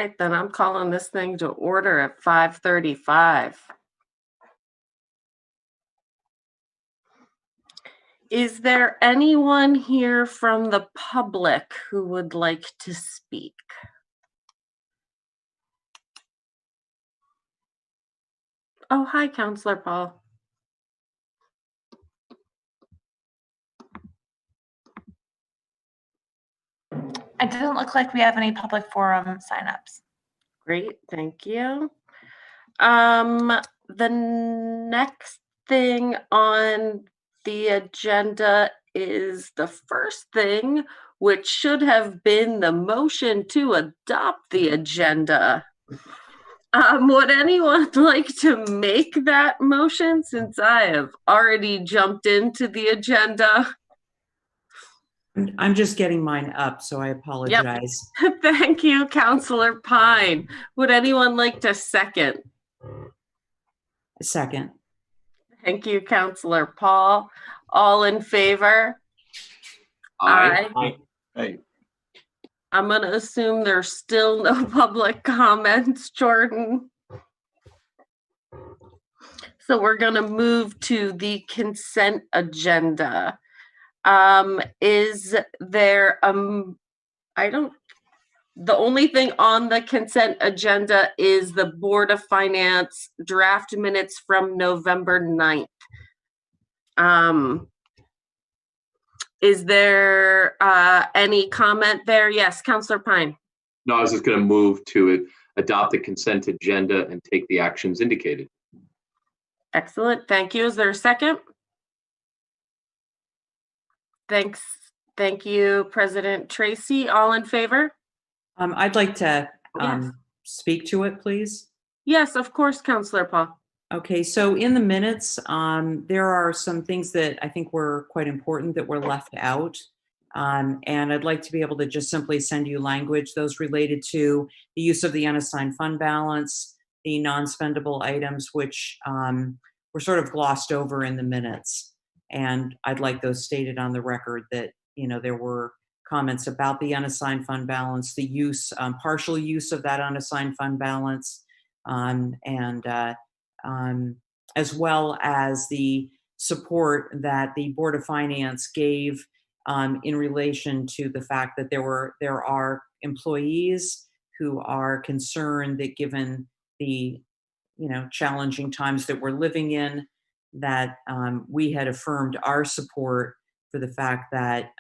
right, then I'm calling this thing to order at 5:35. Is there anyone here from the public who would like to speak? Oh, hi, Counselor Paul. It doesn't look like we have any public forum signups. Great, thank you. The next thing on the agenda is the first thing, which should have been the motion to adopt the agenda. Would anyone like to make that motion, since I have already jumped into the agenda? I'm just getting mine up, so I apologize. Yep. Thank you, Counselor Pine. Would anyone like to second? Second. Thank you, Counselor Paul. All in favor? Aye. Hey, I'm going to assume there's still no public comments, Jordan. So we're going to move to the consent agenda. Is there, the only thing on the consent agenda is the Board of Finance draft minutes from November 9th. Is there any comment there? Yes, Counselor Pine. No, I was just going to move to adopt the consent agenda and take the actions indicated. Excellent, thank you. Is there a second? Thanks. Thank you, President Tracy. All in favor? I'd like to Yes. speak to it, please. Yes, of course, Counselor Paul. Okay, so in the minutes, there are some things that I think were quite important that were left out. And I'd like to be able to just simply send you language, those related to the use of the unassigned fund balance, the non-spendable items, which were sort of glossed over in the minutes. And I'd like those stated on the record that, you know, there were comments about the unassigned fund balance, the use, partial use of that unassigned fund balance, as well as the support that the Board of Finance gave in relation to the fact that there are employees who are concerned that given the challenging times that we're living in, that we had affirmed our support for the fact that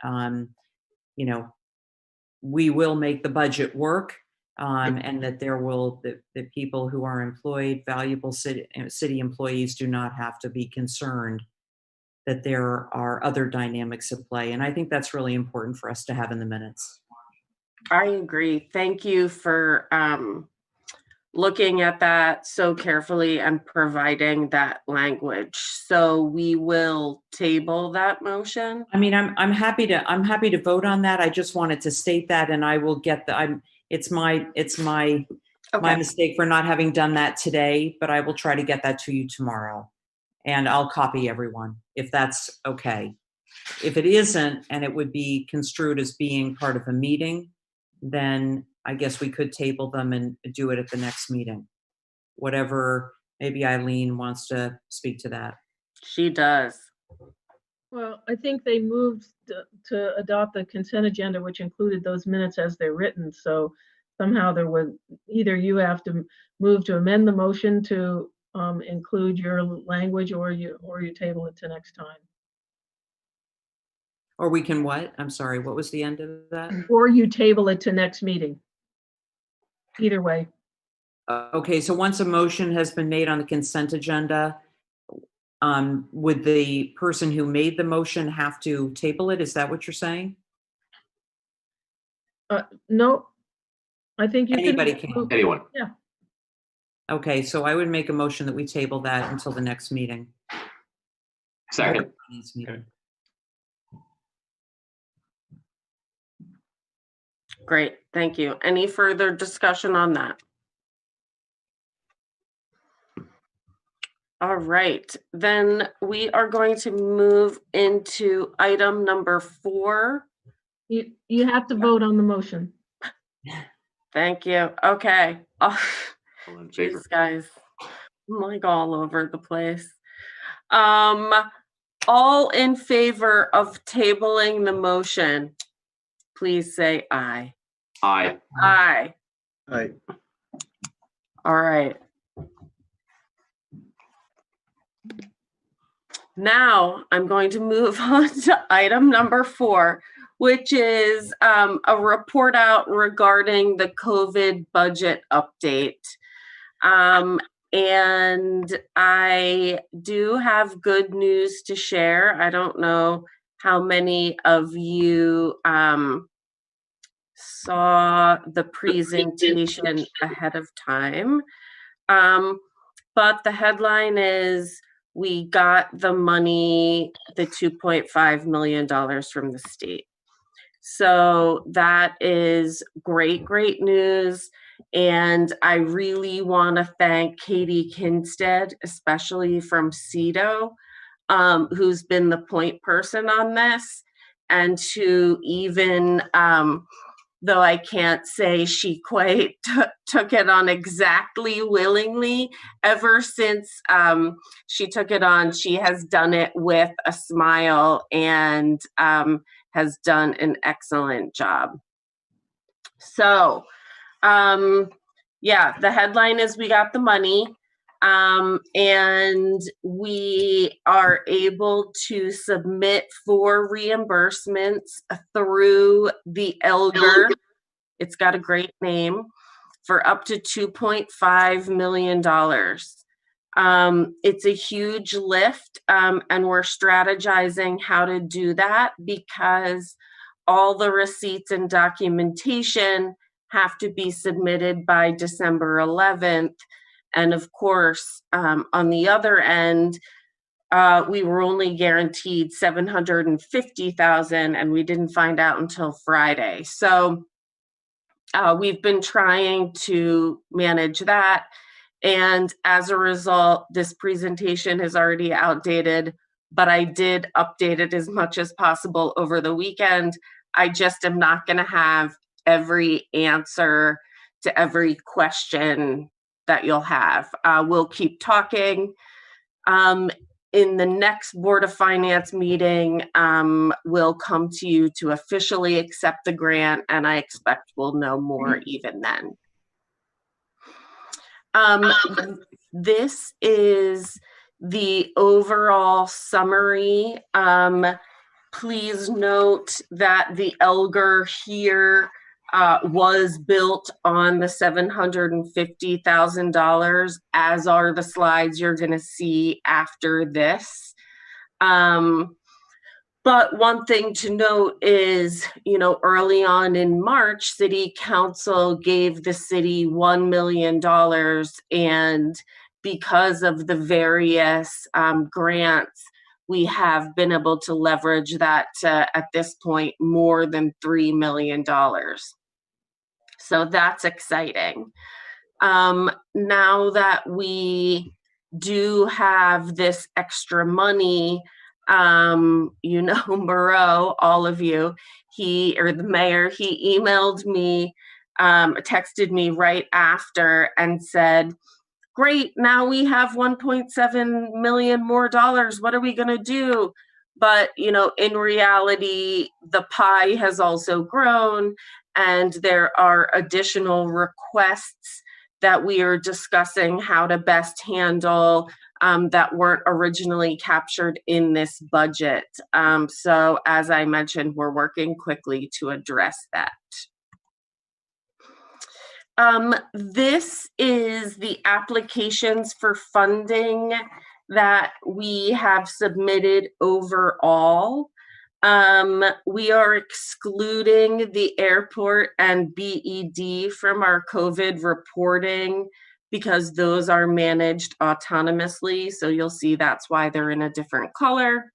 we will make the budget work. And that the people who are employed, valuable city employees, do not have to be concerned that there are other dynamics at play. And I think that's really important for us to have in the minutes. I agree. Thank you for looking at that so carefully and providing that language. So we will table that motion. I mean, I'm happy to vote on that. I just wanted to state that, and I will get it's my mistake for not having done that today, but I will try to get that to you tomorrow. And I'll copy everyone if that's okay. If it isn't, and it would be construed as being part of a meeting, then I guess we could table them and do it at the next meeting. Whatever, maybe Eileen wants to speak to that. She does. Well, I think they moved to adopt the consent agenda, which included those minutes as they're written. So somehow there would, either you have to move to amend the motion to include your language, or you table it to next time. Or we can what? I'm sorry, what was the end of that? Or you table it to next meeting. Either way. Okay, so once a motion has been made on the consent agenda, would the person who made the motion have to table it? Is that what you're saying? No, I think anybody can. Anyone. Yeah. Okay, so I would make a motion that we table that until the next meeting. Second. Okay. Great, thank you. Any further discussion on that? All right, then we are going to move into item number 4. You have to vote on the motion. Thank you. Okay. Oh, All in favor? geez, guys, I'm like all over the place. Um, all in favor of tabling the motion, please say aye. Aye. Aye. Aye. All right. Now I'm going to move on to item number 4, which is a report out regarding the COVID budget update. And I do have good news to share. I don't know how many of you saw the presentation ahead of time. But the headline is we got the money, the $2.5 million from the state. So that is great, great news. And I really want to thank Katie Kinstead, especially from CEDO, who's been the point person on this, and to even though I can't say she quite took it on exactly willingly, ever since she took it on, she has done it with a smile and has done an excellent job. So, yeah, the headline is we got the money. And we are able to submit for reimbursements through the ELGR. It's got a great name, for up to $2.5 million. It's a huge lift, and we're strategizing how to do that because all the receipts and documentation have to be submitted by December 11th. And of course, on the other end, we were only guaranteed $750,000, and we didn't find out until Friday. So we've been trying to manage that. And as a result, this presentation is already outdated, but I did update it as much as possible over the weekend. I just am not going to have every answer to every question that you'll have. We'll keep talking. In the next Board of Finance meeting, we'll come to you to officially accept the grant, and I expect we'll know more even then. This is the overall summary. Please note that the ELGR here was built on the $750,000, as are the slides you're going to see after this. But one thing to note is, early on in March, City Council gave the city $1 million, and because of the various grants, we have been able to leverage that at this point more than $3 million. So that's exciting. Now that we do have this extra money, Moreau, all of you, the mayor, he emailed me, texted me right after and said, great, now we have 1.7 million more dollars. What are we going to do? But, in reality, the pie has also grown, and there are additional requests that we are discussing how to best handle that weren't originally captured in this budget. So as I mentioned, we're working quickly to address that. This is the applications for funding that we have submitted overall. We are excluding the airport and B.E.D from our COVID reporting because those are managed autonomously. So you'll see that's why they're in a different color.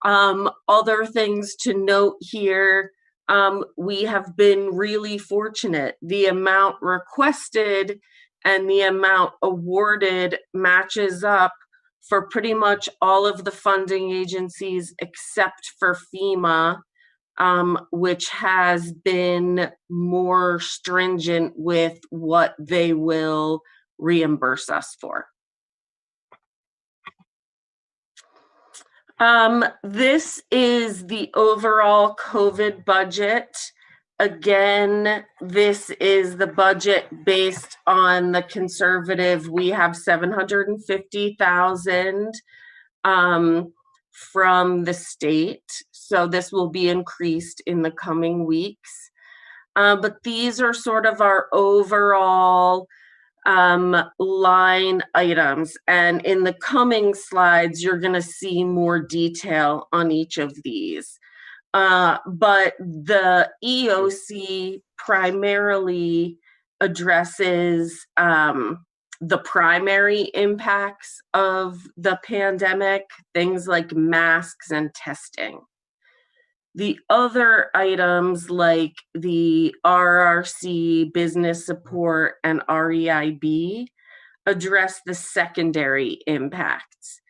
Other things to note here, we have been really fortunate. The amount requested and the amount awarded matches up for pretty much all of the funding agencies except for FEMA. which has been more stringent with what they will reimburse us for. This is the overall COVID budget. Again, this is the budget based on the conservative. We have 750,000 from the state. So this will be increased in the coming weeks. But these are sort of our overall line items. And in the coming slides, you're going to see more detail on each of these. But the EOC primarily addresses the primary impacts of the pandemic, things like masks and testing. The other items like the RRC, business support, and REIB address the secondary impacts.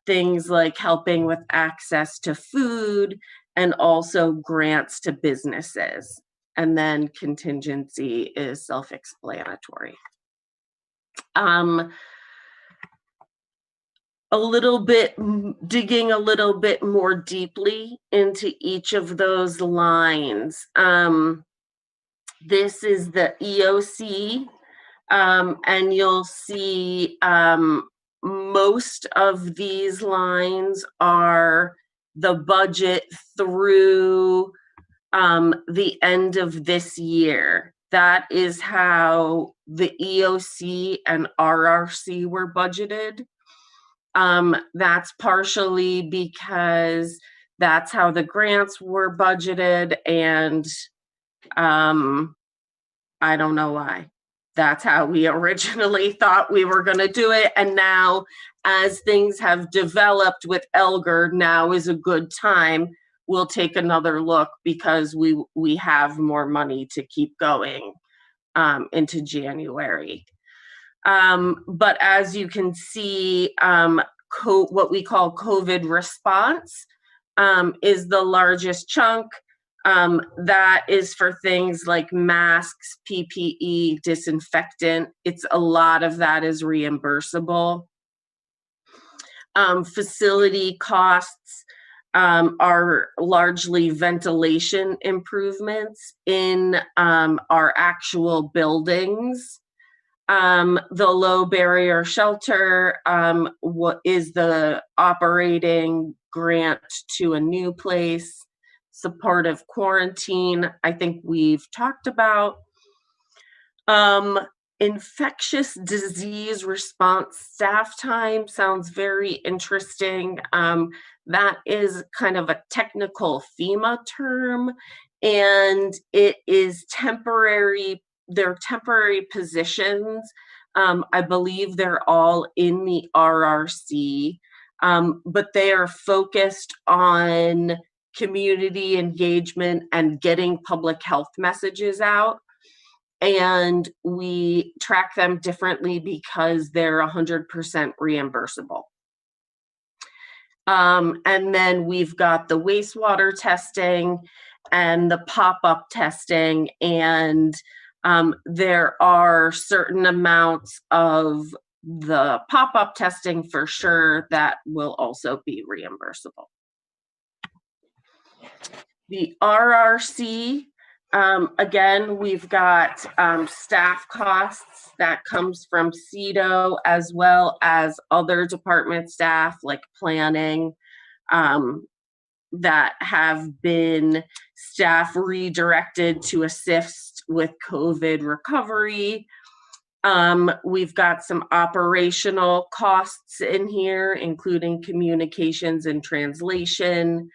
Things like helping with access to food and also grants to businesses. And then contingency is self-explanatory. Digging a little bit more deeply into each of those lines. This is the EOC, and you'll see most of these lines are the budget through the end of this year. That is how the EOC and RRC were budgeted. That's partially because that's how the grants were budgeted, and I don't know why. That's how we originally thought we were going to do it. And now, as things have developed with Elgar, now is a good time. We'll take another look because we have more money to keep going into January. But as you can see, what we call COVID response is the largest chunk. That is for things like masks, PPE, disinfectant. A lot of that is reimbursable. Facility costs are largely ventilation improvements in our actual buildings. The low barrier shelter, what is the operating grant to a new place, supportive quarantine, I think we've talked about. Infectious disease response staff time sounds very interesting. That is kind of a technical FEMA term, and it is temporary. They're temporary positions. I believe they're all in the RRC, but they are focused on community engagement and getting public health messages out. And we track them differently because they're 100% reimbursable. And then we've got the wastewater testing and the pop-up testing, and there are certain amounts of the pop-up testing for sure that will also be reimbursable. The RRC, again, we've got staff costs that comes from CEDO as well as other department staff like planning that have been staff redirected to assist with COVID recovery. We've got some operational costs in here, including communications and translation,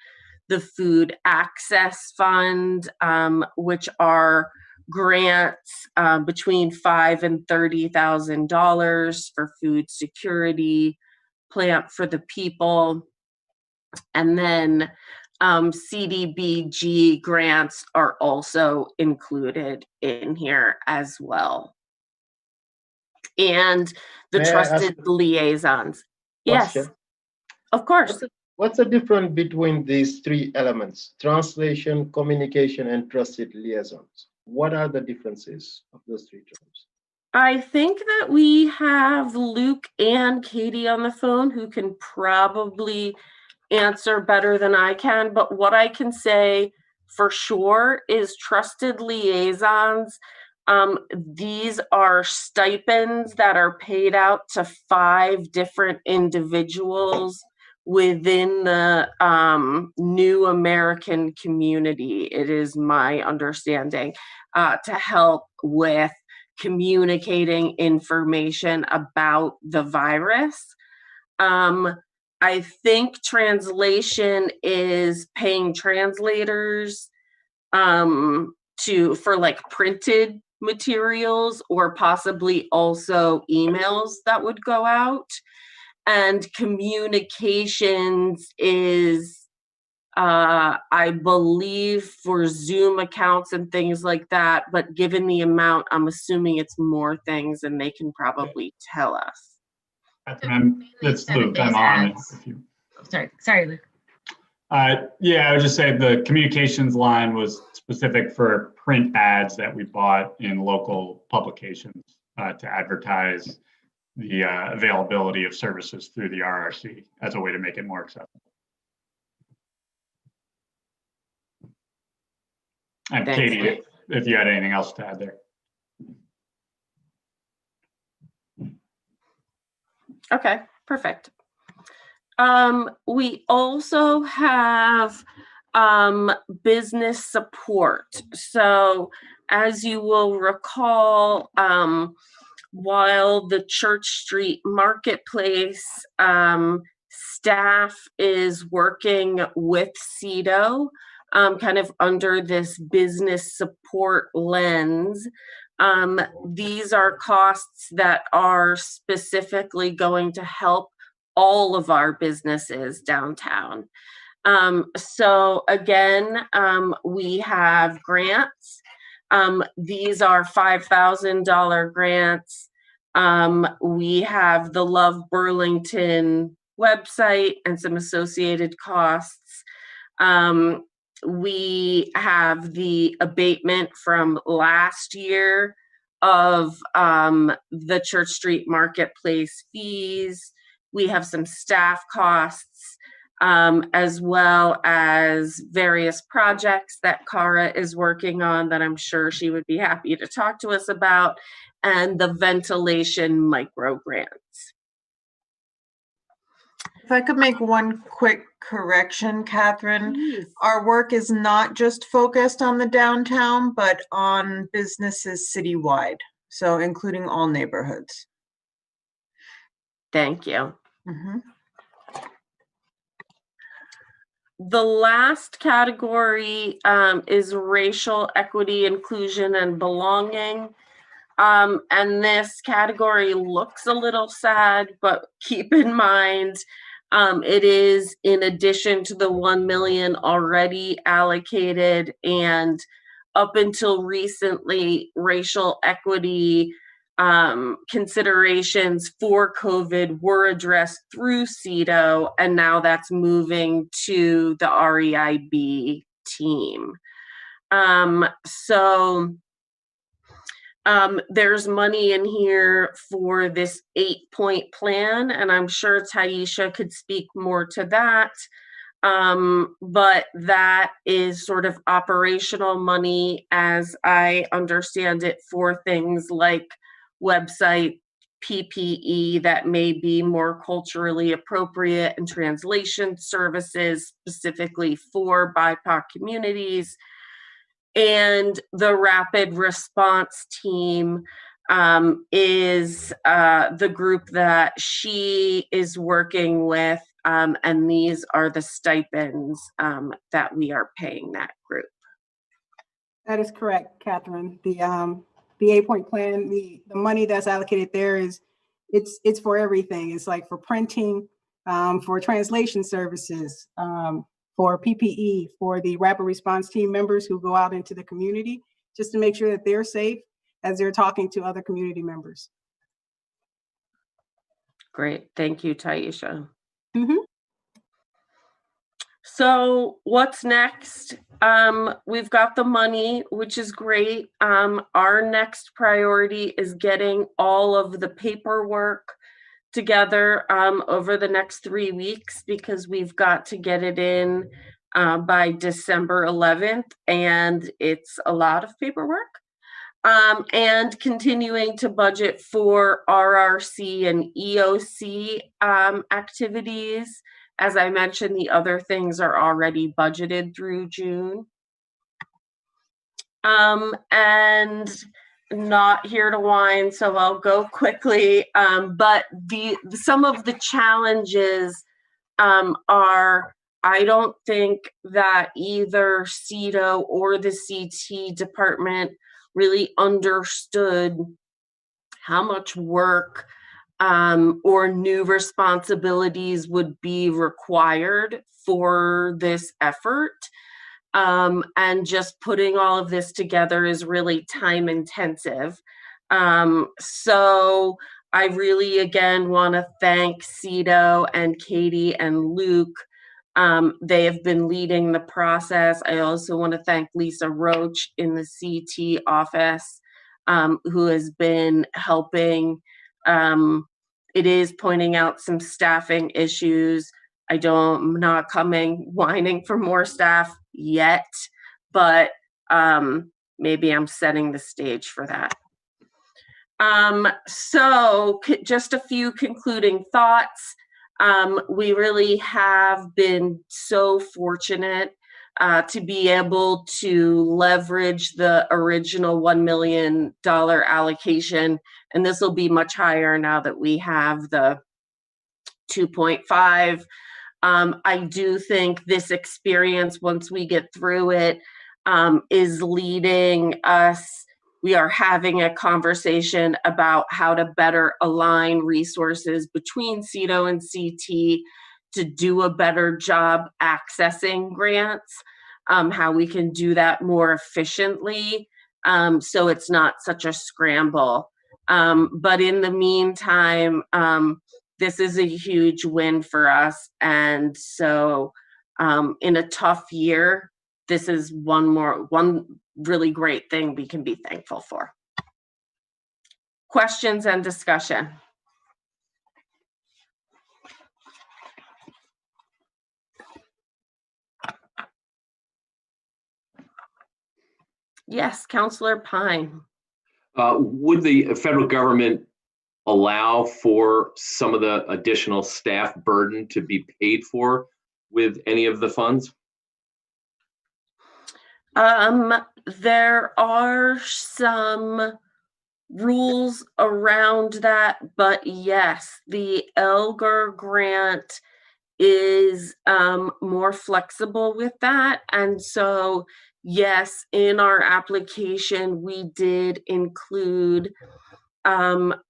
the Food Access Fund, which are grants between $5,000 and $30,000 for food security, Plant for the People, and then CDBG grants are also included in here as well. And the trusted liaisons. Yes, Question. of course. What's the difference between these three elements? Translation, communication, and trusted liaisons. What are the differences of those three terms? I think that we have Luke and Katie on the phone who can probably answer better than I can, but what I can say for sure is trusted liaisons. These are stipends that are paid out to 5 different individuals within the New American community. It is my understanding to help with communicating information about the virus. I think translation is paying translators for like printed materials or possibly also emails that would go out. And communications is I believe for Zoom accounts and things like that, but given the amount, I'm assuming it's more things and they can probably tell us. It's Luke. I'm on. If you... Sorry, Luke. Yeah, I would just say the communications line was specific for print ads that we bought in local publications to advertise the availability of services through the RRC as a way to make it more accessible. And Thanks. Katie, if you had anything else to add there. Okay, perfect. We also have business support. So as you will recall, while the Church Street Marketplace staff is working with CEDO, kind of under this business support lens. These are costs that are specifically going to help all of our businesses downtown. So again, we have grants. These are $5,000 grants. We have the Love Burlington website and some associated costs. We have the abatement from last year of the Church Street Marketplace fees. We have some staff costs, as well as various projects that Cara is working on that I'm sure she would be happy to talk to us about, and the ventilation micro grants. If I could make one quick correction, Catherine, Please. our work is not just focused on the downtown, but on businesses citywide, so including all neighborhoods. Thank you. Mm-hmm. The last category is racial equity, inclusion, and belonging. And this category looks a little sad, but keep in mind, it is in addition to the 1 million already allocated, and up until recently, racial equity considerations for COVID were addressed through CEDO, and now that's moving to the REIB team. There's money in here for this 8-point plan, and I'm sure Taisha could speak more to that. But that is sort of operational money, as I understand it, for things like website PPE that may be more culturally appropriate, and translation services specifically for BIPOC communities. And the rapid response team is the group that she is working with, and these are the stipends that we are paying that group. That is correct, Catherine. The 8-point plan, the money that's allocated there is, it's for everything. It's like for printing, for translation services, for PPE, for the rapid response team members who go out into the community, just to make sure that they're safe as they're talking to other community members. Great, thank you, Taisha. Mm-hmm. So what's next? We've got the money, which is great. Our next priority is getting all of the paperwork together over the next 3 weeks, because we've got to get it in by December 11th, and it's a lot of paperwork. And continuing to budget for RRC and EOC activities. As I mentioned, the other things are already budgeted through June. And not here to whine, so I'll go quickly. But some of the challenges are, I don't think that either CEDO or the CT department really understood how much work or new responsibilities would be required for this effort. And just putting all of this together is really time intensive. So I really, again, want to thank CEDO and Katie and Luke. They have been leading the process. I also want to thank Lisa Roach in the CT office, who has been helping. It is pointing out some staffing issues. I'm not coming whining for more staff yet, but maybe I'm setting the stage for that. So just a few concluding thoughts. We really have been so fortunate to be able to leverage the original $1 million allocation, and this will be much higher now that we have the 2.5. I do think this experience, once we get through it, is leading us. We are having a conversation about how to better align resources between CEDO and CT to do a better job accessing grants, how we can do that more efficiently, so it's not such a scramble. But in the meantime, this is a huge win for us. And so in a tough year, this is one really great thing we can be thankful for. Questions and discussion. Yes, Councillor Pine. Would the federal government allow for some of the additional staff burden to be paid for with any of the funds? There are some rules around that, but yes, the Elgar grant is more flexible with that. And so, yes, in our application, we did include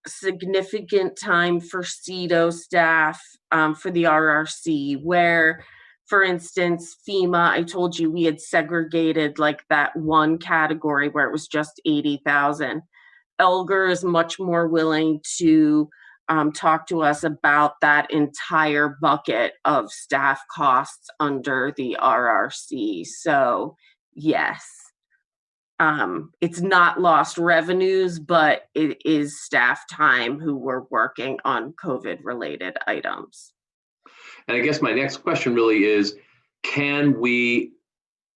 significant time for CEDO staff for the RRC, where, for instance, FEMA, I told you we had segregated like that one category where it was just 80,000. Elgar is much more willing to talk to us about that entire bucket of staff costs under the RRC. So yes, it's not lost revenues, but it is staff time who were working on COVID related items. And I guess my next question really is, can we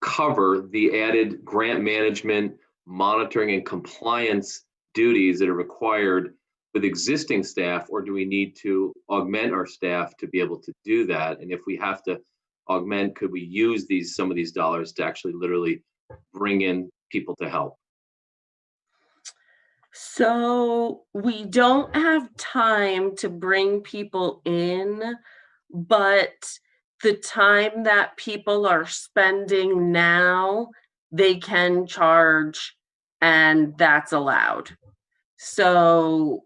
cover the added grant management, monitoring, and compliance duties that are required with existing staff, or do we need to augment our staff to be able to do that? And if we have to augment, could we use some of these dollars to actually literally bring in people to help? So we don't have time to bring people in, but the time that people are spending now, they can charge, and that's allowed. So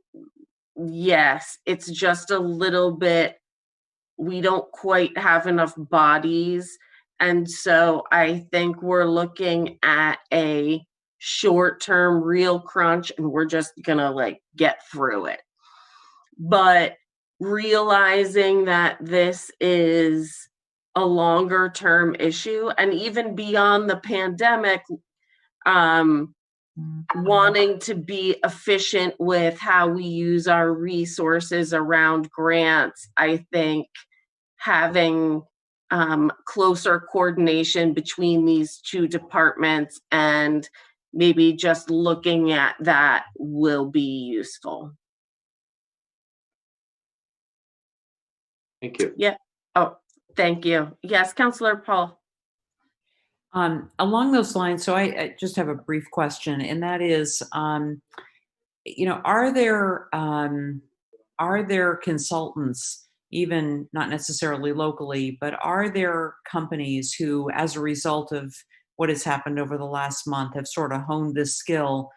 yes, it's just a little bit, we don't quite have enough bodies. And so I think we're looking at a short-term real crunch, and we're just gonna like get through it. But realizing that this is a longer term issue, and even beyond the pandemic, wanting to be efficient with how we use our resources around grants. I think having closer coordination between these two departments and maybe just looking at that will be useful. Thank you. Yeah. Oh, thank you. Yes, Councillor Paul. Along those lines, so I just have a brief question, and that is, are there consultants, even not necessarily locally, but are there companies who, as a result of what has happened over the last month, have sort of honed this skill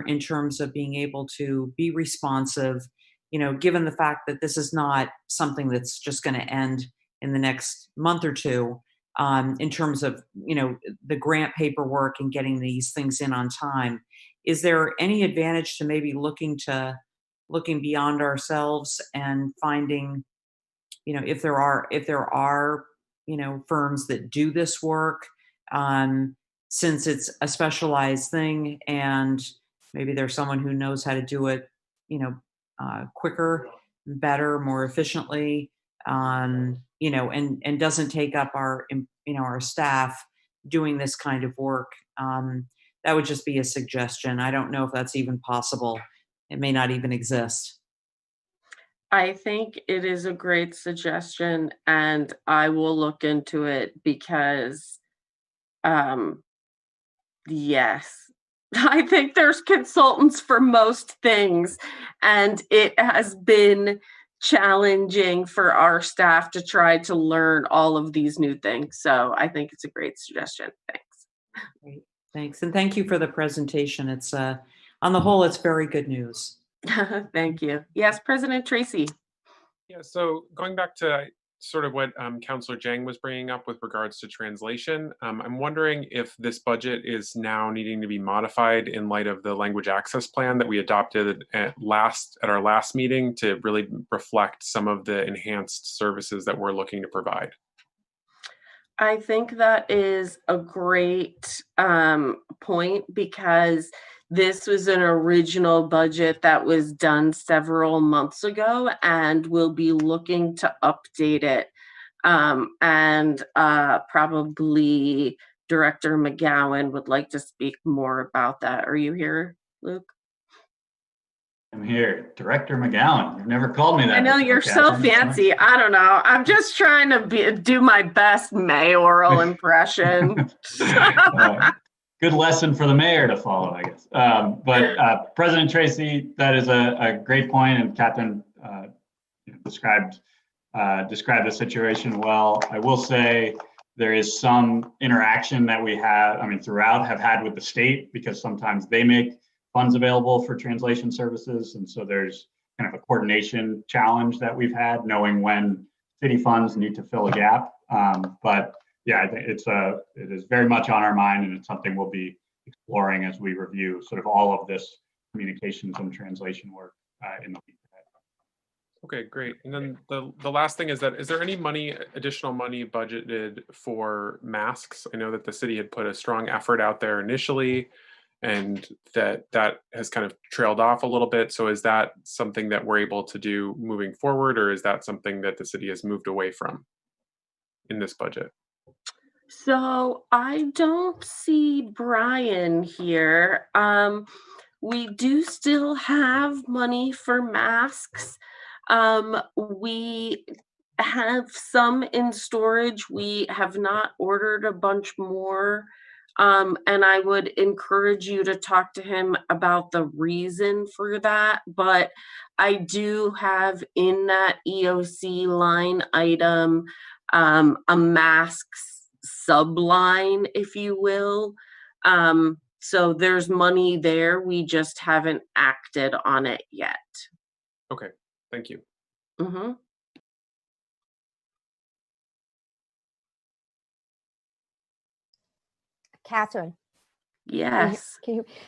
in terms of being able to be responsive, given the fact that this is not something that's just going to end in the next month or two, in terms of, the grant paperwork and getting these things in on time. Is there any advantage to maybe looking beyond ourselves and finding, if there are, firms that do this work, since it's a specialized thing and maybe there's someone who knows how to do it, quicker, better, more efficiently, and doesn't take up our staff doing this kind of work. That would just be a suggestion. I don't know if that's even possible. It may not even exist. I think it is a great suggestion, and I will look into it because, yes, I think there's consultants for most things, and it has been challenging for our staff to try to learn all of these new things. So I think it's a great suggestion. Thanks. Great. Thanks. And thank you for the presentation. It's on the whole, it's very good news. Thank you. Yes, President Tracy. Yeah, so going back to sort of what Councillor Jang was bringing up with regards to translation, I'm wondering if this budget is now needing to be modified in light of the language access plan that we adopted at our last meeting to really reflect some of the enhanced services that we're looking to provide. I think that is a great point, because this was an original budget that was done several months ago, and we'll be looking to update it. And probably Director McGowan would like to speak more about that. Are you here, Luke? I'm here. Director McGowan. You've never called me that. I know, you're so fancy. I don't know. I'm just trying to do my best mayoral impression. Good lesson for the mayor to follow, I guess. But President Tracy, that is a great point, and Catherine described the situation well. I will say there is some interaction that we have had with the state, because sometimes they make funds available for translation services. And so there's kind of a coordination challenge that we've had, knowing when city funds need to fill a gap. But yeah, I think it is very much on our mind, and it's something we'll be exploring as we review sort of all of this communications and translation work in the week ahead. Okay, great. And then the last thing is there any additional money budgeted for masks? I know that the city had put a strong effort out there initially, and that has kind of trailed off a little bit. So is that something that we're able to do moving forward, or is that something that the city has moved away from in this budget? So I don't see Brian here. We do still have money for masks. We have some in storage. We have not ordered a bunch more. And I would encourage you to talk to him about the reason for that. But I do have in that EOC line item a masks subline, if you will. So there's money there. We just haven't acted on it yet. Okay, thank you. Mm-hmm. Catherine. Yes.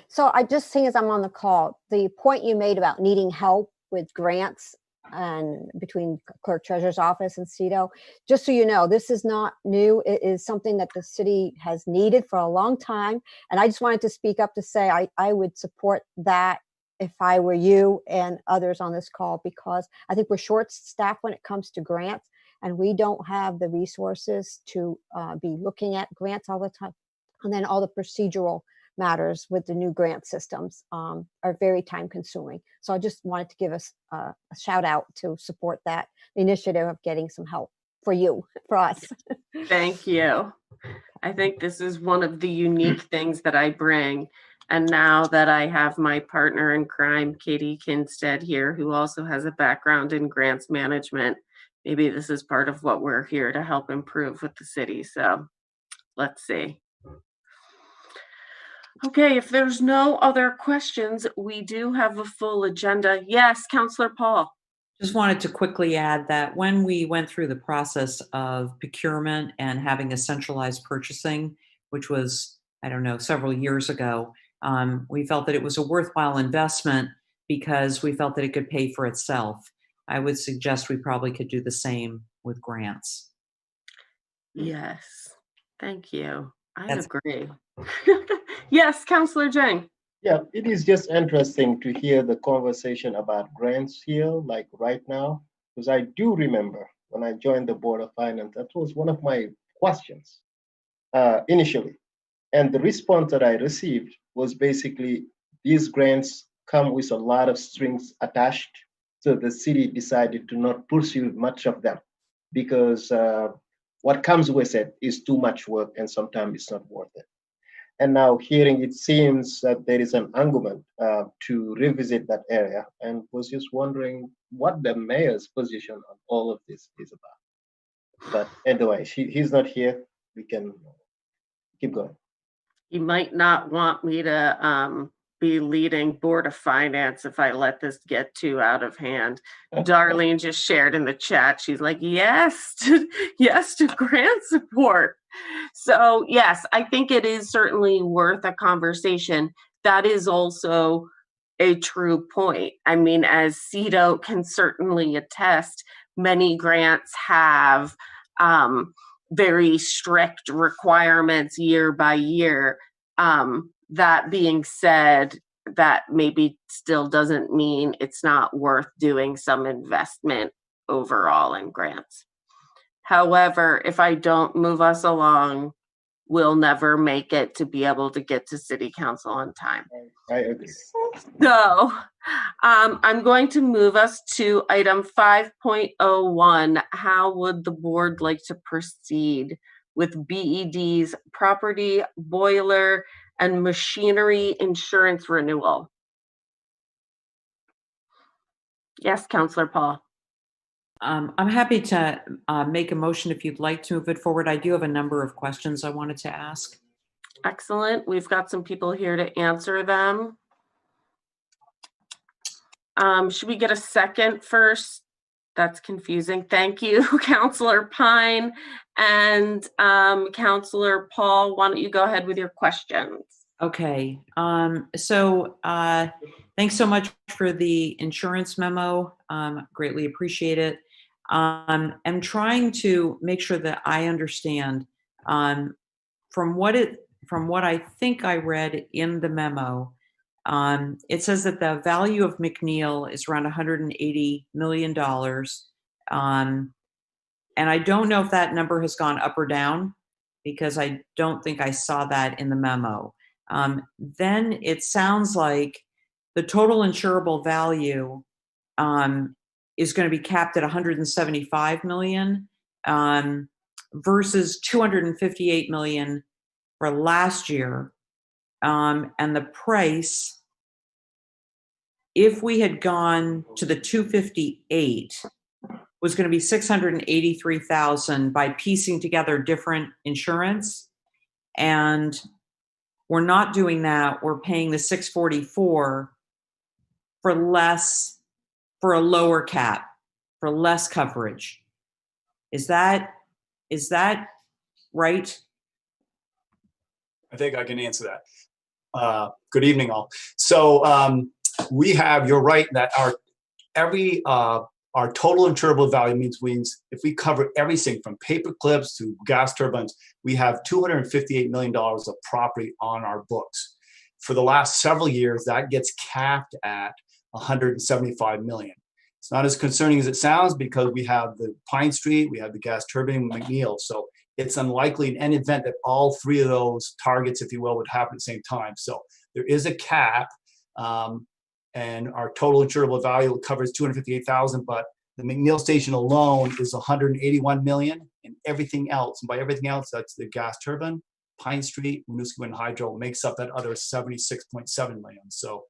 So I just think as I'm on the call, the point you made about needing help with grants, and between clerk treasurer's office and CEDO. Just so you know, this is not new. It is something that the city has needed for a long time. And I just wanted to speak up to say I would support that if I were you and others on this call, because I think we're short-staffed when it comes to grants, and we don't have the resources to be looking at grants all the time. And then all the procedural matters with the new grant systems are very time consuming. So I just wanted to give us a shout out to support that initiative of getting some help for you, for us. Thank you. I think this is one of the unique things that I bring. And now that I have my partner in crime, Katie Kinstead here, who also has a background in grants management, maybe this is part of what we're here to help improve with the city. So let's see. Okay, if there's no other questions, we do have a full agenda. Yes, Councillor Paul. Just wanted to quickly add that when we went through the process of procurement and having a centralized purchasing, which was, I don't know, several years ago, we felt that it was a worthwhile investment because we felt that it could pay for itself. I would suggest we probably could do the same with grants. Yes, thank you. I That's- agree. Yes, Councillor Jang. Yeah, it is just interesting to hear the conversation about grants here, like right now, because I do remember when I joined the Board of Finance, that was one of my questions initially. And the response that I received was basically these grants come with a lot of strings attached. So the city decided to not pursue much of them because what comes with it is too much work and sometimes it's not worth it. And now hearing it seems that there is an argument to revisit that area, and was just wondering what the mayor's position on all of this is about. But anyway, he's not here. We can keep going. You might not want me to be leading Board of Finance if I let this get too out of hand. Darlene just shared in the chat. She's like, yes, yes to grant support. So yes, I think it is certainly worth a conversation. That is also a true point. I mean, as CEDO can certainly attest, many grants have very strict requirements year by year. That being said, that maybe still doesn't mean it's not worth doing some investment overall in grants. However, if I don't move us along, we'll never make it to be able to get to City Council on time. I agree. So I'm going to move us to item 5.01. How would the board like to proceed with B.E.D's property, boiler, and machinery insurance renewal? Yes, Councillor Paul. I'm happy to make a motion if you'd like to move it forward. I do have a number of questions I wanted to ask. Excellent. We've got some people here to answer them. Should we get a second first? That's confusing. Thank you, Councillor Pine. And Councillor Paul, why don't you go ahead with your questions? Okay. Thanks so much for the insurance memo. Greatly appreciate it. I'm trying to make sure that I understand from what I think I read in the memo. It says that the value of McNeil is around $180 million. And I don't know if that number has gone up or down because I don't think I saw that in the memo. Then it sounds like the total insurable value is going to be capped at $175 million versus $258 million for last year. And the price, if we had gone to the 258, was going to be $683,000 by piecing together different insurance. And we're not doing that. We're paying the 644 for less, for a lower cap, for less coverage. Is that right? I think I can answer that. Good evening, all. So you're right that every our total insurable value means if we cover everything from paper clips to gas turbines, we have $258 million of property on our books. For the last several years, that gets capped at 175 million. It's not as concerning as it sounds because we have the Pine Street, we have the gas turbine, McNeil. So it's unlikely in any event that all three of those targets, if you will, would happen at the same time. So there is a cap, and our total insurable value covers 258,000, but the McNeil station alone is 181 million, and everything else, and by everything else, that's the gas turbine, Pine Street, Winooski Wind Hydro makes up that other 76.7 million. So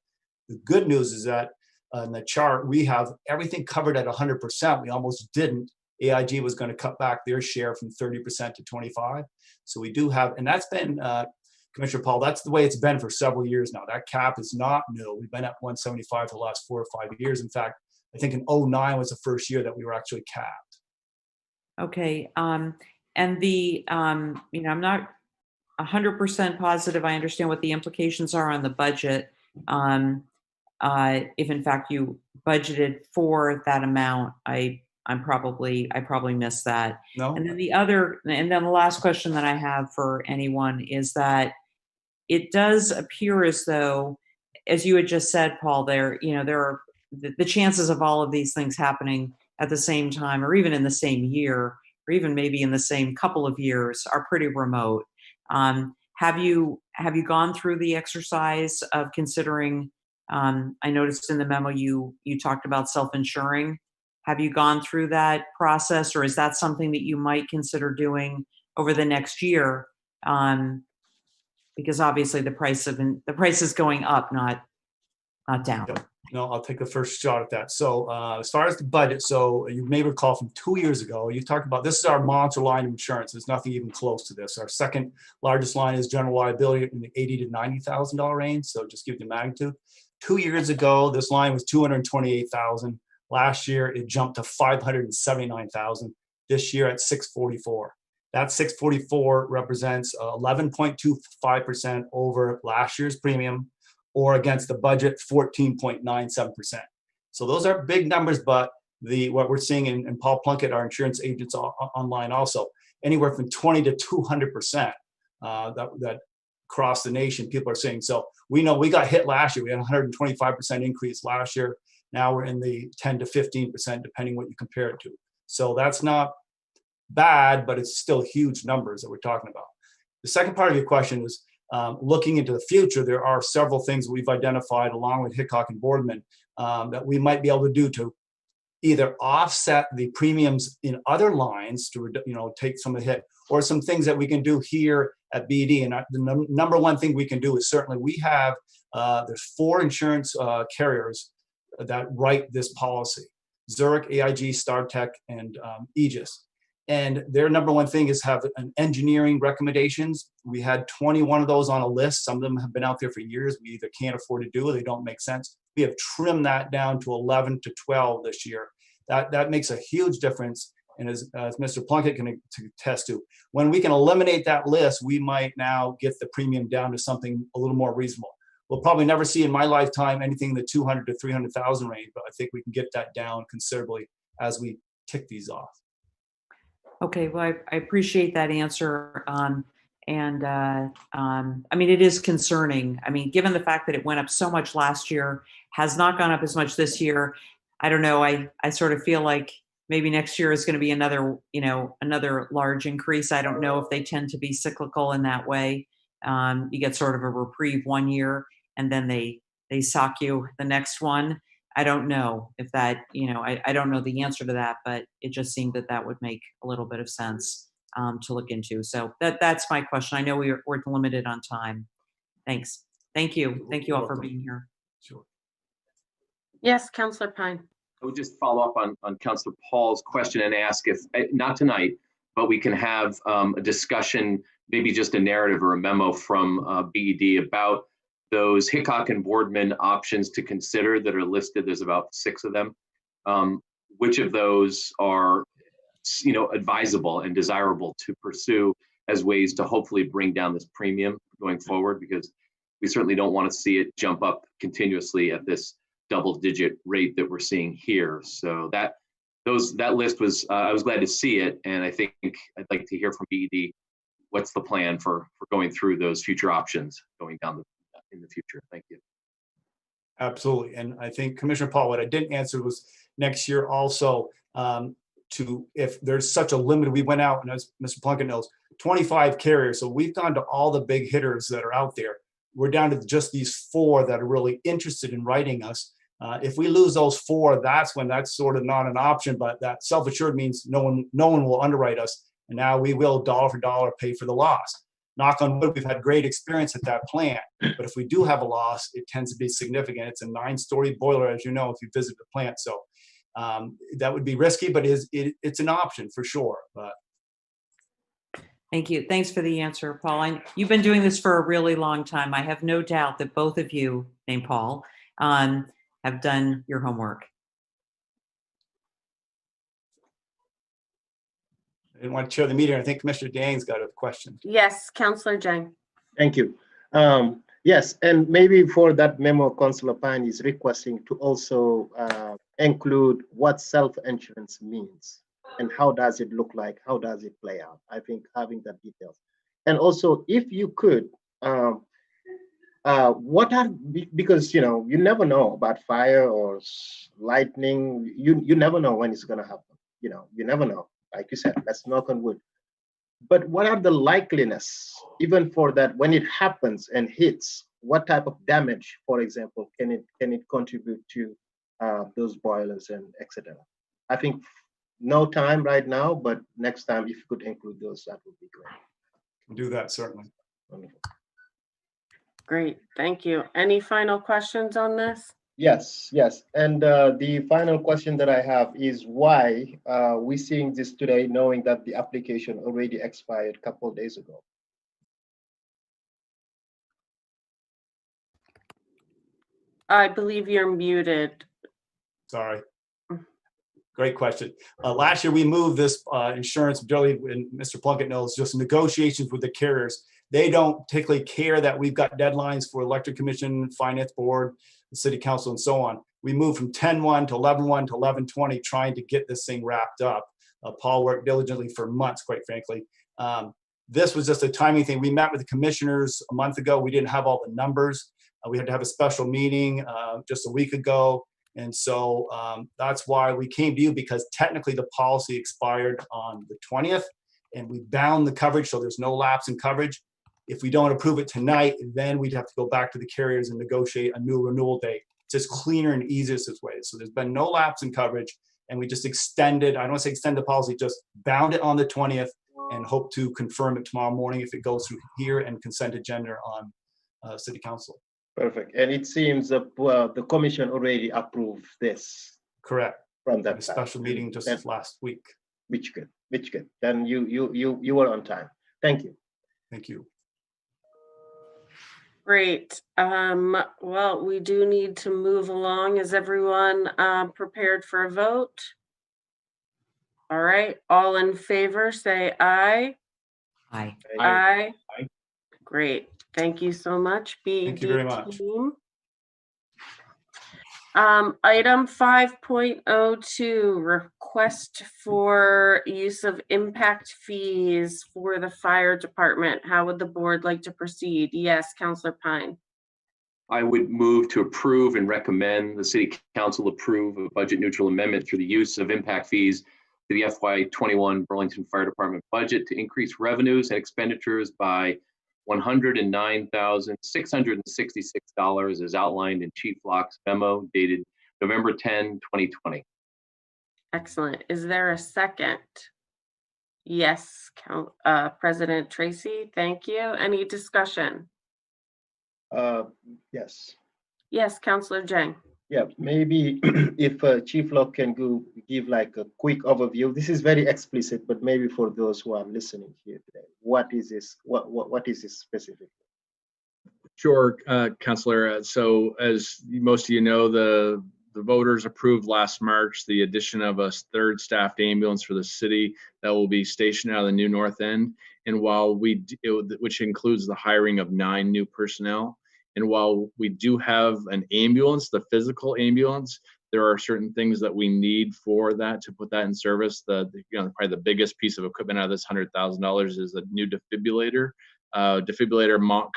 the good news is that in the chart, we have everything covered at 100%. We almost didn't. AIG was going to cut back their share from 30% to 25. So we do have, and that's been, Commissioner Paul, that's the way it's been for several years now. That cap is not new. We've been at 175 for the last 4 or 5 years. In fact, I think in 2009 was the first year that we were actually capped. Okay. And the, I'm not 100% positive I understand what the implications are on the budget. If in fact you budgeted for that amount, I probably missed that. No. And then the last question that I have for anyone is that it does appear as though, as you had just said, Paul, there are the chances of all of these things happening at the same time, or even in the same year, or even maybe in the same couple of years, are pretty remote. Have you gone through the exercise of considering? I noticed in the memo you talked about self-insuring. Have you gone through that process, or is that something that you might consider doing over the next year? Because obviously the price is going up, not down. No, I'll take the first shot at that. So as far as the budget, so you may recall from 2 years ago, you talked about, this is our monster line of insurance. There's nothing even close to this. Our second largest line is general liability in the $80,000 to $90,000 range. So just give you the magnitude. 2 years ago, this line was 228,000. Last year, it jumped to 579,000. This year at 644. That 644 represents 11.25% over last year's premium, or against the budget 14.97%. So those are big numbers, but what we're seeing in Paul Plunkett, our insurance agents online also, anywhere from 20 to 200% that across the nation, people are saying. So we know we got hit last year. We had a 125% increase last year. Now we're in the 10 to 15%, depending what you compare it to. So that's not bad, but it's still huge numbers that we're talking about. The second part of your question is looking into the future. There are several things we've identified along with Hickok and Boardman that we might be able to do to either offset the premiums in other lines to take some of the hit, or some things that we can do here at B.E.D. And the number one thing we can do is certainly we have there's 4 insurance carriers that write this policy: Zurich, AIG, StarTech, and Aegis. And their number one thing is have an engineering recommendations. We had 21 of those on a list. Some of them have been out there for years. We either can't afford to do or they don't make sense. We have trimmed that down to 11 to 12 this year. That makes a huge difference. And as Mr. Plunkett can attest to, when we can eliminate that list, we might now get the premium down to something a little more reasonable. We'll probably never see in my lifetime anything in the 200 to 300,000 range, but I think we can get that down considerably as we tick these off. Okay, well, I appreciate that answer. I mean, it is concerning. I mean, given the fact that it went up so much last year, has not gone up as much this year. I don't know. I sort of feel like maybe next year is going to be another large increase. I don't know if they tend to be cyclical in that way. You get sort of a reprieve one year and then they sock you the next one. I don't know if that, I don't know the answer to that, but it just seemed that would make a little bit of sense to look into. So that's my question. I know we're limited on time. Thanks. Thank you. Thank you all for being here. Sure. Yes, Councillor Pine. I would just follow up on Councillor Paul's question and ask if, not tonight, but we can have a discussion, maybe just a narrative or a memo from B.E.D. about those Hickok and Boardman options to consider that are listed. There's about 6 of them. Which of those are, advisable and desirable to pursue as ways to hopefully bring down this premium going forward? Because we certainly don't want to see it jump up continuously at this double-digit rate that we're seeing here. So that that list was, I was glad to see it. And I think I'd like to hear from B.E.D. What's the plan for going through those future options going down in the future? Thank you. Absolutely. And I think Commissioner Paul, what I didn't answer was next year also, if there's such a limit, we went out, and as Mr. Plunkett knows, 25 carriers. So we've gone to all the big hitters that are out there. We're down to just these 4 that are really interested in writing us. If we lose those 4, that's when that's sort of not an option, but that self-assured means no one will underwrite us. And now we will dollar for dollar pay for the loss. Knock on wood, we've had great experience at that plant. But if we do have a loss, it tends to be significant. It's a 9-story boiler, as you know, if you visit the plant. So that would be risky, but it's an option for sure. But Thank you. Thanks for the answer, Paul. You've been doing this for a really long time. I have no doubt that both of you, named Paul, have done your homework. I didn't want to chair the meeting. I think Commissioner Dang's got a question. Yes, Councillor Jang. Thank you. Yes, and maybe for that memo, Councillor Pine is requesting to also include what self-insurance means and how does it look like, how does it play out. I think having that details. And also, if you could, what are, because you never know about fire or lightning, you never know when it's going to happen. You never know. Like you said, let's knock on wood. But what are the likeliness, even for that, when it happens and hits, what type of damage, for example, can it contribute to those boilers and etc.? I think no time right now, but next time if you could include those, that would be great. We'll do that, certainly. Wonderful. Great, thank you. Any final questions on this? Yes. And the final question that I have is why we're seeing this today, knowing that the application already expired a couple of days ago? I believe you're muted. Sorry. Great question. Last year, we moved this insurance, Joey and Mr. Plunkett knows, just negotiations with the carriers. They don't particularly care that we've got deadlines for Electric Commission, Finance Board, the City Council, and so on. We moved from 10/1 to 11/1 to 11/20, trying to get this thing wrapped up. Paul worked diligently for months, quite frankly. This was just a timing thing. We met with the commissioners a month ago. We didn't have all the numbers. We had to have a special meeting just a week ago. And so that's why we came to you, because technically the policy expired on the 20th and we bound the coverage, so there's no lapse in coverage. If we don't approve it tonight, then we'd have to go back to the carriers and negotiate a new renewal date. It's just cleaner and easiest way. So there's been no lapse in coverage, and we just extended, I don't want to say extend the policy, just bound it on the 20th and hope to confirm it tomorrow morning if it goes through here and consent agenda on City Council. Perfect. And it seems that the commission already approved this. Correct. From that special meeting just last week. Which good. Then you were on time. Thank you. Thank you. Great. Well, we do need to move along. Is everyone prepared for a vote? All right. All in favor, say aye. Aye. Aye. Aye. Great. Thank you so much, B.E.D. Thank you very much. Team. Item 5.02, request for use of impact fees for the fire department. How would the board like to proceed? Yes, Councillor Pine. I would move to approve and recommend the City Council approve a budget neutral amendment for the use of impact fees to the FY21 Burlington Fire Department budget to increase revenues and expenditures by $109,666 as outlined in Chief Locke's memo dated November 10, 2020. Excellent. Is there a second? Yes, President Tracy, thank you. Any discussion? Yes. Yes, Councillor Jang. Yeah, maybe if Chief Locke can give like a quick overview. This is very explicit, but maybe for those who are listening here today, what is this? What is this specifically? Sure, Councillor. So as most of you know, the voters approved last March the addition of a third staffed ambulance for the city that will be stationed out of the new north end. And while which includes the hiring of 9 new personnel. And while we do have an ambulance, the physical ambulance, There are certain things that we need for that to put that in service. Probably the biggest piece of equipment out of this $100,000 is a new defibrillator,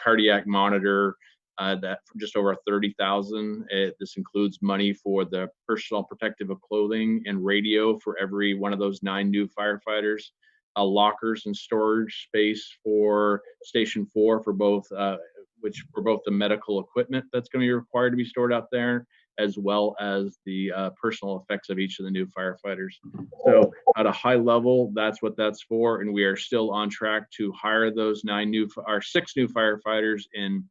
cardiac monitor, that for just over 30,000. This includes money for the personal protective clothing and radio for every one of those 9 new firefighters. Lockers and storage space for Station 4 for both the medical equipment that's going to be required to be stored out there, as well as the personal effects of each of the new firefighters. So at a high level, that's what that's for, and we are still on track to hire those 6 new firefighters in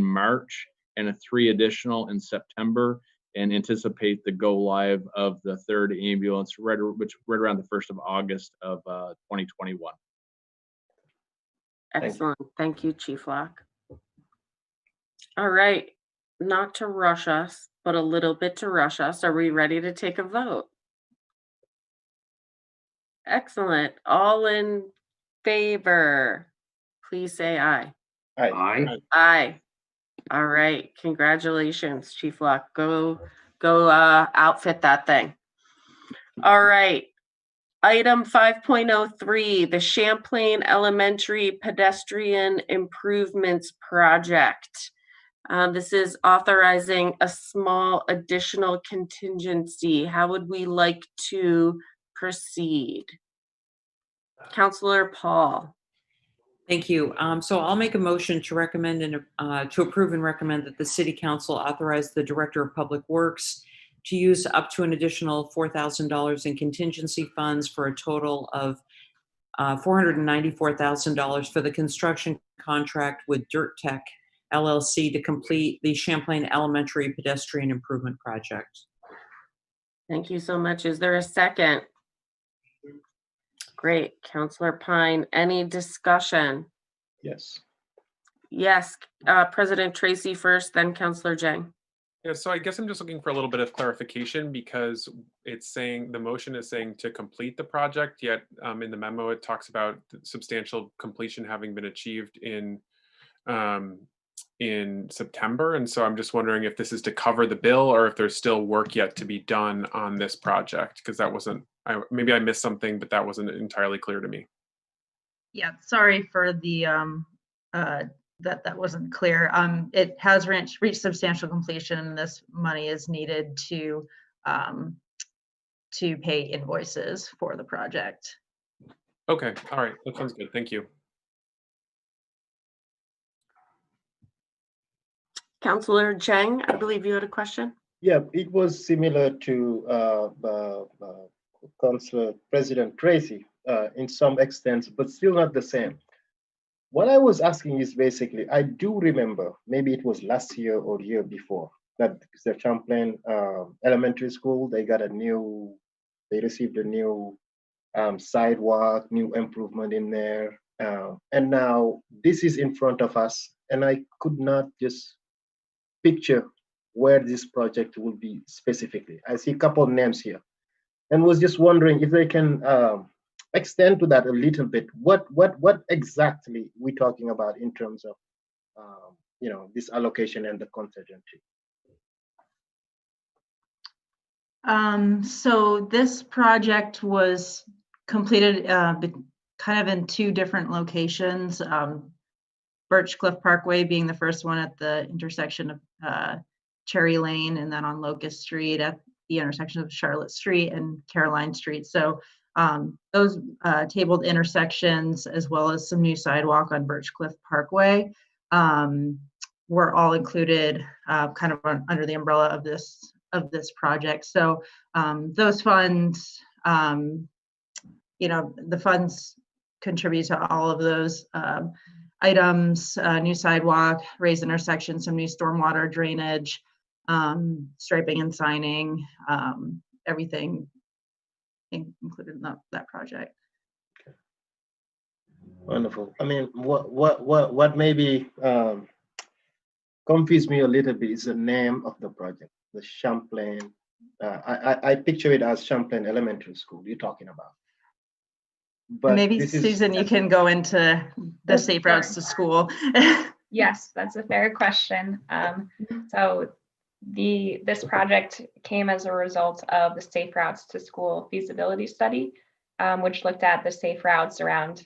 March and 3 additional in September, and anticipate the go live of the 3rd ambulance right around the 1st of August of 2021. Excellent. Thank you, Chief Locke. All right. Not to rush us, but a little bit to rush us. Are we ready to take a vote? Excellent. All in favor, please say aye. Aye. Aye. All right. Congratulations, Chief Locke. Go outfit that thing. All right. Item 5.03, the Champlain Elementary Pedestrian Improvements Project. This is authorizing a small additional contingency. How would we like to proceed? Councilor Paul. Thank you. So I'll make a motion to recommend and to approve and recommend that the City Council authorize the Director of Public Works to use up to an additional $4,000 in contingency funds for a total of $494,000 for the construction contract with Dirt Tech LLC to complete the Champlain Elementary Pedestrian Improvement Project. Thank you so much. Is there a second? Great. Councilor Pine, any discussion? Yes. Yes. President Tracy first, then Councilor Jang. Yeah, so I guess I'm just looking for a little bit of clarification, because it's saying, the motion is saying to complete the project, yet in the memo it talks about substantial completion having been achieved in September. And so I'm just wondering if this is to cover the bill or if there's still work yet to be done on this project, because that wasn't, maybe I missed something, but that wasn't entirely clear to me. Yeah, sorry for the that wasn't clear. It has reached substantial completion, and this money is needed to pay invoices for the project. Okay, all right, that sounds good. Thank you. Councilor Jang, I believe you had a question. Yeah, it was similar to Councilor President Tracy in some extent, but still not the same. What I was asking is basically, I do remember, maybe it was last year or year before, that the Champlain Elementary School, they received a new sidewalk, new improvement in there. And now this is in front of us, and I could not just picture where this project will be specifically. I see a couple of names here, and was just wondering if they can extend to that a little bit. What exactly we talking about in terms of this allocation and the contingency? So this project was completed kind of in 2 different locations. Birchcliff Parkway being the first one at the intersection of Cherry Lane, and then on Locust Street at the intersection of Charlotte Street and Caroline Street. So those tabled intersections, as well as some new sidewalk on Birchcliff Parkway, were all included kind of under the umbrella of this project. So those funds, the funds contribute to all of those items: new sidewalk, raised intersection, some new stormwater drainage, striping and signing, everything included in that project. Okay. Wonderful. I mean, what maybe confused me a little bit is the name of the project, the Champlain. I picture it as Champlain Elementary School you're talking about. But maybe Susan, you can go into the safe routes to school. Yes, that's a fair question. So This project came as a result of the Safe Routes to School feasibility study, which looked at the safe routes around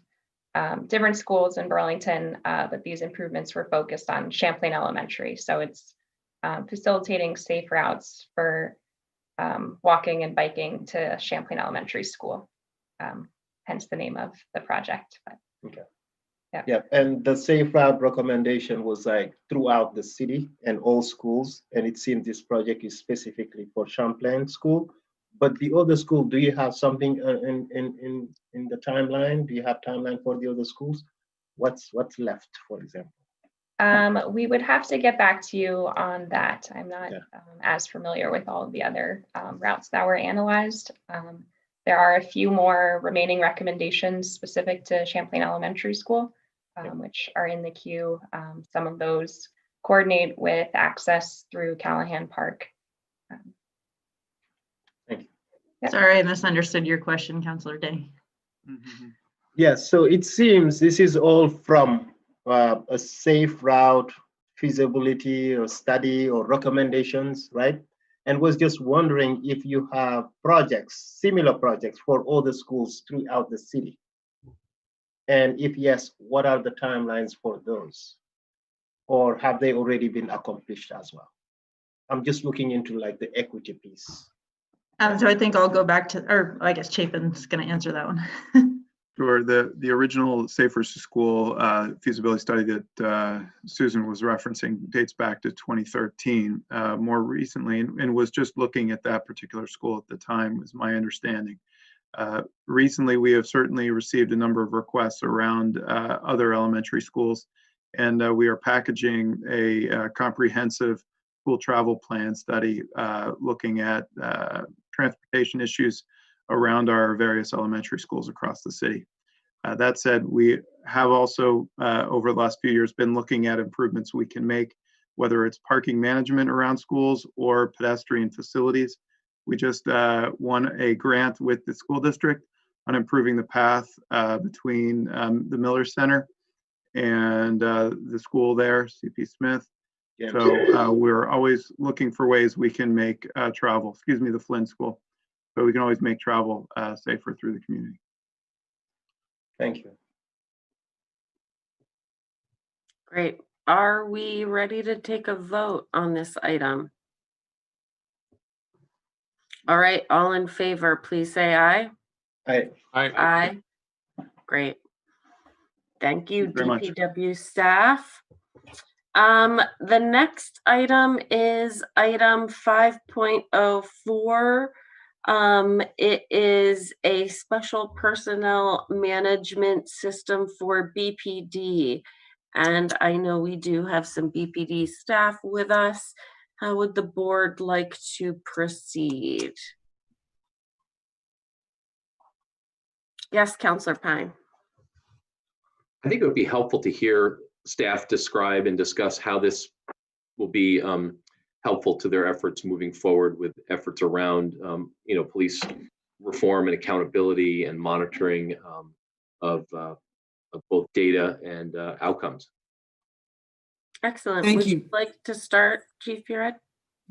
different schools in Burlington, but these improvements were focused on Champlain Elementary. So it's facilitating safe routes for walking and biking to Champlain Elementary School, hence the name of the project. But, okay. Yeah. Yeah, and the safe route recommendation was like throughout the city and all schools, and it seems this project is specifically for Champlain School. But the other school, do you have something in the timeline? Do you have timeline for the other schools? What's left, for example? We would have to get back to you on that. I'm not Okay. as familiar with all of the other routes that were analyzed. There are a few more remaining recommendations specific to Champlain Elementary School, which are in the queue. Some of those coordinate with access through Callahan Park. Thank you. Yep. Sorry, I misunderstood your question, Councillor Day. Yes, so it seems this is all from a safe route feasibility or study or recommendations, right? And was just wondering if you have projects, similar projects for other schools throughout the city. And if yes, what are the timelines for those? Or have they already been accomplished as well? I'm just looking into like the equity piece. So I think I'll go back to, or I guess Chapin's going to answer that one. Sure. The original Safe versus School feasibility study that Susan was referencing dates back to 2013. More recently, and was just looking at that particular school at the time, was my understanding. Recently, we have certainly received a number of requests around other elementary schools, and we are packaging a comprehensive school travel plan study looking at transportation issues around our various elementary schools across the city. That said, we have also, over the last few years, been looking at improvements we can make, whether it's parking management around schools or pedestrian facilities. We just won a grant with the school district on improving the path between the Miller Center and the school there, CP Smith. Yeah. So we're always looking for ways we can make travel, the Flynn School. So we can always make travel safer through the community. Thank you. Great. Are we ready to take a vote on this item? All right, all in favor, please say aye. Aye. Aye. Great. Thank you, Thank you very much. DPW staff. The next item is item 5.04. It is a special personnel management system for BPD. And I know we do have some BPD staff with us. How would the board like to proceed? Yes, Councillor Pine. I think it would be helpful to hear staff describe and discuss how this will be helpful to their efforts moving forward with efforts around, police reform and accountability and monitoring of both data and outcomes. Excellent. Thank Would you. like to start, Chief Bured?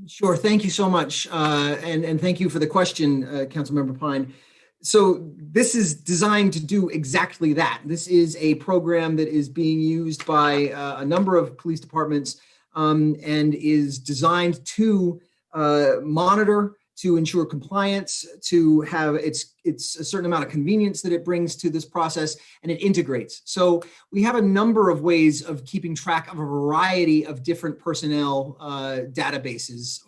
Sure. Thank you so much. And thank you for the question, Councilmember Pine. So this is designed to do exactly that. This is a program that is being used by a number of police departments and is designed to monitor, to ensure compliance, to have it's a certain amount of convenience that it brings to this process, and it integrates. So we have a number of ways of keeping track of a variety of different personnel databases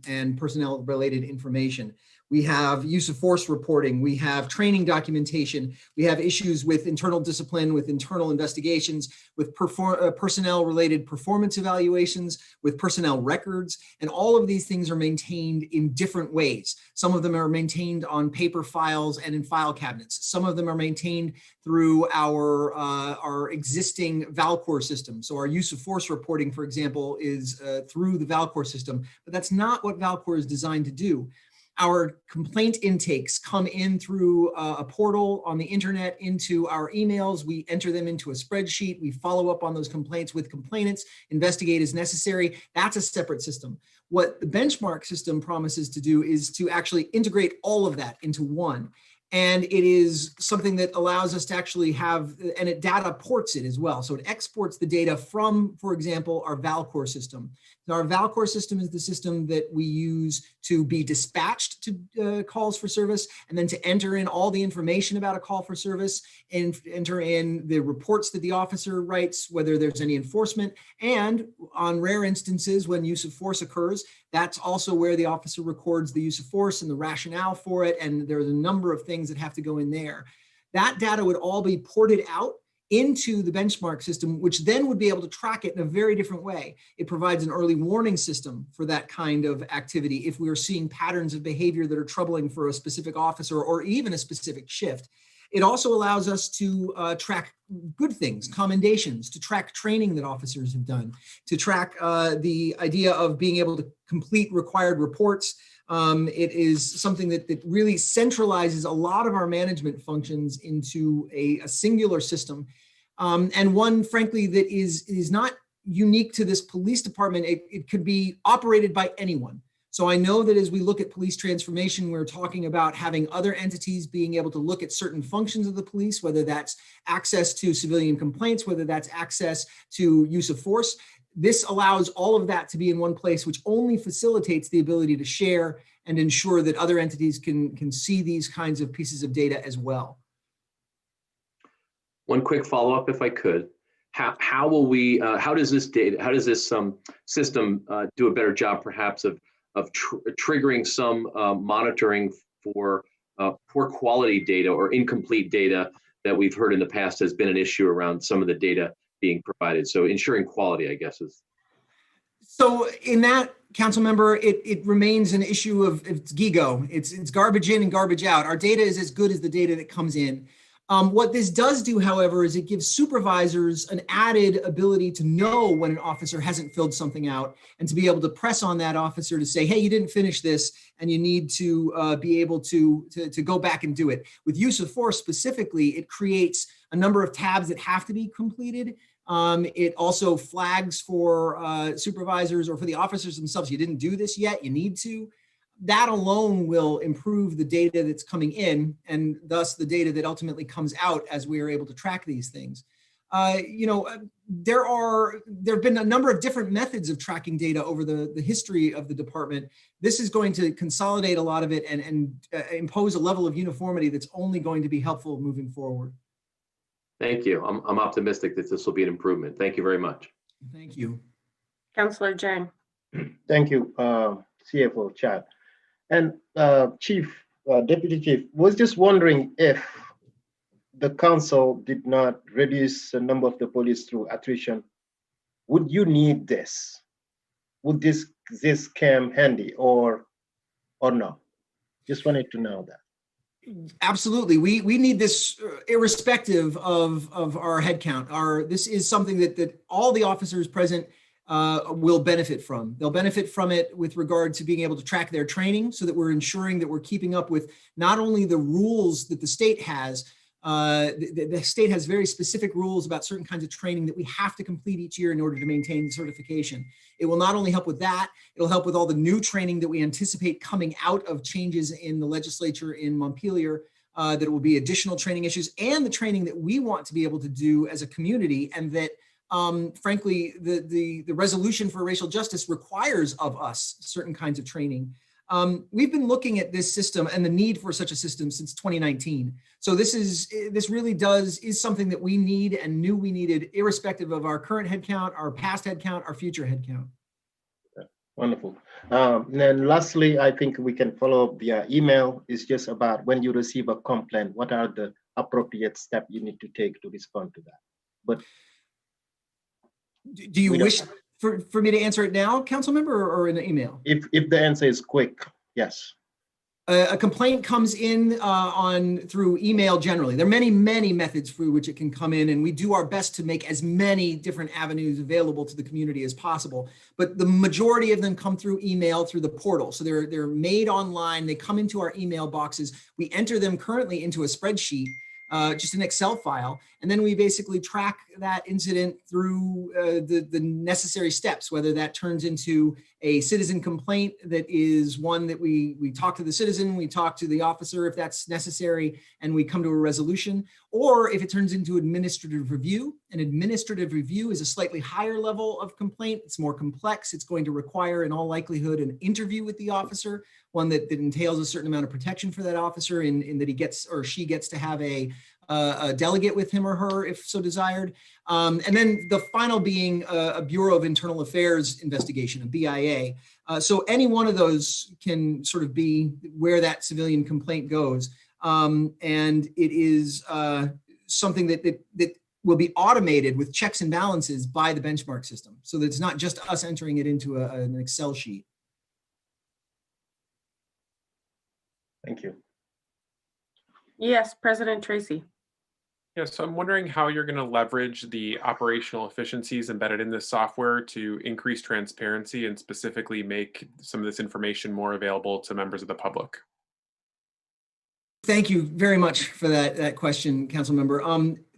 and personnel related information. We have use of force reporting, we have training documentation, we have issues with internal discipline, with internal investigations, with personnel related performance evaluations, with personnel records, and all of these things are maintained in different ways. Some of them are maintained on paper files and in file cabinets. Some of them are maintained through our existing Valcor system. So our use of force reporting, for example, is through the Valcor system, but that's not what Valcor is designed to do. Our complaint intakes come in through a portal on the internet into our emails. We enter them into a spreadsheet. We follow up on those complaints with complainants, investigate as necessary. That's a separate system. What the benchmark system promises to do is to actually integrate all of that into one. And it is something that allows us to actually have, and it data ports it as well. So it exports the data from, for example, our Valcor system. Now, our Valcor system is the system that we use to be dispatched to calls for service, and then to enter in all the information about a call for service and enter in the reports that the officer writes, whether there's any enforcement, and on rare instances when use of force occurs, that's also where the officer records the use of force and the rationale for it, and there's a number of things that have to go in there. That data would all be ported out into the benchmark system, which then would be able to track it in a very different way. It provides an early warning system for that kind of activity if we are seeing patterns of behavior that are troubling for a specific officer or even a specific shift. It also allows us to track good things, commendations, to track training that officers have done, to track the idea of being able to complete required reports. It is something that really centralizes a lot of our management functions into a singular system, and one, frankly, that is not unique to this police department. It could be operated by anyone. So I know that as we look at police transformation, we're talking about having other entities being able to look at certain functions of the police, whether that's access to civilian complaints, whether that's access to use of force. This allows all of that to be in one place, which only facilitates the ability to share and ensure that other entities can see these kinds of pieces of data as well. One quick follow-up, if I could. How will we? How does this data? How does this system do a better job, perhaps, of triggering some monitoring for poor quality data or incomplete data that we've heard in the past has been an issue around some of the data being provided? So ensuring quality, I guess, is. So in that, council member, it remains an issue of it's GIGO. It's garbage in and garbage out. Our data is as good as the data that comes in. What this does do, however, is it gives supervisors an added ability to know when an officer hasn't filled something out and to be able to press on that officer to say, hey, you didn't finish this and you need to be able to go back and do it. With use of force specifically, it creates a number of tabs that have to be completed. It also flags for supervisors or for the officers themselves. You didn't do this yet, you need to. That alone will improve the data that's coming in and thus the data that ultimately comes out as we are able to track these things. There have been a number of different methods of tracking data over the history of the department. This is going to consolidate a lot of it and impose a level of uniformity that's only going to be helpful moving forward. Thank you. I'm optimistic that this will be an improvement. Thank you very much. Thank you. Councillor Jang. Thank you, CFO Chad. And Chief, Deputy Chief, was just wondering if the council did not reduce the number of the police through attrition, would you need this? Would this come handy or no? Just wanted to know that. Absolutely. We need this irrespective of our headcount. This is something that all the officers present will benefit from. They'll benefit from it with regard to being able to track their training so that we're ensuring that we're keeping up with not only the rules that the state has. The state has very specific rules about certain kinds of training that we have to complete each year in order to maintain certification. It will not only help with that, it'll help with all the new training that we anticipate coming out of changes in the legislature in Montpelier, that will be additional training issues and the training that we want to be able to do as a community, and that frankly, the resolution for racial justice requires of us certain kinds of training. We've been looking at this system and the need for such a system since 2019. So this really is something that we need and knew we needed, irrespective of our current headcount, our past headcount, our future headcount. Wonderful. And then lastly, I think we can follow up via email. It's just about when you receive a complaint, what are the appropriate steps you need to take to respond to that? But do you wish for me to answer it now, council member, or in an email? If the answer is quick, yes. A complaint comes in through email generally. There are many, many methods through which it can come in, and we do our best to make as many different avenues available to the community as possible. But the majority of them come through email, through the portal. So they're made online. They come into our email boxes. We enter them currently into a spreadsheet, just an Excel file, and then we basically track that incident through the necessary steps, whether that turns into a citizen complaint that is one that we talk to the citizen, we talk to the officer if that's necessary, and we come to a resolution, or if it turns into administrative review. An administrative review is a slightly higher level of complaint. It's more complex. It's going to require, in all likelihood, an interview with the officer, one that entails a certain amount of protection for that officer in that he gets or she gets to have a delegate with him or her if so desired. And then the final being a Bureau of Internal Affairs investigation, a BIA. So any one of those can sort of be where that civilian complaint goes. And it is something that will be automated with checks and balances by the benchmark system. So that it's not just us entering it into an Excel sheet. Thank you. Yes, President Tracy. Yeah, so I'm wondering how you're going to leverage the operational efficiencies embedded in this software to increase transparency and specifically make some of this information more available to members of the public. Thank you very much for that question, Council Member.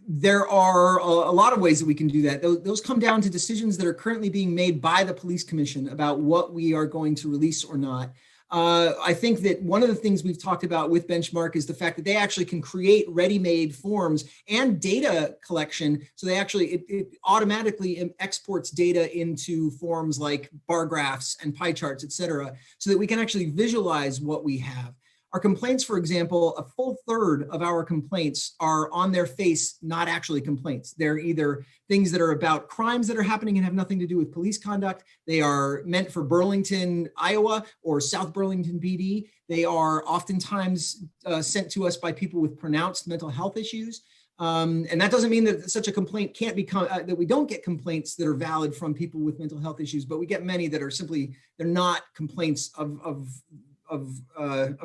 There are a lot of ways that we can do that. Those come down to decisions that are currently being made by the Police Commission about what we are going to release or not. I think that one of the things we've talked about with Benchmark is the fact that they actually can create ready-made forms and data collection. So they actually, it automatically exports data into forms like bar graphs and pie charts, et cetera, so that we can actually visualize what we have. Our complaints, for example, a full third of our complaints are on their face, not actually complaints. They're either things that are about crimes that are happening and have nothing to do with police conduct. They are meant for Burlington, Iowa, or South Burlington B.E.D. They are oftentimes sent to us by people with pronounced mental health issues. And that doesn't mean that such a complaint can't become, that we don't get complaints that are valid from people with mental health issues, but we get many that are simply, they're not complaints of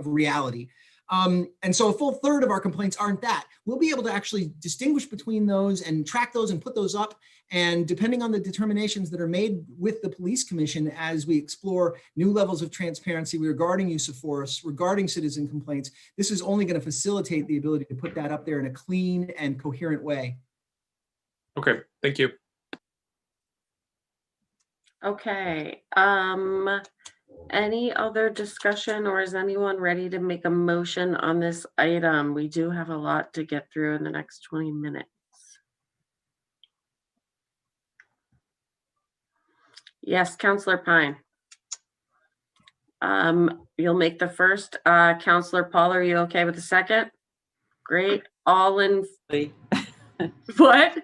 reality. And so a full third of our complaints aren't that. We'll be able to actually distinguish between those and track those and put those up. And depending on the determinations that are made with the Police Commission as we explore new levels of transparency regarding use of force, regarding citizen complaints, this is only going to facilitate the ability to put that up there in a clean and coherent way. Okay, thank you. Okay. Any other discussion, or is anyone ready to make a motion on this item? We do have a lot to get through in the next 20 minutes. Yes, Councillor Pine. You'll make the first. Councillor Paul, are you okay with the second? Great. All in. What?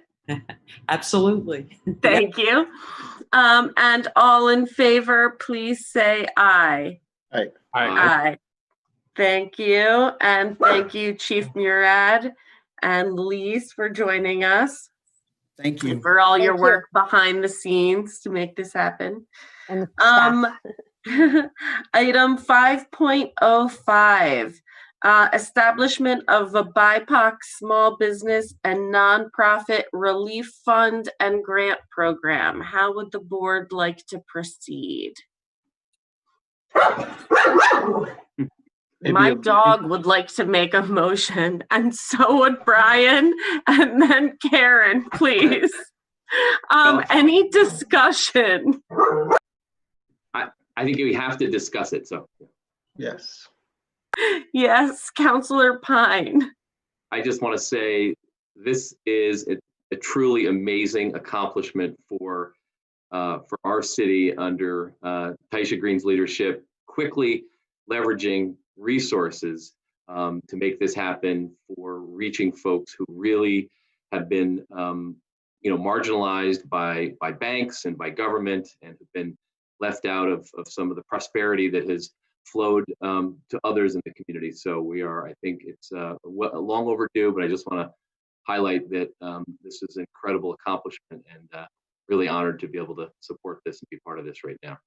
Absolutely. Thank you. And all in favor, please say aye. Aye. Aye. Thank you. And thank you, Chief Murad and Lise, for joining us. Thank you. For all your Thank you. work behind the scenes to make this happen. And the staff. Item 5.05. Establishment of a BIPOC small business and nonprofit relief fund and grant program. How would the board like to proceed? My dog would like to make a motion, and so would Brian, and then Karen, please. Any discussion? I think we have to discuss it, so. Yes. Yes, Councillor Pine. I just want to say this is a truly amazing accomplishment for our city under Taisha Green's leadership, quickly leveraging resources to make this happen for reaching folks who really have been marginalized by banks and by government and have been left out of some of the prosperity that has flowed to others in the community. So we are, I think it's long overdue, but I just want to highlight that this is an incredible accomplishment and really honored to be able to support this and be part of this right now.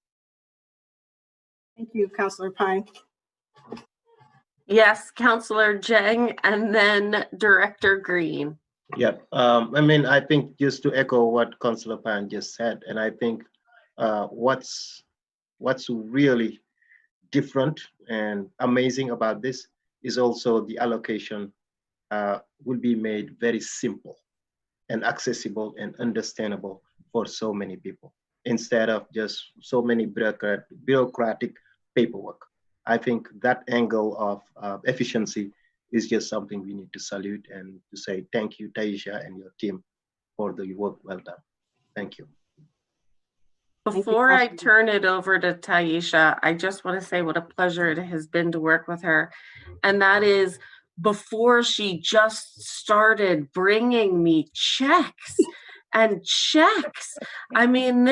Thank you, Councillor Pine. Yes, Counselor Jang, and then Director Green. Yeah, I mean, I think just to echo what Councillor Pan just said, and I think what's really different and amazing about this is also the allocation will be made very simple and accessible and understandable for so many people instead of just so many bureaucratic paperwork. I think that angle of efficiency is just something we need to salute and to say thank you, Taisha and your team, for the work well done. Thank you. Before I turn it over to Taisha, I just want to say what a pleasure it has been to work with her. And that is before she just started bringing me checks and checks. I mean,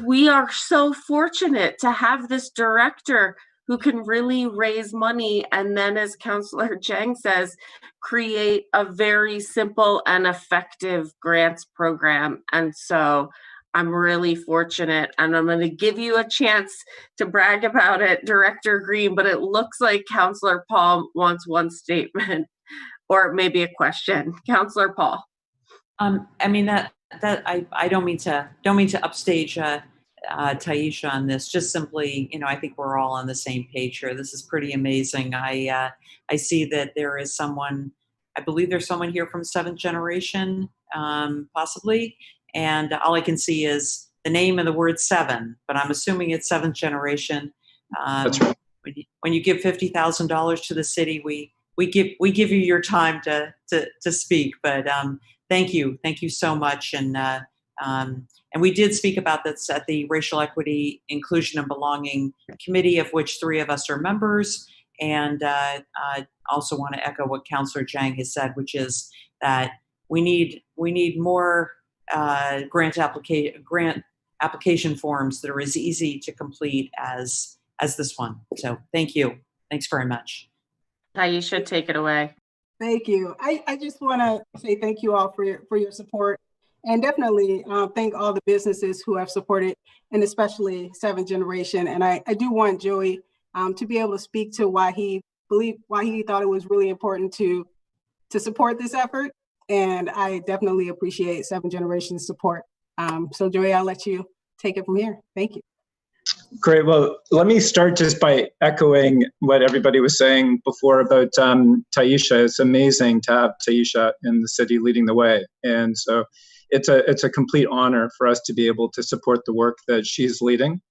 we are so fortunate to have this director who can really raise money. And then, as Councillor Jang says, create a very simple and effective grants program. And so I'm really fortunate, and I'm going to give you a chance to brag about it, Director Green, but it looks like Councillor Paul wants one statement or maybe a question. Councillor Paul. I mean, I don't mean to upstage Taisha on this. Just simply, I think we're all on the same page here. This is pretty amazing. I see that there is someone, I believe there's someone here from 7th generation, possibly. And all I can see is the name and the word 7, but I'm assuming it's 7th generation. That's right. When you give $50,000 to the city, we give you your time to speak. But thank you so much. And we did speak about this at the Racial Equity, Inclusion, and Belonging Committee, of which 3 of us are members. And I also want to echo what Councillor Jang has said, which is that we need more grant application forms that are as easy to complete as this one. So thank you. Thanks very much. Taisha, take it away. Thank you. I just want to say thank you all for your support, and definitely thank all the businesses who have supported, and especially 7th generation. And I do want Joey to be able to speak to why he thought it was really important to support this effort. And I definitely appreciate 7th generation's support. So Joey, I'll let you take it from here. Thank you. Great. Well, let me start just by echoing what everybody was saying before about Taisha. It's amazing to have Taisha in the city leading the way. And so it's a complete honor for us to be able to support the work that she's leading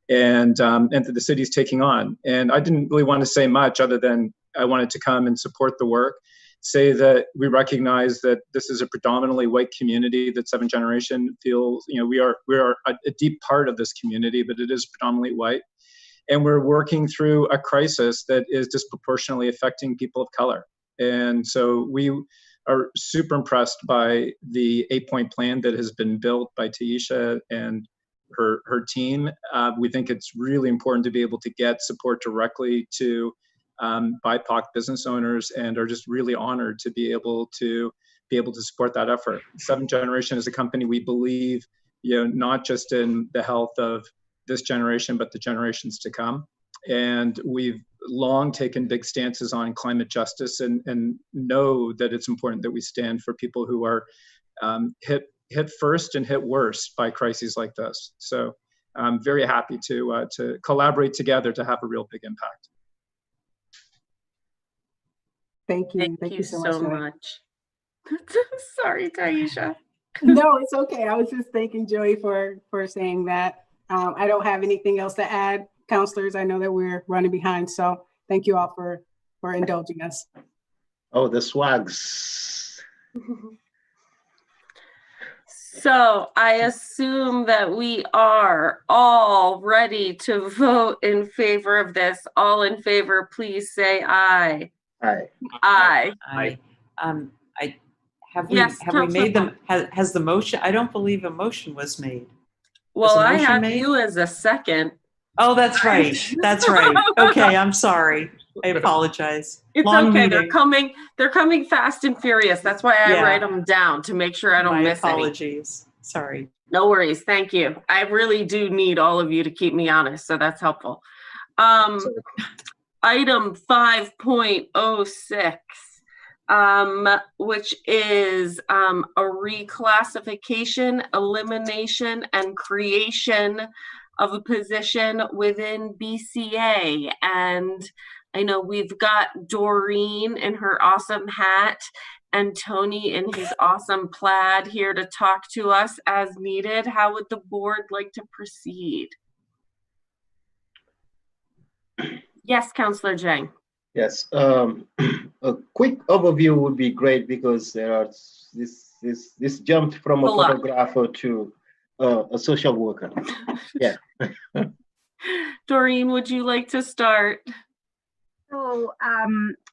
and that the city's taking on. And I didn't really want to say much other than I wanted to come and support the work, say that we recognize that this is a predominantly white community, that 7th generation feels, we are a deep part of this community, but it is predominantly white. And we're working through a crisis that is disproportionately affecting people of color. And so we are super impressed by the 8-point plan that has been built by Taisha and her team. We think it's really important to be able to get support directly to BIPOC business owners, and are just really honored to be able to support that effort. 7th generation is a company we believe, not just in the health of this generation, but the generations to come. And we've long taken big stances on climate justice and know that it's important that we stand for people who are hit first and hit worst by crises like this. So I'm very happy to collaborate together to have a real big impact. Thank you. Thank you so much. Sorry, Taisha. No, it's okay. I was just thanking Joey for saying that. I don't have anything else to add. Counselors, I know that we're running behind, so thank you all for indulging us. Oh, the swags. So I assume that we are all ready to vote in favor of this. All in favor, please say aye. Aye. Aye. Have Yes, we made them? Has the motion? I don't believe a motion was made. Well, I have you as a second. Oh, that's right. That's right. Okay, I'm sorry. I apologize. It's Long okay. meeting. They're coming fast and furious. That's why I write them down, to make sure I don't miss any. Apologies. Sorry. No worries. Thank you. I really do need all of you to keep me honest, so that's helpful. item 5.06, which is a reclassification, elimination, and creation of a position within BCA. And I know we've got Doreen in her awesome hat and Tony in his awesome plaid here to talk to us as needed. How would the board like to proceed? Yes, Councillor Jang. Yes, a quick overview would be great because there are this jumped from a photographer to a social worker. Yeah. Doreen, would you like to start? So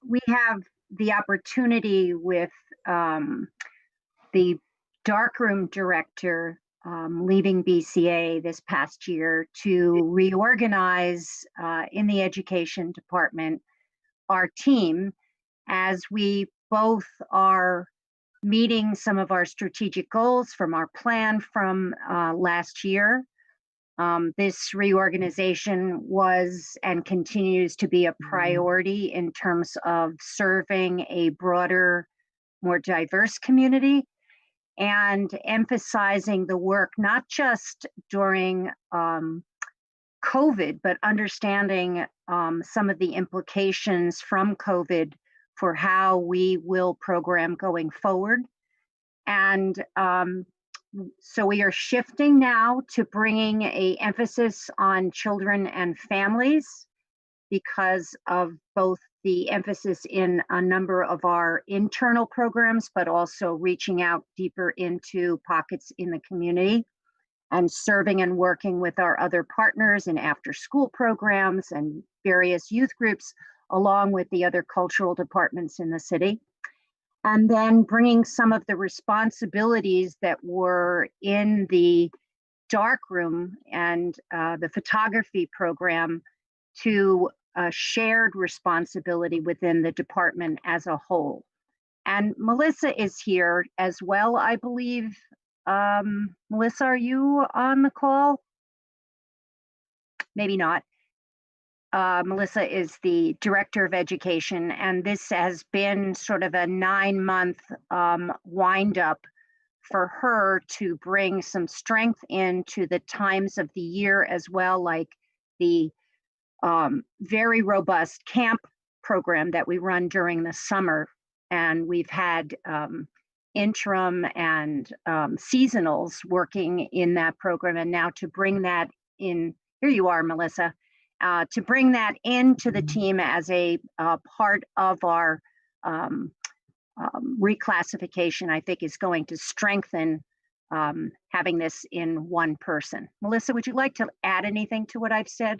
we have the opportunity with the darkroom director leaving BCA this past year to reorganize in the education department our team, as we both are meeting some of our strategic goals from our plan from last year. This reorganization was and continues to be a priority in terms of serving a broader, more diverse community and emphasizing the work not just during COVID, but understanding some of the implications from COVID for how we will program going forward. And so we are shifting now to bringing an emphasis on children and families because of both the emphasis in a number of our internal programs, but also reaching out deeper into pockets in the community and serving and working with our other partners in after-school programs and various youth groups, along with the other cultural departments in the city. And then bringing some of the responsibilities that were in the darkroom and the photography program to a shared responsibility within the department as a whole. And Melissa is here as well, I believe. Melissa, are you on the call? Maybe not. Melissa is the Director of Education, and this has been sort of a 9-month wind up for her to bring some strength into the times of the year as well, like the very robust camp program that we run during the summer. And we've had interim and seasonals working in that program. And now to bring that in, here you are, Melissa, to bring that into the team as a part of our reclassification, I think is going to strengthen having this in one person. Melissa, would you like to add anything to what I've said?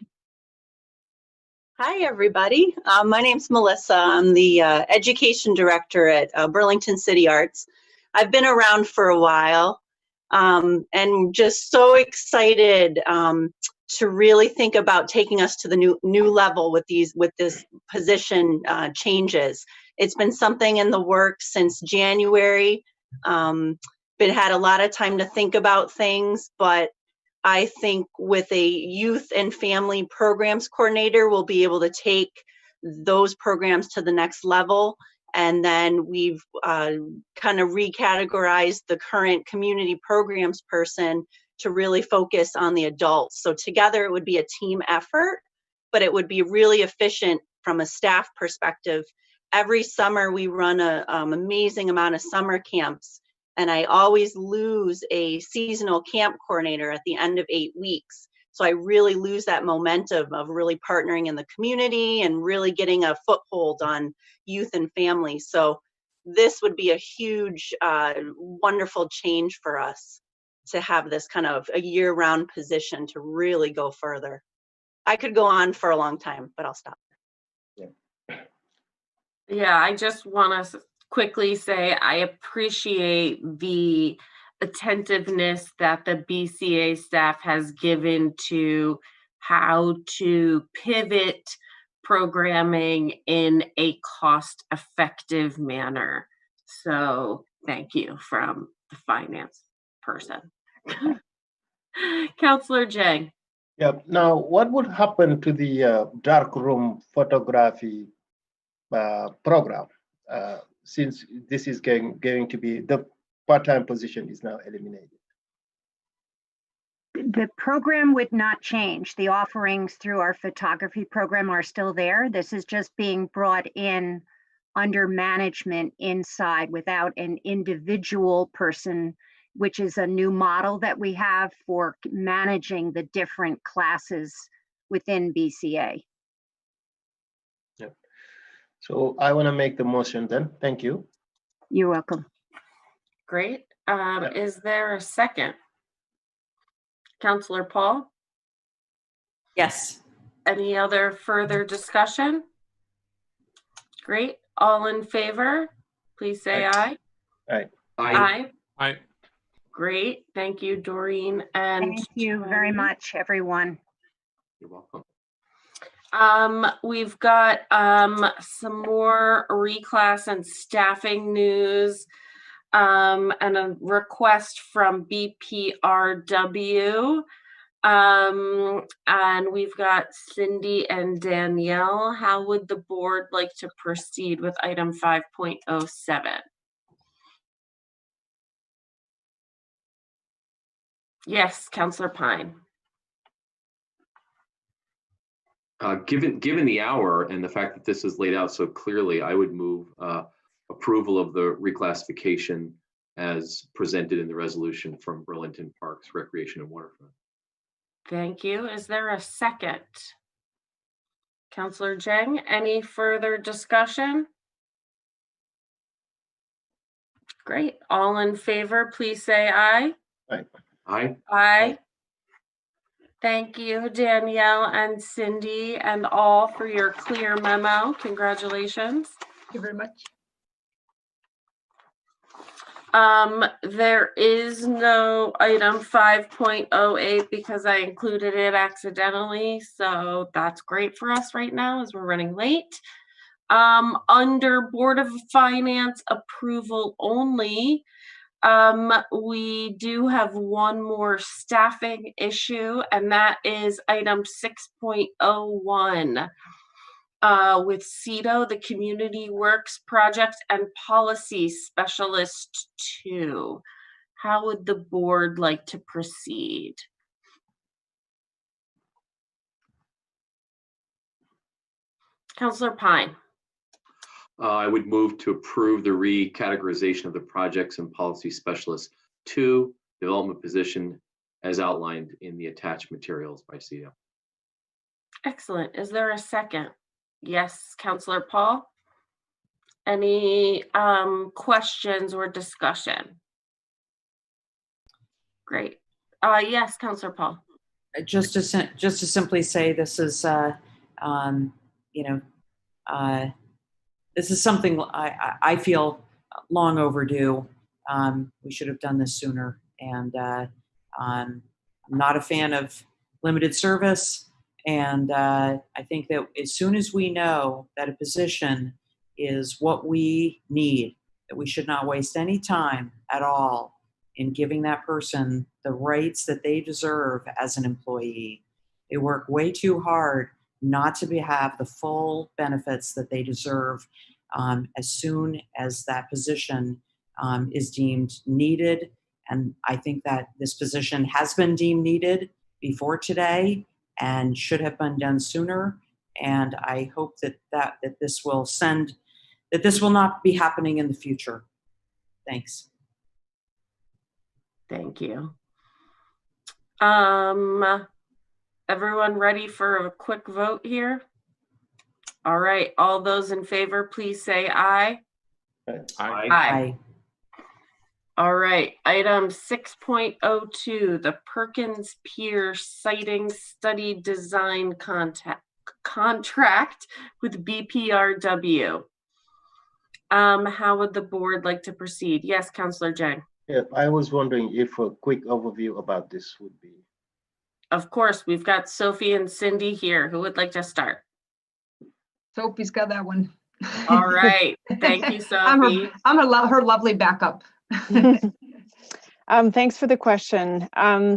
Hi, everybody. My name's Melissa. I'm the Education Director at Burlington City Arts. I've been around for a while and just so excited to really think about taking us to the new level with this position changes. It's been something in the works since January. Had a lot of time to think about things, but I think with a youth and family programs coordinator, we'll be able to take those programs to the next level. And then we've kind of recategorized the current community programs person to really focus on the adults. So together it would be a team effort, but it would be really efficient from a staff perspective. Every summer we run an amazing amount of summer camps. And I always lose a seasonal camp coordinator at the end of 8 weeks. So I really lose that momentum of really partnering in the community and really getting a foothold on youth and families. So this would be a huge, wonderful change for us to have this kind of a year-round position to really go further. I could go on for a long time, but I'll stop. Yeah, I just want to quickly say I appreciate the attentiveness that the BCA staff has given to how to pivot programming in a cost-effective manner. So thank you from the finance person. Councillor Jang. Yeah. Now, what would happen to the dark room photography program since this is going to be the part-time position is now eliminated? The program would not change. The offerings through our photography program are still there. This is just being brought in under management inside without an individual person, which is a new model that we have for managing the different classes within BCA. Yep. So I want to make the motion then. Thank you. You're welcome. Great. Is there a second? Counselor Paul? Yes. Any other further discussion? Great. All in favor, please say aye. Aye. Aye. Aye. Great. Thank you, Doreen. And Thank you very much, everyone. You're welcome. We've got some more reclass and staffing news and a request from BPRW. And we've got Cindy and Danielle. How would the board like to proceed with item 5.07? Yes, Councillor Pine. Given the hour and the fact that this is laid out so clearly, I would move approval of the reclassification as presented in the resolution from Burlington Parks, Recreation and Waterfront. Thank you. Is there a second? Councillor Jeng, any further discussion? Great. All in favor, please say aye. Aye. Aye. Aye. Thank you, Danielle and Cindy and all for your clear memo. Congratulations. Thank you very much. There is no item 5.08 because I included it accidentally. So that's great for us right now as we're running late. Under Board of Finance approval only, we do have one more staffing issue, and that is item 6.01 with CEDO, the Community Works Project and Policy Specialist 2. How would the board like to proceed? Councillor Pine. I would move to approve the recategorization of the Projects and Policy Specialist 2 development position as outlined in the attached materials by CEDO. Excellent. Is there a second? Yes, Councillor Paul. Any questions or discussion? Great. Yes, Councillor Paul. Just to simply say, this is this is something I feel long overdue. We should have done this sooner. And I'm not a fan of limited service. And I think that as soon as we know that a position is what we need, that we should not waste any time at all in giving that person the rights that they deserve as an employee. They work way too hard not to have the full benefits that they deserve as soon as that position is deemed needed. And I think that this position has been deemed needed before today and should have been done sooner. And I hope that this will not be happening in the future. Thanks. Thank you. Everyone ready for a quick vote here? All right, all those in favor, please say aye. Aye. Aye. All right, item 6.02, the Perkins Pier Siting Study Design contract with BPRW. How would the board like to proceed? Yes, Councillor Jang. Yeah, I was wondering if a quick overview about this would be. Of course, we've got Sophie and Cindy here. Who would like to start? Sophie's got that one. All right, thank you, Sophie. I'm her lovely backup. Thanks for the question.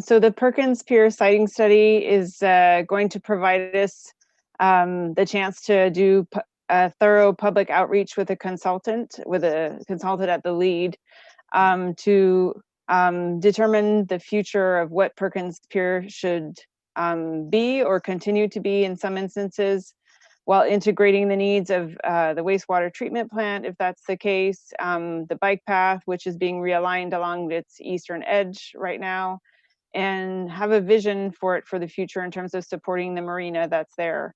So the Perkins Pier siting study is going to provide us the chance to do a thorough public outreach with a consultant at the lead to determine the future of what Perkins Pier should be or continue to be in some instances, while integrating the needs of the wastewater treatment plant, if that's the case, the bike path, which is being realigned along its eastern edge right now, and have a vision for it for the future in terms of supporting the marina that's there.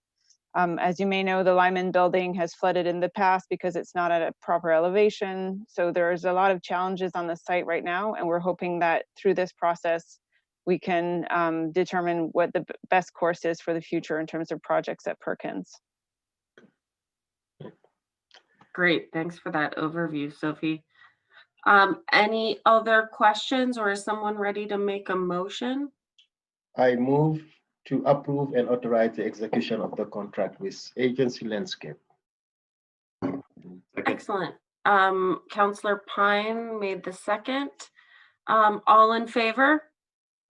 As you may know, the Lyman building has flooded in the past because it's not at a proper elevation. So there's a lot of challenges on the site right now, and we're hoping that through this process, we can determine what the best course is for the future in terms of projects at Perkins. Great, thanks for that overview, Sophie. Any other questions, or is someone ready to make a motion? I move to approve and authorize the execution of the contract with Agency Landscape. Excellent. Councillor Pine made the second. All in favor?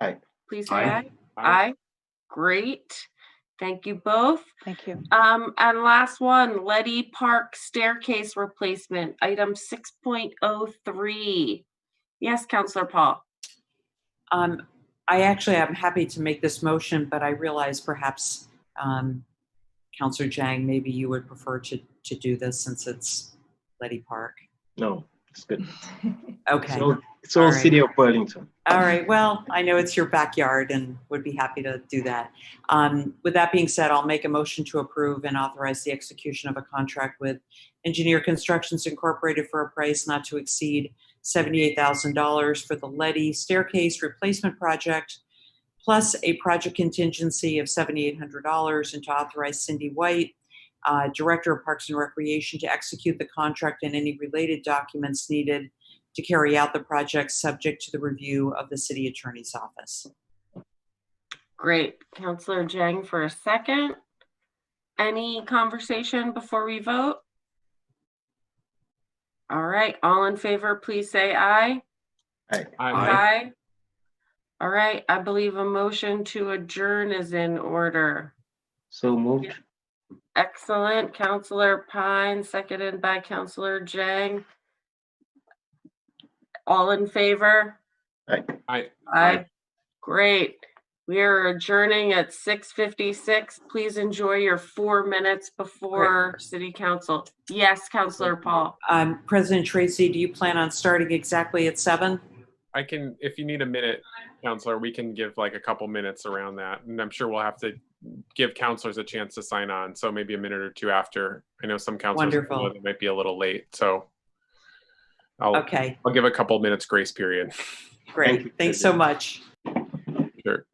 Aye. Please say aye. Aye. Great. Thank you both. Thank you. And last one, Letty Park staircase replacement, item 6.03. Yes, Councillor Paul. Um, I actually am happy to make this motion, but I realize perhaps Councillor Jang, maybe you would prefer to do this since it's Letty Park. No, it's good. Okay. So it's all right. City of Burlington. All right. Well, I know it's your backyard and would be happy to do that. With that being said, I'll make a motion to approve and authorize the execution of a contract with Engineer Constructions Incorporated for a price not to exceed $78,000 for the Letty staircase replacement project, plus a project contingency of $7,800, and to authorize Cindy White, Director of Parks and Recreation, to execute the contract and any related documents needed to carry out the project, subject to the review of the City Attorney's Office. Great. Councillor Jang for a second. Any conversation before we vote? All right. All in favor, please say aye. Aye. Aye. All right. I believe a motion to adjourn is in order. So moved. Excellent. Councillor Pine, seconded by Councillor Jang. All in favor? Aye. Aye. Aye. Great. We are adjourning at 6:56. Please enjoy your 4 minutes before City Council. Yes, Councillor Paul. President Tracy, do you plan on starting exactly at 7? I can, if you need a minute, Councillor, we can give like a couple minutes around that. And I'm sure we'll have to give councillors a chance to sign on. So maybe a minute or two after. I know some councillors might be a little late. So I'll give a couple minutes grace period. Great. Thanks so much. Sure.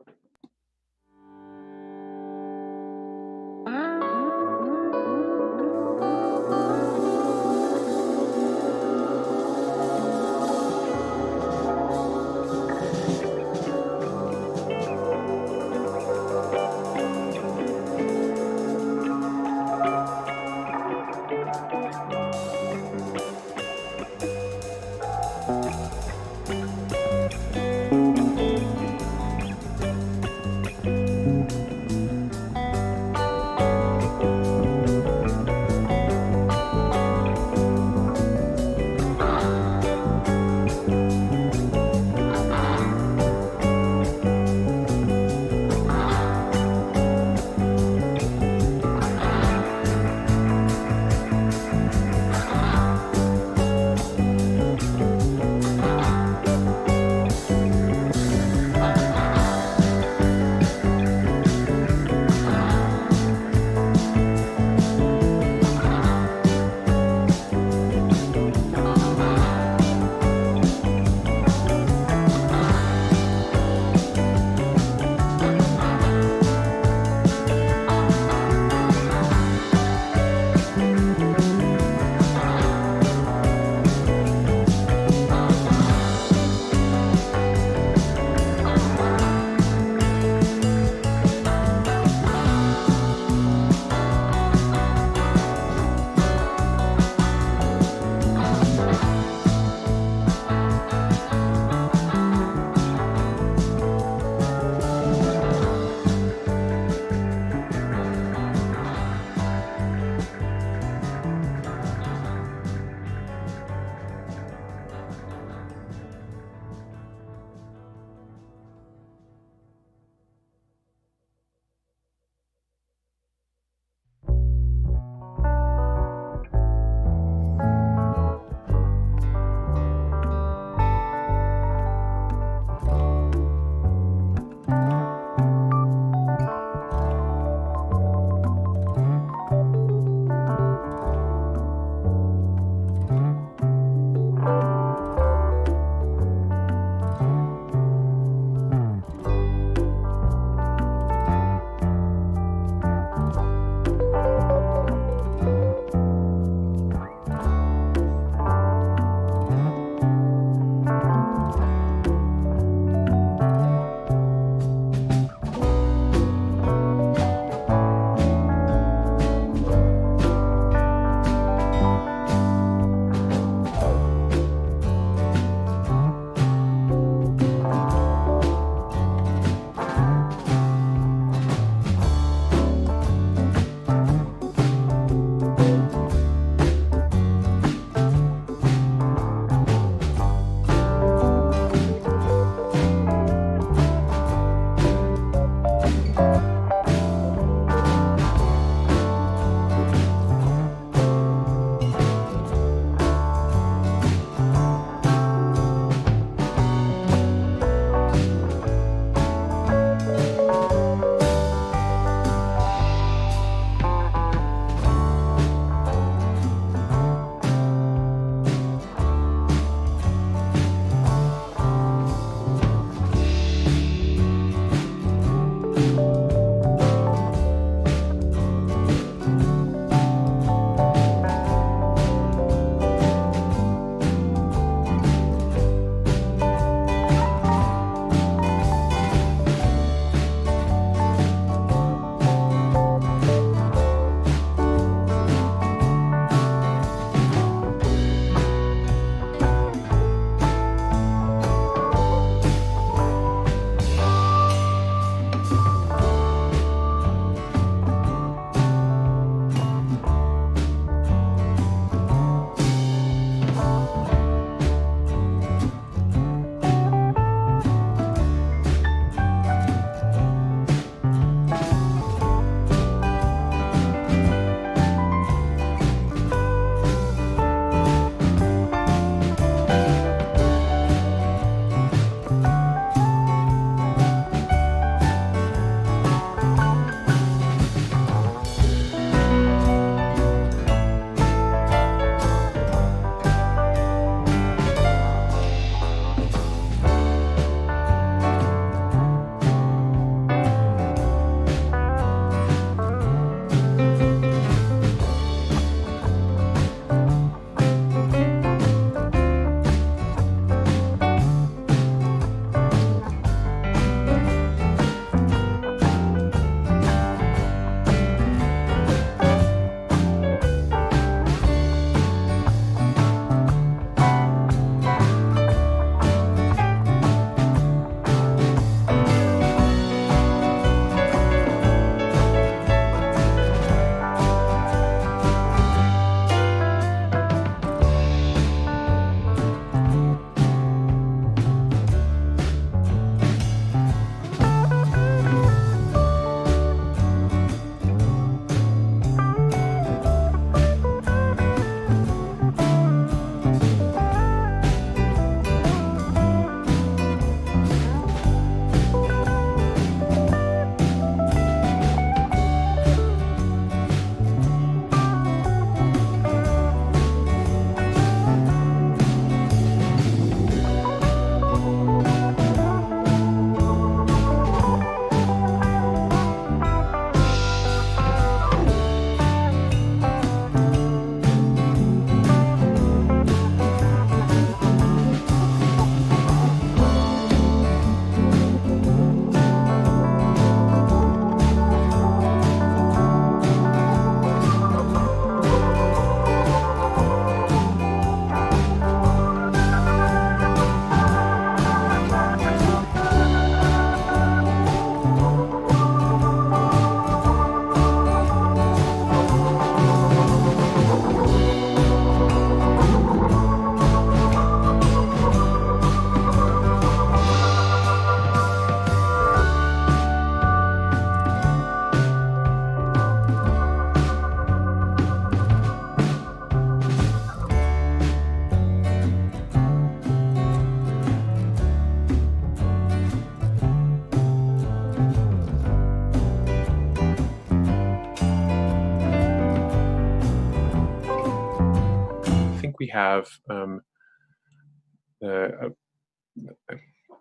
we have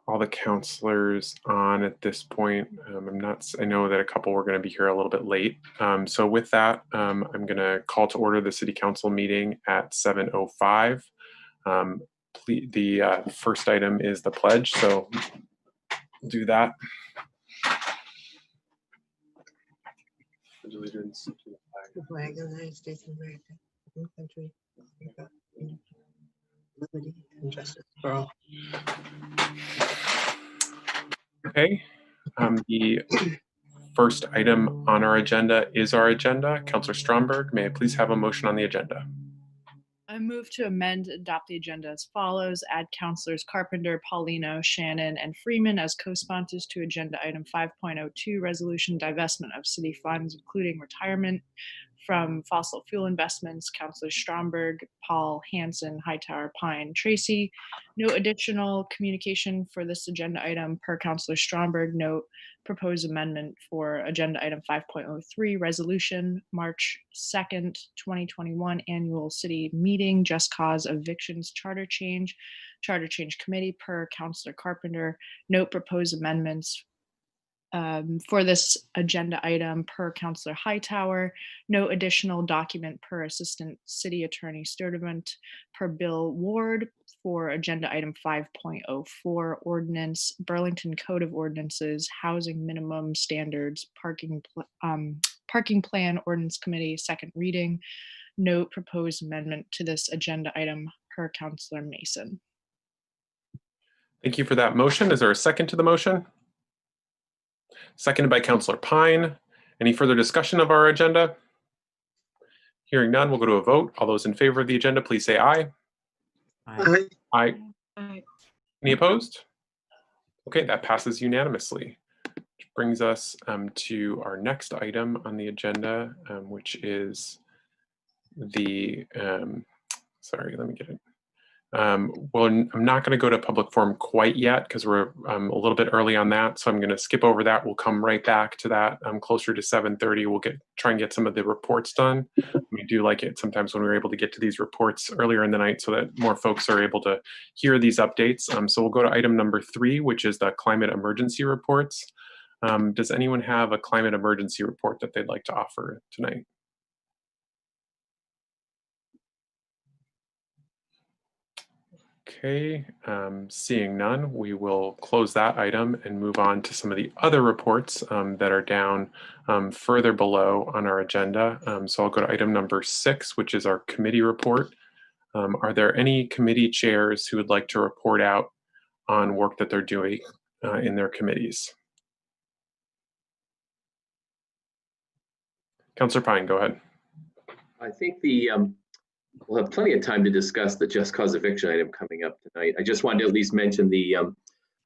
all the counselors on at this point. I know that a couple were going to be here a little bit late. So with that, I'm going to call to order the City Council meeting at 7:05. The first item is the pledge, so do that. Allegiance to the flag of the United States of America, one country, liberty and justice for all. Okay. The first item on our agenda is our agenda. Councillor Stromberg, may I please have a motion on the agenda? I move to amend and adopt the agenda as follows. Add Councilors Carpenter, Paulino, Shannon, and Freeman as co-sponsors to agenda item 5.02, resolution divestment of city funds, including retirement from fossil fuel investments. Councilors Stromberg, Paul, Hanson, Hightower, Pine, Tracy. No additional communication for this agenda item per Councilor Stromberg. Note proposed amendment for agenda item 5.03, resolution March 2nd, 2021 annual city meeting, just cause evictions charter change committee per Councilor Carpenter. Note proposed amendments for this agenda item per Councilor Hightower. No additional document per Assistant City Attorney Sturdivant per Bill Ward for agenda item 5.04, ordinance, Burlington Code of Ordinances, Housing Minimum Standards, Parking Plan Ordinance Committee, second reading. Note proposed amendment to this agenda item per Councilor Mason. Thank you for that motion. Is there a second to the motion? Seconded by Councillor Pine. Any further discussion of our agenda? Hearing none, we'll go to a vote. All those in favor of the agenda, please say aye. Aye. Aye. Aye. Any opposed? Okay, that passes unanimously. Which brings us to our next item on the agenda, which is the, sorry, let me get it. Well, I'm not going to go to public forum quite yet because we're a little bit early on that. So I'm going to skip over that. We'll come right back to that closer to 7:30. We'll try and get some of the reports done. We do like it sometimes when we're able to get to these reports earlier in the night so that more folks are able to hear these updates. So we'll go to item number 3, which is the climate emergency reports. Does anyone have a climate emergency report that they'd like to offer tonight? Okay, seeing none, we will close that item and move on to some of the other reports that are down further below on our agenda. So I'll go to item number 6, which is our committee report. Are there any committee chairs who would like to report out on work that they're doing in their committees? Councillor Pine, go ahead. I think we'll have plenty of time to discuss the just cause eviction item coming up tonight. I just wanted to at least mention the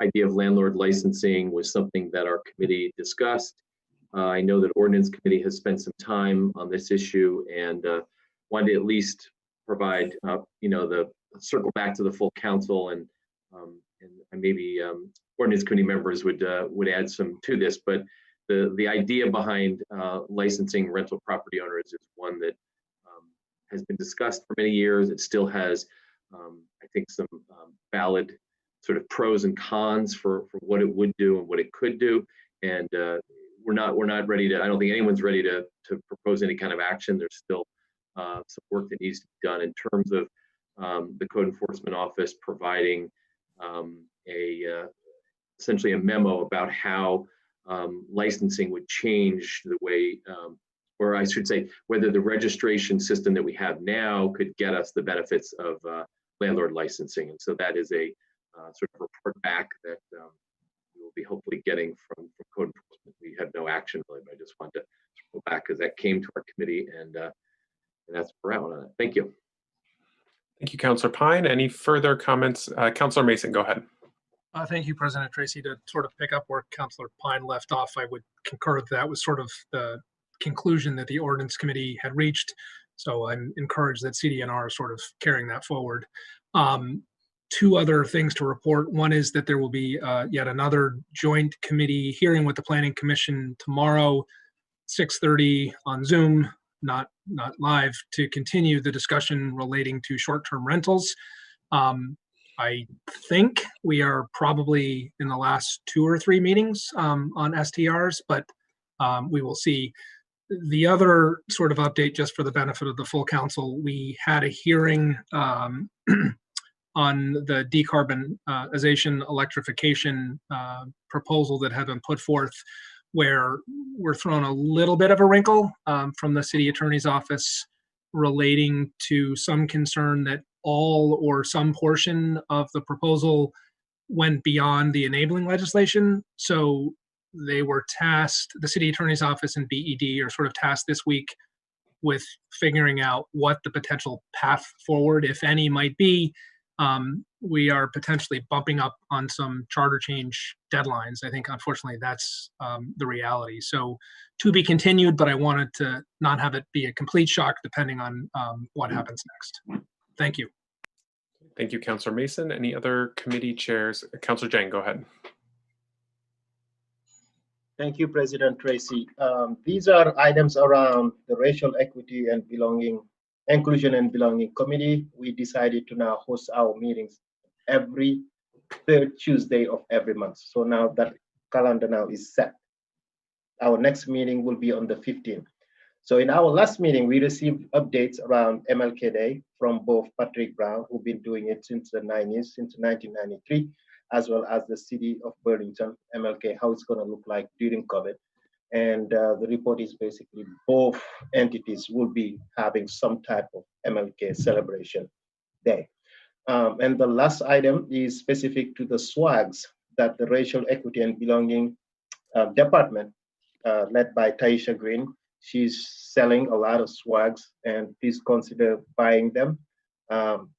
idea of landlord licensing was something that our committee discussed. I know that Ordinance Committee has spent some time on this issue and wanted to at least provide, the circle back to the full council and maybe Ordinance Committee members would add some to this. But the idea behind licensing rental property owners is one that has been discussed for many years. It still has, I think, some valid sort of pros and cons for what it would do and what it could do. And we're not ready to. I don't think anyone's ready to propose any kind of action. There's still some work that needs to be done in terms of the Code Enforcement Office providing essentially a memo about how licensing would change the way. Or I should say, whether the registration system that we have now could get us the benefits of landlord licensing. And so that is a sort of report back that we will be hopefully getting from Code Enforcement. We have no action really, but I just wanted to go back because that came to our committee and that's where we're at on it. Thank you. Thank you, Councillor Pine. Any further comments? Councillor Mason, go ahead. Thank you, President Tracy. To sort of pick up where Councillor Pine left off, I would concur that was sort of the conclusion that the Ordinance Committee had reached. So I'm encouraged that CDNR is sort of carrying that forward. 2 other things to report. One is that there will be yet another joint committee hearing with the Planning Commission tomorrow, 6:30 on Zoom, not not live, to continue the discussion relating to short-term rentals. I think we are probably in the last 2 or 3 meetings on STRs, but we will see. The other sort of update, just for the benefit of the full council, we had a hearing on the decarbonization electrification proposal that had been put forth, where we're thrown a little bit of a wrinkle from the city attorney's office relating to some concern that all or some portion of the proposal went beyond the enabling legislation. So they were tasked, the city attorney's office and B.E.D are sort of tasked this week with figuring out what the potential path forward, if any, might be. We are potentially bumping up on some charter change deadlines. I think, unfortunately, that's the reality. So to be continued, but I wanted to not have it be a complete shock depending on what happens next. Thank you. Thank you, Councillor Mason. Any other committee chairs? Councillor Jang, go ahead. Thank you, President Tracy. These are items around the Racial Equity and Inclusion and Belonging Committee. We decided to now host our meetings every 3rd Tuesday of every month. So now that calendar now is set. Our next meeting will be on the 15th. So in our last meeting, we received updates around MLK Day from both Patrick Brown, who've been doing it since the 90s, since 1993, as well as the city of Burlington, MLK, how it's going to look like during COVID. And the report is basically both entities will be having some type of MLK celebration day. And the last item is specific to the swags that the Racial Equity and Belonging Department, led by Taisha Green, she's selling a lot of swags, and please consider buying them.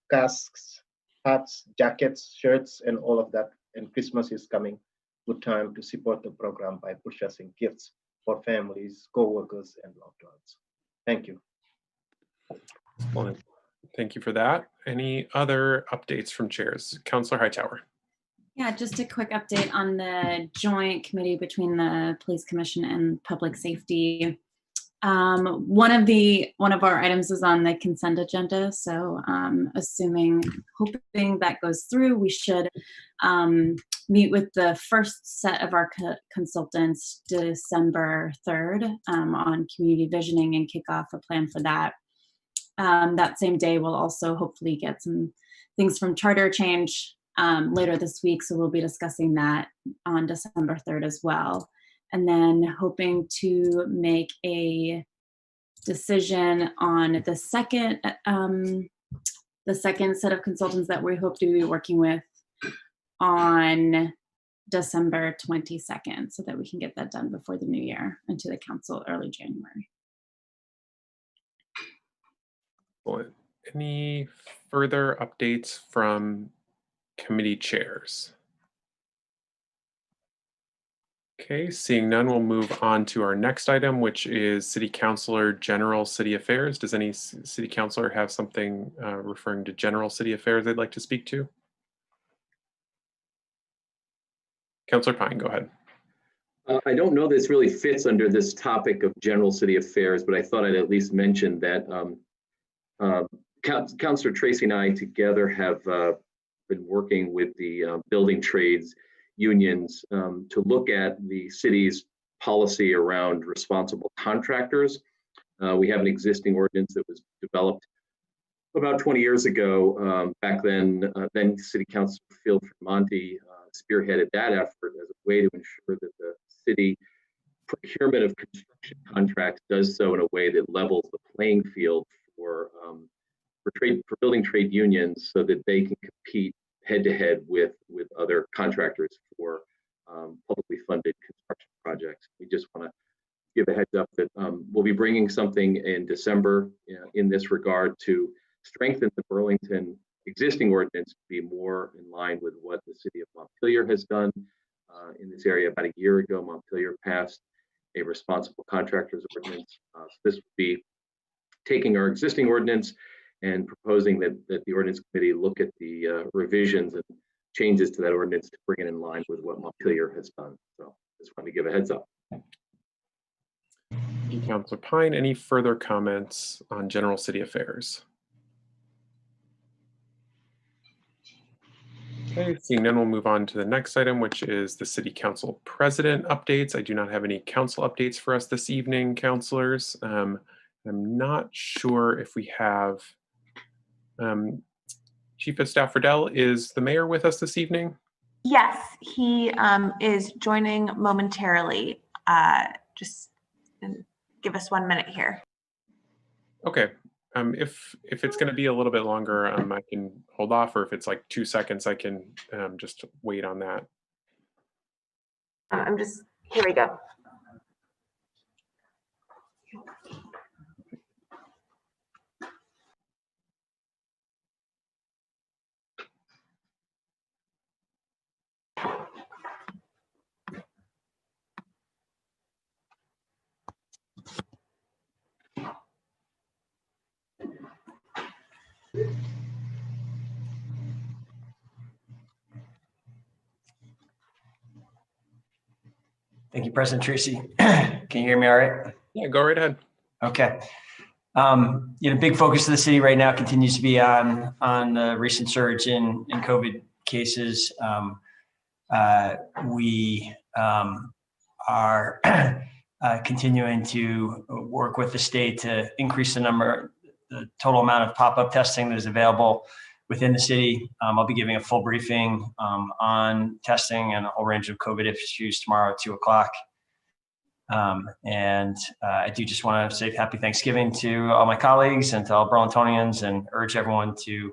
Casks, hats, jackets, shirts, and all of that. And Christmas is coming. Good time to support the program by purchasing gifts for families, co-workers, and loved ones. Thank you. Well, thank you for that. Any other updates from chairs? Councillor Hightower. Yeah, just a quick update on the joint committee between the Police Commission and Public Safety. One of our items is on the consent agenda, so hoping that goes through, we should meet with the first set of our consultants December 3rd on community visioning and kick off a plan for that. That same day, we'll also hopefully get some things from charter change later this week, so we'll be discussing that on December 3rd as well. And then hoping to make a decision on the second set of consultants that we hope to be working with on December 22nd, so that we can get that done before the new year and to the council early January. Any further updates from committee chairs? Okay, seeing none, we'll move on to our next item, which is City Councilor General City Affairs. Does any City Councilor have something referring to General City Affairs they'd like to speak to? Councilor Pine, go ahead. I don't know this really fits under this topic of General City Affairs, but I thought I'd at least mention that Councilor Tracy and I together have been working with the building trades unions to look at the city's policy around responsible contractors. We have an existing ordinance that was developed about 20 years ago. Back then, City Councilor Phil Tremonti spearheaded that effort as a way to ensure that the city procurement of construction contracts does so in a way that levels the playing field for building trade unions, so that they can compete head-to-head with other contractors for publicly funded construction projects. We just want to give a heads up that we'll be bringing something in December in this regard to strengthen the Burlington existing ordinance to be more in line with what the city of Montpelier has done in this area. About a year ago, Montpelier passed a responsible contractors ordinance. So this would be taking our existing ordinance and proposing that the ordinance committee look at the revisions and changes to that ordinance to bring it in line with what Montpelier has done. So just wanted to give a heads up. Thank you, Councilor Pine. Any further comments on general city affairs? Okay, seeing none, we'll move on to the next item, which is the City Council President updates. I do not have any council updates for us this evening, councilors. I'm not sure if we have Chief of Staff Riddell. Is the mayor with us this evening? Yes, he is joining momentarily. Just give us 1 minute here. Okay. If it's going to be a little bit longer, I can hold off, or if it's like 2 seconds, I can just wait on that. Here we go. Thank you, President Tracy. Can you hear me all right? Yeah, go right ahead. Okay. Big focus of the city right now continues to be on the recent surge in COVID cases. We are continuing to work with the state to increase the total amount of pop-up testing that is available within the city. I'll be giving a full briefing on testing and a whole range of COVID issues tomorrow at 2 o'clock. I do just want to say happy Thanksgiving to all my colleagues and to all Burlingtonians, and urge everyone to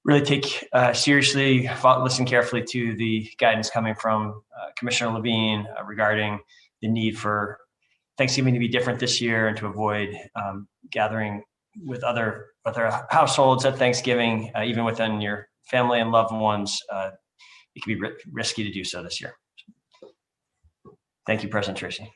really take seriously, listen carefully to the guidance coming from Commissioner Levine regarding the need for Thanksgiving to be different this year and to avoid gathering with other households at Thanksgiving, even within your family and loved ones. It can be risky to do so this year. Thank you, President Tracy.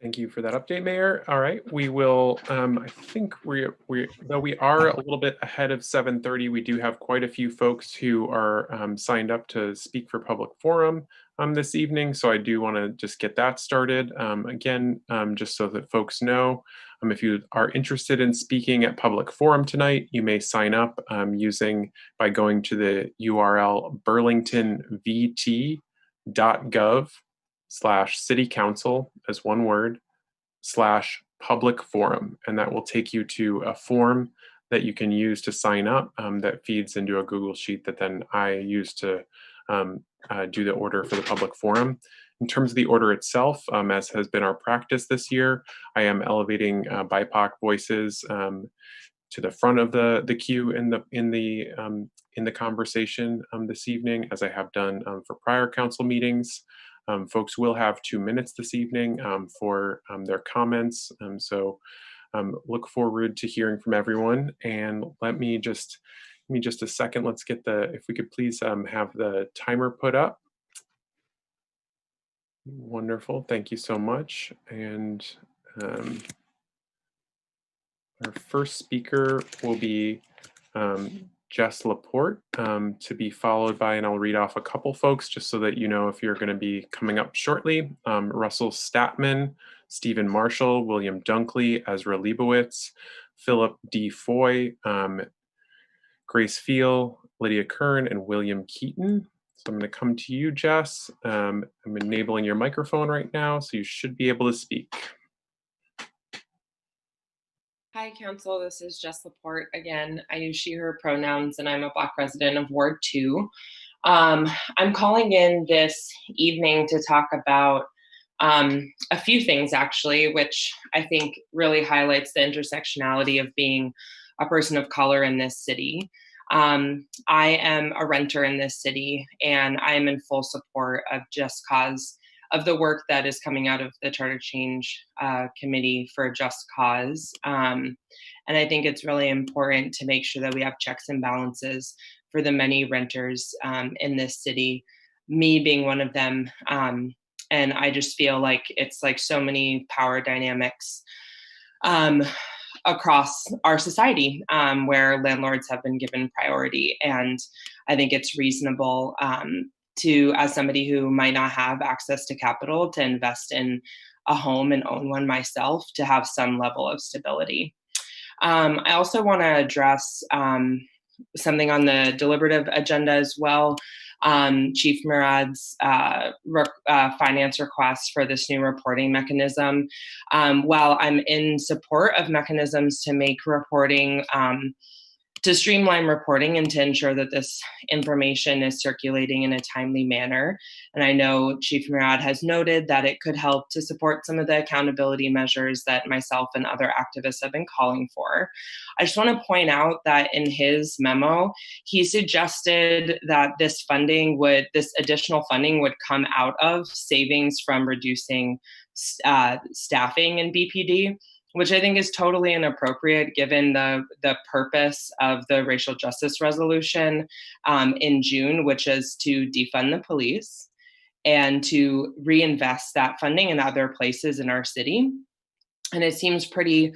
Thank you for that update, Mayor. All right, we will. I think though we are a little bit ahead of 7:30, we do have quite a few folks who are signed up to speak for public forum this evening. So I do want to just get that started. Again, just so that folks know, if you are interested in speaking at public forum tonight, you may sign up by going to the URL burlingtonvt.gov/citycouncil as one word /public forum, and that will take you to a form that you can use to sign up that feeds into a Google Sheet that then I use to do the order for the public forum. In terms of the order itself, as has been our practice this year, I am elevating BIPOC voices to the front of the queue in the conversation this evening, as I have done for prior council meetings. Folks will have 2 minutes this evening for their comments. So look forward to hearing from everyone. And let me just a second. Let's get if we could please have the timer put up. Wonderful. Thank you so much. And our first speaker will be Jess Laporte, to be followed by, and I'll read off a couple folks just so that you know if you're going to be coming up shortly. Russell Statman, Stephen Marshall, William Dunkley, Ezra Leibowitz, Philip D. Foy, Grace Feel, Lydia Kern, and William Keaton. So I'm going to come to you, Jess. I'm enabling your microphone right now, so you should be able to speak. Hi, Council. This is Jess Laporte again. I use she, her pronouns, and I'm a Black resident of Ward 2. I'm calling in this evening to talk about a few things, actually, which I think really highlights the intersectionality of being a person of color in this city. I am a renter in this city, and I am in full support of Just Cause, of the work that is coming out of the Charter Change Committee for Just Cause. And I think it's really important to make sure that we have checks and balances for the many renters in this city, me being one of them. And I just feel like it's like so many power dynamics across our society where landlords have been given priority. And I think it's reasonable to, as somebody who might not have access to capital, to invest in a home and own one myself to have some level of stability. I also want to address something on the deliberative agenda as well. Chief Murad's finance request for this new reporting mechanism. While I'm in support of mechanisms to make reporting, to streamline reporting and to ensure that this information is circulating in a timely manner. And I know Chief Murad has noted that it could help to support some of the accountability measures that myself and other activists have been calling for. I just want to point out that in his memo, he suggested that this additional funding would come out of savings from reducing staffing in BPD, which I think is totally inappropriate given the purpose of the racial justice resolution in June, which is to defund the police and to reinvest that funding in other places in our city. And it seems pretty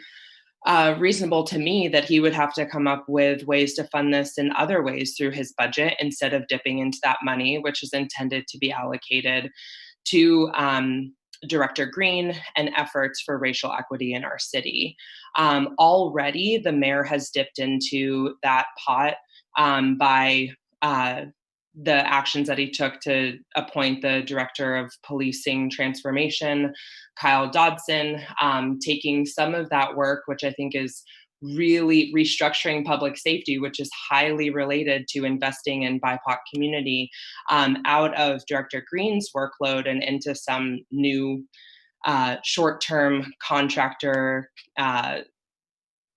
reasonable to me that he would have to come up with ways to fund this in other ways through his budget instead of dipping into that money, which is intended to be allocated to Director Green and efforts for racial equity in our city. Already, the mayor has dipped into that pot by the actions that he took to appoint the Director of Policing Transformation, Kyle Dodson, taking some of that work, which I think is really restructuring public safety, which is highly related to investing in BIPOC community, out of Director Green's workload and into some new short-term contractor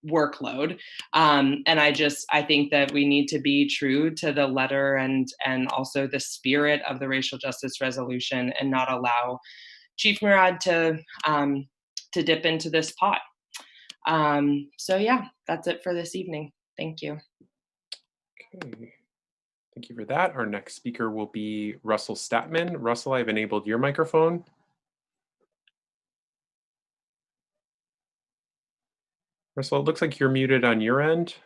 workload. And I think that we need to be true to the letter and also the spirit of the racial justice resolution and not allow Chief Murad to dip into this pot. So yeah, that's it for this evening. Thank you. Okay. Thank you for that. Our next speaker will be Russell Statman. Russell, I've enabled your microphone. Russell, it looks like you're muted on your end.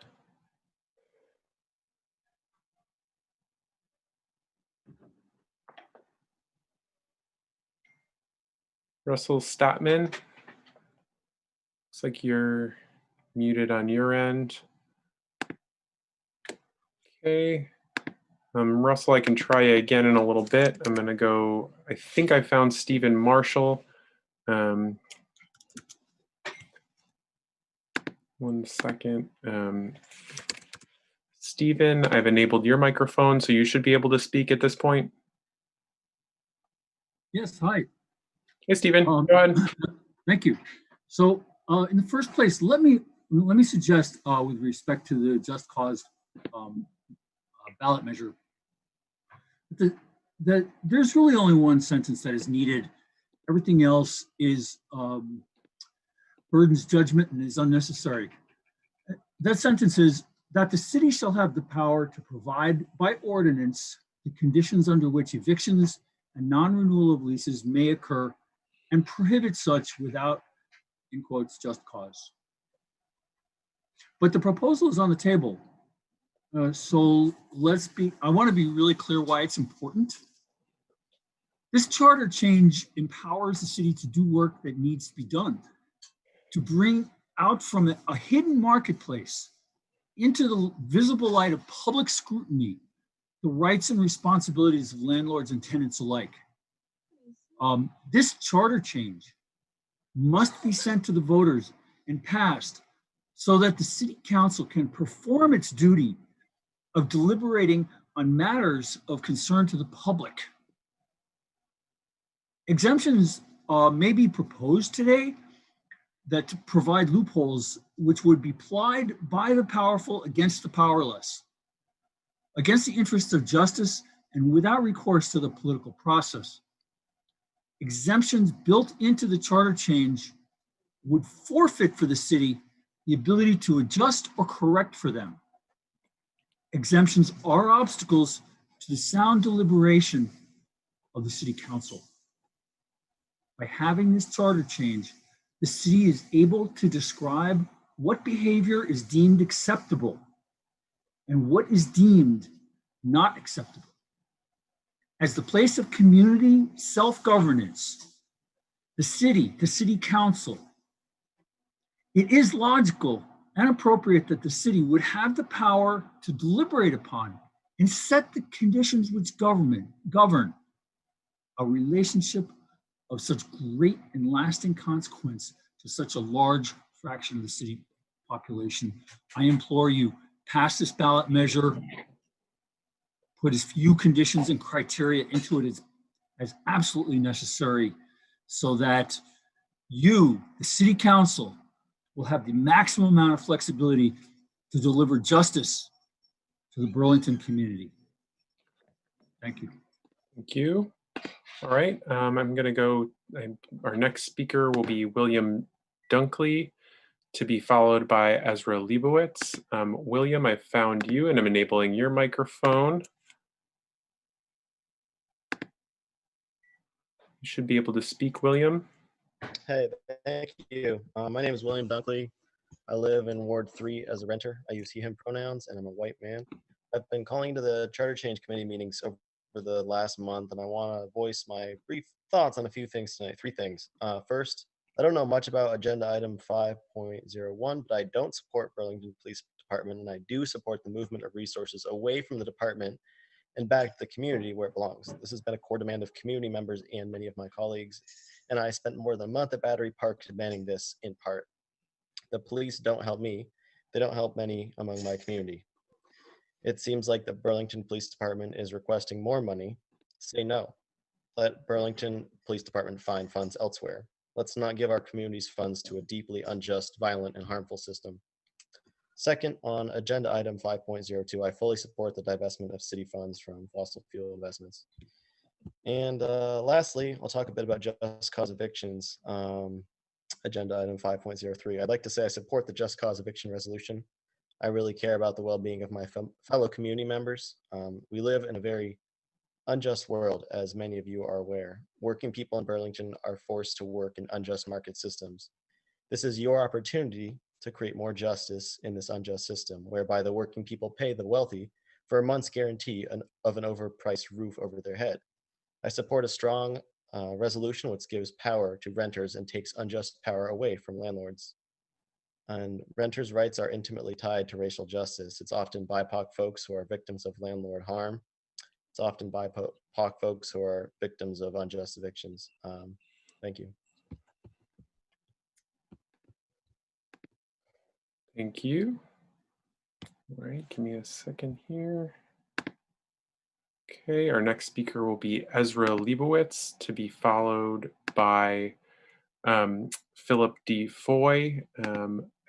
Russell Statman, looks like you're muted on your end. Okay. Russell, I can try again in a little bit. I'm gonna go, I think I found Stephen Marshall. One second. Stephen, I've enabled your microphone, so you should be able to speak at this point. Yes, hi. Hey, Stephen, go ahead. Thank you. So in the first place, let me suggest with respect to the just cause ballot measure, that there's really only one sentence that is needed. Everything else is burdens judgment and is unnecessary. That sentence is that the city shall have the power to provide by ordinance the conditions under which evictions and non-renewal of leases may occur and prohibit such without, in quotes, just cause. But the proposal is on the table. So I want to be really clear why it's important. This charter change empowers the city to do work that needs to be done, to bring out from a hidden marketplace into the visible light of public scrutiny the rights and responsibilities of landlords and tenants alike. This charter change must be sent to the voters and passed so that the city council can perform its duty of deliberating on matters of concern to the public. Exemptions may be proposed today that provide loopholes which would be plied by the powerful against the powerless, against the interests of justice and without recourse to the political process. Exemptions built into the charter change would forfeit for the city the ability to adjust or correct for them. Exemptions are obstacles to the sound deliberation of the city council. By having this charter change, the city is able to describe what behavior is deemed acceptable and what is deemed not acceptable. As the place of community self-governance, the city council. It is logical and appropriate that the city would have the power to deliberate upon and set the conditions which govern a relationship of such great and lasting consequence to such a large fraction of the city population. I implore you, pass this ballot measure, put as few conditions and criteria into it as absolutely necessary so that you, the city council, will have the maximum amount of flexibility to deliver justice to the Burlington community. Thank you. Thank you. All right, I'm going to go. Our next speaker will be William Dunkley, to be followed by Ezra Leibowitz. William, I found you and I'm enabling your microphone. You should be able to speak, William. Hey, thank you. My name is William Dunkley. I live in Ward 3 as a renter. I use he, him pronouns, and I'm a white man. I've been calling to the Charter Change Committee meetings over the last month, and I want to voice my brief thoughts on a few things tonight. 3 things. First, I don't know much about agenda item 5.01, but I don't support Burlington Police Department, and I do support the movement of resources away from the department and back to the community where it belongs. This has been a core demand of community members and many of my colleagues, and I spent more than a month at Battery Park demanding this in part. The police don't help me. They don't help many among my community. It seems like the Burlington Police Department is requesting more money. Say no. Let Burlington Police Department find funds elsewhere. Let's not give our communities funds to a deeply unjust, violent, and harmful system. Second, on agenda item 5.02, I fully support the divestment of city funds from fossil fuel investments. And lastly, I'll talk a bit about just cause evictions. Agenda item 5.03. I'd like to say I support the just cause eviction resolution. I really care about the well-being of my fellow community members. We live in a very unjust world, as many of you are aware. Working people in Burlington are forced to work in unjust market systems. This is your opportunity to create more justice in this unjust system, whereby the working people pay the wealthy for a month's guarantee of an overpriced roof over their head. I support a strong resolution which gives power to renters and takes unjust power away from landlords. And renters' rights are intimately tied to racial justice. It's often BIPOC folks who are victims of landlord harm. It's often BIPOC folks who are victims of unjust evictions. Thank you. Thank you. All right, give me a second here. Okay, our next speaker will be Ezra Leibowitz, to be followed by Philip D. Foy.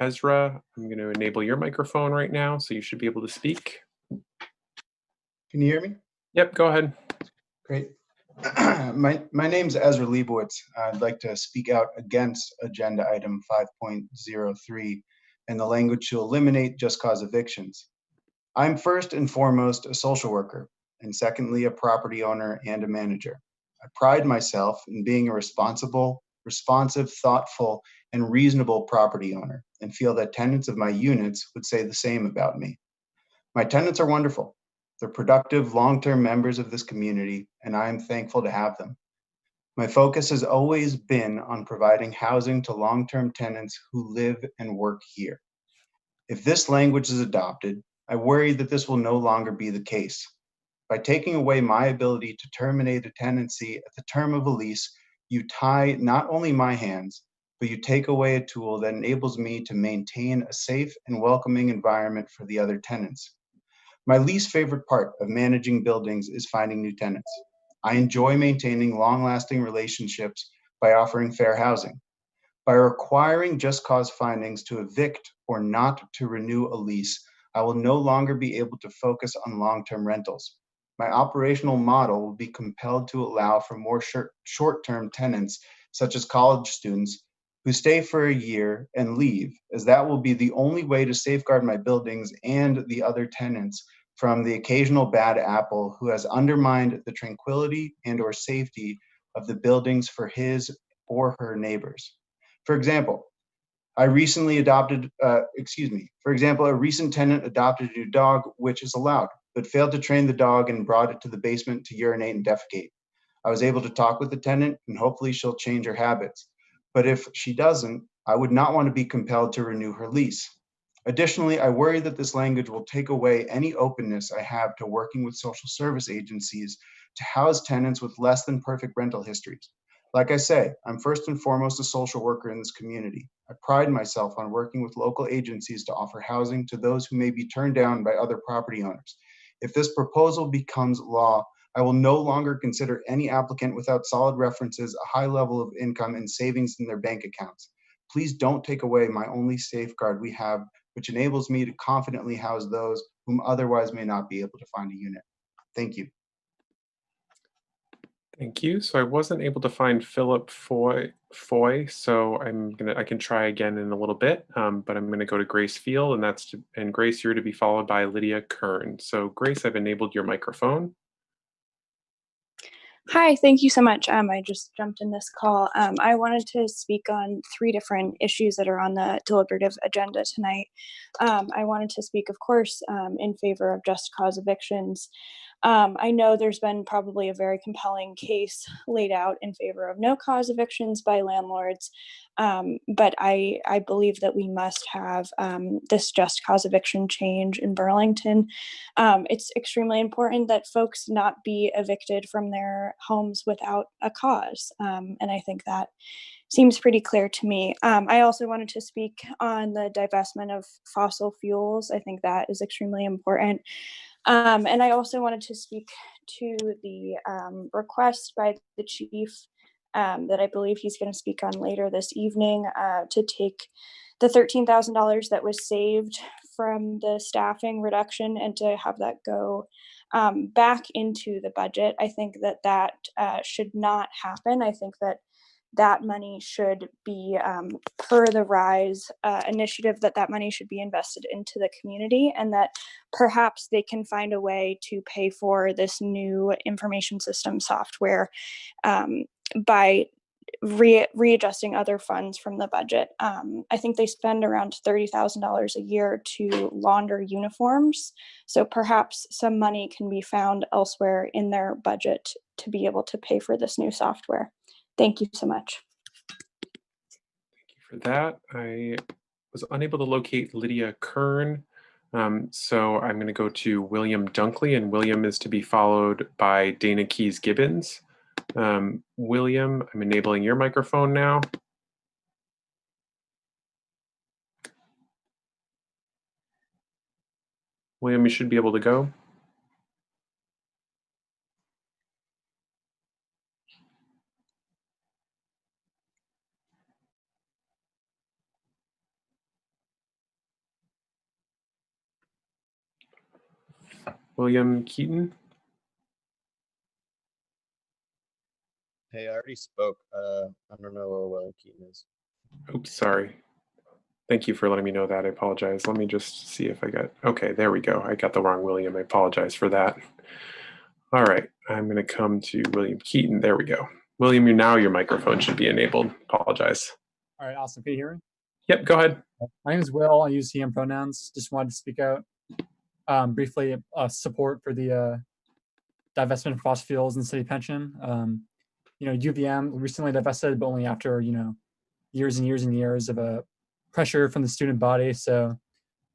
Ezra, I'm going to enable your microphone right now, so you should be able to speak. Can you hear me? Yep, go ahead. Great. My name's Ezra Leibowitz. I'd like to speak out against agenda item 5.03 and the language to eliminate just cause evictions. I'm first and foremost a social worker, and secondly, a property owner and a manager. I pride myself in being a responsive, thoughtful, and reasonable property owner, and feel that tenants of my units would say the same about me. My tenants are wonderful. They're productive, long-term members of this community, and I am thankful to have them. My focus has always been on providing housing to long-term tenants who live and work here. If this language is adopted, I worry that this will no longer be the case. By taking away my ability to terminate a tenancy at the term of a lease, you tie not only my hands, but you take away a tool that enables me to maintain a safe and welcoming environment for the other tenants. My least favorite part of managing buildings is finding new tenants. I enjoy maintaining long-lasting relationships by offering fair housing. By requiring just cause findings to evict or not to renew a lease, I will no longer be able to focus on long-term rentals. My operational model will be compelled to allow for more short-term tenants, such as college students, who stay for a year and leave, as that will be the only way to safeguard my buildings and the other tenants from the occasional bad apple who has undermined the tranquility and or safety of the buildings for his or her neighbors. For example, a recent tenant adopted a new dog, which is allowed, but failed to train the dog and brought it to the basement to urinate and defecate. I was able to talk with the tenant and hopefully she'll change her habits. But if she doesn't, I would not want to be compelled to renew her lease. Additionally, I worry that this language will take away any openness I have to working with social service agencies to house tenants with less than perfect rental histories. Like I say, I'm first and foremost a social worker in this community. I pride myself on working with local agencies to offer housing to those who may be turned down by other property owners. If this proposal becomes law, I will no longer consider any applicant without solid references, a high level of income, and savings in their bank accounts. Please don't take away my only safeguard we have, which enables me to confidently house those whom otherwise may not be able to find a unit. Thank you. Thank you. So I wasn't able to find Philip Foy, so I can try again in a little bit, but I'm gonna go to Grace Field, and Grace, you're to be followed by Lydia Kern. So Grace, I've enabled your microphone. Hi, thank you so much. I just jumped in this call. I wanted to speak on 3 different issues that are on the deliberative agenda tonight. I wanted to speak, of course, in favor of just cause evictions. I know there's been probably a very compelling case laid out in favor of no cause evictions by landlords, but I believe that we must have this just cause eviction change in Burlington. It's extremely important that folks not be evicted from their homes without a cause, and I think that seems pretty clear to me. I also wanted to speak on the divestment of fossil fuels. I think that is extremely important. And I also wanted to speak to the request by the chief that I believe he's going to speak on later this evening to take the $13,000 that was saved from the staffing reduction and to have that go back into the budget. I think that should not happen. I think that money should be, per the RISE initiative, that money should be invested into the community, and that perhaps they can find a way to pay for this new information system software by readjusting other funds from the budget. I think they spend around $30,000 a year to launder uniforms. So perhaps some money can be found elsewhere in their budget to be able to pay for this new software. Thank you so much. Thank you for that. I was unable to locate Lydia Kern. So I'm going to go to William Dunkley, and William is to be followed by Dana Keys Gibbons. William, I'm enabling your microphone now. William, you should be able to go. William Keaton. Hey, I already spoke. I don't know where William Keaton is. Oops, sorry. Thank you for letting me know that. I apologize. Let me just see if I got, okay, there we go. I got the wrong William. I apologize for that. All right, I'm going to come to William Keaton. There we go. William, your microphone should be enabled. Apologize. All right, awesome. Can you hear me? Yep, go ahead. My name is Will. I use he, him pronouns. Just wanted to speak out briefly support for the divestment of fossil fuels and city pension. UVM recently divested, but only after, years and years and years of pressure from the student body. So,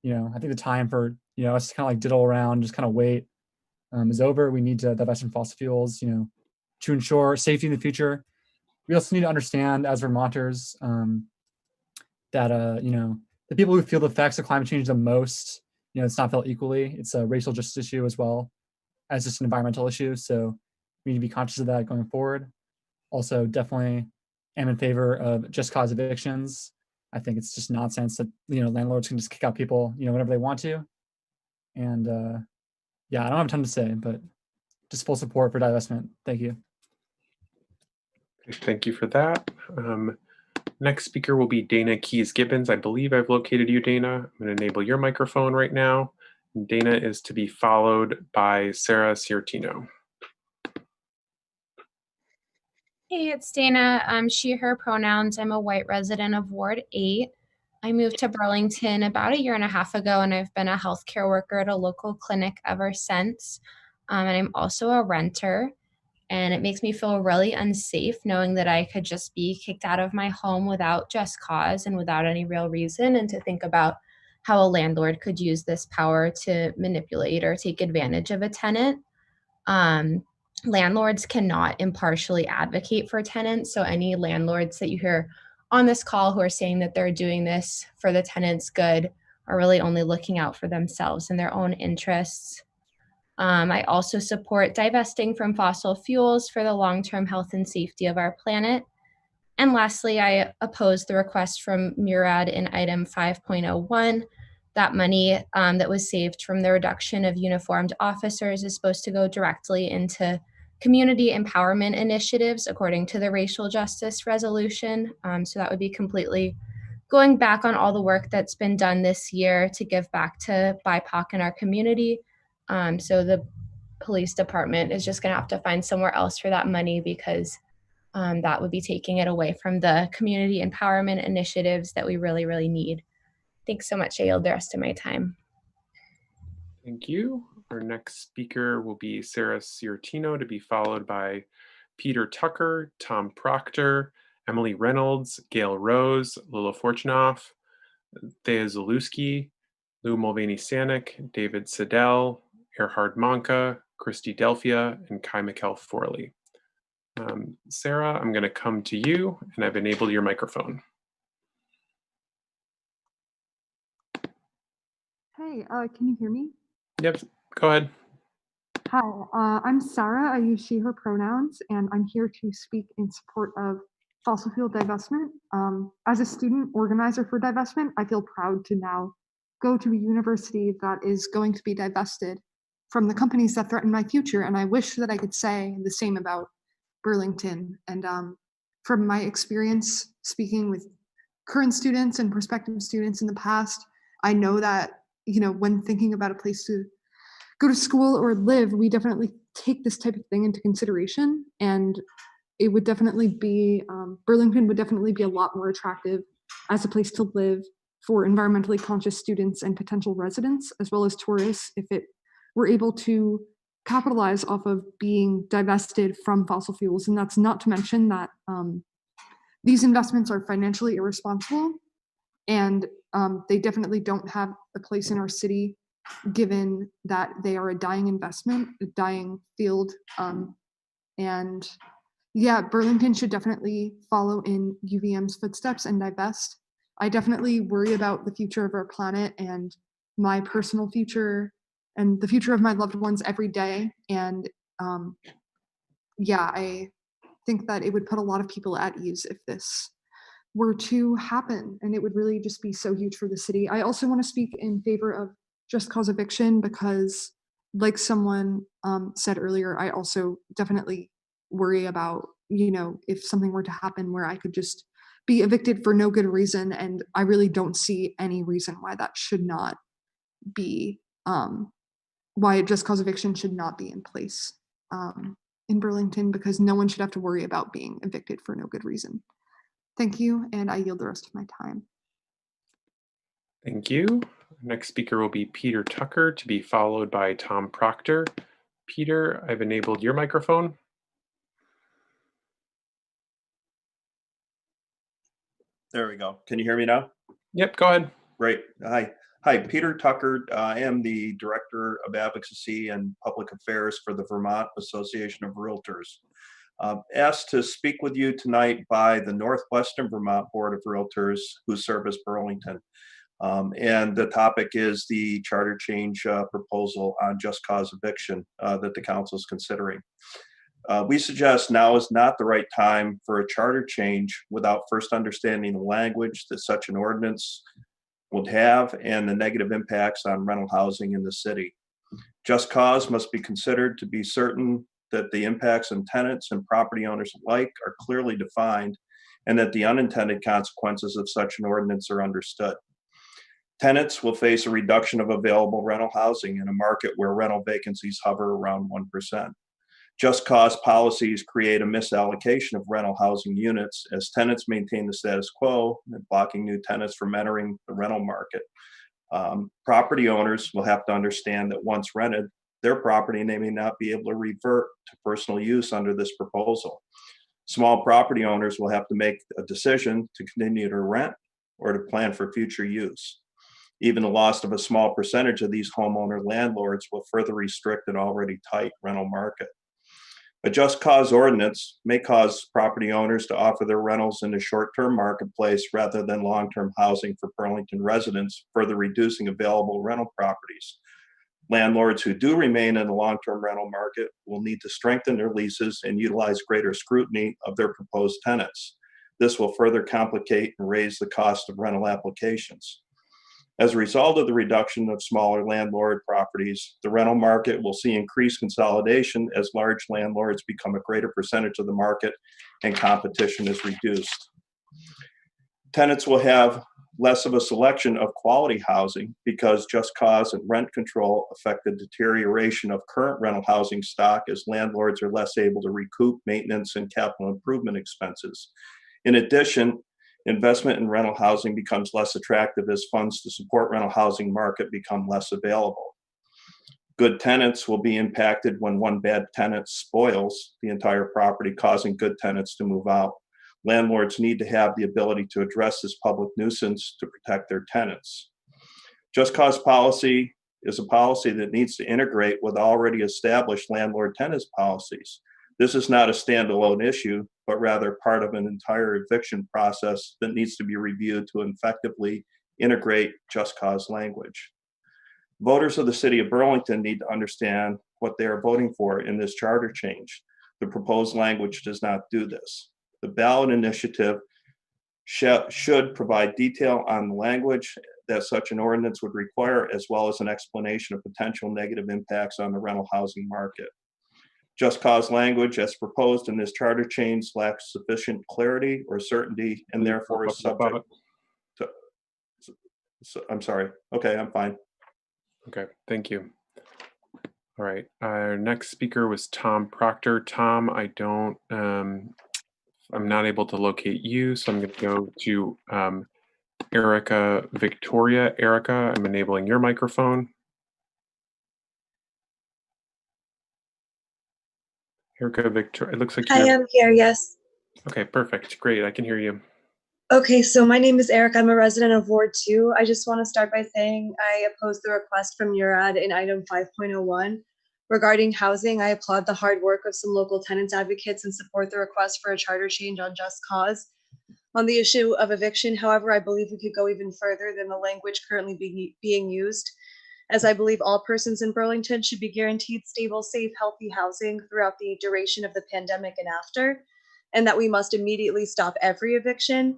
I think the time for, us to kind of like diddle around, just kind of wait is over. We need to divest from fossil fuels, to ensure safety in the future. We also need to understand as Vermonters that, the people who feel the effects of climate change the most, it's not felt equally. It's a racial justice issue as well as just an environmental issue. So we need to be conscious of that going forward. Also, definitely am in favor of just cause evictions. I think it's just nonsense that, landlords can just kick out people, whenever they want to. And I don't have a ton to say, but just full support for divestment. Thank you. Thank you for that. Next speaker will be Dana Keys Gibbons. I believe I've located you, Dana. I'm going to enable your microphone right now. Dana is to be followed by Sarah Ciartino. Hey, it's Dana. She, her pronouns. I'm a white resident of Ward 8. I moved to Burlington about 1.5 years ago, and I've been a healthcare worker at a local clinic ever since. And I'm also a renter. And it makes me feel really unsafe knowing that I could just be kicked out of my home without just cause and without any real reason, and to think about how a landlord could use this power to manipulate or take advantage of a tenant. Um, Landlords cannot impartially advocate for tenants. So any landlords that you hear on this call who are saying that they're doing this for the tenant's good are really only looking out for themselves and their own interests. I also support divesting from fossil fuels for the long-term health and safety of our planet. And lastly, I oppose the request from Murad in item 5.01. That money that was saved from the reduction of uniformed officers is supposed to go directly into community empowerment initiatives according to the racial justice resolution. So that would be completely going back on all the work that's been done this year to give back to BIPOC in our community. So the police department is just gonna have to find somewhere else for that money, because that would be taking it away from the community empowerment initiatives that we really, really need. Thanks so much. I yield the rest of my time. Thank you. Our next speaker will be Sarah Ciortino, to be followed by Peter Tucker, Tom Proctor, Emily Reynolds, Gail Rose, Lila Fortunoff, Thea Zalewski, Lou Mulvaney-Sanic, David Siddell, Erhard Monka, Christy Delphia, and Kai McKell Forley. Sarah, I'm going to come to you, and I've enabled your microphone. Hey, can you hear me? Yep, go ahead. Hi, I'm Sarah. I use she, her pronouns, and I'm here to speak in support of fossil fuel divestment. As a student organizer for divestment, I feel proud to now go to a university that is going to be divested from the companies that threaten my future. And I wish that I could say the same about Burlington. And from my experience speaking with current students and prospective students in the past, I know that, you know, when thinking about a place to go to school or live, we definitely take this type of thing into consideration. And it would definitely be, Burlington would definitely be a lot more attractive as a place to live for environmentally conscious students and potential residents, as well as tourists, if it were able to capitalize off of being divested from fossil fuels. And that's not to mention that these investments are financially irresponsible, and they definitely don't have a place in our city, given that they are a dying investment, a dying field. And yeah, Burlington should definitely follow in UVM's footsteps and divest. I definitely worry about the future of our planet and my personal future and the future of my loved ones every day. And yeah, I think that it would put a lot of people at ease if this were to happen, and it would really just be so huge for the city. I also want to speak in favor of just cause eviction because, like someone said earlier, I also definitely worry about, you know, if something were to happen where I could just be evicted for no good reason, and I really don't see any reason why that should not be, why just cause eviction should not be in place in Burlington, because no one should have to worry about being evicted for no good reason. Thank you, and I yield the rest of my time. Thank you. Next speaker will be Peter Tucker, to be followed by Tom Proctor. Peter, I've enabled your microphone. There we go. Can you hear me now? Yep, go ahead. Great. Hi, Peter Tucker. I am the Director of Advocacy and Public Affairs for the Vermont Association of Realtors. Asked to speak with you tonight by the Northwestern Vermont Board of Realtors, who service Burlington. And the topic is the charter change proposal on just cause eviction that the council is considering. We suggest now is not the right time for a charter change without first understanding the language that such an ordinance would have and the negative impacts on rental housing in the city. Just cause must be considered to be certain that the impacts on tenants and property owners alike are clearly defined, and that the unintended consequences of such an ordinance are understood. Tenants will face a reduction of available rental housing in a market where rental vacancies hover around 1%. Just cause policies create a misallocation of rental housing units as tenants maintain the status quo and blocking new tenants from entering the rental market. Property owners will have to understand that once rented, their property and they may not be able to revert to personal use under this proposal. Small property owners will have to make a decision to continue to rent or to plan for future use. Even the loss of a small percentage of these homeowner landlords will further restrict an already tight rental market. A just cause ordinance may cause property owners to offer their rentals in the short-term marketplace rather than long-term housing for Burlington residents, further reducing available rental properties. Landlords who do remain in the long-term rental market will need to strengthen their leases and utilize greater scrutiny of their proposed tenants. This will further complicate and raise the cost of rental applications. As a result of the reduction of smaller landlord properties, the rental market will see increased consolidation as large landlords become a greater percentage of the market and competition is reduced. Tenants will have less of a selection of quality housing because just cause and rent control affect the deterioration of current rental housing stock as landlords are less able to recoup maintenance and capital improvement expenses. In addition, investment in rental housing becomes less attractive as funds to support rental housing market become less available. Good tenants will be impacted when one bad tenant spoils the entire property, causing good tenants to move out. Landlords need to have the ability to address this public nuisance to protect their tenants. Just cause policy is a policy that needs to integrate with already established landlord-tenant policies. This is not a standalone issue, but rather part of an entire eviction process that needs to be reviewed to effectively integrate just cause language. Voters of the city of Burlington need to understand what they are voting for in this charter change. The proposed language does not do this. The ballot initiative should provide detail on the language that such an ordinance would require, as well as an explanation of potential negative impacts on the rental housing market. Just cause language as proposed in this charter change lacks sufficient clarity or certainty and therefore is subject to, I'm sorry. Okay, I'm fine. Okay, thank you. All right, our next speaker was Tom Proctor. Tom, I'm not able to locate you, so I'm going to go to Erica Victoria. Erica, I'm enabling your microphone. Erica Victoria, it looks like I am here, yes. Okay, perfect. Great, I can hear you. Okay, so my name is Erica. I'm a resident of Ward 2. I just want to start by saying I oppose the request from URAD in item 5.01. Regarding housing, I applaud the hard work of some local tenants advocates and support the request for a charter change on just cause. On the issue of eviction, however, I believe we could go even further than the language currently being used, as I believe all persons in Burlington should be guaranteed stable, safe, healthy housing throughout the duration of the pandemic and after, and that we must immediately stop every eviction,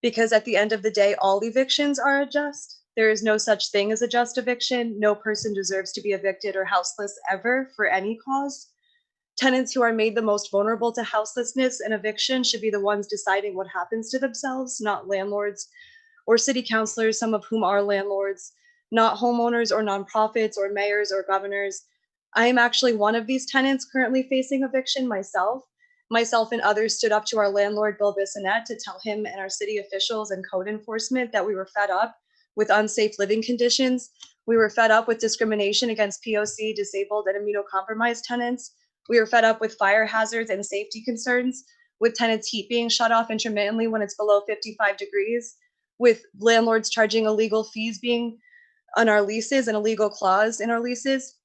because at the end of the day, all evictions are unjust. There is no such thing as a just eviction. No person deserves to be evicted or houseless ever for any cause. Tenants who are made the most vulnerable to houselessness and eviction should be the ones deciding what happens to themselves, not landlords or city councilors, some of whom are landlords, not homeowners or nonprofits or mayors or governors. I am actually one of these tenants currently facing eviction myself. Myself and others stood up to our landlord, Bill Bissonnette, to tell him and our city officials and code enforcement that we were fed up with unsafe living conditions. We were fed up with discrimination against POC, disabled, and immunocompromised tenants. We were fed up with fire hazards and safety concerns, with tenants' heat being shut off intermittently when it's below 55 degrees, with landlords charging illegal fees being on our leases, an illegal clause in our leases.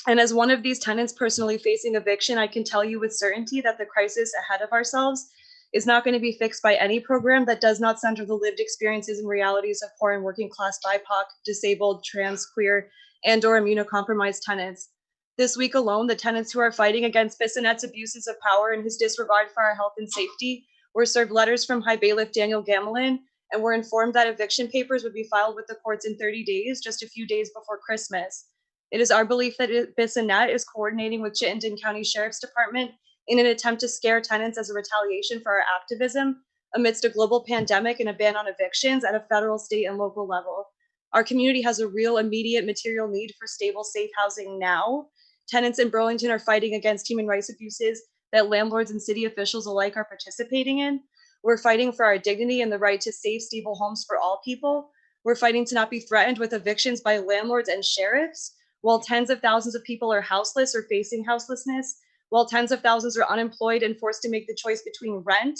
And as one of these tenants personally facing eviction, I can tell you with certainty that the crisis ahead of ourselves is not going to be fixed by any program that does not center the lived experiences and realities of poor and working class BIPOC, disabled, trans, queer, and or immunocompromised tenants. This week alone, the tenants who are fighting against Bissonnette's abuses of power and his disregard for our health and safety were served letters from High Bailiff Daniel Gamelin and were informed that eviction papers would be filed with the courts in 30 days, just a few days before Christmas. It is our belief that Bissonnette is coordinating with Chittenden County Sheriff's Department in an attempt to scare tenants as a retaliation for our activism amidst a global pandemic and a ban on evictions at a federal, state, and local level. Our community has a real immediate material need for stable, safe housing now. Tenants in Burlington are fighting against human rights abuses that landlords and city officials alike are participating in. We're fighting for our dignity and the right to safe, stable homes for all people. We're fighting to not be threatened with evictions by landlords and sheriffs. while tens of thousands of people are houseless or facing houselessness, while tens of thousands are unemployed and forced to make the choice between rent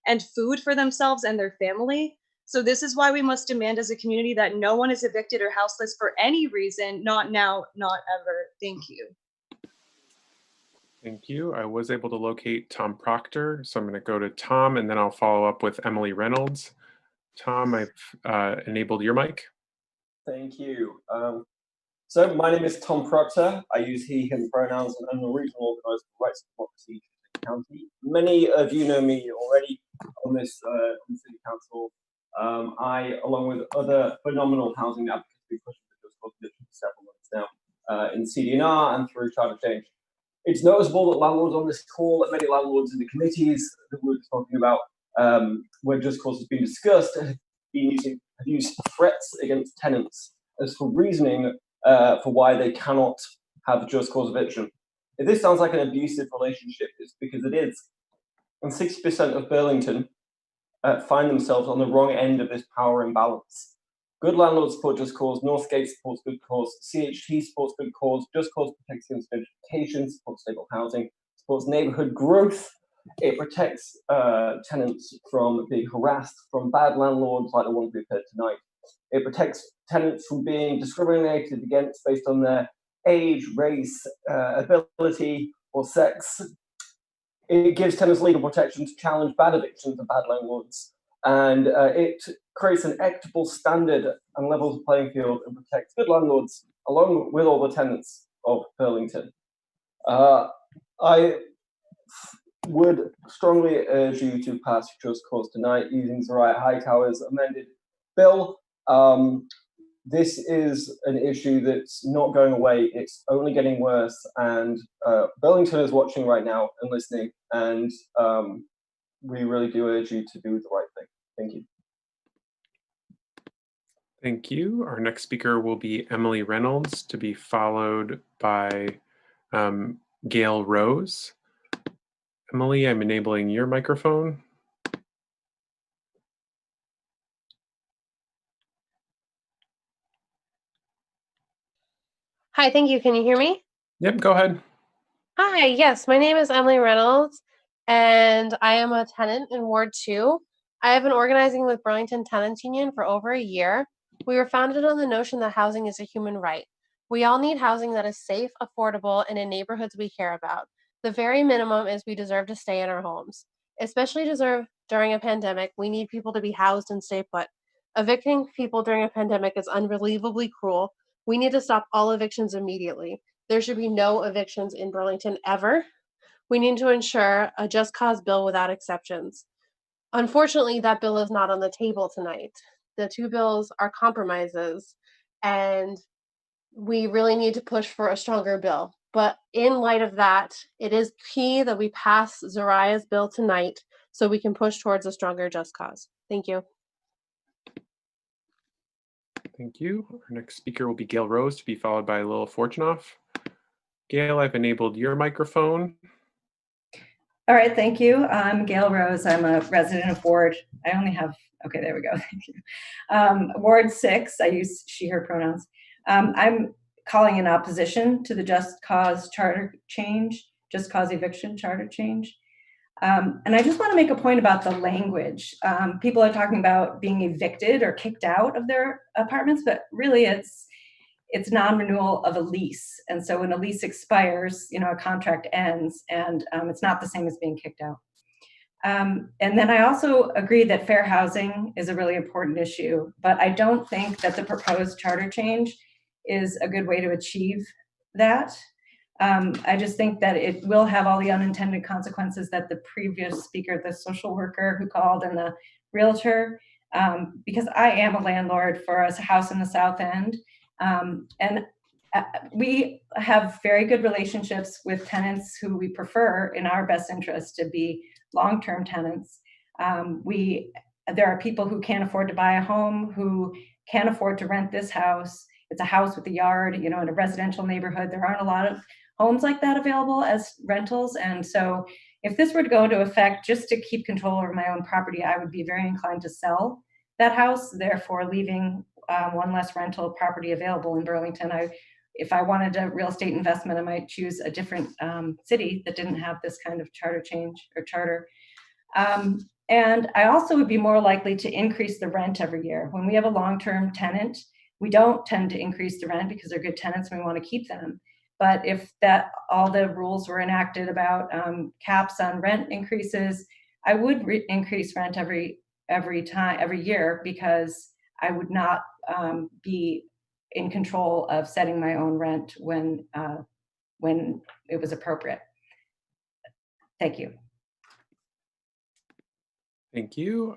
and food for themselves and their family. So this is why we must demand as a community that no one is evicted or houseless for any reason, not now, not ever. Thank you. Thank you. I was able to locate Tom Proctor, so I'm going to go to Tom and then I'll follow up with Emily Reynolds. Tom, I've enabled your mic. Thank you. So my name is Tom Proctor. I use he, him pronouns and I'm the regional organizer for Rights and Democracy in the county. Many of you know me already on this city council. I, along with other phenomenal housing advocates, have been pushing for just cause eviction for several months now in CD&R and through charter change. It's noticeable that landlords on this call, that many landlords in the committees that we were talking about, where just cause has been discussed, have used threats against tenants as for reasoning for why they cannot have just cause eviction. If this sounds like an abusive relationship, it's because it is. And 60% of Burlington find themselves on the wrong end of this power imbalance. Good landlords support just cause, Northgate supports good cause, CHT supports good cause, just cause protects against gentrification, supports stable housing, supports neighborhood growth. It protects tenants from being harassed from bad landlords like the ones we've heard tonight. It protects tenants from being discriminated against based on their age, race, ability, or sex. It gives tenants legal protection to challenge bad evictions and bad landlords. And it creates an equitable standard and levels the playing field and protects good landlords along with all the tenants of Burlington. I would strongly urge you to pass just cause tonight using Zariah Hightower's amended bill. This is an issue that's not going away. It's only getting worse. And Burlington is watching right now and listening. And we really do urge you to do the right thing. Thank you. Thank you. Our next speaker will be Emily Reynolds, to be followed by Gail Rose. Emily, I'm enabling your microphone. Hi, thank you. Can you hear me? Yep, go ahead. Hi, yes, my name is Emily Reynolds, and I am a tenant in Ward 2. I have been organizing with Burlington Tenants Union for over a year. We were founded on the notion that housing is a human right. We all need housing that is safe, affordable, and in neighborhoods we care about. The very minimum is we deserve to stay in our homes. Especially during a pandemic, we need people to be housed and stay put. Evicting people during a pandemic is unbelievably cruel. We need to stop all evictions immediately. There should be no evictions in Burlington ever. We need to ensure a just cause bill without exceptions. Unfortunately, that bill is not on the table tonight. The two bills are compromises, and we really need to push for a stronger bill. But in light of that, it is key that we pass Zariah's bill tonight so we can push towards a stronger just cause. Thank you. Thank you. Our next speaker will be Gail Rose, to be followed by Lil Fortunoff. Gail, I've enabled your microphone. All right, thank you. I'm Gail Rose. I'm a resident of Ward. I only have, okay, there we go. Thank you. Ward 6, I use she, her pronouns. I'm calling in opposition to the just cause charter change, just cause eviction charter change. And I just want to make a point about the language. People are talking about being evicted or kicked out of their apartments, but really it's non-renewal of a lease. And so when a lease expires, a contract ends, and it's not the same as being kicked out. And then I also agree that fair housing is a really important issue, but I don't think that the proposed charter change is a good way to achieve that. I just think that it will have all the unintended consequences that the previous speaker, the social worker who called, and the realtor, because I am a landlord for a house in the South End. And we have very good relationships with tenants who we prefer in our best interest to be long-term tenants. There are people who can't afford to buy a home, who can't afford to rent this house. It's a house with a yard, in a residential neighborhood. There aren't a lot of homes like that available as rentals. And so if this were to go into effect, just to keep control over my own property, I would be very inclined to sell that house, therefore leaving one less rental property available in Burlington. if I wanted a real estate investment, I might choose a different city that didn't have this kind of charter change or charter. And I also would be more likely to increase the rent every year. When we have a long-term tenant, we don't tend to increase the rent because they're good tenants and we want to keep them. But if that all the rules were enacted about caps on rent increases, I would increase rent every year, because I would not be in control of setting my own rent when it was appropriate. Thank you. Thank you.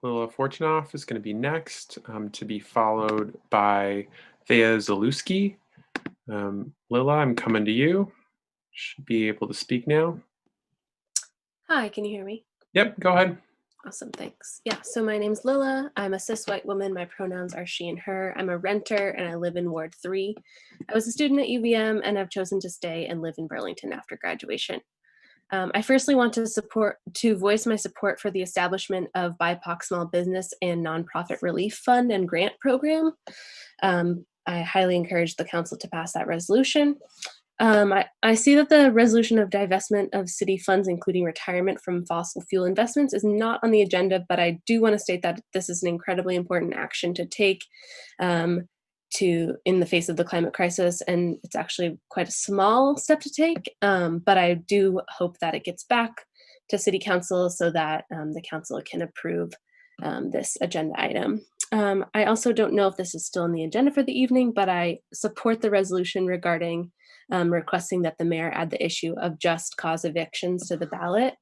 Lila Fortunoff is going to be next, to be followed by Thea Zalewski. Lila, I'm coming to you. Should be able to speak now. Hi, can you hear me? Yep, go ahead. Awesome, thanks. Yeah, so my name's Lila. I'm a cis white woman. My pronouns are she and her. I'm a renter and I live in Ward 3. I was a student at UVM and I've chosen to stay and live in Burlington after graduation. I firstly want to voice my support for the establishment of BIPOC Small Business and Nonprofit Relief Fund and Grant Program. I highly encourage the council to pass that resolution. I see that the resolution of divestment of city funds, including retirement from fossil fuel investments, is not on the agenda, but I do want to state that this is an incredibly important action to take in the face of the climate crisis, and it's actually quite a small step to take, but I do hope that it gets back to City Council so that the council can approve this agenda item. I also don't know if this is still on the agenda for the evening, but I support the resolution regarding requesting that the mayor add the issue of just cause evictions to the ballot.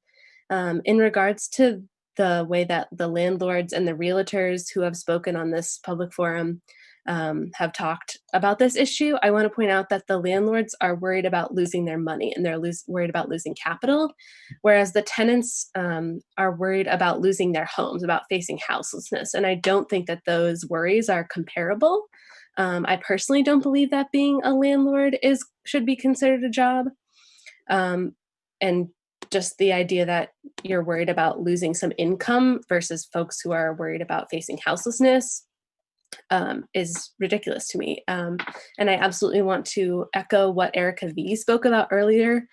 In regards to the way that the landlords and the realtors who have spoken on this public forum have talked about this issue, I want to point out that the landlords are worried about losing their money and they're worried about losing capital, whereas the tenants are worried about losing their homes, about facing houselessness. And I don't think that those worries are comparable. I personally don't believe that being a landlord should be considered a job. And just the idea that you're worried about losing some income versus folks who are worried about facing houselessness is ridiculous to me. And I absolutely want to echo what Erica V spoke about earlier.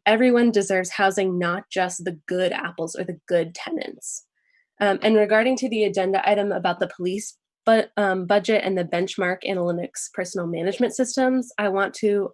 Everyone deserves housing, not just the good apples or the good tenants. And regarding to the agenda item about the police budget and the benchmark analytics personal management systems, I want to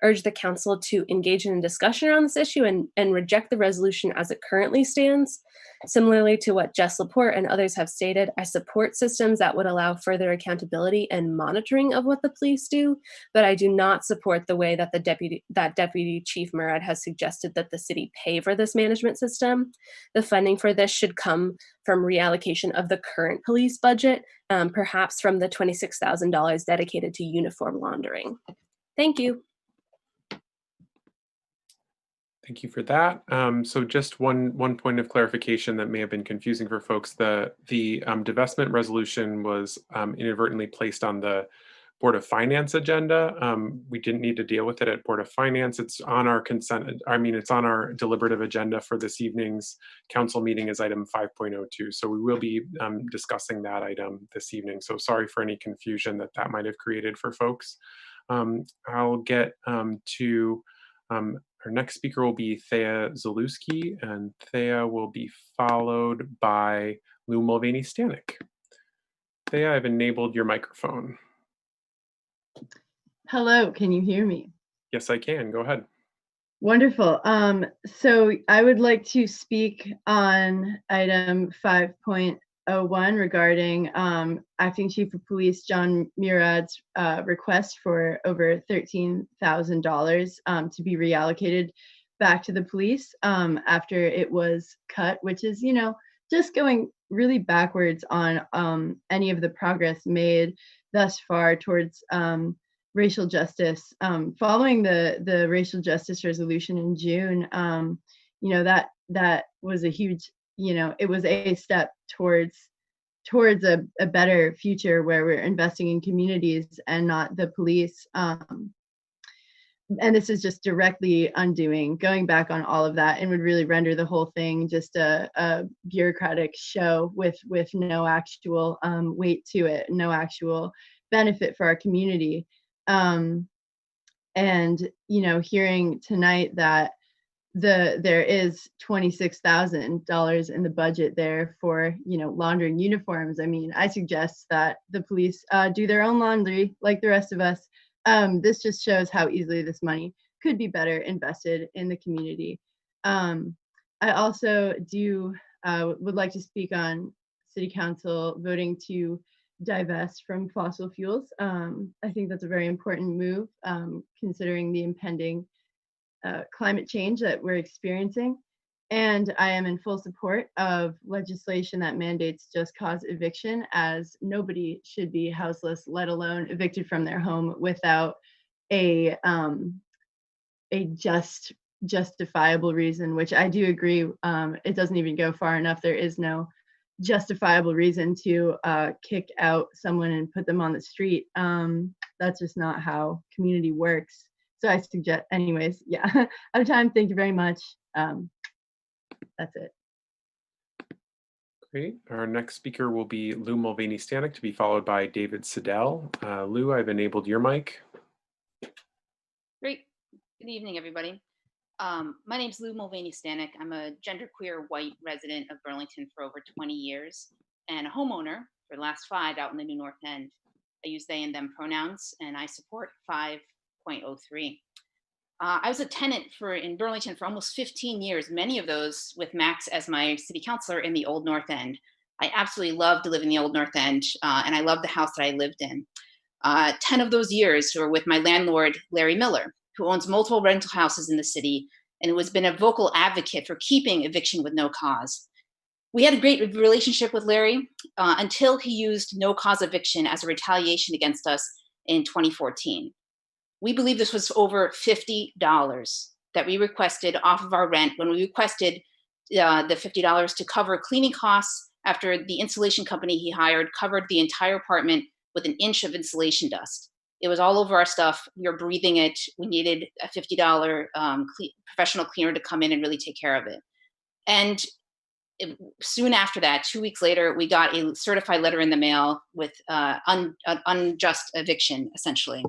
urge the council to engage in a discussion around this issue and reject the resolution as it currently stands. Similarly to what Jess Laporte and others have stated, I support systems that would allow further accountability and monitoring of what the police do, but I do not support the way that Deputy Chief Murad has suggested that the city pay for this management system. The funding for this should come from reallocation of the current police budget, perhaps from the $26,000 dedicated to uniform laundering. Thank you. Thank you for that. So just one point of clarification that may have been confusing for folks. The divestment resolution was inadvertently placed on the Board of Finance agenda. We didn't need to deal with it at Board of Finance. It's on our it's on our deliberative agenda for this evening's council meeting as item 5.02. So we will be discussing that item this evening. So sorry for any confusion that might have created for folks. I'll get to our next speaker will be Thea Zalewski, and Thea will be followed by Lou Mulvaney-Stanek. Thea, I've enabled your microphone. Hello, can you hear me? Yes, I can. Go ahead. Wonderful. So I would like to speak on item 5.01 regarding Acting Chief of Police John Murad's request for over $13,000 to be reallocated back to the police after it was cut, which is, just going really backwards on any of the progress made thus far towards racial justice. Following the racial justice resolution in June, that was a huge, it was a step towards a better future where we're investing in communities and not the police. And this is just directly going back on all of that, and would really render the whole thing just a bureaucratic show with no actual weight to it, no actual benefit for our community. And, hearing tonight that there is $26,000 in the budget there for, laundering uniforms. I mean, I suggest that the police do their own laundry like the rest of us. This just shows how easily this money could be better invested in the community. I also would like to speak on City Council voting to divest from fossil fuels. I think that's a very important move, considering the impending climate change that we're experiencing. And I am in full support of legislation that mandates just cause eviction, as nobody should be houseless, let alone evicted from their home without a justifiable reason, which I do agree, it doesn't even go far enough. There is no justifiable reason to kick out someone and put them on the street. That's just not how community works. So I suggest, anyways, yeah, out of time. Thank you very much. That's it. Great. Our next speaker will be Lou Mulvaney-Stanek, to be followed by David Siddell. Lou, I've enabled your mic. Great. Good evening, everybody. My name's Lou Mulvaney-Stanek. I'm a genderqueer white resident of Burlington for over 20 years and a homeowner for the last 5 out in the New North End. I use they and them pronouns, and I support 5.03. I was a tenant in Burlington for almost 15 years, many of those with Max as my city councilor in the Old North End. I absolutely loved to live in the Old North End, and I loved the house that I lived in. 10 of those years were with my landlord, Larry Miller, who owns multiple rental houses in the city and who has been a vocal advocate for keeping eviction with no cause. We had a great relationship with Larry until he used no cause eviction as a retaliation against us in 2014. We believe this was over $50 that we requested off of our rent when we requested the $50 to cover cleaning costs after the insulation company he hired covered the entire apartment with an inch of insulation dust. It was all over our stuff. We were breathing it. We needed a $50 professional cleaner to come in and really take care of it. And soon after that, 2 weeks later, we got a certified letter in the mail with unjust eviction, essentially.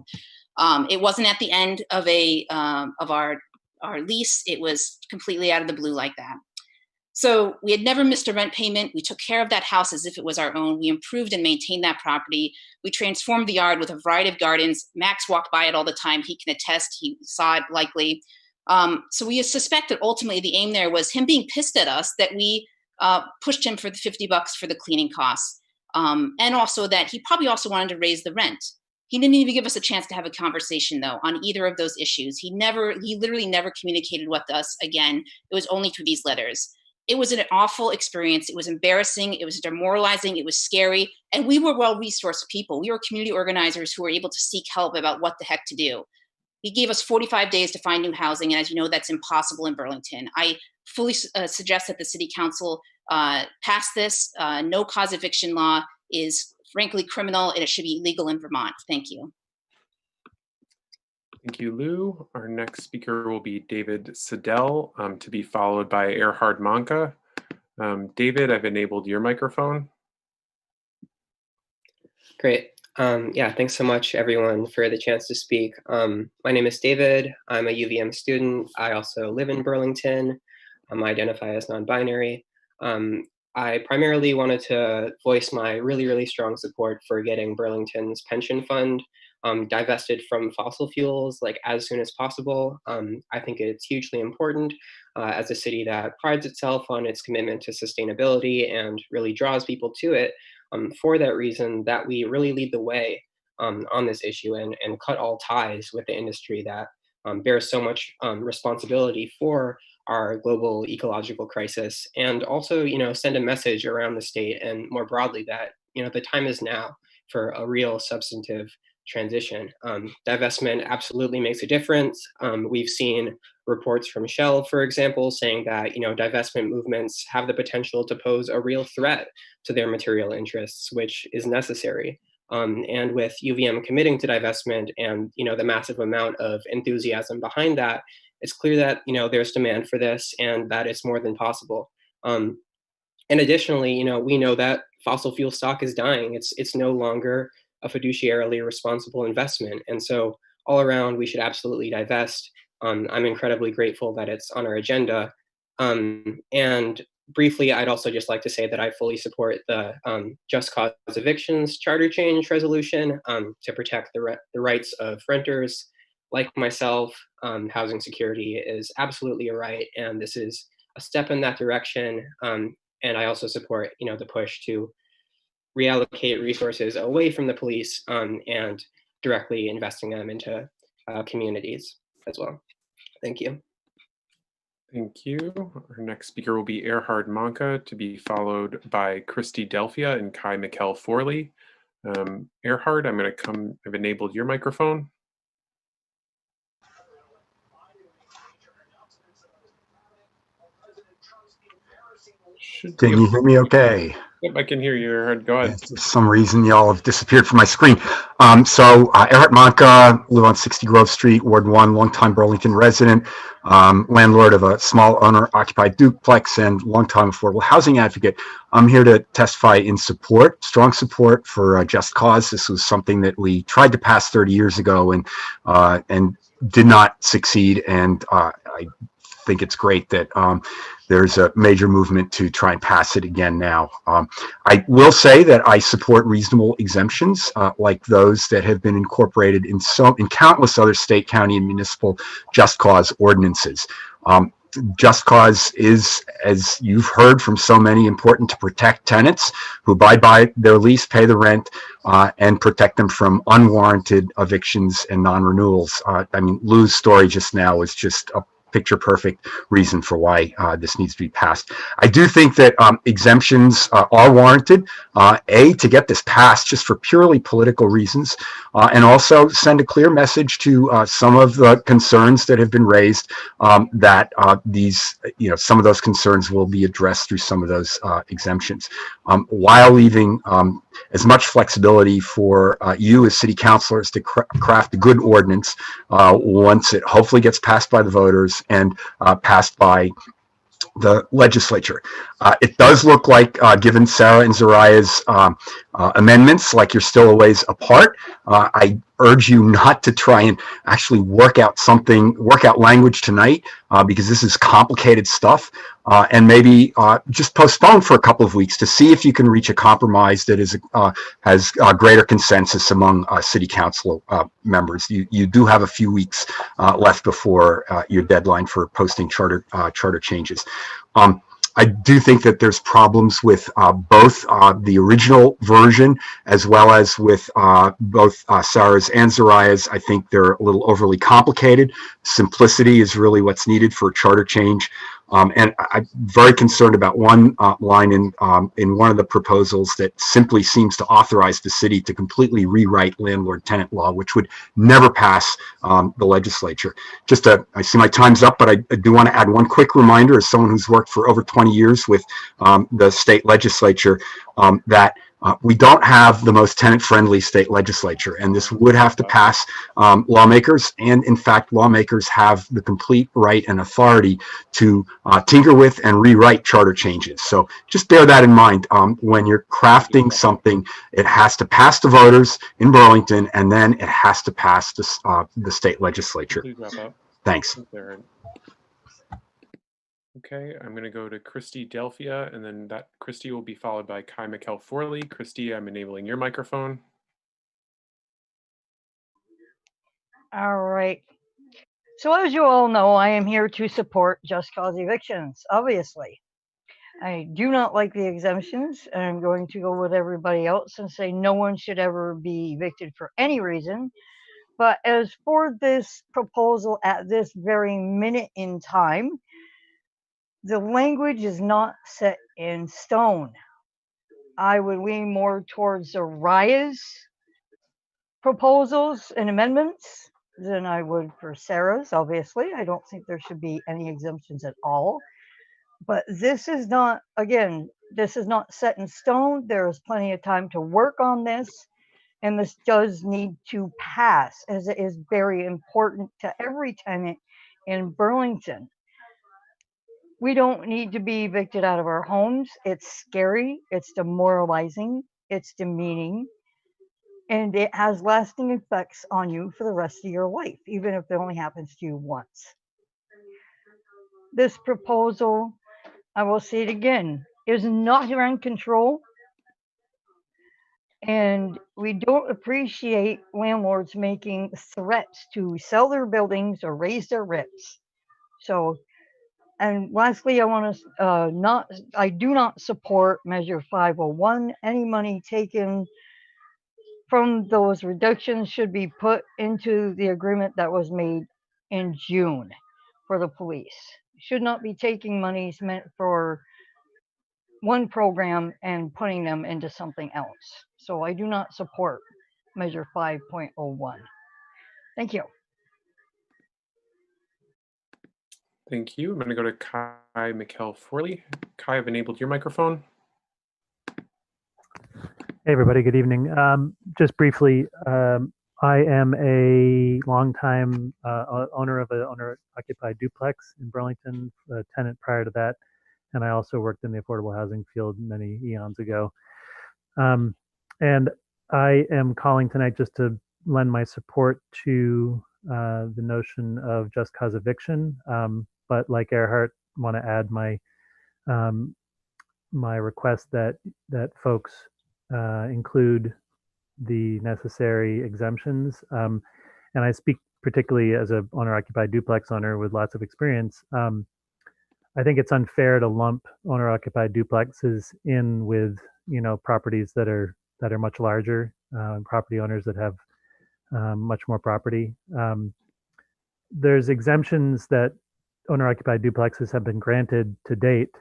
It wasn't at the end of our lease. It was completely out of the blue like that. So we had never missed a rent payment. We took care of that house as if it was our own. We improved and maintained that property. We transformed the yard with a variety of gardens. Max walked by it all the time. He can attest. He saw it likely. So we suspect that ultimately the aim there was him being pissed at us that we pushed him for the $50 for the cleaning costs. And also that he probably also wanted to raise the rent. He didn't even give us a chance to have a conversation, though, on either of those issues. He literally never communicated with us again. It was only through these letters. It was an awful experience. It was embarrassing. It was demoralizing. It was scary. And we were well-resourced people. We were community organizers who were able to seek help about what the heck to do. He gave us 45 days to find new housing. And as you know, that's impossible in Burlington. I fully suggest that the city council pass this. No cause eviction law is frankly criminal, and it should be illegal in Vermont. Thank you. Thank you, Lou. Our next speaker will be David Siddell, to be followed by Erhard Manka. David, I've enabled your microphone. Great. Yeah, thanks so much, everyone, for the chance to speak. My name is David. I'm a UVM student. I also live in Burlington. I identify as non-binary. I primarily wanted to voice my really strong support for getting Burlington's pension fund divested from fossil fuels as soon as possible. I think it's hugely important as a city that prides itself on its commitment to sustainability and really draws people to it. For that reason, that we really lead the way on this issue and cut all ties with the industry that bears so much responsibility for our global ecological crisis, and also, send a message around the state and more broadly that, the time is now for a real substantive transition. Divestment absolutely makes a difference. We've seen reports from Shell, for example, saying that, divestment movements have the potential to pose a real threat to their material interests, which is necessary. And with UVM committing to divestment and, the massive amount of enthusiasm behind that, it's clear that, there's demand for this and that it's more than possible. And additionally, we know that fossil fuel stock is dying. It's no longer a fiduciarily responsible investment. And so all around, we should absolutely divest. I'm incredibly grateful that it's on our agenda. And briefly, I'd also just like to say that I fully support the Just Cause Evictions charter change resolution to protect the rights of renters like myself. Housing security is absolutely a right, and this is a step in that direction. And I also support, the push to reallocate resources away from the police and directly investing them into communities as well. Thank you. Thank you. Our next speaker will be Erhard Manka, to be followed by Christy Delphia and Kai McKell Forley. Erhard, I've enabled your microphone. Can you hear me okay? Yep, I can hear you, Erhard. Go ahead. For some reason, y'all have disappeared from my screen. Erhard Manka, live on 60 Grove Street, Ward 1, longtime Burlington resident, landlord of a small owner-occupied duplex, and longtime affordable housing advocate. I'm here to testify in support, strong support for Just Cause. This was something that we tried to pass 30 years ago and did not succeed. And I think it's great that there's a major movement to try and pass it again now. I will say that I support reasonable exemptions like those that have been incorporated in countless other state, county, and municipal just cause ordinances. Just cause is, as you've heard from so many, important to protect tenants who abide by their lease, pay the rent, and protect them from unwarranted evictions and non-renewals. Lou's story just now was just a picture perfect reason for why this needs to be passed. I do think that exemptions are warranted, to get this passed just for purely political reasons, and also send a clear message to some of the concerns that have been raised, that some of those concerns will be addressed through some of those exemptions, while leaving as much flexibility for you as city councilors to craft a good ordinance once it hopefully gets passed by the voters and passed by the legislature. It does look like, given Sarah and Zariah's amendments, like you're still a ways apart. I urge you not to try and actually work out language tonight, because this is complicated stuff, and maybe just postpone for a couple of weeks to see if you can reach a compromise that has greater consensus among city council members. You do have a few weeks left before your deadline for posting charter changes. I do think that there's problems with both the original version as well as with both Sarah's and Zariah's. I think they're a little overly complicated. Simplicity is really what's needed for a charter change. And I'm very concerned about one line in one of the proposals that simply seems to authorize the city to completely rewrite landlord-tenant law, which would never pass the legislature. I see my time's up, but I do want to add one quick reminder as someone who's worked for over 20 years with the state legislature, that we don't have the most tenant-friendly state legislature, and this would have to pass lawmakers, and in fact, lawmakers have the complete right and authority to tinker with and rewrite charter changes. So just bear that in mind. When you're crafting something, it has to pass the voters in Burlington, and then it has to pass the state legislature. Please wrap up. Thanks. Okay, I'm going to go to Christy Delphia, and then that Christy will be followed by Kai McKell Forley. Christy, I'm enabling your microphone. All right. So as you all know, I am here to support just cause evictions, obviously. I do not like the exemptions, and I'm going to go with everybody else and say no one should ever be evicted for any reason. But as for this proposal at this very minute in time, the language is not set in stone. I would lean more towards Zariah's proposals and amendments than I would for Sarah's, obviously. I don't think there should be any exemptions at all. But this is not, again, this is not set in stone. There is plenty of time to work on this. And this does need to pass, as it is very important to every tenant in Burlington. We don't need to be evicted out of our homes. It's scary. It's demoralizing. It's demeaning. and it has lasting effects on you for the rest of your life, even if it only happens to you once. This proposal, I will say it again, is not rent control. And we don't appreciate landlords making threats to sell their buildings or raise their rents. So, and lastly, I do not support Measure 501. Any money taken from those reductions should be put into the agreement that was made in June for the police. Should not be taking monies meant for one program and putting them into something else. So I do not support Measure 5.01. Thank you. Thank you. I'm going to go to Kai McKell-Forley. Kai, I've enabled your microphone. Hey, everybody. Good evening. Just briefly, I am a longtime owner of an owner-occupied duplex in Burlington, a tenant prior to that, and I also worked in the affordable housing field many eons ago. And I am calling tonight just to lend my support to the notion of just cause eviction, but like Earhart, want to add my my request that folks include the necessary exemptions. And I speak particularly as a owner-occupied duplex owner with lots of experience. I think it's unfair to lump owner-occupied duplexes in with properties that are much larger, property owners that have much more property. There's exemptions that owner-occupied duplexes have been granted to date.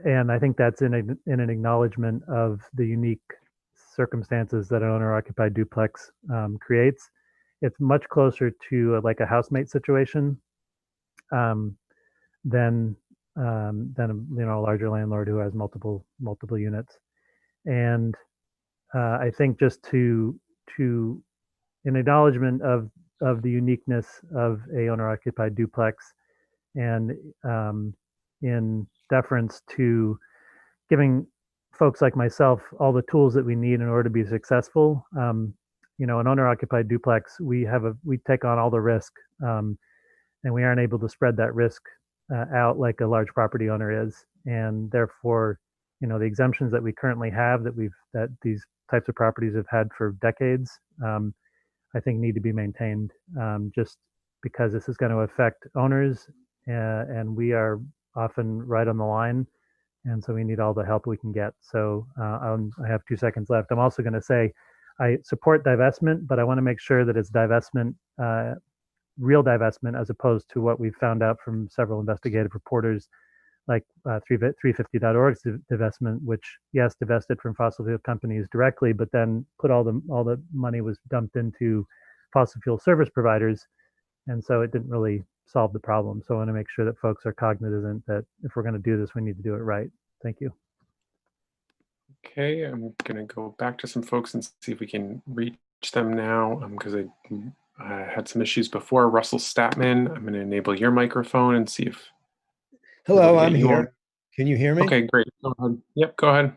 And I think that's in an acknowledgement of the unique circumstances that an owner-occupied duplex creates. It's much closer to like a housemate situation than a larger landlord who has multiple units. And I think just to an acknowledgement of the uniqueness of a owner-occupied duplex, and in deference to giving folks like myself all the tools that we need in order to be successful. An owner-occupied duplex, we take on all the risk, and we aren't able to spread that risk out like a large property owner is. And therefore, the exemptions that we currently have that these types of properties have had for decades, I think need to be maintained, just because this is going to affect owners, and we are often right on the line. And so we need all the help we can get. So I have 2 seconds left. I'm also going to say I support divestment, but I want to make sure that it's divestment, real divestment, as opposed to what we've found out from several investigative reporters, like 350.org's divestment, which, yes, divested from fossil fuel companies directly, but then put all the money was dumped into fossil fuel service providers. And so it didn't really solve the problem. So I want to make sure that folks are cognizant that if we're going to do this, we need to do it right. Thank you. Okay, I'm going to go back to some folks and see if we can reach them now, because I had some issues before. Russell Statman, I'm going to enable your microphone and see if... Hello, I'm here. Can you hear me? Okay, great. Go ahead. Yep, go ahead.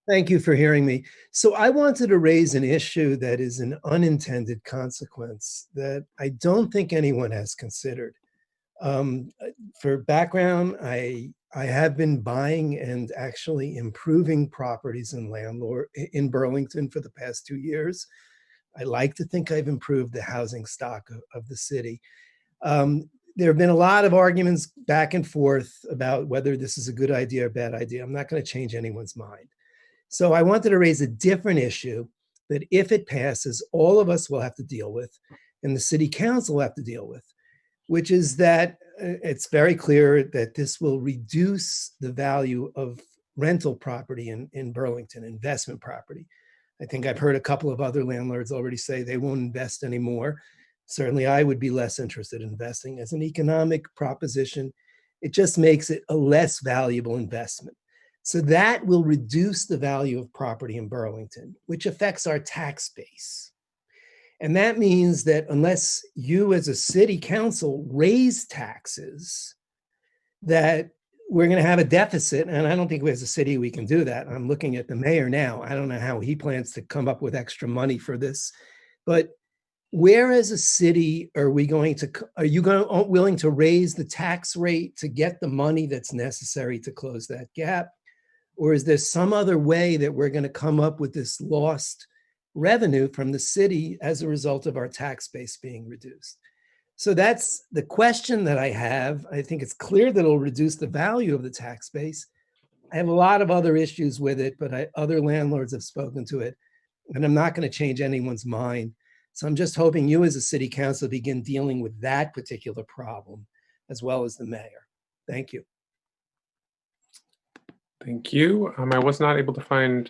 Thank you for hearing me. So I wanted to raise an issue that is an unintended consequence that I don't think anyone has considered. For background, I have been buying and actually improving properties in Burlington for the past 2 years. I like to think I've improved the housing stock of the city. There have been a lot of arguments back and forth about whether this is a good idea or bad idea. I'm not going to change anyone's mind. So I wanted to raise a different issue that if it passes, all of us will have to deal with, and the city council will have to deal with, which is that it's very clear that this will reduce the value of rental property in Burlington, investment property. I think I've heard a couple of other landlords already say they won't invest anymore. Certainly I would be less interested in investing. As an economic proposition, it just makes it a less valuable investment. So that will reduce the value of property in Burlington, which affects our tax base. And that means that unless you as a city council raise taxes, that we're going to have a deficit, and I don't think as a city we can do that. I'm looking at the mayor now. I don't know how he plans to come up with extra money for this, but where as a city are we going to, are you willing to raise the tax rate to get the money that's necessary to close that gap? Or is there some other way that we're going to come up with this lost revenue from the city as a result of our tax base being reduced? So that's the question that I have. I think it's clear that it'll reduce the value of the tax base. I have a lot of other issues with it, but other landlords have spoken to it, and I'm not going to change anyone's mind. So I'm just hoping you as a city council begin dealing with that particular problem as well as the mayor. Thank you. Thank you. I was not able to find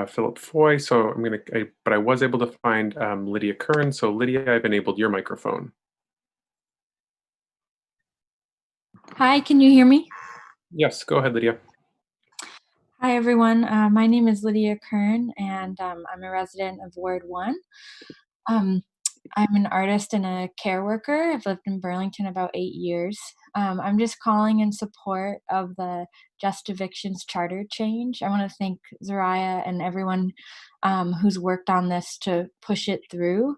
Philip Foy, so but I was able to find Lydia Curran. So Lydia, I've enabled your microphone. Hi, can you hear me? Yes, go ahead, Lydia. Hi, everyone. My name is Lydia Kern, and I'm a resident of Ward 1. I'm an artist and a care worker. I've lived in Burlington about 8 years. I'm just calling in support of the Just Evictions charter change. I want to thank Zariah and everyone who's worked on this to push it through.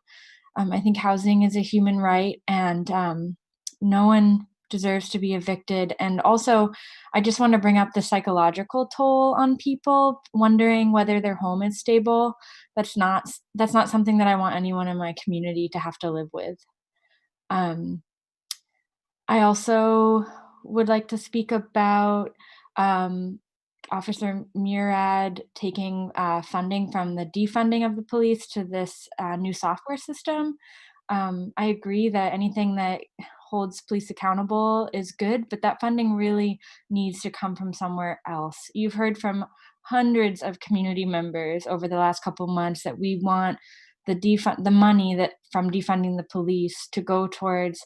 I think housing is a human right, and no one deserves to be evicted. And also, I just want to bring up the psychological toll on people wondering whether their home is stable. That's not something that I want anyone in my community to have to live with. I also would like to speak about Officer Murad taking funding from the defunding of the police to this new software system. I agree that anything that holds police accountable is good, but that funding really needs to come from somewhere else. You've heard from hundreds of community members over the last couple of months that we want the money that from defunding the police to go towards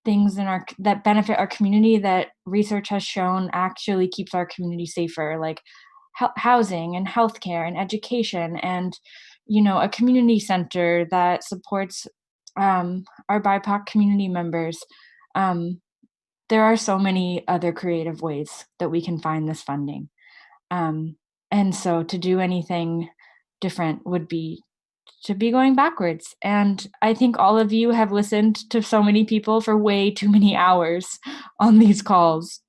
things that benefit our community, that research has shown actually keeps our community safer, like housing and healthcare and education, and a community center that supports our BIPOC community members. There are so many other creative ways that we can find this funding. And so to do anything different would be to be going backwards. And I think all of you have listened to so many people for way too many hours on these calls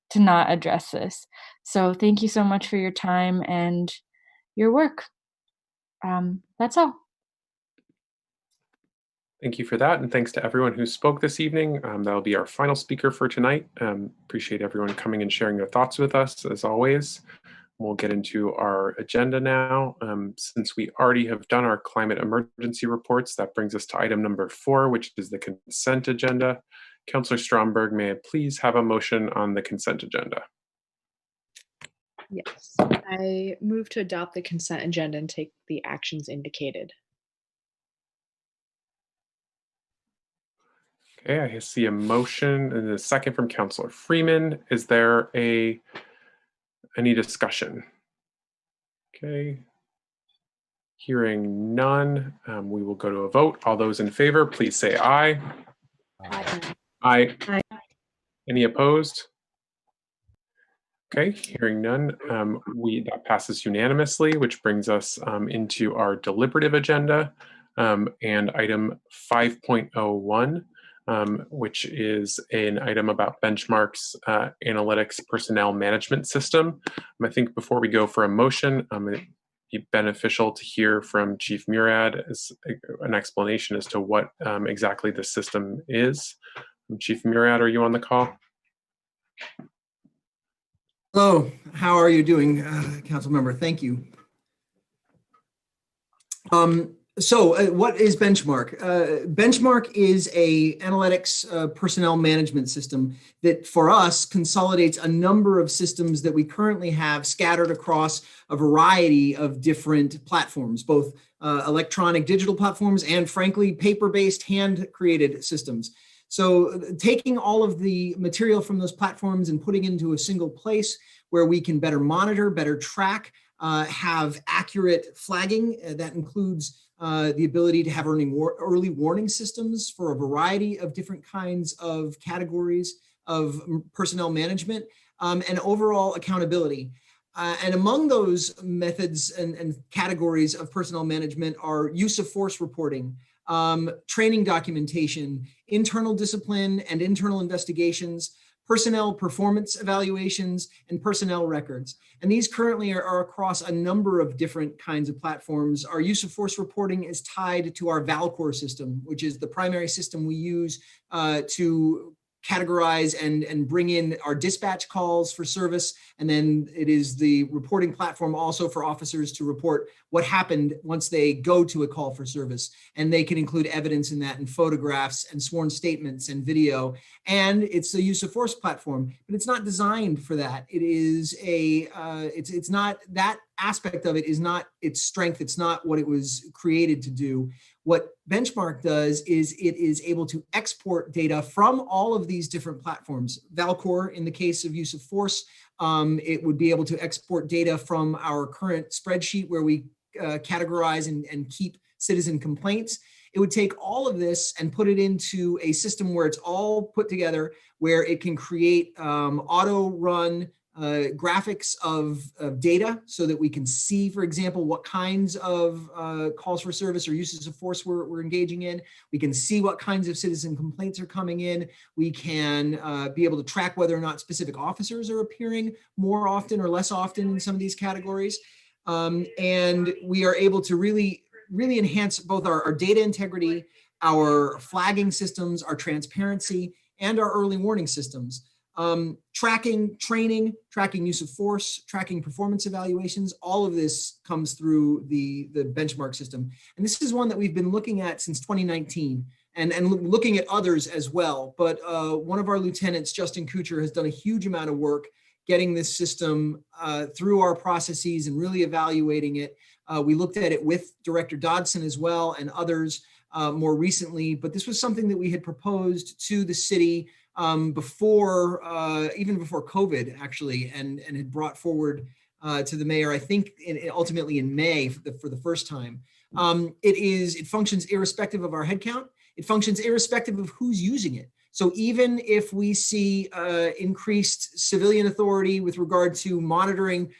to not address this. So thank you so much for your time and your work. That's all. Thank you for that, and thanks to everyone who spoke this evening. That'll be our final speaker for tonight. Appreciate everyone coming and sharing their thoughts with us, as always. We'll get into our agenda now. Since we already have done our climate emergency reports, that brings us to item number 4, which is the consent agenda. Councillor Stromberg, may I please have a motion on the consent agenda? Yes, I move to adopt the consent agenda and take the actions indicated. Okay, I see a motion and a second from Councillor Freeman. Is there any discussion? Okay. Hearing none, we will go to a vote. All those in favor, please say aye. Aye. Aye. Aye. Any opposed? Okay, hearing none, that passes unanimously, which brings us into our deliberative agenda and item 5.01. Which is an item about benchmarks, analytics, personnel management system. I think before we go for a motion, it'd be beneficial to hear from Chief Murad as an explanation as to what exactly the system is. Chief Murad, are you on the call? Hello, how are you doing, Council Member? Thank you. So what is Benchmark? Benchmark is a analytics personnel management system that for us consolidates a number of systems that we currently have scattered across a variety of different platforms, both electronic digital platforms and frankly, paper-based hand-created systems. So taking all of the material from those platforms and putting into a single place where we can better monitor, better track, have accurate flagging that includes the ability to have early warning systems for a variety of different kinds of categories of personnel management, and overall accountability. And among those methods and categories of personnel management are use of force reporting, training documentation, internal discipline and internal investigations, personnel performance evaluations, and personnel records. And these currently are across a number of different kinds of platforms. Our use of force reporting is tied to our Valcor system, which is the primary system we use to categorize and bring in our dispatch calls for service. And then it is the reporting platform also for officers to report what happened once they go to a call for service. And they can include evidence in that and photographs and sworn statements and video. And it's a use of force platform, but it's not designed for that. It is it's not, that aspect of it is not its strength. It's not what it was created to do. What Benchmark does is it is able to export data from all of these different platforms. Valcor, in the case of use of force, it would be able to export data from our current spreadsheet where we categorize and keep citizen complaints. It would take all of this and put it into a system where it's all put together, where it can create auto-run graphics of data so that we can see, for example, what kinds of calls for service or uses of force we're engaging in. We can see what kinds of citizen complaints are coming in. We can be able to track whether or not specific officers are appearing more often or less often in some of these categories. And we are able to really enhance both our data integrity, our flagging systems, our transparency, and our early warning systems. Tracking training, tracking use of force, tracking performance evaluations, all of this comes through the Benchmark system. And this is one that we've been looking at since 2019 and looking at others as well. But one of our lieutenants, Justin Kucher, has done a huge amount of work getting this system through our processes and really evaluating it. We looked at it with Director Dodson as well and others more recently, but this was something that we had proposed to the city even before COVID, actually, and had brought forward to the mayor, I think ultimately in May for the first time. It functions irrespective of our headcount. It functions irrespective of who's using it. So even if we see increased civilian authority with regard to monitoring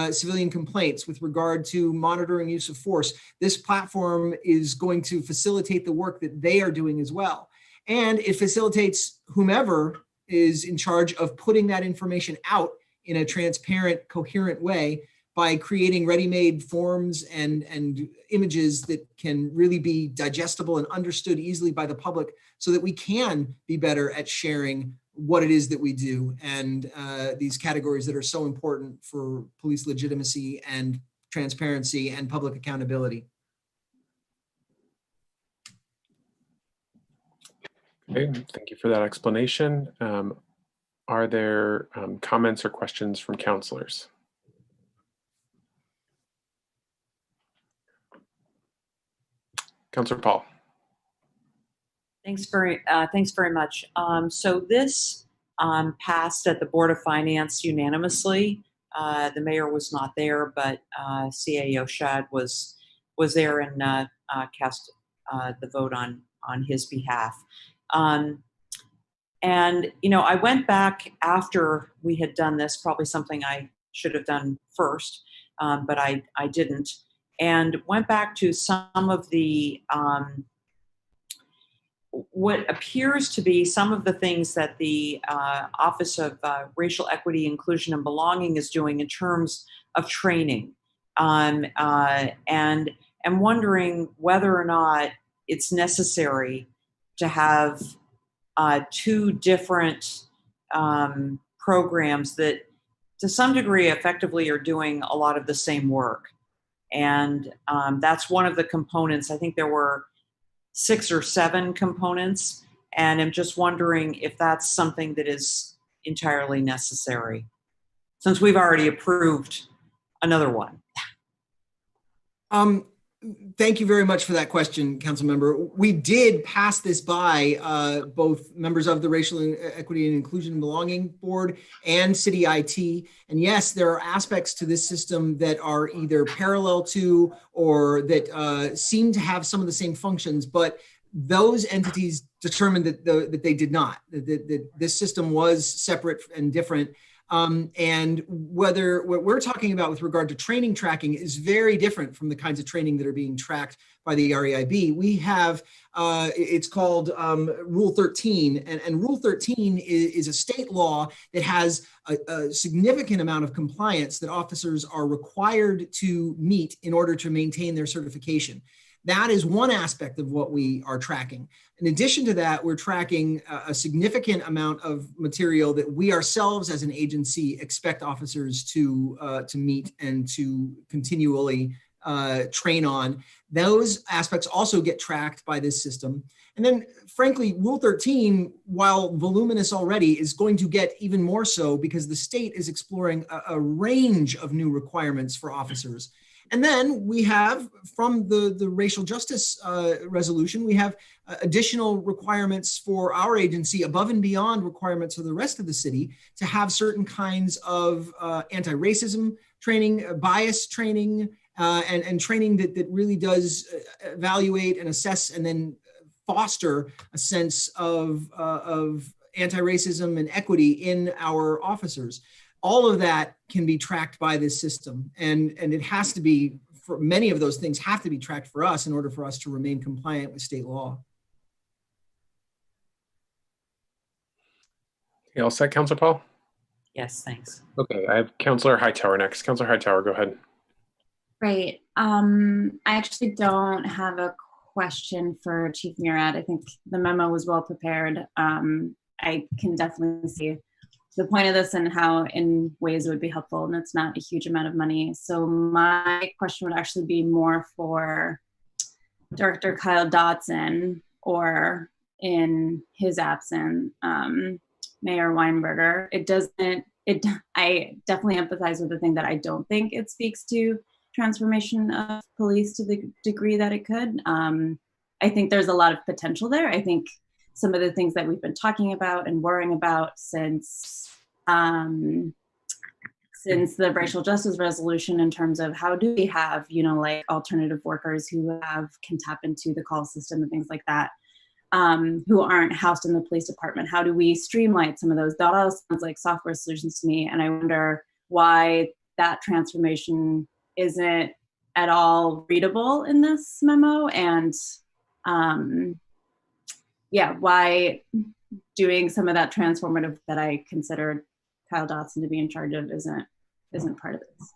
civilian complaints, with regard to monitoring use of force, this platform is going to facilitate the work that they are doing as well. And it facilitates whomever is in charge of putting that information out in a transparent, coherent way by creating ready-made forms and images that can really be digestible and understood easily by the public so that we can be better at sharing what it is that we do and these categories that are so important for police legitimacy and transparency and public accountability. Okay, thank you for that explanation. Are there comments or questions from councilors? Councilor Paul. Thanks very much. So this passed at the Board of Finance unanimously. The mayor was not there, but CAO Shad was there and cast the vote on his behalf. And, you know, I went back after we had done this, probably something I should have done first, but I didn't, and went back to some of the, what appears to be some of the things that the Office of Racial Equity, Inclusion, and Belonging is doing in terms of training, and wondering whether or not it's necessary to have two different programs that to some degree effectively are doing a lot of the same work. And that's one of the components. I think there were 6 or 7 components, and I'm just wondering if that's something that is entirely necessary, since we've already approved another one. Thank you very much for that question, Council Member. We did pass this by both members of the Racial Equity and Inclusion and Belonging Board and City IT. And yes, there are aspects to this system that are either parallel to or that seem to have some of the same functions, but those entities determined that they did not, that this system was separate and different. And what we're talking about with regard to training tracking is very different from the kinds of training that are being tracked by the REIB. We have, it's called Rule 13, and Rule 13 is a state law that has a significant amount of compliance that officers are required to meet in order to maintain their certification. That is one aspect of what we are tracking. In addition to that, we're tracking a significant amount of material that we ourselves as an agency expect officers to meet and to continually train on. Those aspects also get tracked by this system. And then frankly, Rule 13, while voluminous already, is going to get even more so because the state is exploring a range of new requirements for officers. And then we have, from the racial justice resolution, we have additional requirements for our agency above and beyond requirements for the rest of the city to have certain kinds of anti-racism training, bias training, and training that really does evaluate and assess and then foster a sense of anti-racism and equity in our officers. All of that can be tracked by this system, and it has to be, for many of those things have to be tracked for us in order for us to remain compliant with state law. You all set, Councilor Paul? Yes, thanks. Okay, I have Councilor Hightower next. Councilor Hightower, go ahead. Great. I actually don't have a question for Chief Murad. I think the memo was well prepared. I can definitely see the point of this and how in ways it would be helpful, and it's not a huge amount of money. So my question would actually be more for Director Kyle Dotson, or in his absence, Mayor Weinberger. I definitely empathize with the thing that I don't think it speaks to transformation of police to the degree that it could. I think there's a lot of potential there. I think some of the things that we've been talking about and worrying about since the racial justice resolution, in terms of how do we have, like alternative workers who can tap into the call system and things like that, who aren't housed in the police department. How do we streamline some of those? That all sounds like software solutions to me. And I wonder why that transformation isn't at all readable in this memo, and why doing some of that transformative that I considered Kyle Dotson to be in charge of isn't part of this.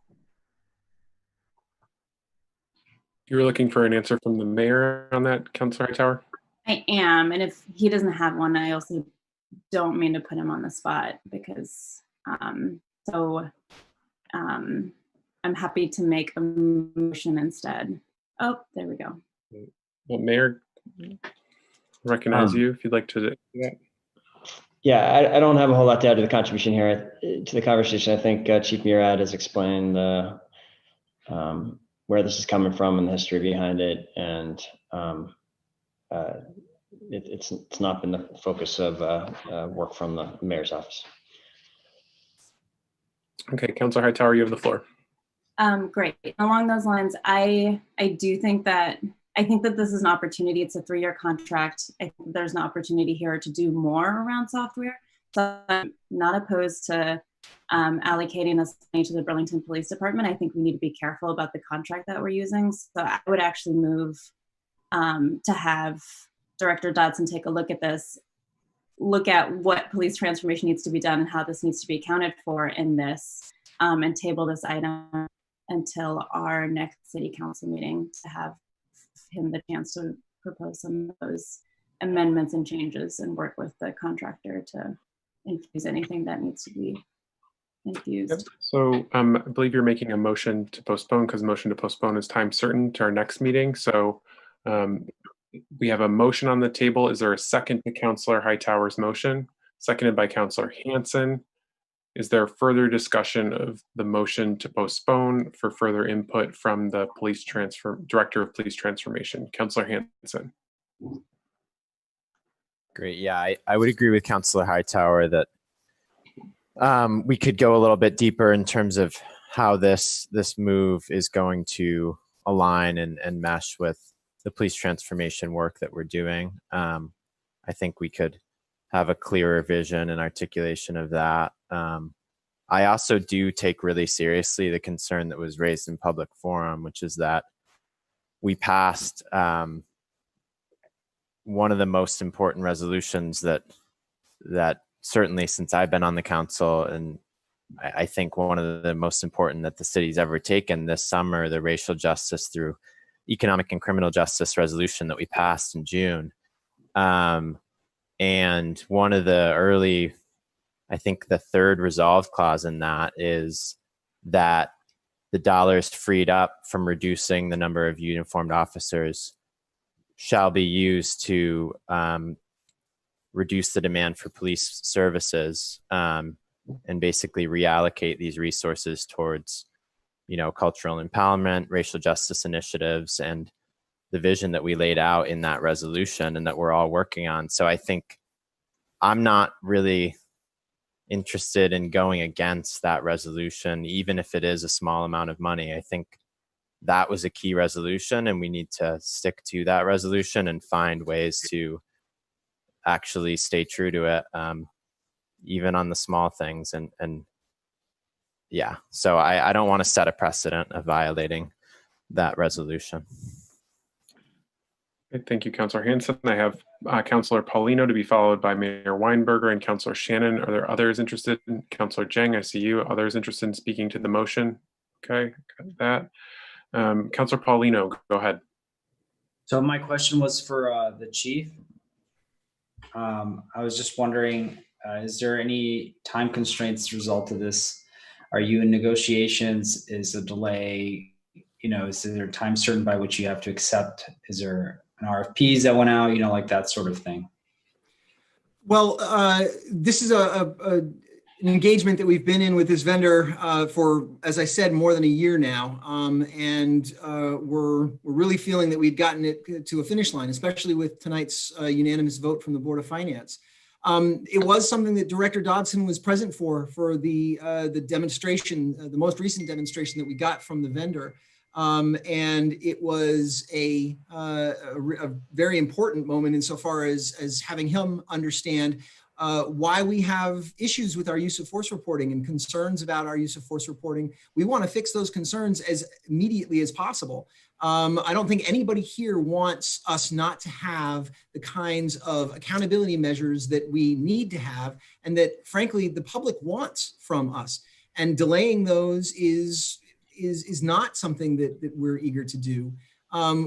You were looking for an answer from the mayor on that, Councilor Hightower? I am, and if he doesn't have one, I also don't mean to put him on the spot, because I'm happy to make a motion instead. Oh, there we go. Well, Mayor, recognize you if you'd like to do that. Yeah, I don't have a whole lot to add to the contribution here to the conversation. I think Chief Murad has explained where this is coming from and the history behind it, and it's not been the focus of work from the mayor's office. Okay, Councilor Hightower, you have the floor. Great. Along those lines, I think that this is an opportunity. It's a 3-year contract. I think there's an opportunity here to do more around software. So I'm not opposed to allocating this money to the Burlington Police Department. I think we need to be careful about the contract that we're using. So I would actually move to have Director Dotson take a look at this, look at what police transformation needs to be done and how this needs to be accounted for in this, and table this item until our next city council meeting to have him the chance to propose some of those amendments and changes and work with the contractor to infuse anything that needs to be infused. Yep. So I believe you're making a motion to postpone, because motion to postpone is time certain to our next meeting. So we have a motion on the table. Is there a second to Councilor Hightower's motion? Seconded by Councilor Hanson. Is there further discussion of the motion to postpone for further input from the Director of Police Transformation? Councilor Hanson. Great. Yeah, I would agree with Councilor Hightower that we could go a little bit deeper in terms of how this move is going to align and mesh with the police transformation work that we're doing. I think we could have a clearer vision and articulation of that. I also do take really seriously the concern that was raised in public forum, which is that we passed one of the most important resolutions that certainly since I've been on the council, and I think one of the most important that the city's ever taken this summer, the racial justice through economic and criminal justice resolution that we passed in June. And one of the early, I think the third resolve clause in that is that the dollars freed up from reducing the number of uniformed officers shall be used to reduce the demand for police services, and basically reallocate these resources towards, cultural empowerment, racial justice initiatives, and the vision that we laid out in that resolution and that we're all working on. So I think I'm not really interested in going against that resolution, even if it is a small amount of money. I think that was a key resolution, and we need to stick to that resolution and find ways to actually stay true to it, even on the small things. And yeah, so I don't want to set a precedent of violating that resolution. Thank you, Councilor Hanson. I have Councilor Paulino to be followed by Mayor Weinberger and Councilor Shannon. Are there others interested? Councilor Jeng, I see you. Others interested in speaking to the motion? Okay, got that. Councilor Paulino, go ahead. So my question was for the chief. I was just wondering, is there any time constraints as a result of this? Are you in negotiations? Is a delay, is there a time certain by which you have to accept? Is there an RFPs that went out, like that sort of thing? Well, this is an engagement that we've been in with this vendor for, as I said, more than a year now. And we're really feeling that we've gotten it to a finish line, especially with tonight's unanimous vote from the Board of Finance. It was something that Director Dodson was present for the demonstration, the most recent demonstration that we got from the vendor. And it was a very important moment insofar as having him understand why we have issues with our use of force reporting and concerns about our use of force reporting. We want to fix those concerns as immediately as possible. I don't think anybody here wants us not to have the kinds of accountability measures that we need to have and that, frankly, the public wants from us. And delaying those is not something that we're eager to do.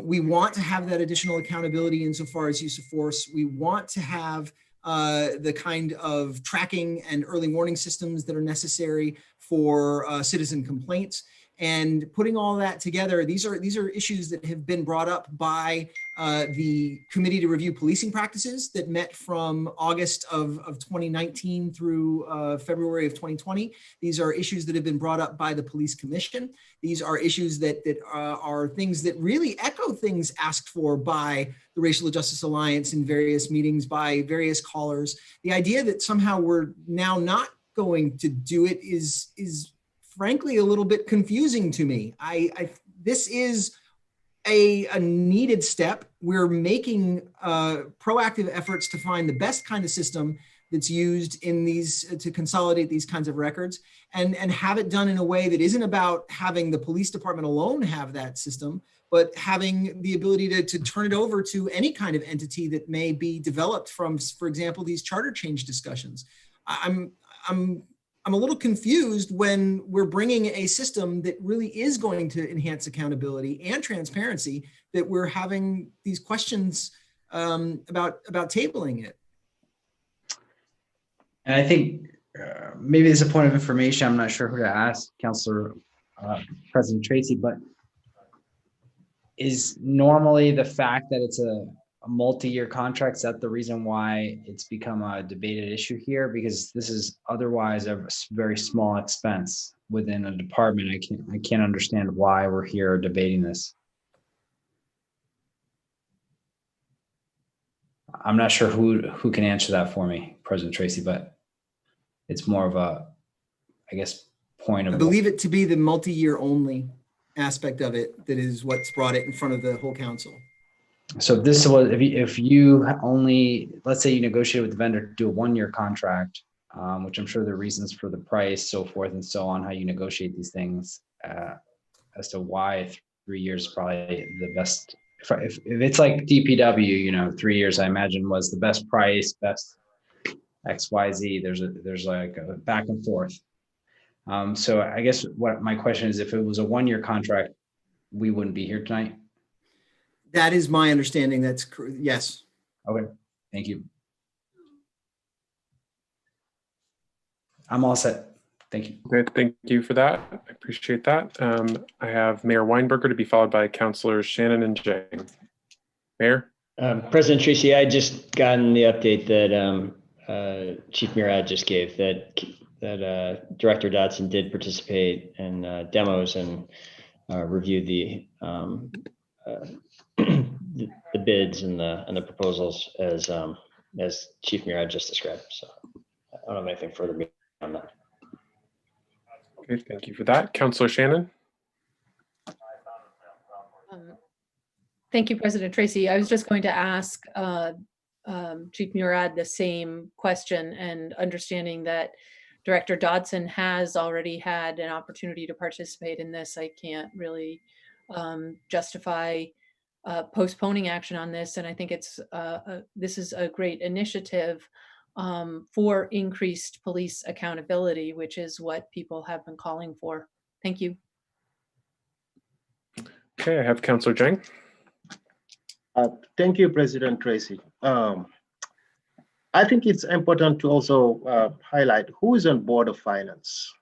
We want to have that additional accountability insofar as use of force. We want to have the kind of tracking and early warning systems that are necessary for citizen complaints. And putting all that together, these are issues that have been brought up by the Committee to Review Policing Practices that met from August of 2019 through February of 2020. These are issues that have been brought up by the Police Commission. These are issues that are things that really echo things asked for by the Racial Justice Alliance in various meetings, by various callers. The idea that somehow we're now not going to do it is frankly a little bit confusing to me. This is a needed step. We're making proactive efforts to find the best kind of system that's used in these to consolidate these kinds of records and have it done in a way that isn't about having the police department alone have that system, but having the ability to turn it over to any kind of entity that may be developed from, for example, these charter change discussions. I'm a little confused when we're bringing a system that really is going to enhance accountability and transparency, that we're having these questions about tabling it. And I think maybe there's a point of information. I'm not sure who to ask, Councilor President Tracy, but is normally the fact that it's a multi-year contract, is that the reason why it's become a debated issue here? Because this is otherwise a very small expense within a department. I can't understand why we're here debating this. I'm not sure who can answer that for me, President Tracy, but it's more of a, I guess, point of. I believe it to be the multi-year only aspect of it that is what's brought it in front of the whole council. So this was, if you only, let's say you negotiated with the vendor to do a 1-year contract, which I'm sure there are reasons for the price, so forth and so on, how you negotiate these things, as to why 3 years is probably the best. If it's like DPW, 3 years, I imagine, was the best price, best XYZ. There's like a back and forth. So I guess what my question is, if it was a 1-year contract, we wouldn't be here tonight. That is my understanding. That's yes. Okay, thank you. I'm all set. Thank you. Okay, thank you for that. I appreciate that. I have Mayor Weinberger to be followed by Councilors Shannon and Jang. Mayor? President Tracy, I just gotten the update that Chief Murad just gave, that Director Dodson did participate in demos and reviewed the the bids and the proposals as Chief Murad just described. So I don't have anything further on that. Okay, thank you for that. Councilor Shannon? Thank you, President Tracy. I was just going to ask Chief Murad the same question, and understanding that Director Dodson has already had an opportunity to participate in this, I can't really justify postponing action on this. And I think this is a great initiative for increased police accountability, which is what people have been calling for. Thank you. Okay, I have Councilor Jang. Thank you, President Tracy. I think it's important to also highlight who is on Board of Finance.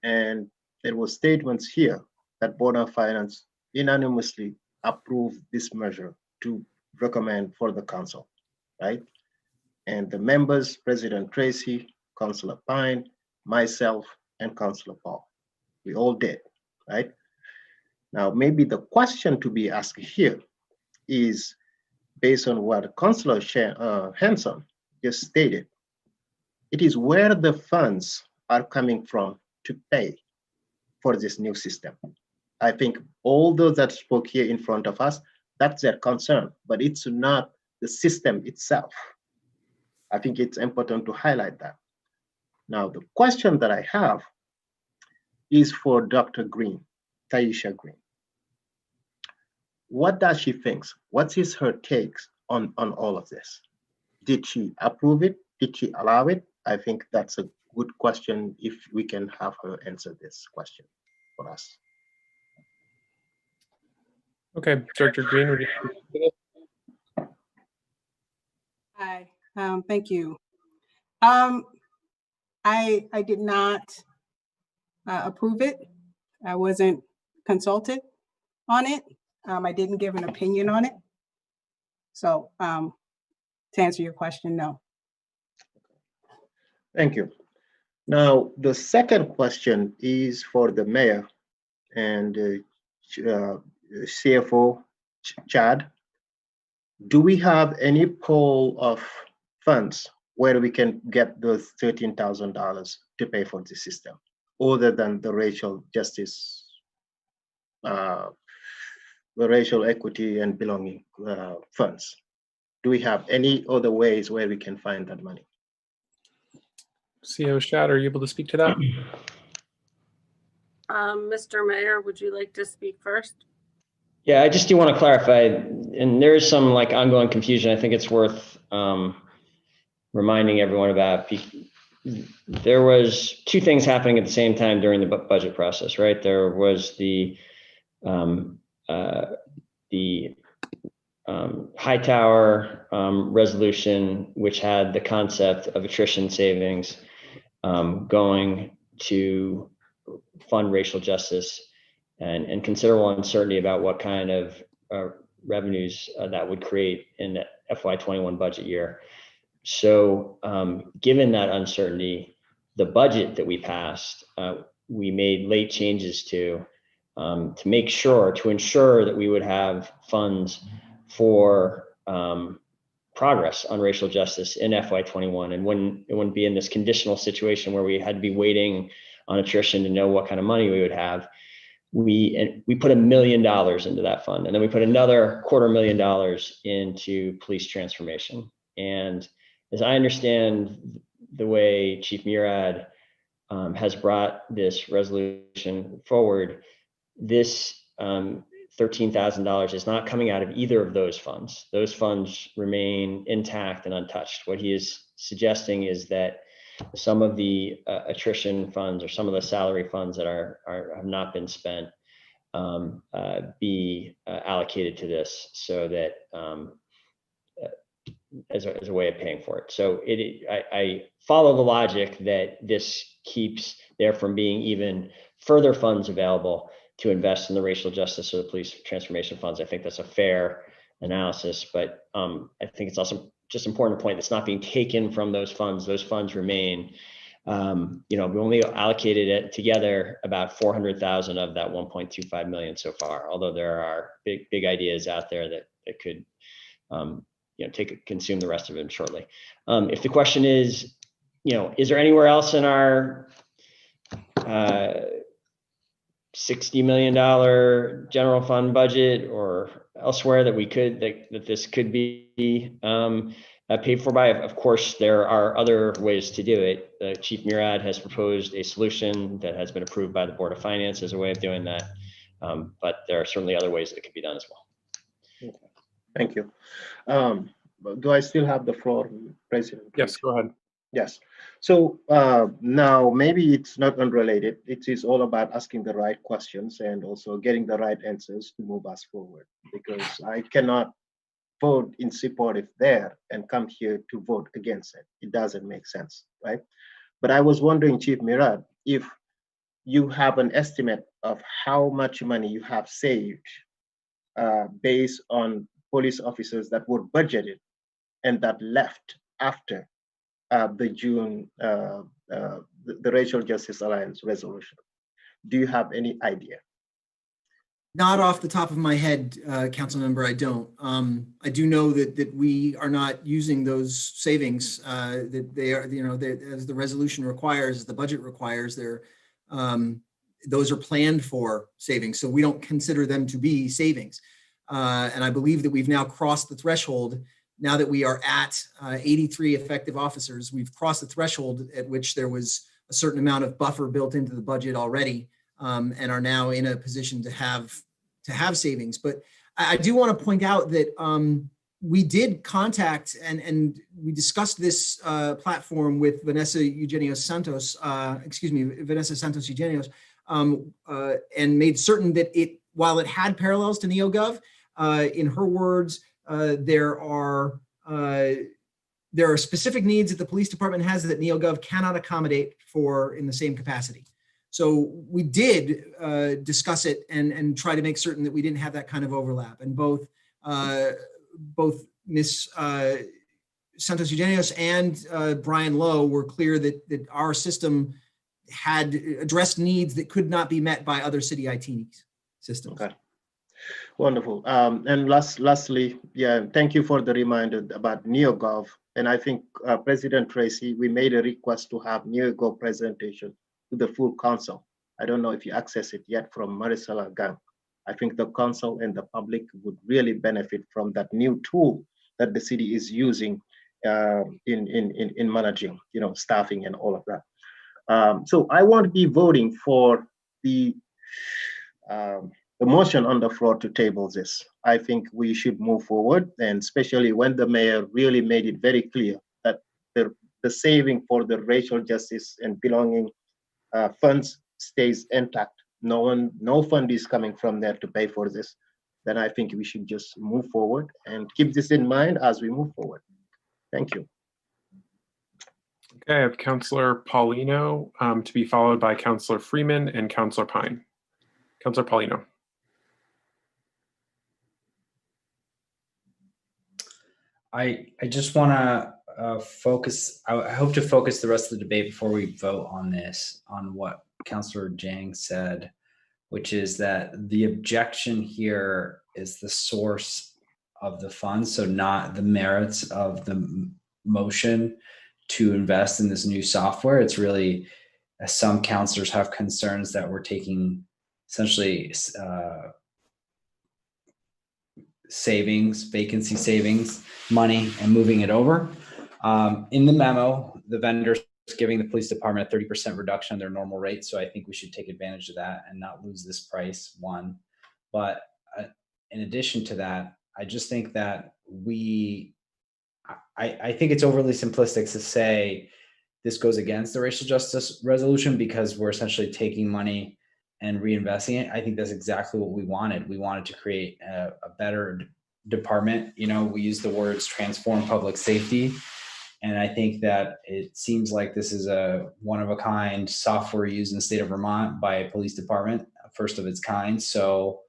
And there were statements here that Board of Finance unanimously approved this measure to recommend for the council, right? And the members, President Tracy, Councilor Pine, myself, and Councilor Paul, we all did, right? Now, maybe the question to be asked here is based on what Councilor Hanson just stated. It is where the funds are coming from to pay for this new system. I think all those that spoke here in front of us, that's their concern, but it's not the system itself. I think it's important to highlight that. Now, the question that I have is for Dr. Green, Taisha Green. What does she think? What is her take on all of this? Did she approve it? Did she allow it? I think that's a good question if we can have her answer this question for us. Okay, Director Green, would you? Hi, thank you. I did not approve it. I wasn't consulted on it. I didn't give an opinion on it. So to answer your question, no. Thank you. Now, the second question is for the mayor and CFO Chad. Do we have any pool of funds where we can get those $13,000 to pay for the system, other than the racial justice, the racial equity and belonging funds? Do we have any other ways where we can find that money? CEO Shad, are you able to speak to that? Mr. Mayor, would you like to speak first? Yeah, I just do want to clarify, and there is some like ongoing confusion. I think it's worth reminding everyone about. There was two things happening at the same time during the budget process, right? There was the Hightower resolution, which had the concept of attrition savings going to fund racial justice, and considerable uncertainty about what kind of revenues that would create in the FY21 budget year. So given that uncertainty, the budget that we passed, we made late changes to make sure, to ensure that we would have funds for progress on racial justice in FY21, and it wouldn't be in this conditional situation where we had to be waiting on attrition to know what kind of money we would have. We put $1 million into that fund, and then we put another $250,000 into police transformation. And as I understand the way Chief Murad has brought this resolution forward, this $13,000 is not coming out of either of those funds. Those funds remain intact and untouched. What he is suggesting is that some of the attrition funds or some of the salary funds that have not been spent be allocated to this, so that as a way of paying for it. So I follow the logic that this keeps there from being even further funds available to invest in the racial justice or the police transformation funds. I think that's a fair analysis, but I think it's also just important to point that's not being taken from those funds. Those funds remain. We only allocated it together about 400,000 of that 1.25 million so far. Although there are big ideas out there that could consume the rest of it shortly. If the question is, is there anywhere else in our $60 million general fund budget or elsewhere that that this could be paid for by? Of course, there are other ways to do it. Chief Murad has proposed a solution that has been approved by the Board of Finance as a way of doing that. But there are certainly other ways that it could be done as well. Okay. Thank you. Do I still have the floor, President? Yes, go ahead. Yes. So now maybe it's not unrelated. It is all about asking the right questions and also getting the right answers to move us forward, because I cannot vote in support if there and come here to vote against it. It doesn't make sense, right? But I was wondering, Chief Murad, if you have an estimate of how much money you have saved based on police officers that were budgeted and that left after the June, the Racial Justice Alliance resolution. Do you have any idea? Not off the top of my head, council member, I don't. I do know that we are not using those savings, that they are, as the resolution requires, as the budget requires, those are planned for savings. So we don't consider them to be savings. And I believe that we've now crossed the threshold. Now that we are at 83 effective officers, we've crossed the threshold at which there was a certain amount of buffer built into the budget already, and are now in a position to have savings. But I do want to point out that we did contact and we discussed this platform with Vanessa Santos Eugenios, and made certain that while it had parallels to NeoGov, in her words, there are specific needs that the police department has that NeoGov cannot accommodate for in the same capacity. So we did discuss it and try to make certain that we didn't have that kind of overlap. And both Ms. Santos Eugenios and Brian Lowe were clear that our system had addressed needs that could not be met by other city IT systems. Okay. Wonderful. And lastly, thank you for the reminder about NeoGov. And I think President Tracy, we made a request to have NeoGov presentation to the full council. I don't know if you access it yet from Marisela Gang. I think the council and the public would really benefit from that new tool that the city is using in managing, staffing and all of that. So I won't be voting for the motion on the floor to table this. I think we should move forward, and especially when the mayor really made it very clear that the saving for the racial justice and belonging funds stays intact. No fund is coming from there to pay for this. Then I think we should just move forward and keep this in mind as we move forward. Thank you. Okay, I have Councillor Paulino to be followed by Councillor Freeman and Councillor Pine. Councillor Paulino. I just want to focus. I hope to focus the rest of the debate before we vote on this on what Councillor Jang said, which is that the objection here is the source of the funds, so not the merits of the motion to invest in this new software. It's really, some councillors have concerns that we're taking essentially vacancy savings money and moving it over. In the memo, the vendors giving the police department a 30% reduction on their normal rate. So I think we should take advantage of that and not lose this price, one. But in addition to that, I just think that I think it's overly simplistic to say this goes against the racial justice resolution because we're essentially taking money and reinvesting it. I think that's exactly what we wanted. We wanted to create a better department. You know, we use the words transform public safety. And I think that it seems like this is a one-of-a-kind software used in the state of Vermont by a police department, first of its kind. So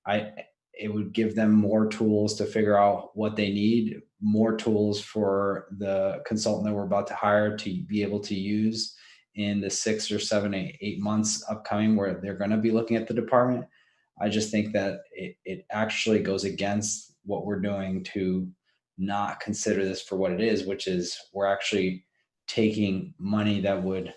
it would give them more tools to figure out what they need, more tools for the consultant that we're about to hire to be able to use in the 6 or 7, 8 months upcoming where they're going to be looking at the department. I just think that it actually goes against what we're doing to not consider this for what it is, which is we're actually taking money that would,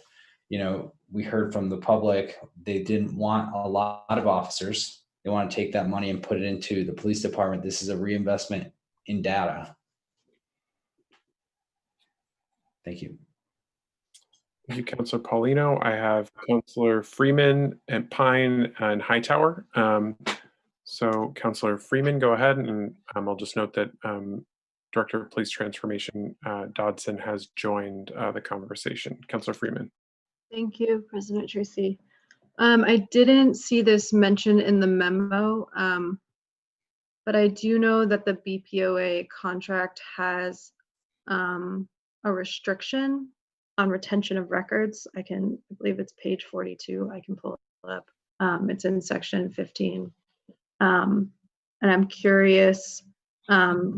you know, we heard from the public, they didn't want a lot of officers. They want to take that money and put it into the police department. This is a reinvestment in data. Thank you. Thank you, Councilor Paulino. I have Councilor Freeman and Pine and Hightower. So Councilor Freeman, go ahead. And I'll just note that Director of Police Transformation Dodson has joined the conversation. Councilor Freeman. Thank you, President Tracy. I didn't see this mentioned in the memo, but I do know that the BPOA contract has a restriction on retention of records. I believe it's page 42. I can pull it up. It's in section 15. And I'm curious,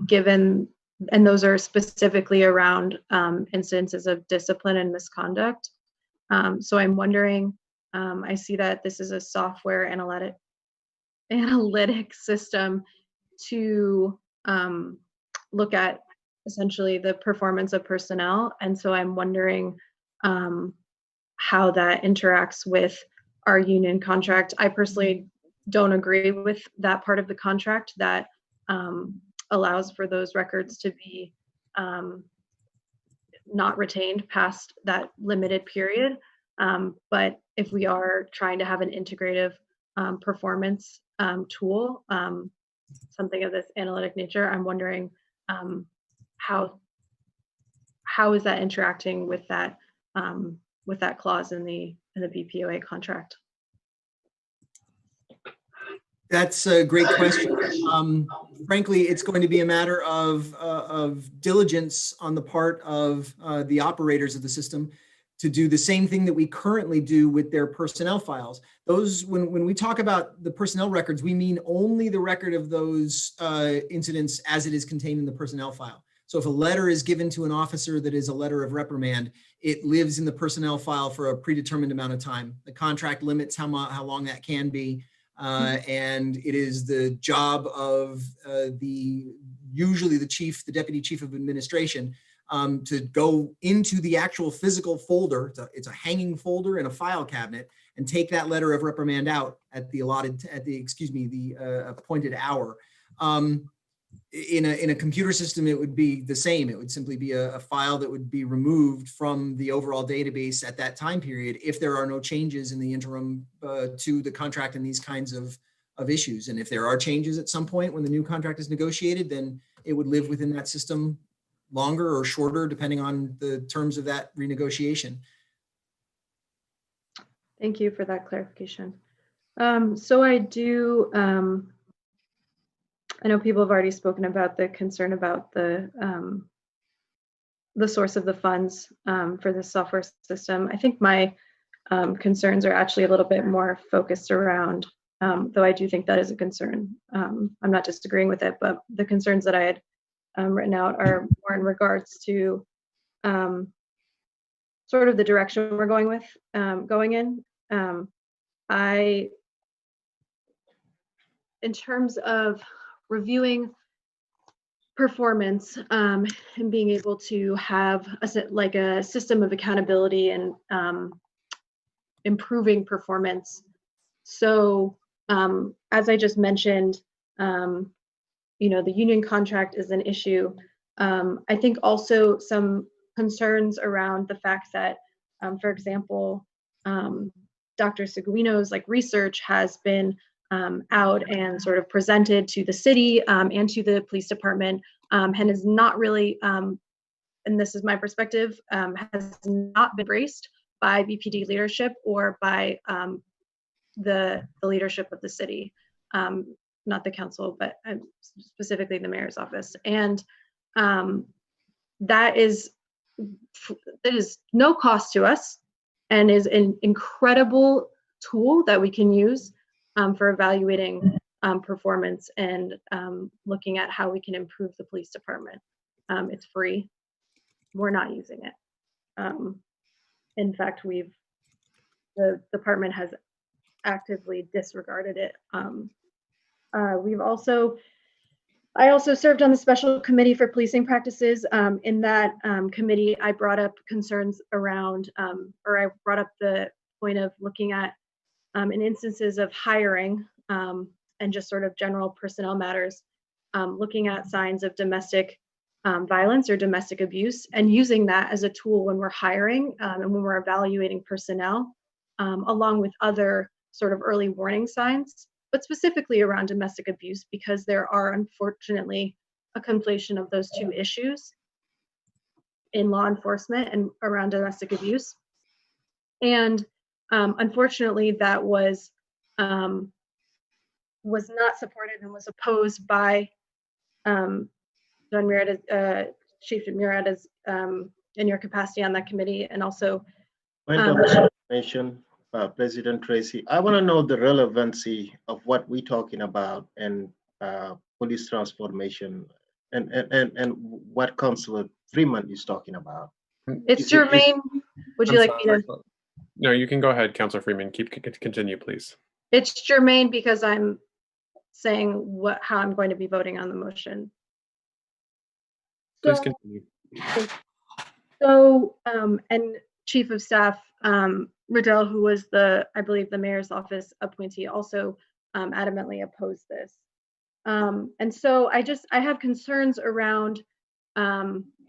given, and those are specifically around instances of discipline and misconduct. So I'm wondering, I see that this is a software analytic system to look at essentially the performance of personnel. And so I'm wondering how that interacts with our union contract. I personally don't agree with that part of the contract that allows for those records to be not retained past that limited period. But if we are trying to have an integrative performance tool, something of this analytic nature, I'm wondering how is that interacting with that clause in the BPOA contract? That's a great question. Frankly, it's going to be a matter of diligence on the part of the operators of the system to do the same thing that we currently do with their personnel files. Those, when we talk about the personnel records, we mean only the record of those incidents as it is contained in the personnel file. So if a letter is given to an officer that is a letter of reprimand, it lives in the personnel file for a predetermined amount of time. The contract limits how long that can be. And it is the job of usually the deputy chief of administration to go into the actual physical folder. It's a hanging folder in a file cabinet, and take that letter of reprimand out at the appointed hour. In a computer system, it would be the same. It would simply be a file that would be removed from the overall database at that time period if there are no changes in the interim to the contract and these kinds of issues. And if there are changes at some point when the new contract is negotiated, then it would live within that system longer or shorter, depending on the terms of that renegotiation. Thank you for that clarification. So I do, I know people have already spoken about the concern about the source of the funds for this software system. I think my concerns are actually a little bit more focused around, though I do think that is a concern. I'm not disagreeing with it, but the concerns that I had written out are more in regards to sort of the direction we're going in. In terms of reviewing performance and being able to have a system of accountability and improving performance. So as I just mentioned, the union contract is an issue. I think also some concerns around the fact that, for example, Dr. Seguino's research has been out and sort of presented to the city and to the police department, and is not really, and this is my perspective, has not been embraced by BPD leadership or by the leadership of the city, not the council, but specifically the mayor's office. And that is no cost to us and is an incredible tool that we can use for evaluating performance and looking at how we can improve the police department. It's free. We're not using it. In fact, the department has actively disregarded it. I also served on the special committee for policing practices. In that committee, I brought up concerns around, or I brought up the point of looking at in instances of hiring and just sort of general personnel matters, looking at signs of domestic violence or domestic abuse, and using that as a tool when we're hiring and when we're evaluating personnel, along with other sort of early warning signs, but specifically around domestic abuse, because there are unfortunately a conflation of those two issues in law enforcement and around domestic abuse. And unfortunately, that was not supported and was opposed by John Murad, Chief Murad, in your capacity on that committee, and also information, President Tracy. I want to know the relevancy of what we're talking about and police transformation, and what Councilor Freeman is talking about. It's germane. Would you like me to? No, you can go ahead, Councilor Freeman. Continue, please. It's germane because I'm saying how I'm going to be voting on the motion. Please continue. So, and Chief of Staff Riddell, who was I believe the mayor's office appointee, also adamantly opposed this. And so I have concerns around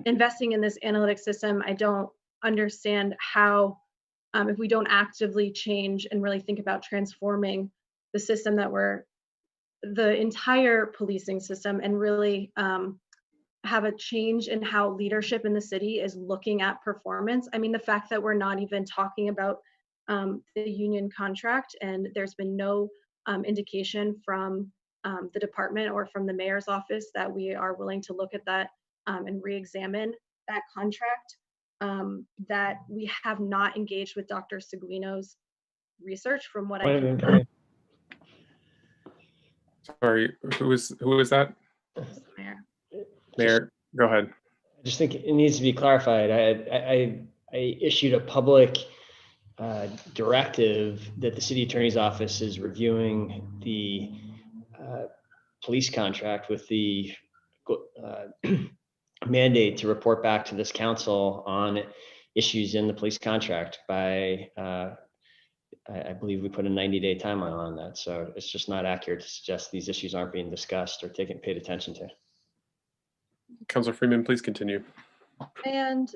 investing in this analytic system. I don't understand how, if we don't actively change and really think about transforming the system the entire policing system, and really have a change in how leadership in the city is looking at performance. I mean, the fact that we're not even talking about the union contract, and there's been no indication from the department or from the mayor's office that we are willing to look at that and re-examine that contract, that we have not engaged with Dr. Seguino's research from what I can. Sorry, who is that? Mayor. Mayor, go ahead. I just think it needs to be clarified. I issued a public directive that the city attorney's office is reviewing the police contract with the mandate to report back to this council on issues in the police contract by, I believe we put a 90-day timeline on that. So it's just not accurate to suggest these issues aren't being discussed or paid attention to. Councilor Freeman, please continue. And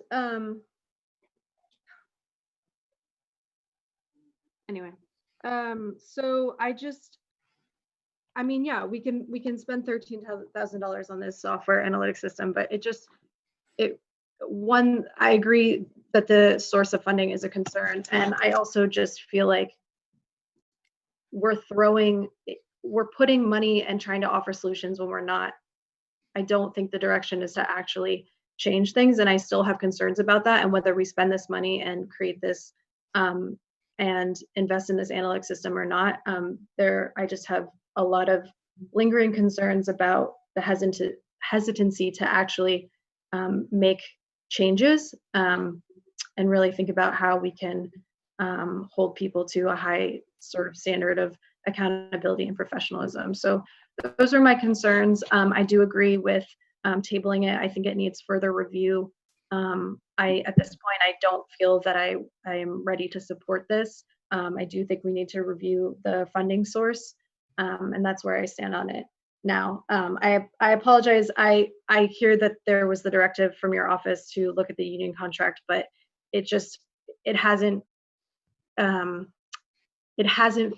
anyway, so I mean, yeah, we can spend $13,000 on this software analytics system, but I agree that the source of funding is a concern, and I also just feel like we're putting money and trying to offer solutions when we're not. I don't think the direction is to actually change things, and I still have concerns about that, and whether we spend this money and create this and invest in this analytic system or not. I just have a lot of lingering concerns about the hesitancy to actually make changes and really think about how we can hold people to a high sort of standard of accountability and professionalism. So those are my concerns. I do agree with tabling it. I think it needs further review. At this point, I don't feel that I am ready to support this. I do think we need to review the funding source, and that's where I stand on it. now. I apologize. I hear that there was the directive from your office to look at the union contract, but it hasn't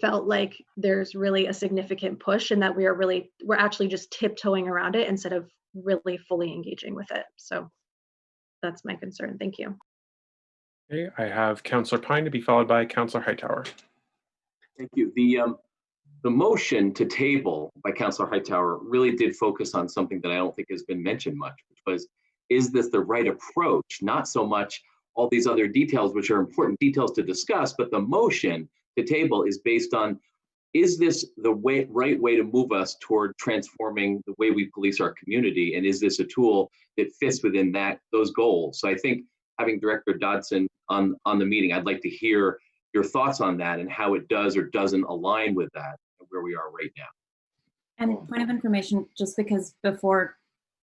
felt like there's really a significant push, and that we're actually just tiptoeing around it instead of really fully engaging with it. So that's my concern. Thank you. Okay, I have Councillor Pine to be followed by Councillor Hightower. Thank you. The motion to table by Councillor Hightower really did focus on something that I don't think has been mentioned much, which was, is this the right approach? Not so much all these other details, which are important details to discuss, but the motion to table is based on, is this the right way to move us toward transforming the way we police our community? And is this a tool that fits within those goals? So I think having Director Dodson on the meeting, I'd like to hear your thoughts on that and how it does or doesn't align with that and where we are right now. And point of information, just because before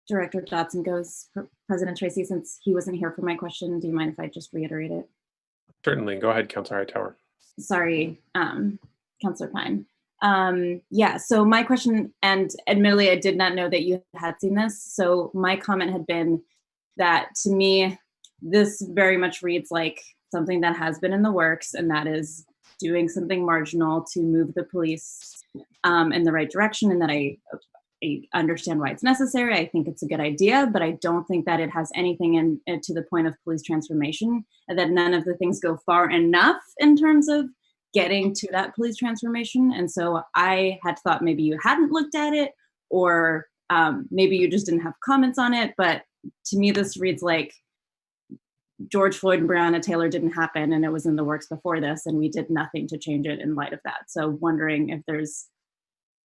Director Dodson goes, President Tracy, since he wasn't here for my question, do you mind if I just reiterate it? Certainly. Go ahead, Councillor Hightower. Sorry, Councillor Pine. Yeah, so my question, and admittedly, I did not know that you had seen this. So my comment had been that, to me, this very much reads like something that has been in the works, and that is doing something marginal to move the police in the right direction, and that I understand why it's necessary. I think it's a good idea, but I don't think that it has anything to the point of police transformation, and that none of the things go far enough in terms of getting to that police transformation. And so I had thought maybe you hadn't looked at it, or maybe you just didn't have comments on it. But to me, this reads like George Floyd and Breonna Taylor didn't happen, and it was in the works before this, and we did nothing to change it in light of that. So wondering if there's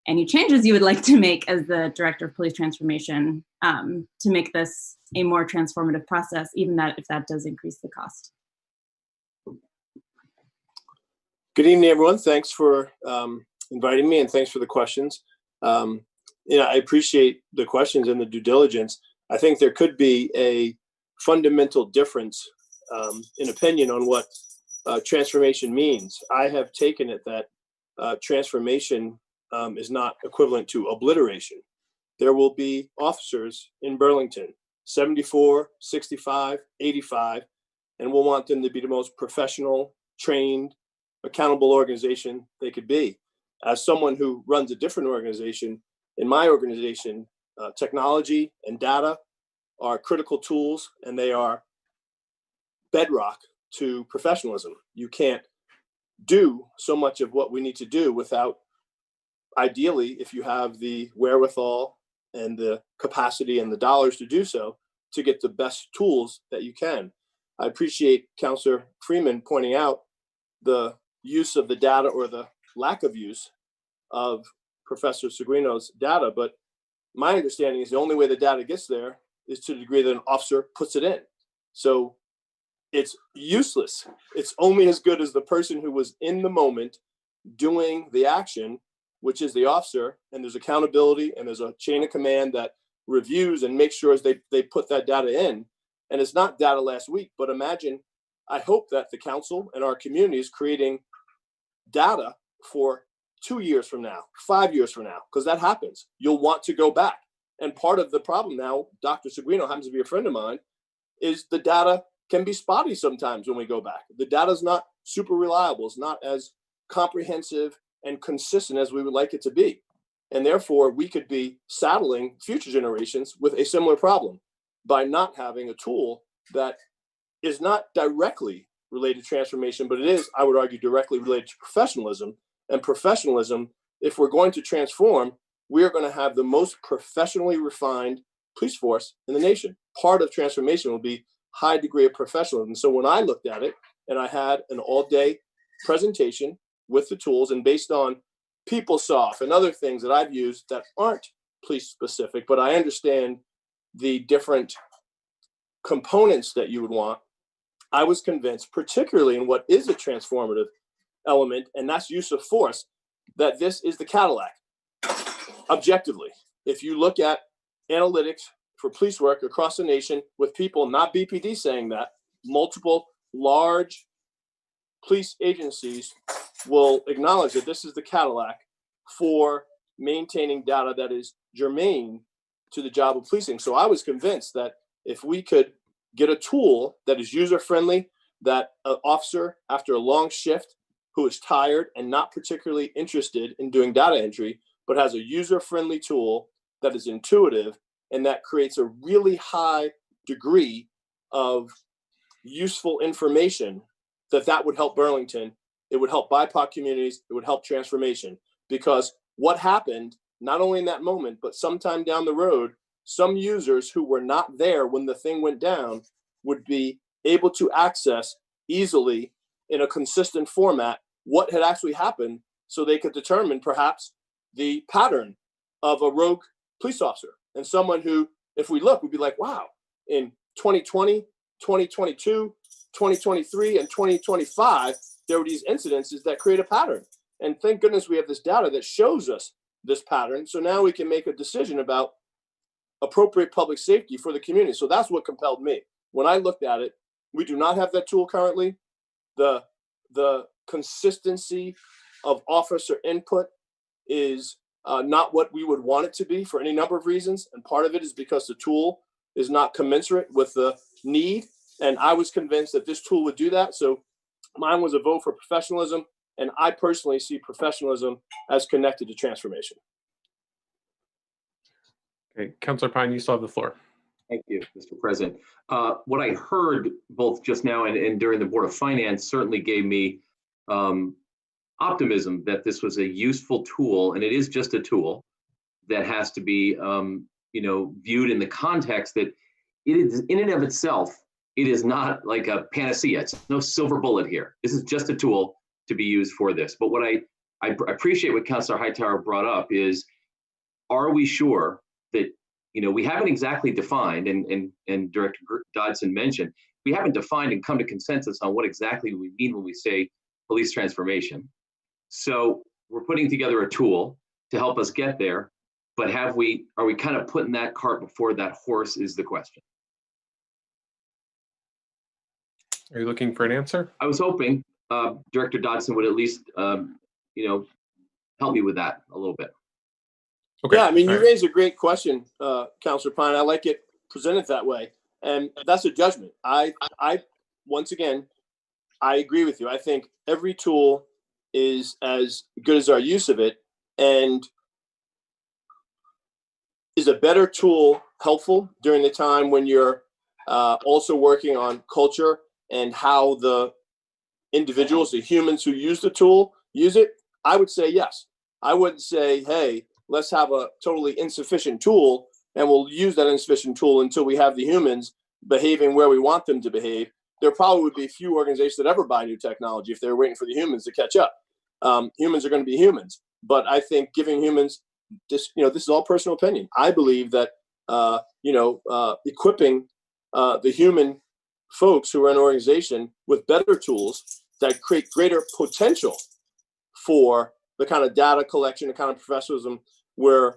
any changes you would like to make as the Director of Police Transformation to make this a more transformative process, even if that does increase the cost. Good evening, everyone. Thanks for inviting me, and thanks for the questions. I appreciate the questions and the due diligence. I think there could be a fundamental difference in opinion on what transformation means. I have taken it that transformation is not equivalent to obliteration. There will be officers in Burlington, 74, 65, 85, and we'll want them to be the most professional, trained, accountable organization they could be. As someone who runs a different organization, in my organization, technology and data are critical tools, and they are bedrock to professionalism. You can't do so much of what we need to do without, ideally, if you have the wherewithal and the capacity and the dollars to do so, to get the best tools that you can. I appreciate Councillor Freeman pointing out the use of the data, or the lack of use of Professor Seguino's data, but my understanding is the only way the data gets there is to the degree that an officer puts it in. So it's useless. It's only as good as the person who was in the moment doing the action, which is the officer, and there's accountability, and there's a chain of command that reviews and makes sure they put that data in. And it's not data last week, but imagine, I hope that the council and our community is creating data for 2 years from now, 5 years from now, because that happens. You'll want to go back. And part of the problem now, Dr. Seguino happens to be a friend of mine, is the data can be spotty sometimes when we go back. The data is not super reliable. It's not as comprehensive and consistent as we would like it to be. And therefore, we could be saddling future generations with a similar problem by not having a tool that is not directly related to transformation, but it is, I would argue, directly related to professionalism. And professionalism, if we're going to transform, we are going to have the most professionally refined police force in the nation. Part of transformation will be high degree of professionalism. So when I looked at it, and I had an all-day presentation with the tools, and based on PeopleSoft and other things that I've used that aren't police specific, but I understand the different components that you would want, I was convinced, particularly in what is a transformative element, and that's use of force, that this is the Cadillac. Objectively, if you look at analytics for police work across the nation with people, not B.P.D. saying that, multiple large police agencies will acknowledge that this is the Cadillac for maintaining data that is germane to the job of policing. So I was convinced that if we could get a tool that is user-friendly, that an officer after a long shift who is tired and not particularly interested in doing data entry, but has a user-friendly tool that is intuitive and that creates a really high degree of useful information, that would help Burlington. It would help BIPOC communities. It would help transformation, because what happened, not only in that moment, but sometime down the road, some users who were not there when the thing went down would be able to access easily in a consistent format what had actually happened, so they could determine perhaps the pattern of a rogue police officer, and someone who, if we look, would be like, wow, in 2020, 2022, 2023, and 2025, there were these incidences that create a pattern. And thank goodness we have this data that shows us this pattern. So now we can make a decision about appropriate public safety for the community. So that's what compelled me. When I looked at it, we do not have that tool currently. The consistency of officer input is not what we would want it to be for any number of reasons. And part of it is because the tool is not commensurate with the need. And I was convinced that this tool would do that. So mine was a vote for professionalism. And I personally see professionalism as connected to transformation. Okay, Councilor Pine, you still have the floor. Thank you, Mr. President. What I heard both just now and during the Board of Finance certainly gave me optimism that this was a useful tool, and it is just a tool that has to be, viewed in the context that it is, in and of itself, it is not like a panacea. It's no silver bullet here. This is just a tool to be used for this. But what I appreciate what Councilor Hightower brought up is, are we sure that, we haven't exactly defined, and Director Dodson mentioned, we haven't defined and come to consensus on what exactly we mean when we say police transformation. So we're putting together a tool to help us get there, but are we kind of putting that cart before that horse is the question. Are you looking for an answer? I was hoping Director Dodson would at least, help me with that a little bit. Okay. Yeah, I mean, you raised a great question, Councilor Pine. I like it presented that way, and that's a judgment. I once again, I agree with you. I think every tool is as good as our use of it, and is a better tool helpful during the time when you're also working on culture and how the individuals, the humans who use the tool, use it? I would say yes. I wouldn't say, hey, let's have a totally insufficient tool and we'll use that insufficient tool until we have the humans behaving where we want them to behave. There probably would be few organizations that ever buy new technology if they're waiting for the humans to catch up. Humans are going to be humans, but I think giving humans this, this is all personal opinion. I believe that, equipping the human folks who are in an organization with better tools that create greater potential for the kind of data collection, the kind of professionalism we're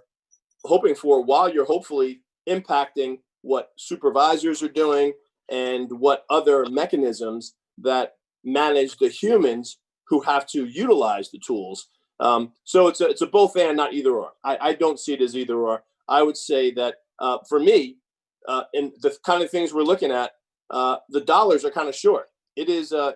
hoping for, while you're hopefully impacting what supervisors are doing and what other mechanisms that manage the humans who have to utilize the tools. So it's a both and, not either or. I don't see it as either or. I would say that for me, in the kind of things we're looking at, the dollars are kind of short. It is a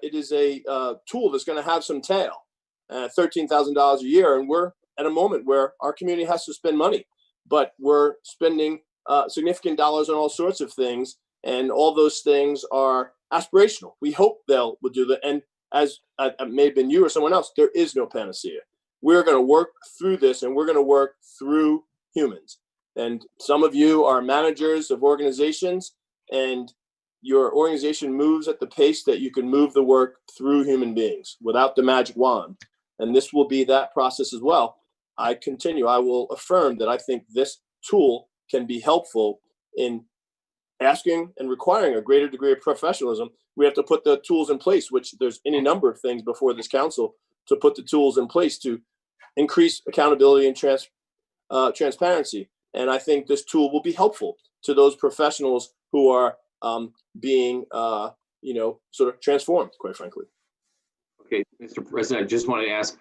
tool that's going to have some tail, $13,000 a year, and we're at a moment where our community has to spend money, but we're spending significant dollars on all sorts of things, and all those things are aspirational. We hope will do that, and as it may have been you or someone else, there is no panacea. We're going to work through this, and we're going to work through humans. And some of you are managers of organizations, and your organization moves at the pace that you can move the work through human beings without the magic wand. And this will be that process as well. I will affirm that I think this tool can be helpful in asking and requiring a greater degree of professionalism. We have to put the tools in place, which there's any number of things before this council to put the tools in place to increase accountability and transparency. And I think this tool will be helpful to those professionals who are being, sort of transformed, quite frankly. Okay, Mr. President, I just wanted to ask,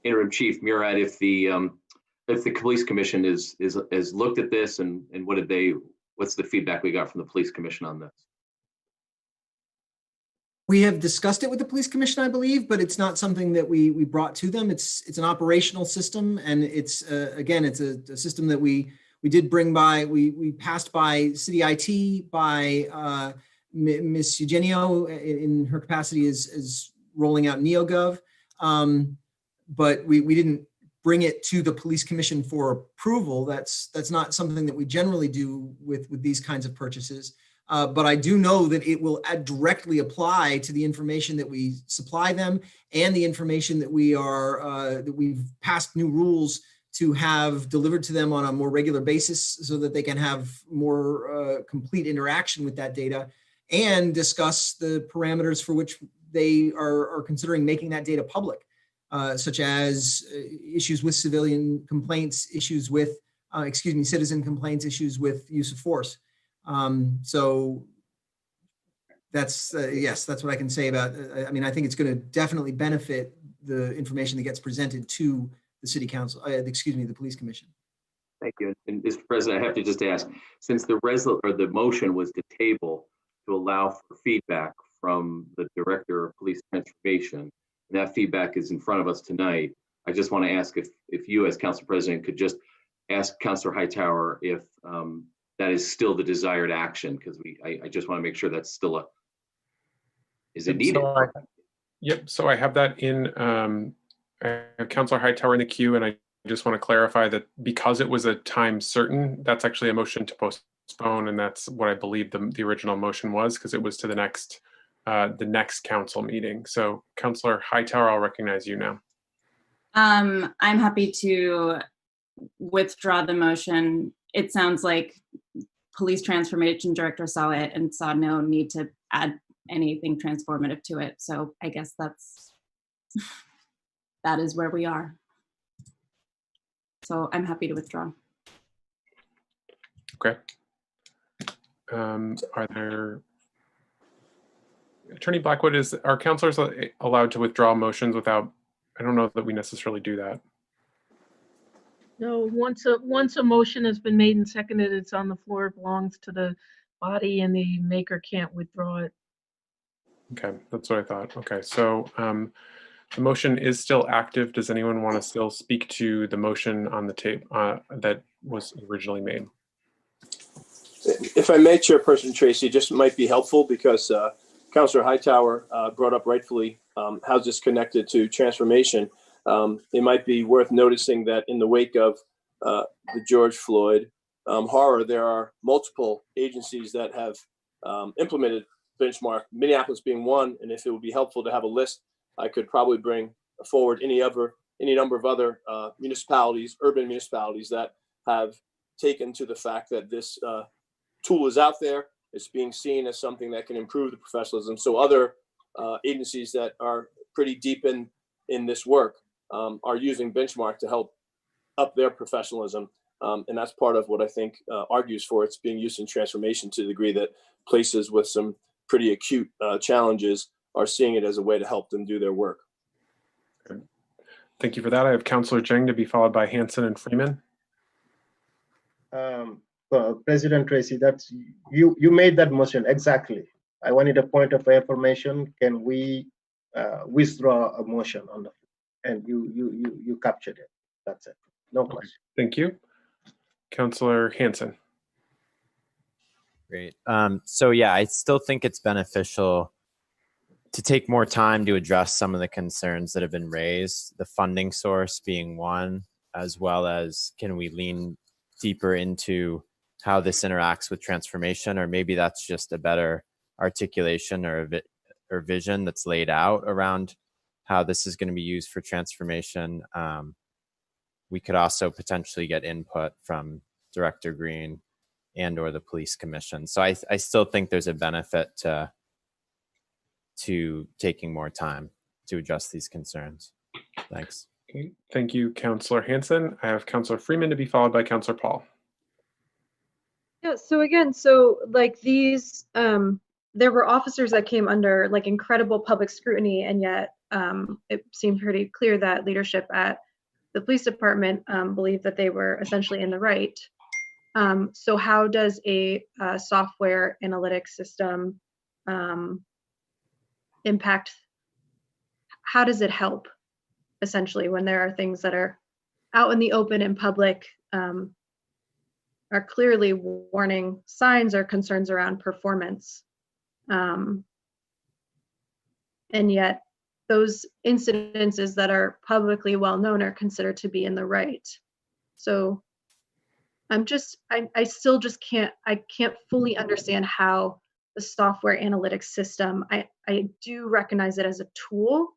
Interim Chief Murad if the police commission is looked at this and what's the feedback we got from the police commission on this? We have discussed it with the police commission, I believe, but it's not something that we brought to them. It's an operational system, and it's again, it's a system that we did bring by. We passed by city IT, by Ms. Eugenio in her capacity as rolling out NeoGov, but we didn't bring it to the police commission for approval. That's not something that we generally do with these kinds of purchases. But I do know that it will directly apply to the information that we supply them and the information that we've passed new rules to have delivered to them on a more regular basis so that they can have more complete interaction with that data and discuss the parameters for which they are considering making that data public, such as issues with civilian complaints, issues with, citizen complaints, issues with use of force. So that's, yes, that's what I can say about, I mean, I think it's going to definitely benefit the information that gets presented to the city council, the police commission. Thank you. And Mr. President, I have to just ask, since the motion was to table to allow for feedback from the Director of Police Transformation, and that feedback is in front of us tonight, I just want to ask if you as Council President could just ask Councilor Hightower if that is still the desired action, because I just want to make sure that's still is it needed? Yep, so I have that in Councilor Hightower in the queue, and I just want to clarify that because it was a time certain, that's actually a motion to postpone, and that's what I believe the original motion was, because it was to the next council meeting. So Councilor Hightower, I'll recognize you now. I'm happy to withdraw the motion. It sounds like Police Transformation Director saw it and saw no need to add anything transformative to it. So I guess that is where we are. So I'm happy to withdraw. Okay. Are there, Attorney Blackwood, are councilors allowed to withdraw motions without, I don't know that we necessarily do that. No, once a motion has been made and seconded, it's on the floor, it belongs to the body, and the maker can't withdraw it. Okay, that's what I thought. Okay, so the motion is still active. Does anyone want to still speak to the motion on the tape that was originally made? If I may, Chairperson Tracy, just might be helpful because Councilor Hightower brought up rightfully how's this connected to transformation. It might be worth noticing that in the wake of the George Floyd horror, there are multiple agencies that have implemented benchmark, Minneapolis being one. And if it would be helpful to have a list, I could probably bring forward any number of other municipalities, urban municipalities that have taken to the fact that this tool is out there. It's being seen as something that can improve the professionalism. So other agencies that are pretty deep in this work are using benchmark to help up their professionalism. And that's part of what I think argues for its being used in transformation to the degree that places with some pretty acute challenges are seeing it as a way to help them do their work. Good. Thank you for that. I have Councilor Jeng to be followed by Hanson and Freeman. President Tracy, that's you made that motion exactly. I wanted a point of information. Can we withdraw a motion on the floor? And you captured it. That's it. No question. Thank you. Councilor Hanson. Great. So yeah, I still think it's beneficial to take more time to address some of the concerns that have been raised, the funding source being one, as well as can we lean deeper into how this interacts with transformation, or maybe that's just a better articulation or vision that's laid out around how this is going to be used for transformation. We could also potentially get input from Director Green and or the police commission. So I still think there's a benefit to taking more time to address these concerns. Thanks. Okay. Thank you, Councilor Hanson. I have Councilor Freeman to be followed by Councilor Paul. Yeah, so again, like these, there were officers that came under like incredible public scrutiny, and yet it seemed pretty clear that leadership at the police department believed that they were essentially in the right. So how does a software analytics system impact, how does it help essentially when there are things that are out in the open and public, are clearly warning signs or concerns around performance? And yet those incidences that are publicly well known are considered to be in the right. So I still just can't fully understand how the software analytics system, I do recognize it as a tool,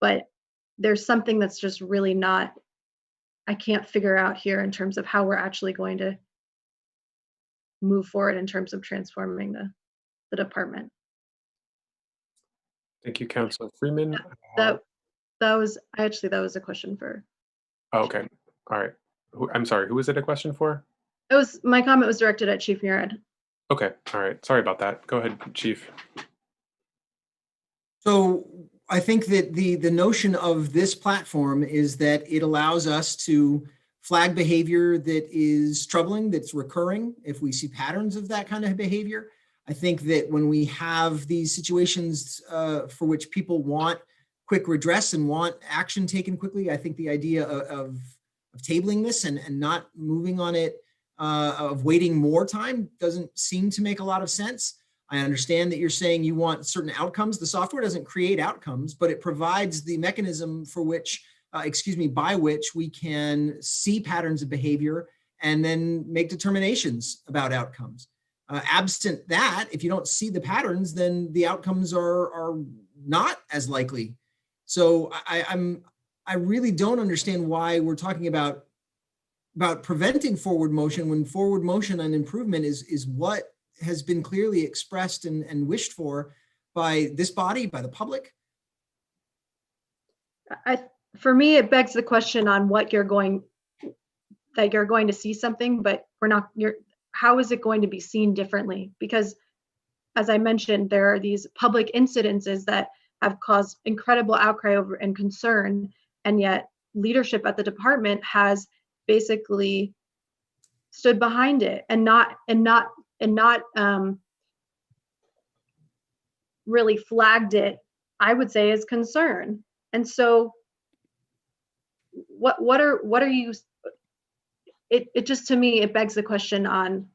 but there's something that's just really not, I can't figure out here in terms of how we're actually going to move forward in terms of transforming the department. Thank you, Councilor Freeman. That was a question for. Oh, okay, all right. I'm sorry, who was it a question for? My comment was directed at Chief Murad. Okay, all right, sorry about that. Go ahead, Chief. So I think that the notion of this platform is that it allows us to flag behavior that is troubling, that's recurring, if we see patterns of that kind of behavior. I think that when we have these situations for which people want quick redress and want action taken quickly, I think the idea of tabling this and not moving on it, of waiting more time, doesn't seem to make a lot of sense. I understand that you're saying you want certain outcomes. The software doesn't create outcomes, but it provides the mechanism for which, by which we can see patterns of behavior and then make determinations about outcomes. Absent that, if you don't see the patterns, then the outcomes are not as likely. So I really don't understand why we're talking about preventing forward motion when forward motion and improvement is what has been clearly expressed and wished for by this body, by the public. For me, it begs the question on what you're going to see something, but how is it going to be seen differently? Because as I mentioned, there are these public incidences that have caused incredible outcry over and concern, and yet leadership at the department has basically stood behind it and not really flagged it, I would say, as concern. And so what are you, it just, to me, it begs the question on,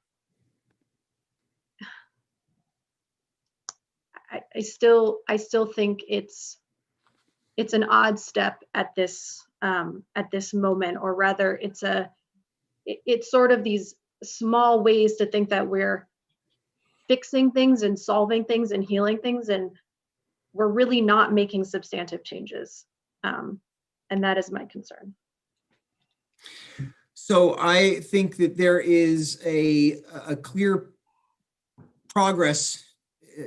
I still think it's an odd step at this moment, or rather it's sort of these small ways to think that we're fixing things and solving things and healing things, and we're really not making substantive changes. And that is my concern. So I think that there is a clear progress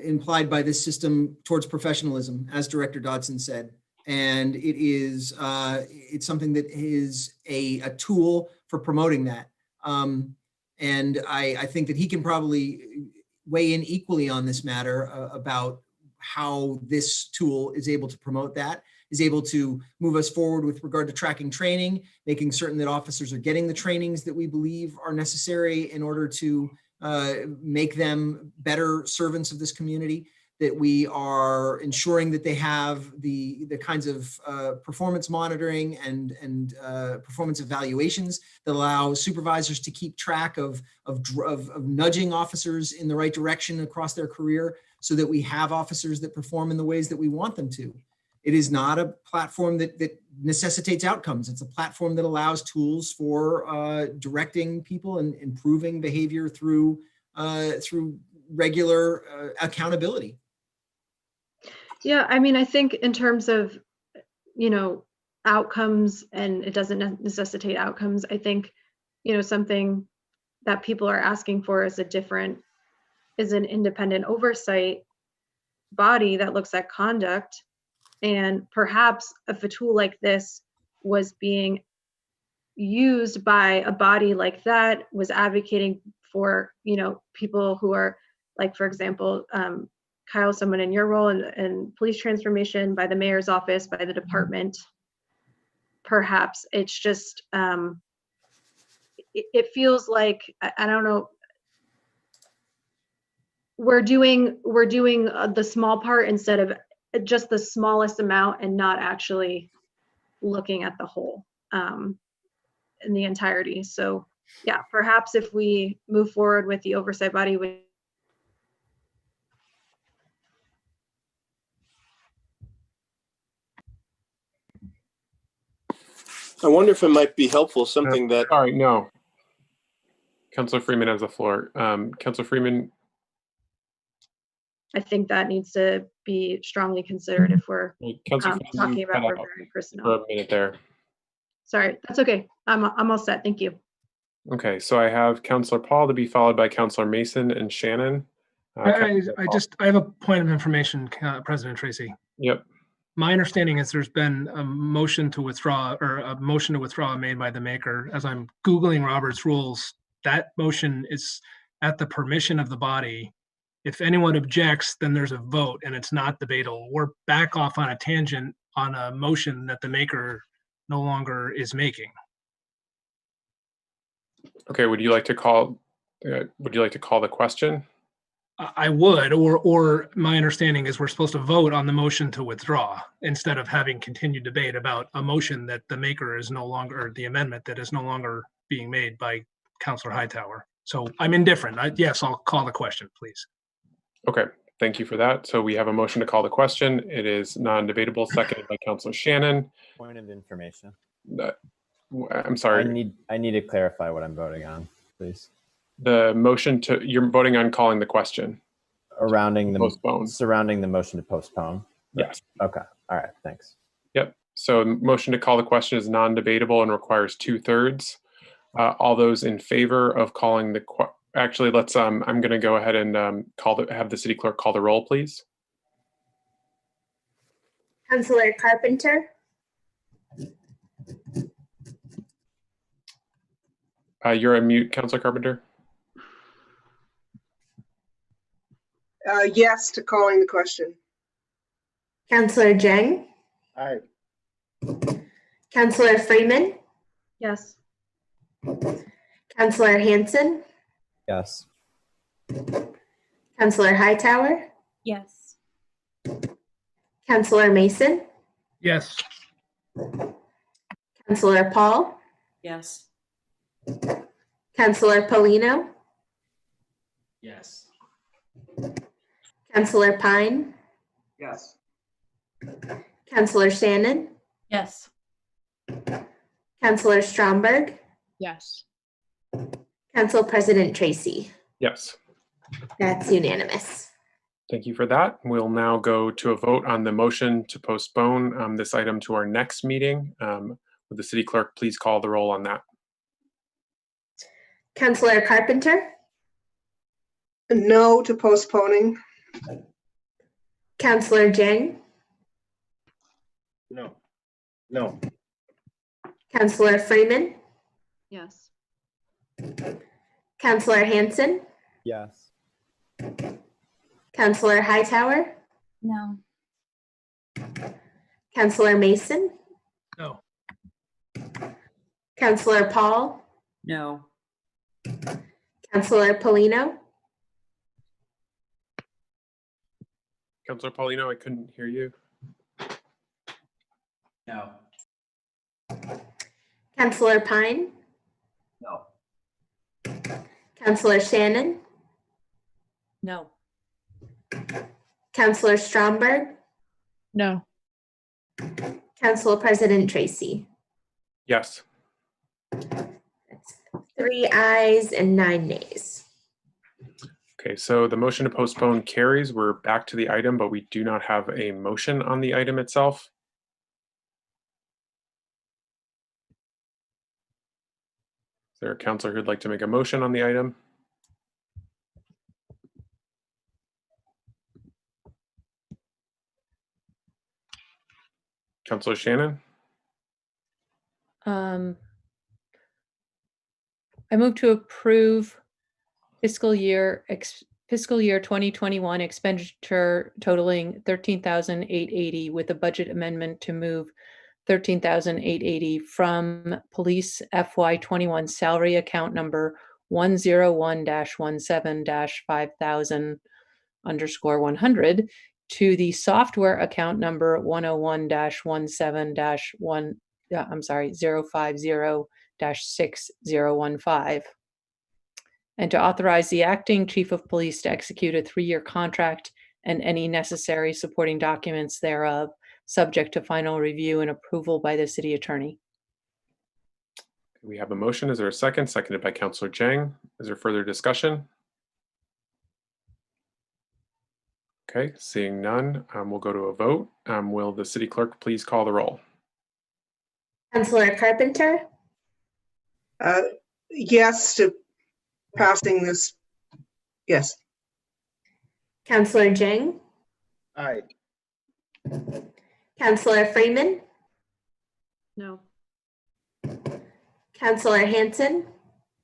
implied by this system towards professionalism, as Director Dodson said. And it is it's something that is a tool for promoting that. And I think that he can probably weigh in equally on this matter about how this tool is able to promote that, is able to move us forward with regard to tracking training, making certain that officers are getting the trainings that we believe are necessary in order to make them better servants of this community, that we are ensuring that they have the kinds of performance monitoring and performance evaluations that allow supervisors to keep track of nudging officers in the right direction across their career, so that we have officers that perform in the ways that we want them to. It is not a platform that necessitates outcomes. It's a platform that allows tools for directing people and improving behavior through regular accountability. Yeah, I mean, I think in terms of, outcomes, and it doesn't necessitate outcomes, I think, something that people are asking for is an independent oversight body that looks at conduct. And perhaps if a tool like this was being used by a body like that, was advocating for, people who are, like, for example, Kyle, someone in your role and police transformation, by the mayor's office, by the department. Perhaps it's just, it feels like, I don't know, we're doing the small part instead of just the smallest amount and not actually looking at the whole in the entirety. So yeah, perhaps if we move forward with the oversight body with I wonder if it might be helpful, something that. Sorry, no. Councilor Freeman has the floor. Councilor Freeman. I think that needs to be strongly considered if we're talking about reviewing personnel. For a minute there. Sorry, that's okay. I'm all set. Thank you. Okay, so I have Councilor Paul to be followed by Councilor Mason and Shannon. I have a point of information, President Tracy. Yep. My understanding is there's been a motion to withdraw made by the maker. As I'm Googling Robert's rules, that motion is at the permission of the body. If anyone objects, then there's a vote and it's not debatable. We're back off on a tangent on a motion that the maker no longer is making. Okay, would you like to call the question? I would, or my understanding is we're supposed to vote on the motion to withdraw instead of having continued debate about a motion that the maker is no longer, or the amendment that is no longer being made by Councilor Hightower. So I'm indifferent. Yes, I'll call the question, please. Okay, thank you for that. So we have a motion to call the question. It is non-debatable, seconded by Councilor Shannon. Point of information. I'm sorry. I need to clarify what I'm voting on, please. The motion you're voting on calling the question. Surrounding the motion to postpone. Yes. Okay. All right. Thanks. Yep. So motion to call the question is non-debatable and requires 2/3. All those in favor of calling the actually, let's I'm going to go ahead and have the city clerk call the roll, please. Councilor Carpenter. You're on mute, Councilor Carpenter. Yes to calling the question. Councilor Jang. Aye. Councilor Freeman. Yes. Councilor Hanson. Yes. Councilor Hightower. Yes. Councilor Mason. Yes. Councilor Paul. Yes. Councilor Polino. Yes. Councilor Pine. Yes. Councilor Shannon. Yes. Councilor Stromberg. Yes. Council President Tracy. Yes. That's unanimous. Thank you for that. We'll now go to a vote on the motion to postpone this item to our next meeting. Would the city clerk please call the roll on that? Councilor Carpenter. No to postponing. Councilor Jang. No. No. Councilor Freeman. Yes. Councilor Hanson. Yes. Councilor Hightower. No. Councilor Mason. No. Councilor Paul. No. Councilor Polino. Councilor Paulino, I couldn't hear you. No. Councilor Pine. No. Councilor Shannon. No. Councilor Stromberg. No. Council President Tracy. Yes. 3 ayes and 9 nays. Okay, so the motion to postpone carries. We're back to the item, but we do not have a motion on the item itself. Is there a councilor who'd like to make a motion on the item? Councilor Shannon? I move to approve fiscal year fiscal year 2021 expenditure totaling $13,880 with a budget amendment to move $13,880 from police FY21 salary account number 101-17-5000_100 to the software account number 101-17-1 050-6015, and to authorize the acting chief of police to execute a 3-year contract and any necessary supporting documents thereof, subject to final review and approval by the city attorney. We have a motion. Is there a second? Seconded by Councillor Jang. Is there further discussion? Okay, seeing none, we'll go to a vote. Will the city clerk please call the roll? Councillor Carpenter, Yes to passing this. Yes. Councillor Jang, Aye. Councillor Freeman, No. Councillor Hanson,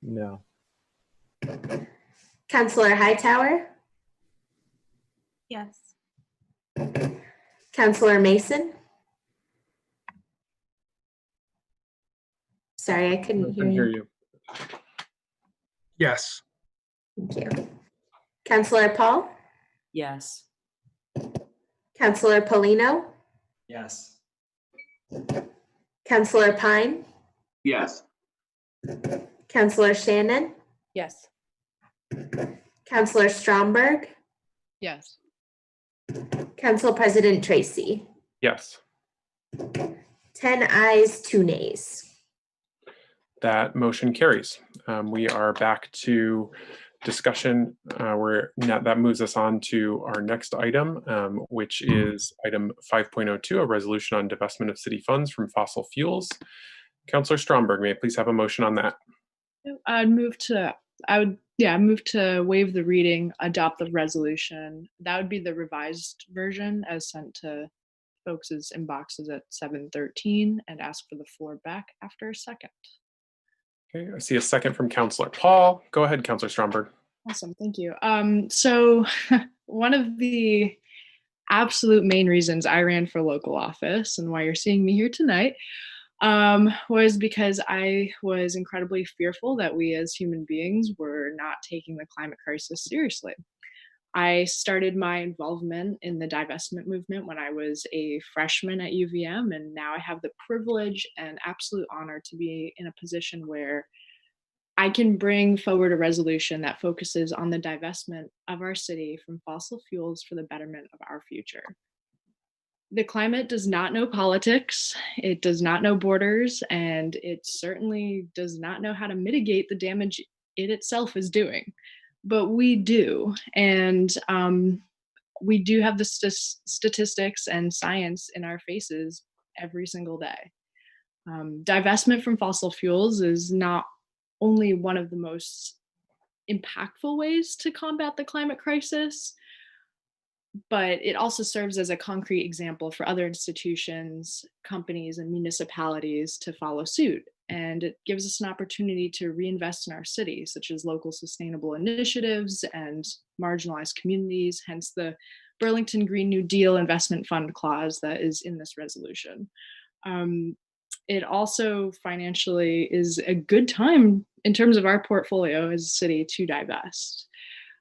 No. Councillor Hightower, Yes. Councillor Mason. Sorry, I couldn't hear you. Yes. Thank you. Councillor Paul, Yes. Councillor Polino, Yes. Councillor Pine, Yes. Councillor Shannon, Yes. Councillor Stromberg, Yes. Council President Tracy. Yes. 10 ayes, 2 nays. That motion carries. We are back to discussion where that moves us on to our next item, which is item 5.02, a resolution on divestment of city funds from fossil fuels. Councillor Stromberg, may I please have a motion on that? I would move to waive the reading, adopt the resolution. That would be the revised version as sent to folks' inboxes at 7:13, and ask for the floor back after a second. Okay, I see a second from Councillor Paul. Go ahead, Councillor Stromberg. Awesome, thank you. So one of the absolute main reasons I ran for local office and why you're seeing me here tonight was because I was incredibly fearful that we as human beings were not taking the climate crisis seriously. I started my involvement in the divestment movement when I was a freshman at UVM, and now I have the privilege and absolute honor to be in a position where I can bring forward a resolution that focuses on the divestment of our city from fossil fuels for the betterment of our future. The climate does not know politics, it does not know borders, and it certainly does not know how to mitigate the damage it itself is doing. But we do, and we do have the statistics and science in our faces every single day. Divestment from fossil fuels is not only one of the most impactful ways to combat the climate crisis, but it also serves as a concrete example for other institutions, companies, and municipalities to follow suit. And it gives us an opportunity to reinvest in our city, such as local sustainable initiatives and marginalized communities, hence the Burlington Green New Deal Investment Fund clause that is in this resolution. It also financially is a good time in terms of our portfolio as a city to divest.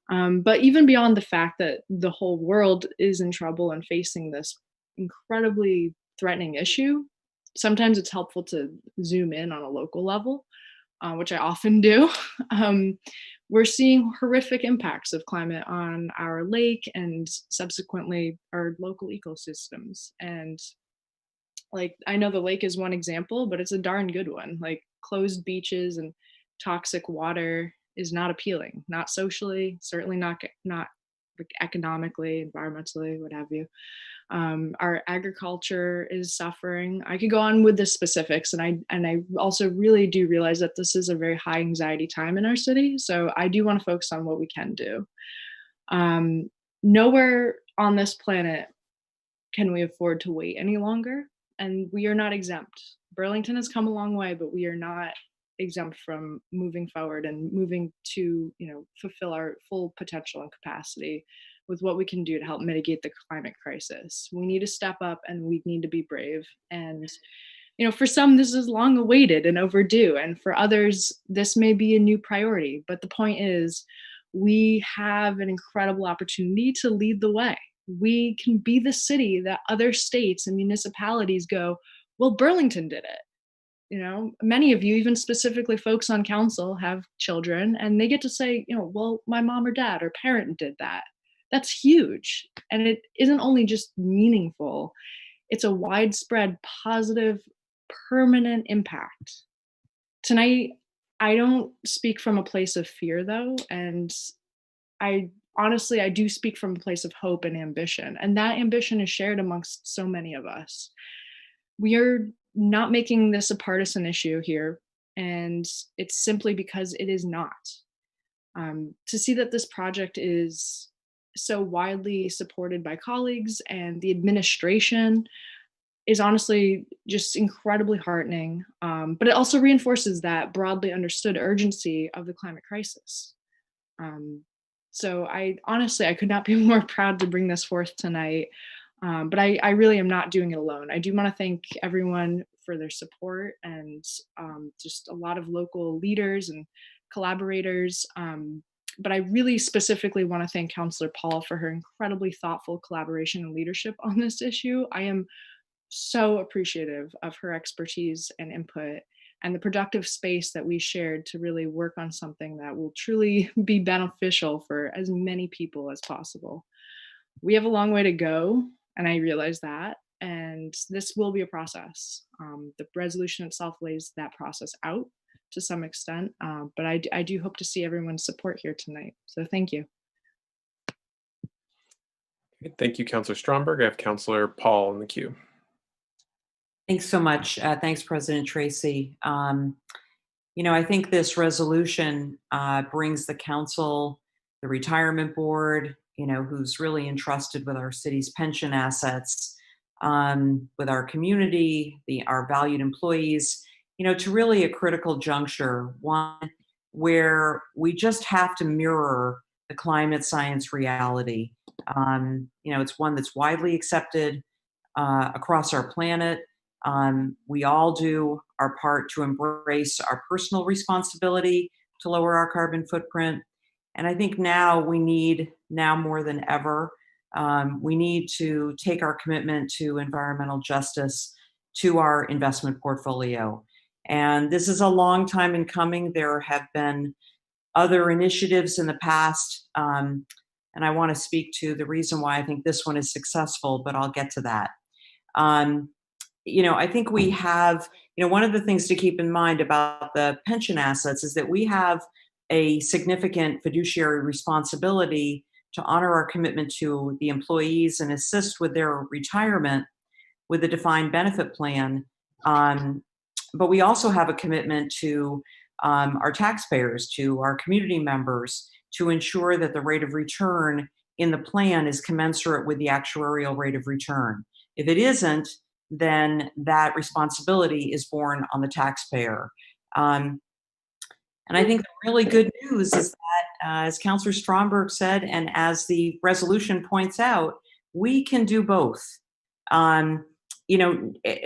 But even beyond the fact that the whole world is in trouble and facing this incredibly threatening issue, sometimes it's helpful to zoom in on a local level, which I often do. We're seeing horrific impacts of climate on our lake and subsequently our local ecosystems. And like, I know the lake is one example, but it's a darn good one. Like, closed beaches and toxic water is not appealing, not socially, certainly not economically, environmentally, what have you. Our agriculture is suffering. I could go on with the specifics, and I also really do realize that this is a very high anxiety time in our city. So I do want to focus on what we can do. Nowhere on this planet can we afford to wait any longer, and we are not exempt. Burlington has come a long way, but we are not exempt from moving forward and moving to, fulfill our full potential and capacity with what we can do to help mitigate the climate crisis. We need to step up and we need to be brave. And, for some, this is long awaited and overdue. And for others, this may be a new priority. But the point is, we have an incredible opportunity to lead the way. We can be the city that other states and municipalities go, well, Burlington did it. Many of you, even specifically folks on council, have children and they get to say, well, my mom or dad or parent did that. That's huge. And it isn't only just meaningful, it's a widespread, positive, permanent impact. Tonight, I don't speak from a place of fear, though. And I do speak from a place of hope and ambition. And that ambition is shared amongst so many of us. We are not making this a partisan issue here. And it's simply because it is not. To see that this project is so widely supported by colleagues and the administration is honestly just incredibly heartening. But it also reinforces that broadly understood urgency of the climate crisis. So I could not be more proud to bring this forth tonight. But I really am not doing it alone. I do want to thank everyone for their support and just a lot of local leaders and collaborators. But I really specifically want to thank Councillor Paul for her incredibly thoughtful collaboration and leadership on this issue. I am so appreciative of her expertise and input and the productive space that we shared to really work on something that will truly be beneficial for as many people as possible. We have a long way to go, and I realize that, and this will be a process. The resolution itself lays that process out to some extent, but I do hope to see everyone's support here tonight. So thank you. Thank you, Councillor Stromberg. I have Councillor Paul in the queue. Thanks so much. Thanks, President Tracy. I think this resolution brings the council, the retirement board, who's really entrusted with our city's pension assets, with our community, our valued employees, to really a critical juncture, one where we just have to mirror the climate science reality. It's one that's widely accepted across our planet. We all do our part to embrace our personal responsibility to lower our carbon footprint. And I think now more than ever, we need to take our commitment to environmental justice to our investment portfolio. And this is a long time in coming. There have been other initiatives in the past, and I want to speak to the reason why I think this one is successful, but I'll get to that. I think we have, one of the things to keep in mind about the pension assets is that we have a significant fiduciary responsibility to honor our commitment to the employees and assist with their retirement with a defined benefit plan. But we also have a commitment to our taxpayers, to our community members, to ensure that the rate of return in the plan is commensurate with the actuarial rate of return. If it isn't, then that responsibility is borne on the taxpayer. And I think the really good news is that, as Councillor Stromberg said, and as the resolution points out, we can do both.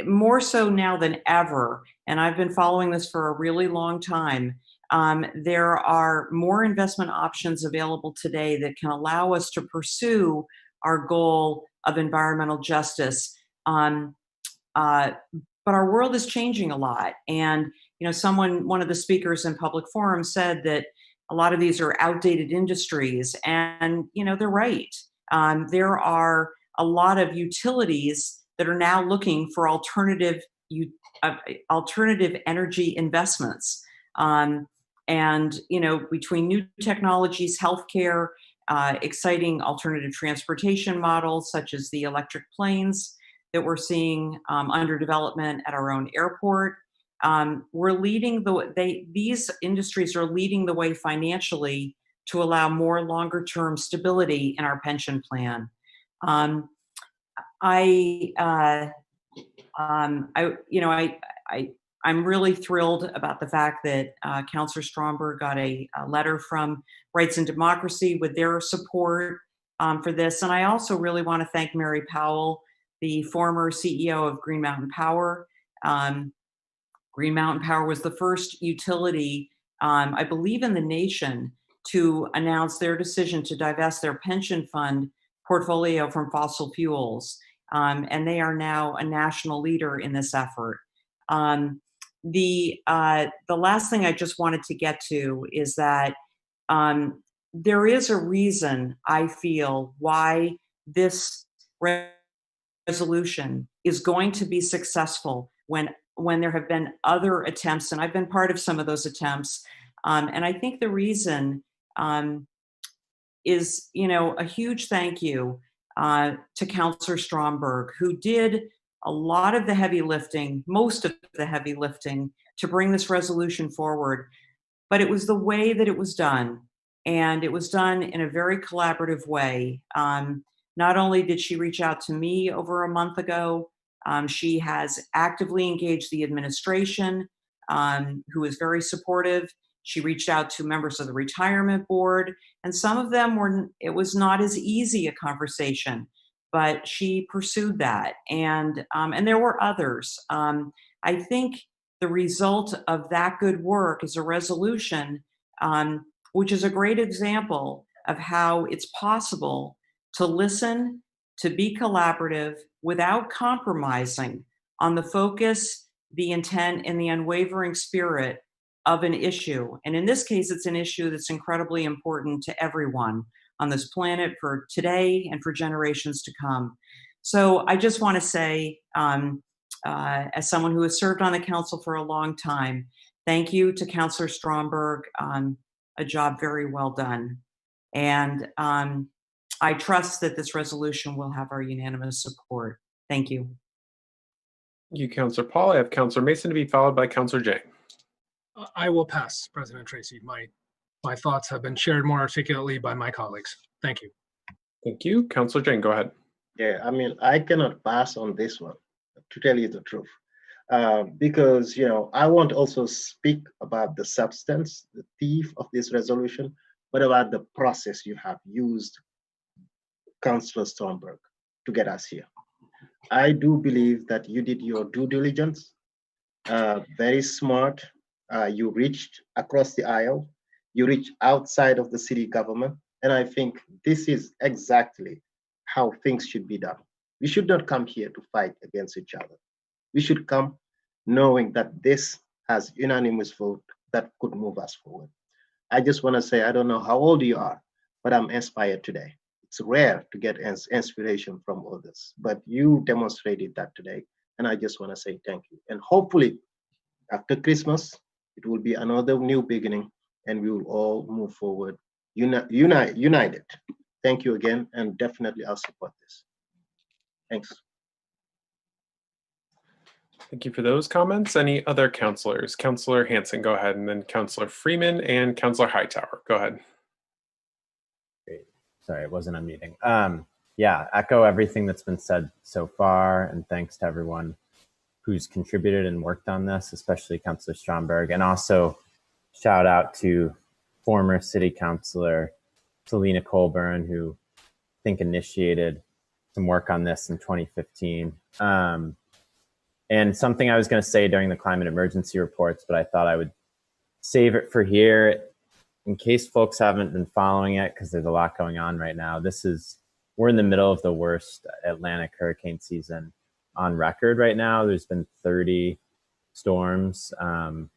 More so now than ever, and I've been following this for a really long time, there are more investment options available today that can allow us to pursue our goal of environmental justice. But our world is changing a lot. And, one of the speakers in public forum said that a lot of these are outdated industries. And, they're right. There are a lot of utilities that are now looking for alternative energy investments. Between new technologies, healthcare, exciting alternative transportation models, such as the electric planes that we're seeing under development at our own airport. These industries are leading the way financially to allow more longer-term stability in our pension plan. I I'm really thrilled about the fact that Councillor Stromberg got a letter from Rights and Democracy with their support for this. And I also really want to thank Mary Powell, the former CEO of Green Mountain Power. Green Mountain Power was the first utility, I believe, in the nation to announce their decision to divest their pension fund portfolio from fossil fuels. And they are now a national leader in this effort. The last thing I just wanted to get to is that there is a reason, I feel, why this resolution is going to be successful when there have been other attempts, and I've been part of some of those attempts. And I think the reason is, a huge thank you to Councillor Stromberg, who did a lot of the heavy lifting, most of the heavy lifting, to bring this resolution forward. But it was the way that it was done, and it was done in a very collaborative way. Not only did she reach out to me over a month ago, she has actively engaged the administration, who is very supportive. She reached out to members of the retirement board, and some of them it was not as easy a conversation, but she pursued that. And there were others. I think the result of that good work is a resolution, which is a great example of how it's possible to listen, to be collaborative without compromising on the focus, the intent, and the unwavering spirit of an issue. And in this case, it's an issue that's incredibly important to everyone on this planet for today and for generations to come. So I just want to say, as someone who has served on the council for a long time, thank you to Councillor Stromberg. A job very well done. And I trust that this resolution will have our unanimous support. Thank you. Thank you, Councillor Paul. I have Councillor Mason to be followed by Councillor Jang. I will pass, President Tracy. My thoughts have been shared more articulately by my colleagues. Thank you. Thank you. Councillor Jang, go ahead. Yeah, I mean, I cannot pass on this one, to tell you the truth. Because, I want to also speak about the substance, the thief of this resolution, but about the process you have used, Councillor Stromberg, to get us here. I do believe that you did your due diligence, very smart. You reached across the aisle, you reached outside of the city government, and I think this is exactly how things should be done. We should not come here to fight against each other. We should come knowing that this has unanimous vote that could move us forward. I just want to say, I don't know how old you are, but I'm inspired today. It's rare to get inspiration from others, but you demonstrated that today. And I just want to say thank you. And hopefully after Christmas, it will be another new beginning and we will all move forward, united. Thank you again. And definitely I'll support this. Thanks. Thank you for those comments. Any other councillors? Councillor Hanson, go ahead, and then Councillor Freeman and Councillor Hightower. Go ahead. Great. Sorry, it wasn't unmuting. Yeah, echo everything that's been said so far, and thanks to everyone who's contributed and worked on this, especially Councillor Stromberg, and also shout out to former City Councillor Selena Colburn, who I think initiated some work on this in 2015. And something I was going to say during the climate emergency reports, but I thought I would save it for here in case folks haven't been following it, because there's a lot going on right now. We're in the middle of the worst Atlantic hurricane season on record right now. There's been 30 storms, and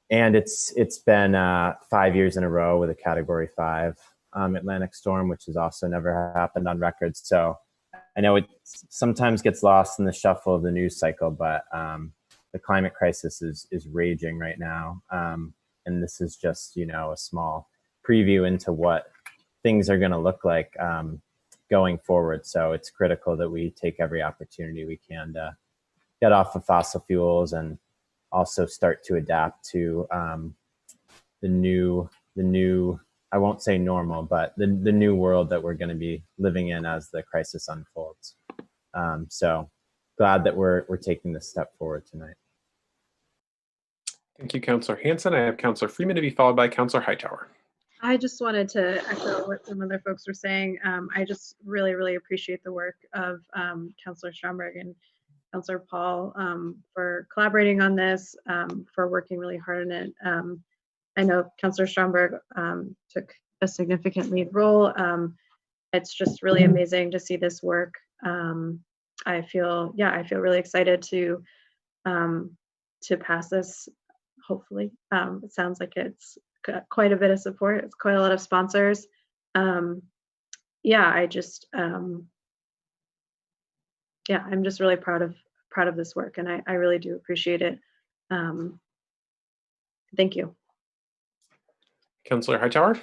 it's been 5 years in a row with a Category 5 Atlantic storm, which has also never happened on record. So I know it sometimes gets lost in the shuffle of the news cycle, but the climate crisis is raging right now. And this is just, a small preview into what things are going to look like going forward. So it's critical that we take every opportunity we can to get off of fossil fuels and also start to adapt to the new, I won't say normal, but the new world that we're going to be living in as the crisis unfolds. So glad that we're taking this step forward tonight. Thank you, Councillor Hanson. I have Councillor Freeman to be followed by Councillor Hightower. I just wanted to echo what some other folks were saying. I just really, really appreciate the work of Councillor Stromberg and Councillor Paul for collaborating on this, for working really hard on it. I know Councillor Stromberg took a significant lead role. It's just really amazing to see this work. I feel really excited to pass this. Hopefully, it sounds like it's got quite a bit of support. It's quite a lot of sponsors. Yeah, I'm just really proud of this work, and I really do appreciate it. Thank you. Councillor Hightower.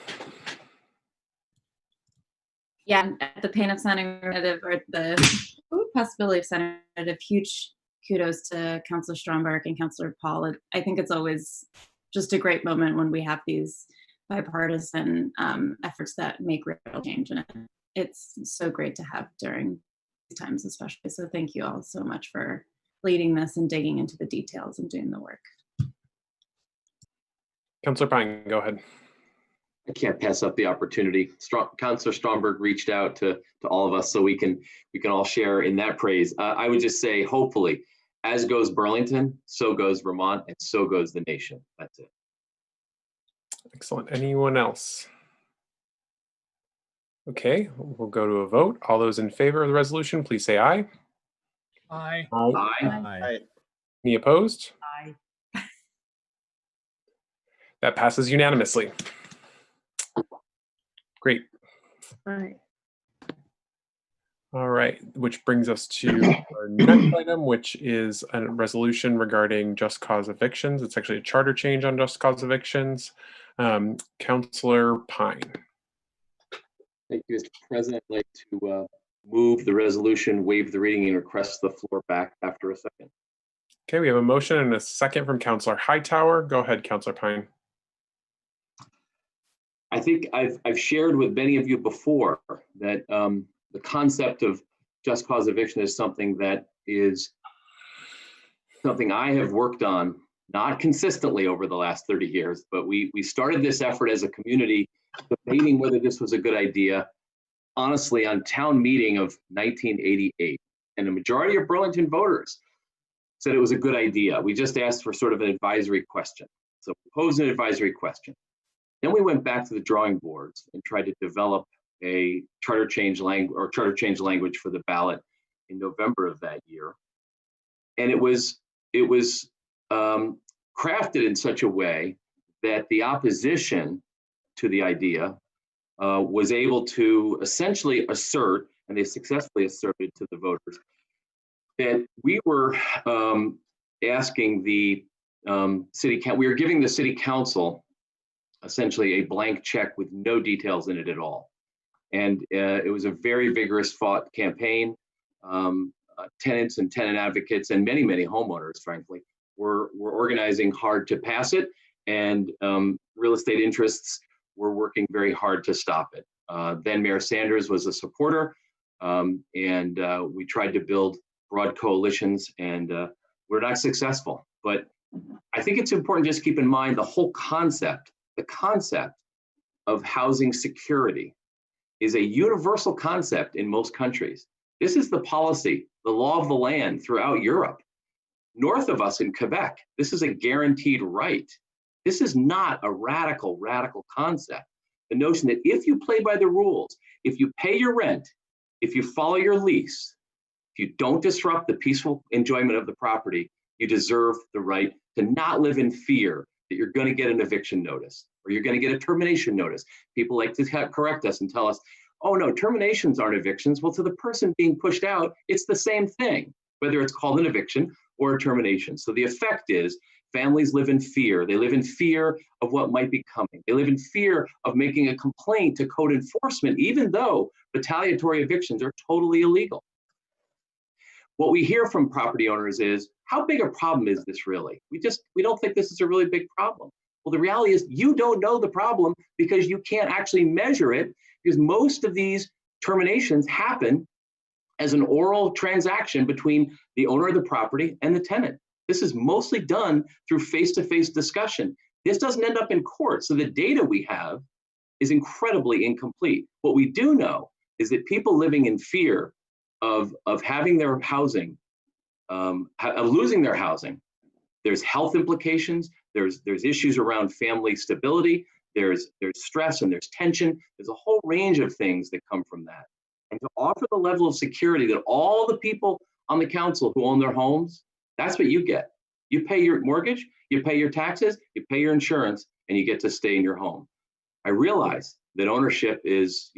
Yeah, at the pain of sounding repetitive, or the possibility of sounding repetitive, huge kudos to Councillor Stromberg and Councillor Paul. I think it's always just a great moment when we have these bipartisan efforts that make real change, and it's so great to have during these times especially. So thank you all so much for leading this and digging into the details and doing the work. Councillor Pine, go ahead. I can't pass up the opportunity. Councillor Stromberg reached out to all of us so we can all share in that praise. I would just say, hopefully, as goes Burlington, so goes Vermont, and so goes the nation. That's it. Excellent. Anyone else? Okay, we'll go to a vote. All those in favor of the resolution, please say aye. Aye. Aye. Aye. Any opposed? Aye. That passes unanimously. Great. All right. All right, which brings us to our next item, which is a resolution regarding just cause evictions. It's actually a charter change on just cause evictions. Councillor Pine. Thank you, Mr. President. I'd like to move the resolution, waive the reading, and request the floor back after a second. Okay, we have a motion and a second from Councillor Hightower. Go ahead, Councillor Pine. I think I've shared with many of you before that the concept of just cause eviction is something that is something I have worked on, not consistently over the last 30 years, but we started this effort as a community debating whether this was a good idea, honestly, on town meeting of 1988. And the majority of Burlington voters said it was a good idea. We just asked for sort of an advisory question. So posed an advisory question. Then we went back to the drawing boards and tried to develop a charter change language for the ballot in November of that year. And it was crafted in such a way that the opposition to the idea was able to essentially assert, and they successfully asserted to the voters, that we were asking the we were giving the city council essentially a blank check with no details in it at all. And it was a very vigorous fought campaign. Tenants and tenant advocates and many, many homeowners, frankly, were organizing hard to pass it, and real estate interests were working very hard to stop it. Then Mayor Sanders was a supporter, and we tried to build broad coalitions, and we're not successful. But I think it's important to just keep in mind the whole concept, the concept of housing security is a universal concept in most countries. This is the policy, the law of the land throughout Europe. North of us in Quebec, this is a guaranteed right. This is not a radical concept. The notion that if you play by the rules, if you pay your rent, if you follow your lease, if you don't disrupt the peaceful enjoyment of the property, you deserve the right to not live in fear that you're going to get an eviction notice or you're going to get a termination notice. People like to correct us and tell us, oh no, terminations aren't evictions. Well, to the person being pushed out, it's the same thing, whether it's called an eviction or a termination. So the effect is families live in fear. They live in fear of what might be coming. They live in fear of making a complaint to code enforcement, even though retaliatory evictions are totally illegal. What we hear from property owners is, how big a problem is this really? We don't think this is a really big problem. Well, the reality is you don't know the problem because you can't actually measure it, because most of these terminations happen as an oral transaction between the owner of the property and the tenant. This is mostly done through face-to-face discussion. This doesn't end up in court. So the data we have is incredibly incomplete. What we do know is that people living in fear of having their housing, of losing their housing, there's health implications, there's issues around family stability, there's stress and there's tension. There's a whole range of things that come from that. And to offer the level of security that all the people on the council who own their homes, that's what you get. You pay your mortgage, you pay your taxes, you pay your insurance, and you get to stay in your home. I realize that ownership is,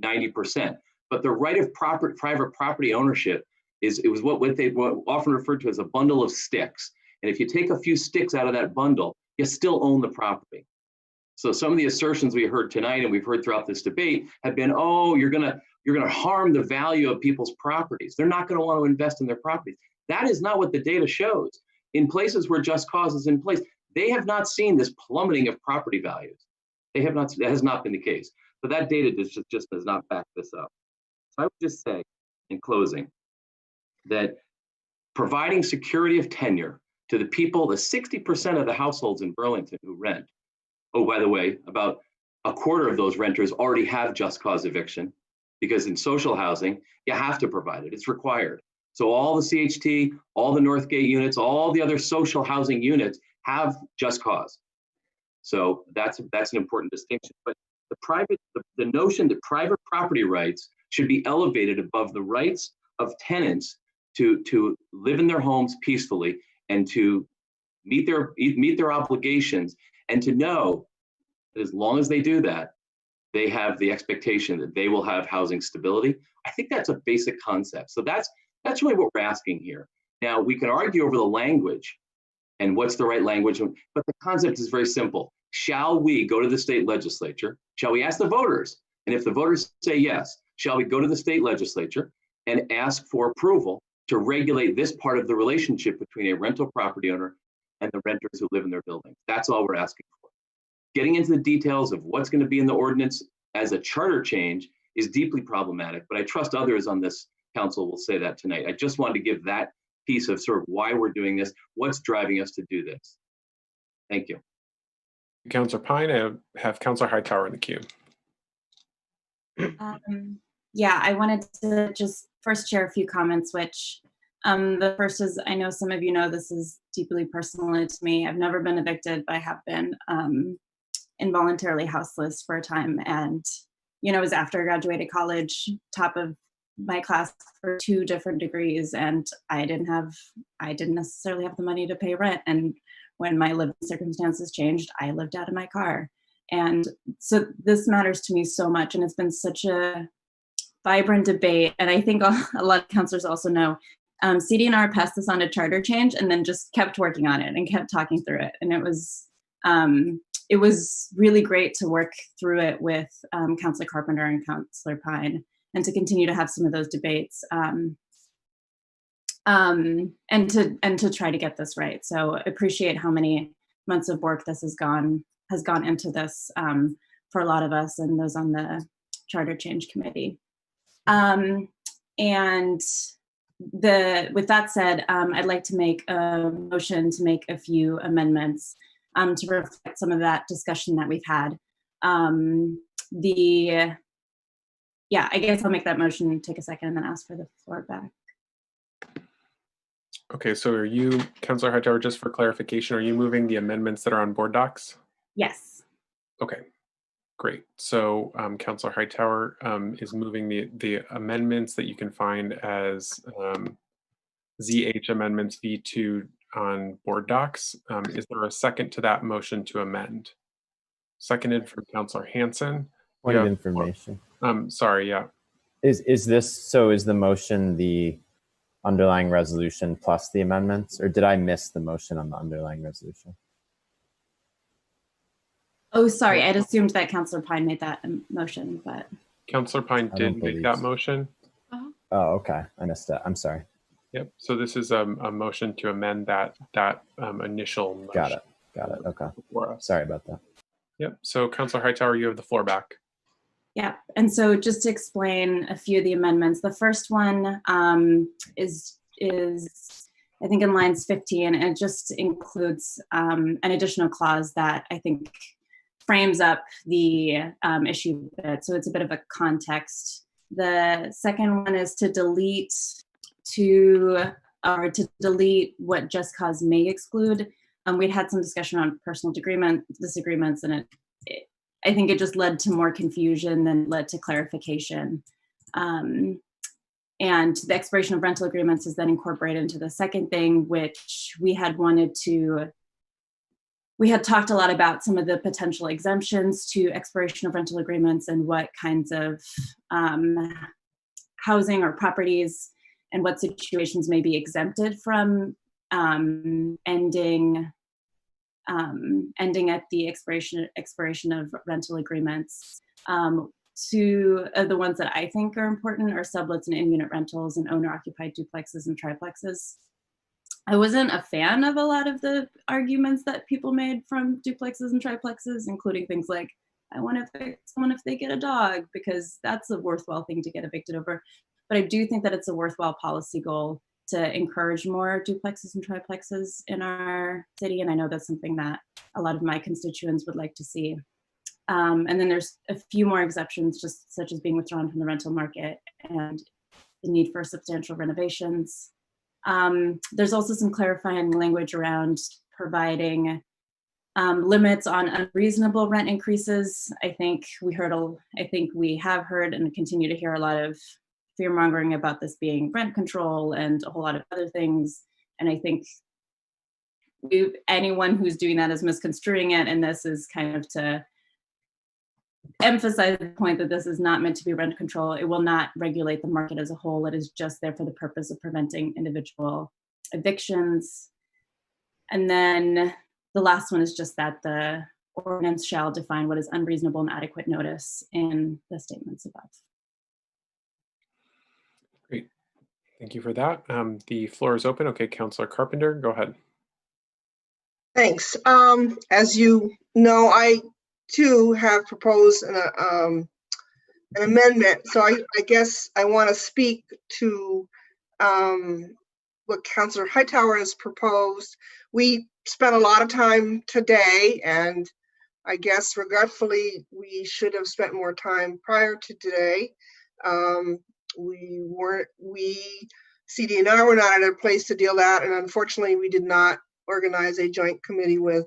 90%, but the right of private property ownership was what they often referred to as a bundle of sticks. And if you take a few sticks out of that bundle, you still own the property. So some of the assertions we heard tonight and we've heard throughout this debate have been, oh, you're gonna harm the value of people's properties. They're not gonna want to invest in their properties. That is not what the data shows. In places where just cause is in place, they have not seen this plummeting of property values. That has not been the case. But that data just does not back this up. So I would just say, in closing, that providing security of tenure to the people, the 60% of the households in Burlington who rent. Oh, by the way, about a quarter of those renters already have just cause eviction, because in social housing, you have to provide it, it's required. So all the CHT, all the Northgate units, all the other social housing units have just cause. So that's an important distinction. But the notion that private property rights should be elevated above the rights of tenants to live in their homes peacefully and to meet their obligations, and to know that as long as they do that, they have the expectation that they will have housing stability. I think that's a basic concept. So that's really what we're asking here. Now, we can argue over the language and what's the right language, but the concept is very simple. Shall we go to the state legislature? Shall we ask the voters? And if the voters say yes, shall we go to the state legislature and ask for approval to regulate this part of the relationship between a rental property owner and the renters who live in their building? That's all we're asking for. Getting into the details of what's going to be in the ordinance as a charter change is deeply problematic, but I trust others on this council will say that tonight. I just wanted to give that piece of sort of why we're doing this, what's driving us to do this. Thank you. Councillor Pine, I have Councillor Hightower in the queue. Yeah, I wanted to just first share a few comments, which the first is, I know some of you know this is deeply personal to me. I've never been evicted, but I have been involuntarily houseless for a time. And, it was after I graduated college, top of my class for 2 different degrees, and I didn't necessarily have the money to pay rent. And when my living circumstances changed, I lived out of my car. And so this matters to me so much, and it's been such a vibrant debate. And I think a lot of councilors also know, CD&R passed this on to charter change and then just kept working on it and kept talking through it. And it was really great to work through it with Councilor Carpenter and Councilor Pine, and to continue to have some of those debates and to try to get this right. So appreciate how many months of work this has gone into this for a lot of us and those on the Charter Change Committee. And with that said, I'd like to make a motion to make a few amendments to reflect some of that discussion that we've had. I guess I'll make that motion, take a second, and then ask for the floor back. Okay, so are you, Councillor Hightower, just for clarification, are you moving the amendments that are on board docs? Yes. Okay, great. So Councillor Hightower is moving the amendments that you can find as ZH amendments V2 on board docs. Is there a second to that motion to amend? Seconded from Councillor Hanson. Point of information. Sorry, yeah. Is the motion the underlying resolution plus the amendments, or did I miss the motion on the underlying resolution? Oh, sorry, I'd assumed that Councillor Pine made that motion, but Councillor Pine did make that motion. Oh, okay, I missed it. I'm sorry. Yep. So this is a motion to amend that initial motion. Got it. Okay. Sorry about that. Yep. So Councillor Hightower, you have the floor back. Yeah, and so just to explain a few of the amendments, the first one is I think in lines 15, and it just includes an additional clause that I think frames up the issue a bit. So it's a bit of a context. The second one is to delete what just cause may exclude. We'd had some discussion on personal disagreements, and I think it just led to more confusion than led to clarification. And the expiration of rental agreements is then incorporated into the second thing, which we had talked a lot about some of the potential exemptions to expiration of rental agreements and what kinds of housing or properties and what situations may be exempted from ending at the expiration of rental agreements. Two of the ones that I think are important are sublets and in-unit rentals and owner-occupied duplexes and triplexes. I wasn't a fan of a lot of the arguments that people made from duplexes and triplexes, including things like, I want to evict someone if they get a dog, because that's a worthwhile thing to get evicted over. But I do think that it's a worthwhile policy goal to encourage more duplexes and triplexes in our city. And I know that's something that a lot of my constituents would like to see. And then there's a few more exceptions, just such as being withdrawn from the rental market and the need for substantial renovations. There's also some clarifying language around providing limits on unreasonable rent increases. I think we have heard and continue to hear a lot of fear mongering about this being rent control and a whole lot of other things. And I think anyone who's doing that is misconstruing it. And this is kind of to emphasize the point that this is not meant to be rent control. It will not regulate the market as a whole. It is just there for the purpose of preventing individual evictions. And then the last one is just that the ordinance shall define what is unreasonable and adequate notice in the statements above. Great. Thank you for that. The floor is open. Okay, Councillor Carpenter, go ahead. Thanks. As you know, I too have proposed an amendment. So I guess I want to speak to what Councillor Hightower has proposed. We spent a lot of time today, and I guess regretfully, we should have spent more time prior to today. CD and I were not at a place to deal that, and unfortunately, we did not organize a joint committee with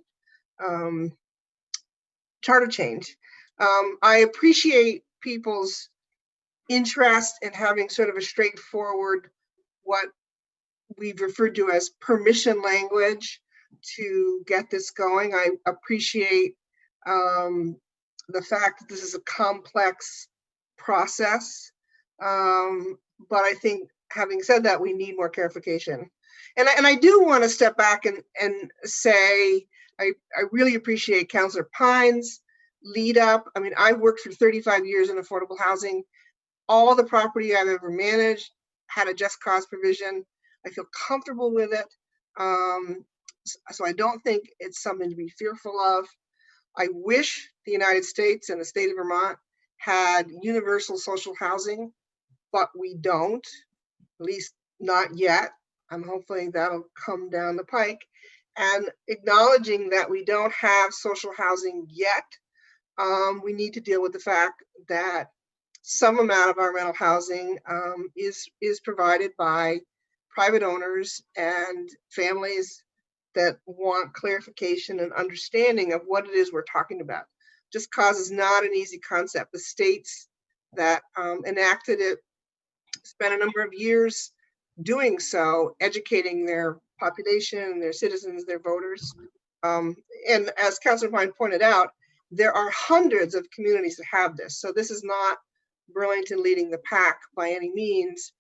charter change. I appreciate people's interest in having sort of a straightforward, what we've referred to as permission language to get this going. I appreciate the fact that this is a complex process. But I think, having said that, we need more clarification. And I do want to step back and say, I really appreciate Councillor Pine's lead up. I mean, I've worked for 35 years in affordable housing. All the property I've ever managed had a just cause provision. I feel comfortable with it. So I don't think it's something to be fearful of. I wish the United States and the state of Vermont had universal social housing, but we don't, at least not yet. I'm hoping that'll come down the pike. And acknowledging that we don't have social housing yet, we need to deal with the fact that some amount of our rental housing is provided by private owners and families that want clarification and understanding of what it is we're talking about. Just cause is not an easy concept. The states that enacted it spent a number of years doing so, educating their population, their citizens, their voters. And as Councillor Pine pointed out, there are hundreds of communities that have this. So this is not Burlington leading the pack by any means.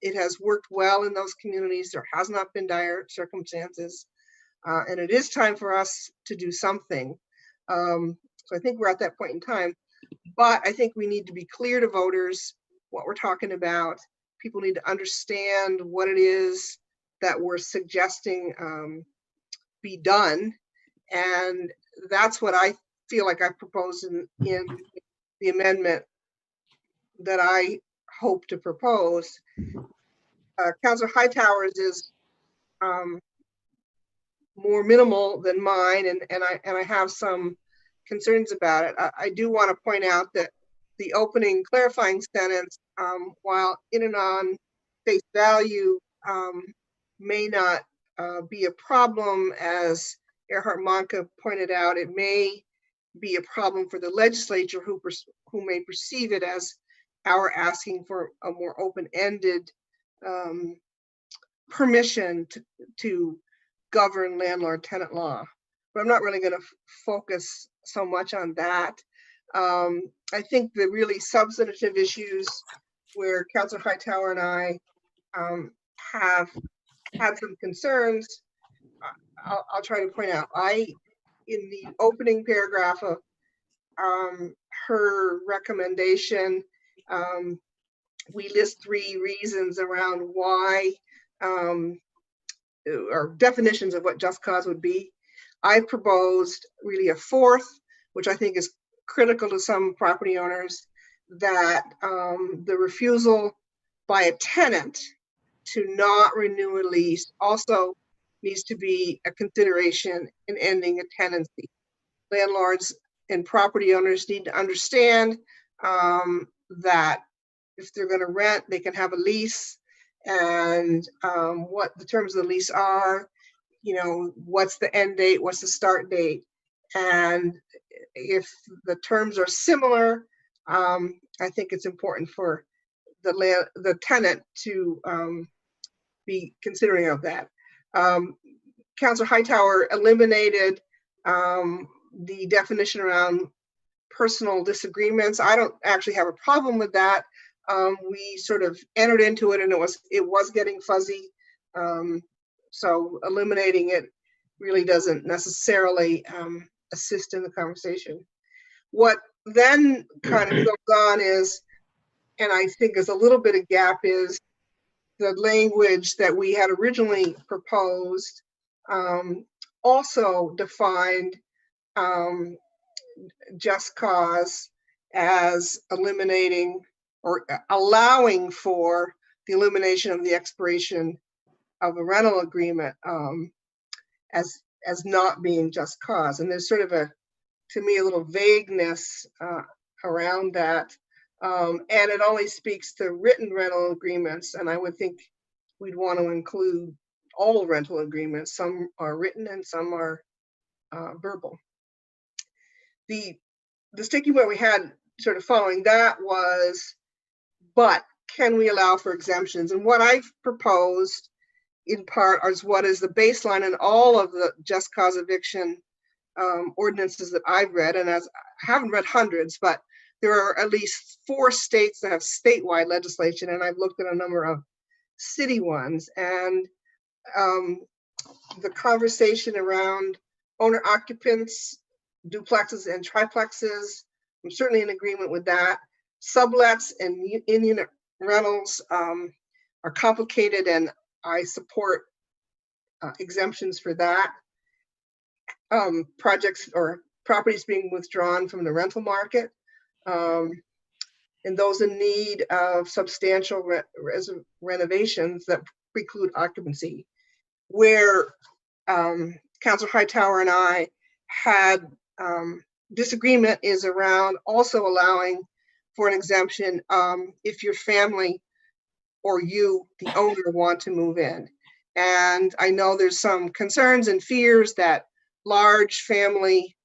It has worked well in those communities. There has not been dire circumstances. And it is time for us to do something. So I think we're at that point in time. But I think we need to be clear to voters what we're talking about. People need to understand what it is that we're suggesting be done. And that's what I feel like I propose in the amendment that I hope to propose. Councillor Hightower's is more minimal than mine, and I have some concerns about it. I do want to point out that the opening clarifying sentence, while in and on face value may not be a problem, as Erhard Manka pointed out, it may be a problem for the legislature who may perceive it as our asking for a more open-ended permission to govern landlord-tenant law. But I'm not really going to focus so much on that. I think the really substantive issues where Councilor Hightower and I have had some concerns, I'll try to point out. In the opening paragraph of her recommendation, we list 3 reasons around why, or definitions of what just cause would be. I proposed really a 4th, which I think is critical to some property owners, that the refusal by a tenant to not renew a lease also needs to be a consideration in ending a tenancy. Landlords and property owners need to understand that if they're going to rent, they can have a lease, and what the terms of the lease are, what's the end date, what's the start date. And if the terms are similar, I think it's important for the tenant to be considering of that. Councilor Hightower eliminated the definition around personal disagreements. I don't actually have a problem with that. We sort of entered into it and it was getting fuzzy. So eliminating it really doesn't necessarily assist in the conversation. What then kind of goes on is, and I think is a little bit of gap, is the language that we had originally proposed also defined just cause as eliminating or allowing for the elimination of the expiration of a rental agreement as not being just cause. And there's sort of to me, a little vagueness around that. And it only speaks to written rental agreements. And I would think we'd want to include all rental agreements. Some are written and some are verbal. The sticking point we had sort of following that was, but can we allow for exemptions? And what I've proposed in part is what is the baseline in all of the just cause eviction ordinances that I've read, and I haven't read hundreds, but there are at least 4 states that have statewide legislation, and I've looked at a number of city ones. And the conversation around owner occupants, duplexes and triplexes, I'm certainly in agreement with that. Sublets and in-unit rentals are complicated, and I support exemptions for that. Projects or properties being withdrawn from the rental market, and those in need of substantial renovations that preclude occupancy. Where Councilor Hightower and I had disagreement is around also allowing for an exemption if your family or you, the owner, want to move in. And I know there's some concerns and fears that large family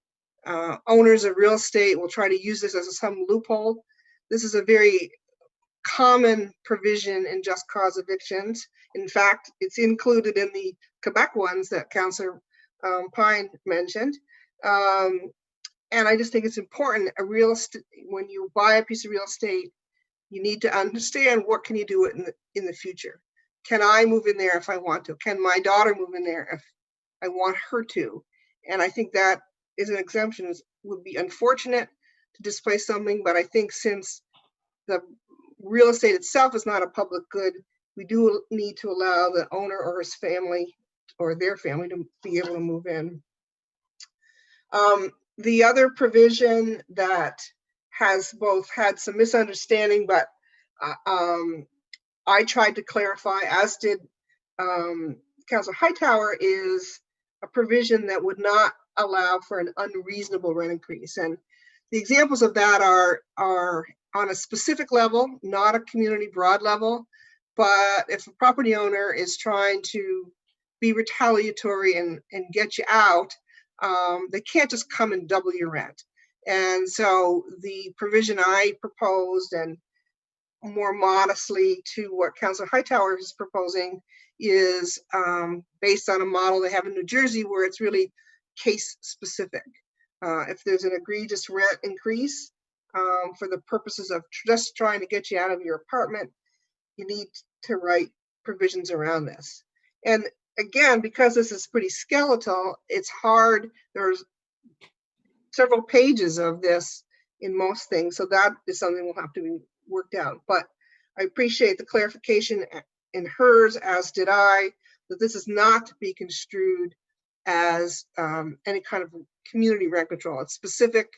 owners of real estate will try to use this as some loophole. This is a very common provision in just cause evictions. In fact, it's included in the Quebec ones that Councillor Pine mentioned. And I just think it's important, when you buy a piece of real estate, you need to understand what can you do in the future. Can I move in there if I want to? Can my daughter move in there if I want her to? And I think that is an exemption. Would be unfortunate to displace something, but I think since the real estate itself is not a public good, we do need to allow the owner or his family or their family to be able to move in. The other provision that has both had some misunderstanding, but I tried to clarify, as did Council Hightower is a provision that would not allow for an unreasonable rent increase. And the examples of that are on a specific level, not a community broad level. But if a property owner is trying to be retaliatory and get you out, they can't just come and double your rent. And so the provision I proposed, and more modestly to what Councilor Hightower is proposing, is based on a model they have in New Jersey where it's really case specific. If there's an egregious rent increase for the purposes of just trying to get you out of your apartment, you need to write provisions around this. And again, because this is pretty skeletal, it's hard. There's several pages of this in most things, so that is something will have to be worked out. But I appreciate the clarification in hers, as did I, that this is not to be construed as any kind of community rent control. It's specific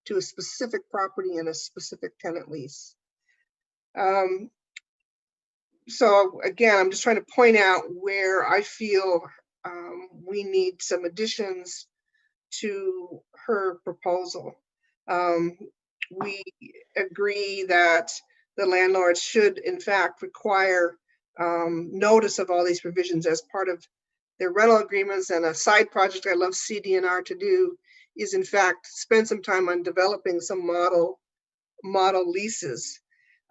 to a specific property and a specific tenant lease. So again, I'm just trying to point out where I feel we need some additions to her proposal. We agree that the landlords should in fact require notice of all these provisions as part of their rental agreements. And a side project I love CDNR to do is in fact spend some time on developing some model leases.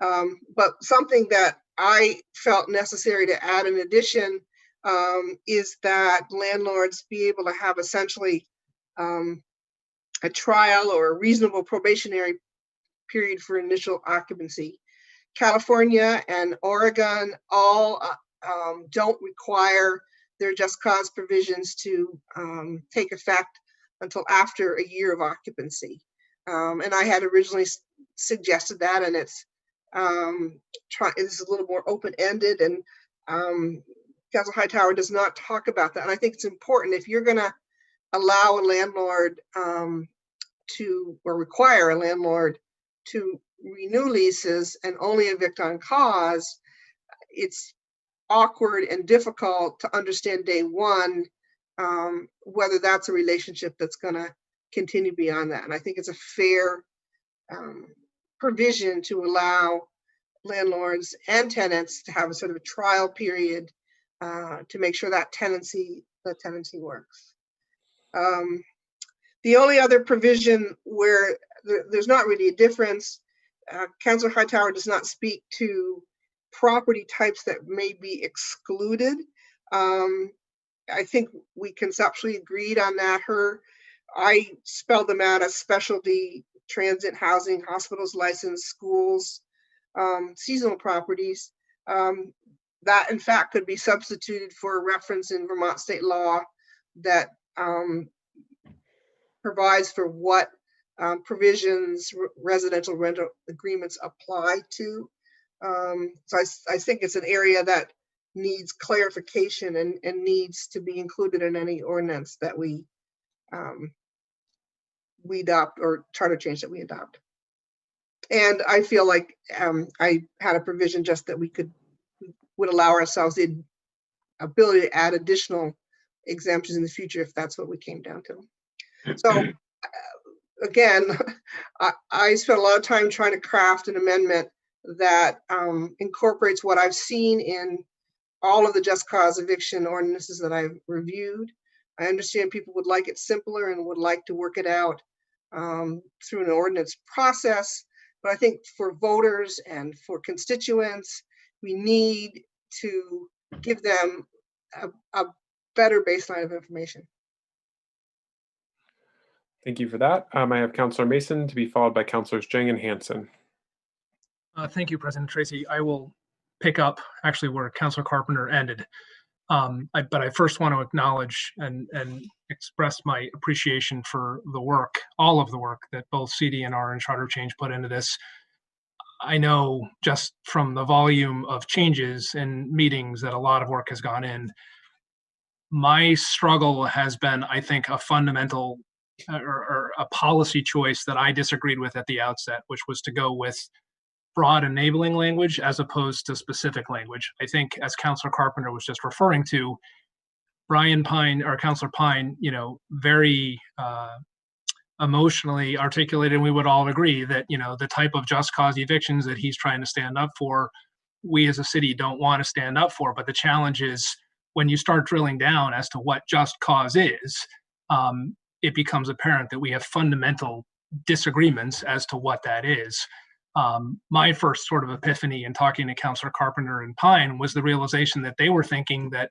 But something that I felt necessary to add in addition is that landlords be able to have essentially a trial or a reasonable probationary period for initial occupancy. California and Oregon all don't require their just cause provisions to take effect until after a year of occupancy. And I had originally suggested that, and it's a little more open-ended, and Council Hightower does not talk about that. And I think it's important, if you're going to allow a landlord or require a landlord to renew leases and only evict on cause, it's awkward and difficult to understand day one whether that's a relationship that's going to continue beyond that. And I think it's a fair provision to allow landlords and tenants to have a sort of a trial period to make sure that tenancy works. The only other provision where there's not really a difference, Councilor Hightower does not speak to property types that may be excluded. I think we conceptually agreed on that. I spelled them out as specialty, transit, housing, hospitals, licensed, schools, seasonal properties. That in fact could be substituted for a reference in Vermont state law that provides for what provisions residential rental agreements apply to. So I think it's an area that needs clarification and needs to be included in any ordinance that we adopt, or charter change that we adopt. And I feel like I had a provision just that we would allow ourselves the ability to add additional exemptions in the future if that's what we came down to. So again, I spent a lot of time trying to craft an amendment that incorporates what I've seen in all of the just cause eviction ordinances that I've reviewed. I understand people would like it simpler and would like to work it out through an ordinance process, but I think for voters and for constituents, we need to give them a better baseline of information. Thank you for that. I have Councilor Mason to be followed by Councilors Jang and Hanson. Thank you, President Tracy. I will pick up actually where Councilor Carpenter ended. But I first want to acknowledge and express my appreciation for the work, all of the work that both CDNR and Charter Change put into this. I know just from the volume of changes and meetings that a lot of work has gone in. My struggle has been, I think, a fundamental or a policy choice that I disagreed with at the outset, which was to go with broad enabling language as opposed to specific language. I think, as Councilor Carpenter was just referring to, Brian Pine, or Councilor Pine, very emotionally articulated, and we would all agree that, the type of just cause evictions that he's trying to stand up for, we as a city don't want to stand up for. But the challenge is when you start drilling down as to what just cause is, it becomes apparent that we have fundamental disagreements as to what that is. My first sort of epiphany in talking to Councilor Carpenter and Pine was the realization that they were thinking that,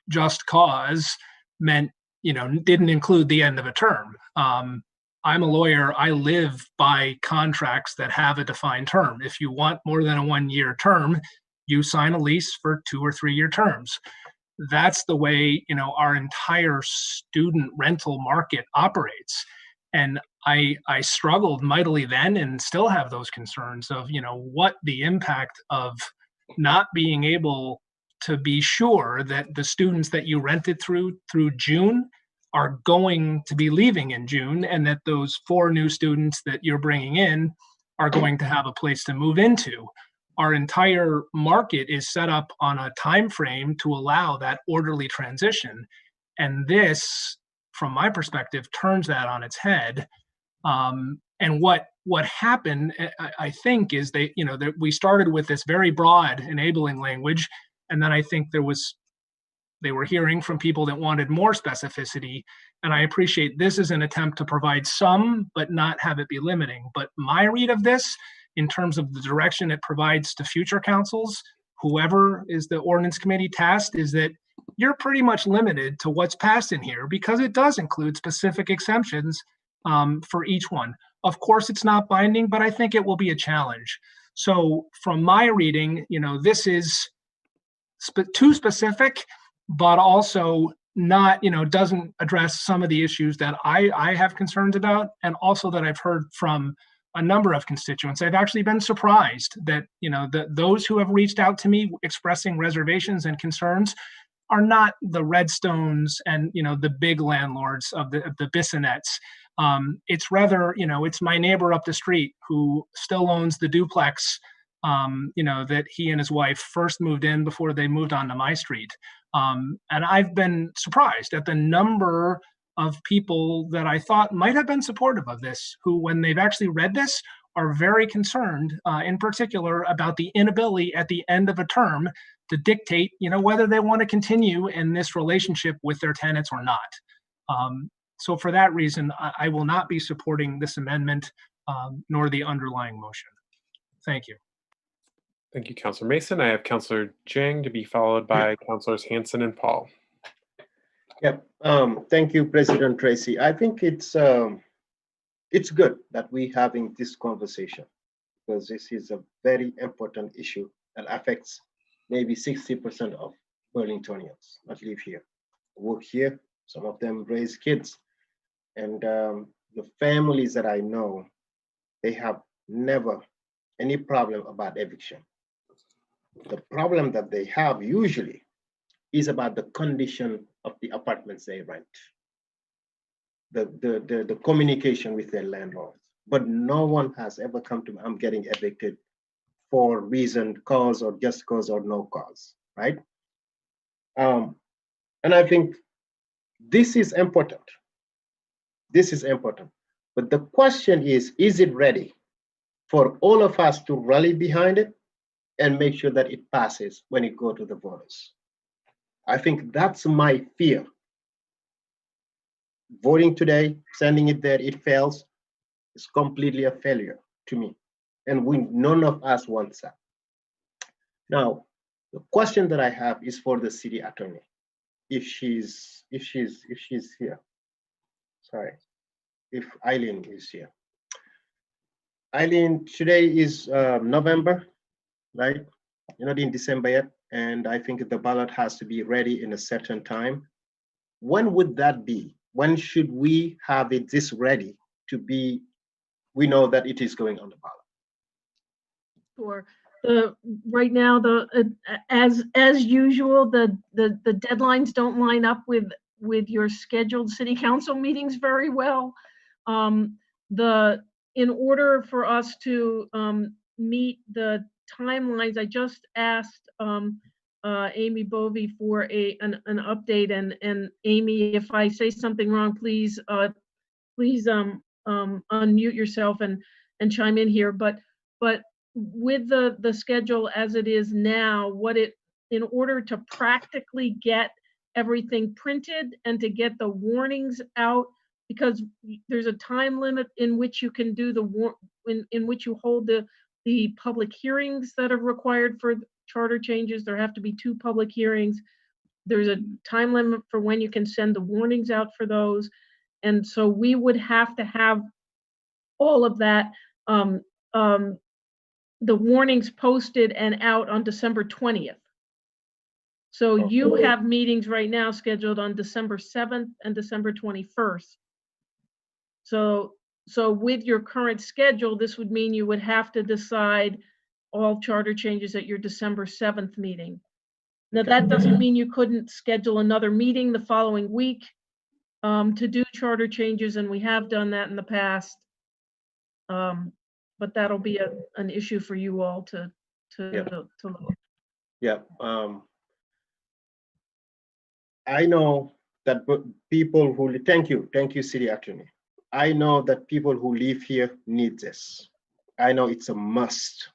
just cause meant, didn't include the end of a term. I'm a lawyer. I live by contracts that have a defined term. If you want more than a 1-year term, you sign a lease for 2 or 3 year terms. That's the way, our entire student rental market operates. And I struggled mightily then, and still have those concerns of, what the impact of not being able to be sure that the students that you rented through June are going to be leaving in June, and that those 4 new students that you're bringing in are going to have a place to move into. Our entire market is set up on a time frame to allow that orderly transition, and this, from my perspective, turns that on its head. And what happened, I think, is that we started with this very broad enabling language, and then I think they were hearing from people that wanted more specificity. And I appreciate this is an attempt to provide some, but not have it be limiting. But my read of this, in terms of the direction it provides to future councils, whoever is the ordinance committee tasked, is that you're pretty much limited to what's passed in here, because it does include specific exemptions for each one. Of course, it's not binding, but I think it will be a challenge. So from my reading, this is too specific, but also not, doesn't address some of the issues that I have concerns about, and also that I've heard from a number of constituents. I've actually been surprised that, those who have reached out to me expressing reservations and concerns are not the Redstones and, the big landlords of the Bissonnettes. It's rather, it's my neighbor up the street who still owns the duplex, that he and his wife first moved in before they moved onto my street. And I've been surprised at the number of people that I thought might have been supportive of this, who, when they've actually read this, are very concerned, in particular, about the inability at the end of a term to dictate, whether they want to continue in this relationship with their tenants or not. So for that reason, I will not be supporting this amendment, nor the underlying motion. Thank you. Thank you, Councilor Mason. I have Councilor Jang to be followed by Councilors Hanson and Paul. Yep. Thank you, President Tracy. I think it's good that we're having this conversation, because this is a very important issue that affects maybe 60% of Burlingtonians that live here, work here. Some of them raise kids. And the families that I know, they have never any problem about eviction. The problem that they have usually is about the condition of the apartments they rent, the communication with their landlords. But no one has ever come to me, I'm getting evicted for reason, cause, or just cause, or no cause, right? And I think this is important. This is important. But the question is it ready for all of us to rally behind it and make sure that it passes when it goes to the voters? I think that's my fear. Voting today, sending it there, it fails, is completely a failure to me. And none of us wants that. Now, the question that I have is for the city attorney, if she's here. Sorry, if Eileen is here. Eileen, today is November, right? You're not in December yet, and I think the ballot has to be ready in a certain time. When would that be? When should we have it this ready to be, we know that it is going on the ballot? Sure. Right now, as usual, the deadlines don't line up with your scheduled city council meetings very well. In order for us to meet the timelines, I just asked Amy Bovey for an update. And Amy, if I say something wrong, please unmute yourself and chime in here. But with the schedule as it is now, in order to practically get everything printed and to get the warnings out, because there's a time limit in which you can do in which you hold the public hearings that are required for charter changes. There have to be 2 public hearings. There's a time limit for when you can send the warnings out for those. And so we would have to have all of that, the warnings posted and out on December 20th. So you have meetings right now scheduled on December 7th and December 21st. So with your current schedule, this would mean you would have to decide all charter changes at your December 7th meeting. Now, that doesn't mean you couldn't schedule another meeting the following week to do charter changes, and we have done that in the past. But that'll be an issue for you all to look. Yeah. I know that people who, thank you, City Attorney. I know that people who live here need this. I know it's a must.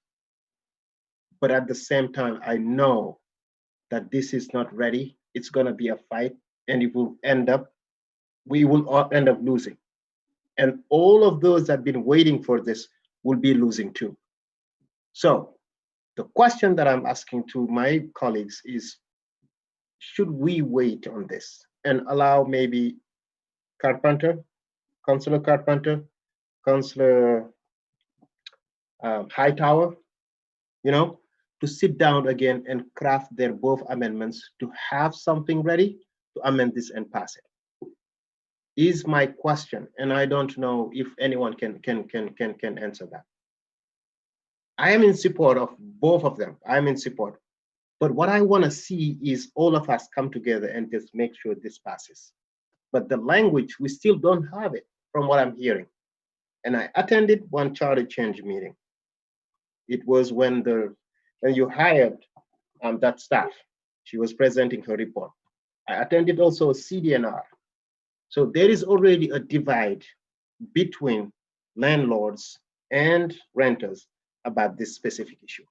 But at the same time, I know that this is not ready. It's gonna be a fight, and we will all end up losing. And all of those that have been waiting for this will be losing too. So the question that I'm asking to my colleagues is, should we wait on this and allow maybe Councilor Carpenter, Councilor Hightower, to sit down again and craft their both amendments to have something ready to amend this and pass it? Is my question, and I don't know if anyone can answer that. I am in support of both of them. I'm in support. But what I want to see is all of us come together and just make sure this passes. But the language, we still don't have it from what I'm hearing. And I attended one charter change meeting. It was when you hired that staff. She was presenting her report. I attended also CDNR. So there is already a divide between landlords and renters about this specific issue.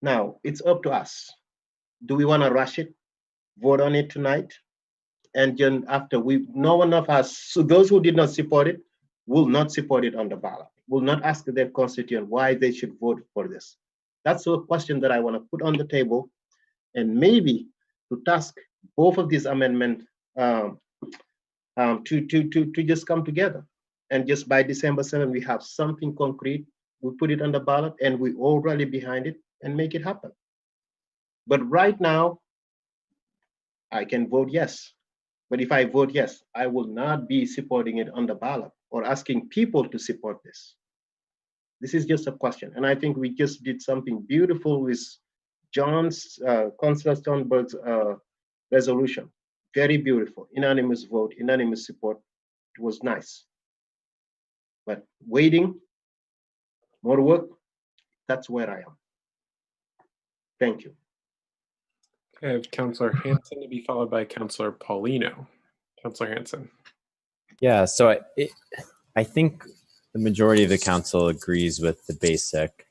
Now, it's up to us. Do we want to rush it, vote on it tonight? And then after, no one of us, so those who did not support it, will not support it on the ballot, will not ask their constituent why they should vote for this. That's a question that I want to put on the table, and maybe to task both of these amendments to just come together. And just by December 7th, we have something concrete, we put it on the ballot, and we all rally behind it and make it happen. But right now, I can vote yes. But if I vote yes, I will not be supporting it on the ballot or asking people to support this. This is just a question. And I think we just did something beautiful with Councilor Stoneberg's resolution. Very beautiful, unanimous vote, unanimous support. It was nice. But waiting, more work, that's where I am. Thank you. Okay, I have Councilor Hanson to be followed by Councilor Paulino. Councilor Hanson. Yeah, so I think the majority of the council agrees with the basic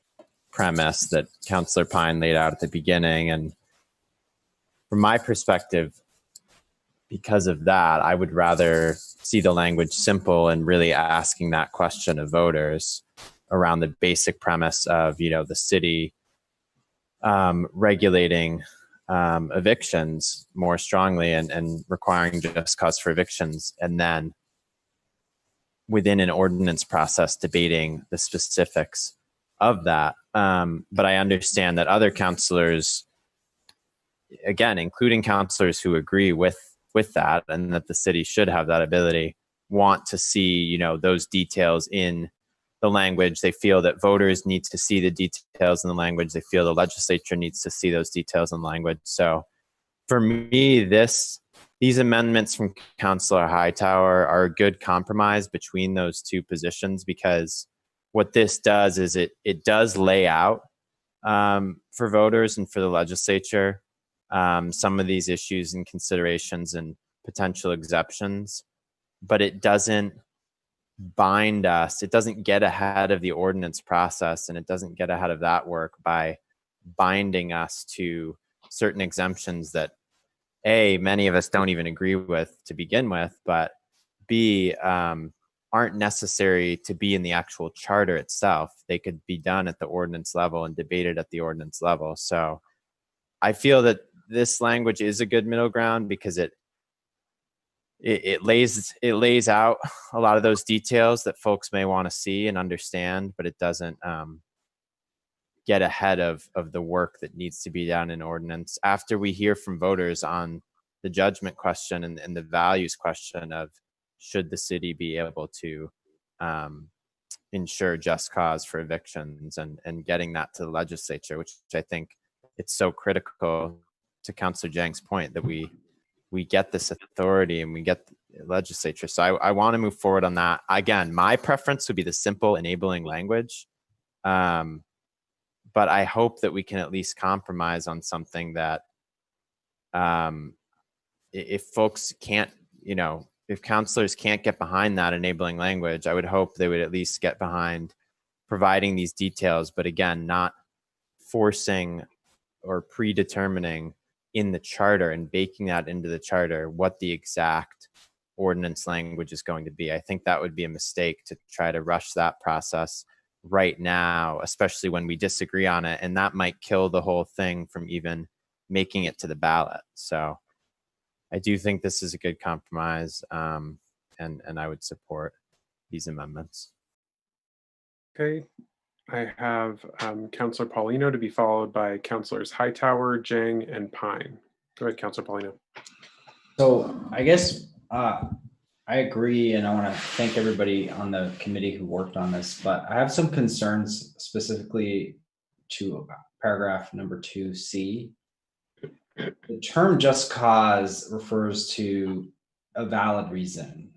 premise that Councilor Pine laid out at the beginning. And from my perspective, because of that, I would rather see the language simple and really asking that question of voters around the basic premise of, the city regulating evictions more strongly and requiring just cause for evictions, and then within an ordinance process debating the specifics of that. But I understand that other councilors, again, including councilors who agree with that and that the city should have that ability, want to see, those details in the language. They feel that voters need to see the details in the language. They feel the legislature needs to see those details in language. So for me, these amendments from Councilor Hightower are a good compromise between those two positions, because what this does is it does lay out for voters and for the legislature, some of these issues and considerations and potential exceptions, but it doesn't bind us. It doesn't get ahead of the ordinance process, and it doesn't get ahead of that work by binding us to certain exemptions that many of us don't even agree with to begin with, but B, aren't necessary to be in the actual charter itself. They could be done at the ordinance level and debated at the ordinance level. So I feel that this language is a good middle ground because it lays out a lot of those details that folks may want to see and understand, but it doesn't get ahead of the work that needs to be done in ordinance after we hear from voters on the judgment question and the values question of should the city be able to ensure just cause for evictions and getting that to the legislature, which I think it's so critical to Councillor Jang's point that we get this authority and we get the legislature. So I want to move forward on that. Again, my preference would be the simple enabling language. But I hope that we can at least compromise on something that if folks can't, if counselors can't get behind that enabling language, I would hope they would at least get behind providing these details, but again, not forcing or predetermining in the charter and baking that into the charter what the exact ordinance language is going to be. I think that would be a mistake to try to rush that process right now, especially when we disagree on it, and that might kill the whole thing from even making it to the ballot. So I do think this is a good compromise, and I would support these amendments. Okay, I have Councillor Paulino to be followed by Councillors Hightower, Jang, and Pine. Go ahead, Councillor Paulino. So I guess I agree, and I want to thank everybody on the committee who worked on this, but I have some concerns specifically to paragraph number 2C. The term just cause refers to a valid reason,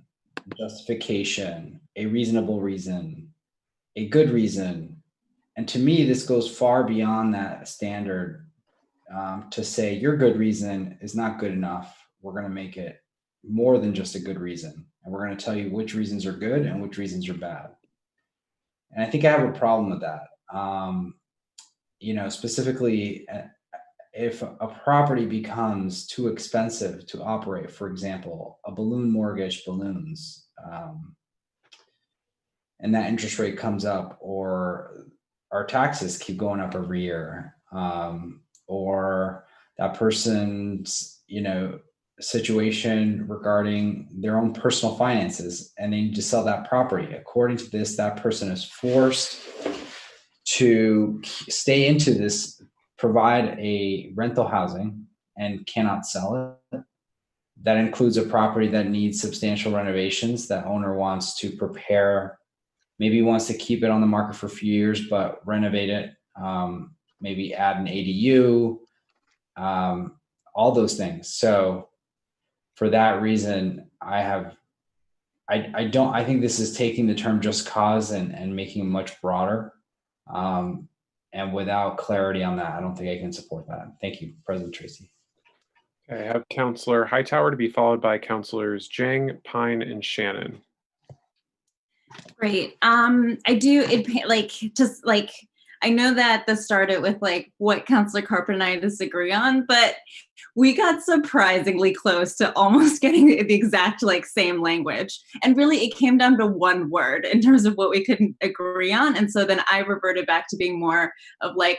justification, a reasonable reason, a good reason. And to me, this goes far beyond that standard to say your good reason is not good enough. We're going to make it more than just a good reason. And we're going to tell you which reasons are good and which reasons are bad. And I think I have a problem with that. Specifically, if a property becomes too expensive to operate, for example, a balloon mortgage balloons, and that interest rate comes up, or our taxes keep going up every year, or that person's, situation regarding their own personal finances, and they need to sell that property. According to this, that person is forced to stay into this, provide a rental housing, and cannot sell it. That includes a property that needs substantial renovations. That owner wants to prepare, maybe wants to keep it on the market for a few years, but renovate it, maybe add an ADU, all those things. So for that reason, I think this is taking the term just cause and making it much broader. And without clarity on that, I don't think I can support that. Thank you, President Tracy. I have Councillor Hightower to be followed by Councillors Jang, Pine, and Shannon. Great. I know that this started with what Councillor Carpenter and I disagree on, but we got surprisingly close to almost getting the exact same language. And really it came down to one word in terms of what we couldn't agree on. And so then I reverted back to being more of a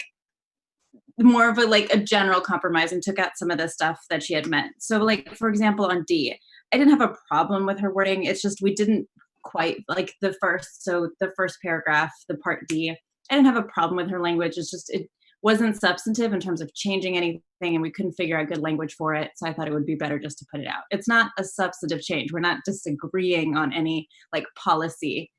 general compromise and took out some of the stuff that she had meant. So for example, on D, I didn't have a problem with her wording. It's just, we didn't quite the first paragraph, the part D, I didn't have a problem with her language. It's just, it wasn't substantive in terms of changing anything, and we couldn't figure out good language for it. So I thought it would be better just to put it out. It's not a substantive change. We're not disagreeing on any policy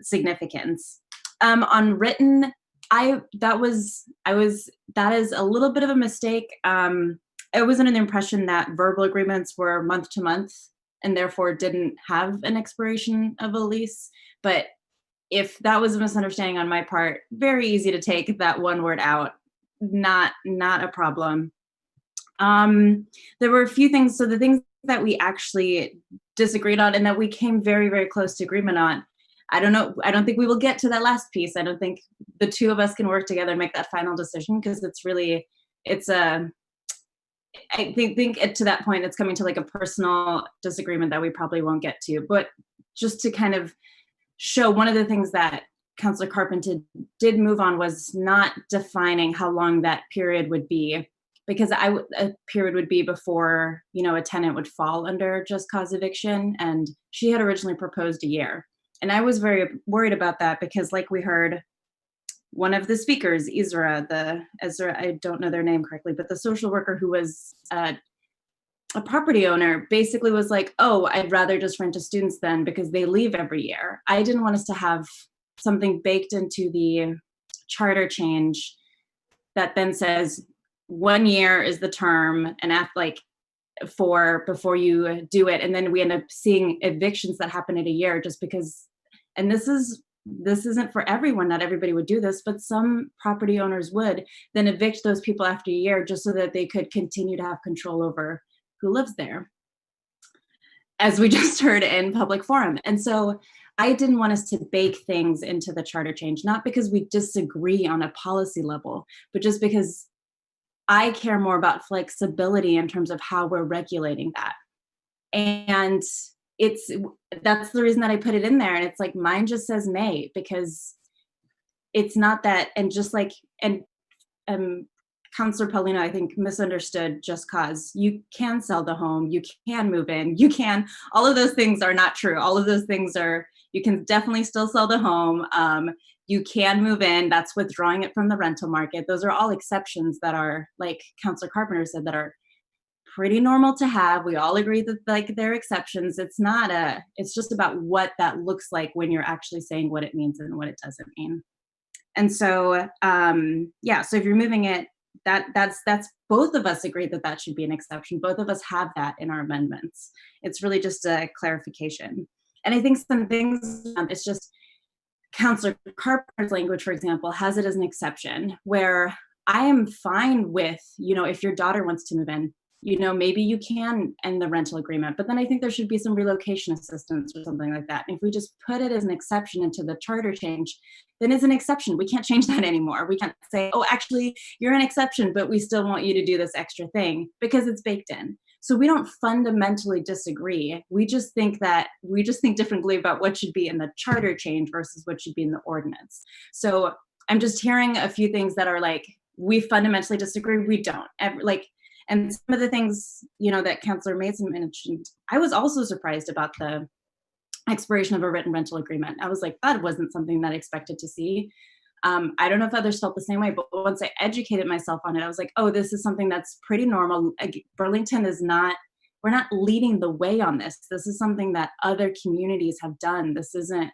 significance. On written, that is a little bit of a mistake. I was under the impression that verbal agreements were month to month and therefore didn't have an expiration of a lease. But if that was a misunderstanding on my part, very easy to take that one word out not a problem. There were a few things. So the things that we actually disagreed on and that we came very, very close to agreement on, I don't know. I don't think we will get to that last piece. I don't think the two of us can work together and make that final decision, because I think to that point, it's coming to like a personal disagreement that we probably won't get to. But just to kind of show, one of the things that Councilor Carpenter did move on was not defining how long that period would be, because a period would be before, a tenant would fall under just cause eviction. And she had originally proposed a year. And I was very worried about that because, like we heard, one of the speakers, Ezra, I don't know their name correctly, but the social worker who was a property owner basically was like, oh, I'd rather just rent to students then because they leave every year. I didn't want us to have something baked into the charter change that then says 1 year is the term and before you do it. And then we end up seeing evictions that happen in a year just because, and this isn't for everyone, not everybody would do this, but some property owners would then evict those people after a year just so that they could continue to have control over who lives there, as we just heard in public forum. And so I didn't want us to bake things into the charter change, not because we disagree on a policy level, but just because I care more about flexibility in terms of how we're regulating that. And that's the reason that I put it in there. And it's like, mine just says may, because it's not that, and just like, and Councilor Paulino, I think, misunderstood just cause. You can sell the home, you can move in, all of those things are not true. All of those things you can definitely still sell the home. You can move in, that's withdrawing it from the rental market. Those are all exceptions that are, like Councilor Carpenter said, that are pretty normal to have. We all agree that they're exceptions. It's just about what that looks like when you're actually saying what it means and what it doesn't mean. And so, so if you're moving it, that's both of us agree that should be an exception. Both of us have that in our amendments. It's really just a clarification. And I think some things, it's just Councilor Carpenter's language, for example, has it as an exception where I am fine with, if your daughter wants to move in, maybe you can end the rental agreement, but then I think there should be some relocation assistance or something like that. And if we just put it as an exception into the charter change, then it's an exception. We can't change that anymore. We can't say, oh, actually, you're an exception, but we still want you to do this extra thing, because it's baked in. So we don't fundamentally disagree. We just think differently about what should be in the charter change versus what should be in the ordinance. So I'm just hearing a few things that are like, we fundamentally disagree. We don't. And some of the things, that Councilor Mason mentioned, I was also surprised about the expiration of a written rental agreement. I was like, that wasn't something that I expected to see. I don't know if others felt the same way, but once I educated myself on it, I was like, oh, this is something that's pretty normal. Burlington we're not leading the way on this. This is something that other communities have done. This isn't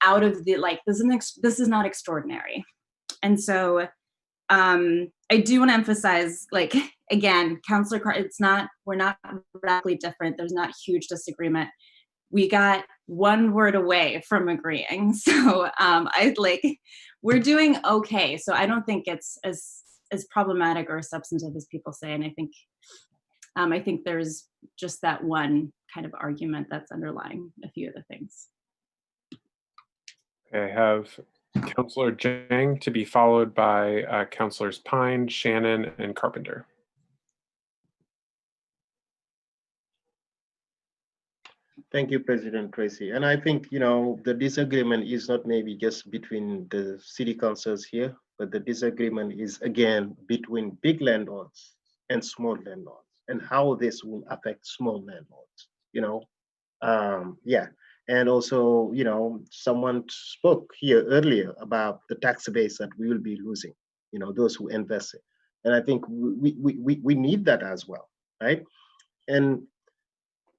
out of the, this is not extraordinary. And so I do want to emphasize, again, Councilor we're not radically different. There's not huge disagreement. We got one word away from agreeing. So we're doing okay. So I don't think it's as problematic or substantive as people say. And I think there's just that one kind of argument that's underlying a few of the things. Okay, I have Councilor Jang to be followed by Councilors Pine, Shannon, and Carpenter. Thank you, President Tracy. And I think, the disagreement is not maybe just between the city councils here, but the disagreement is, again, between big landlords and small landlords, and how this will affect small landlords, And also, someone spoke here earlier about the tax base that we will be losing, those who invest it. And I think we need that as well, right? And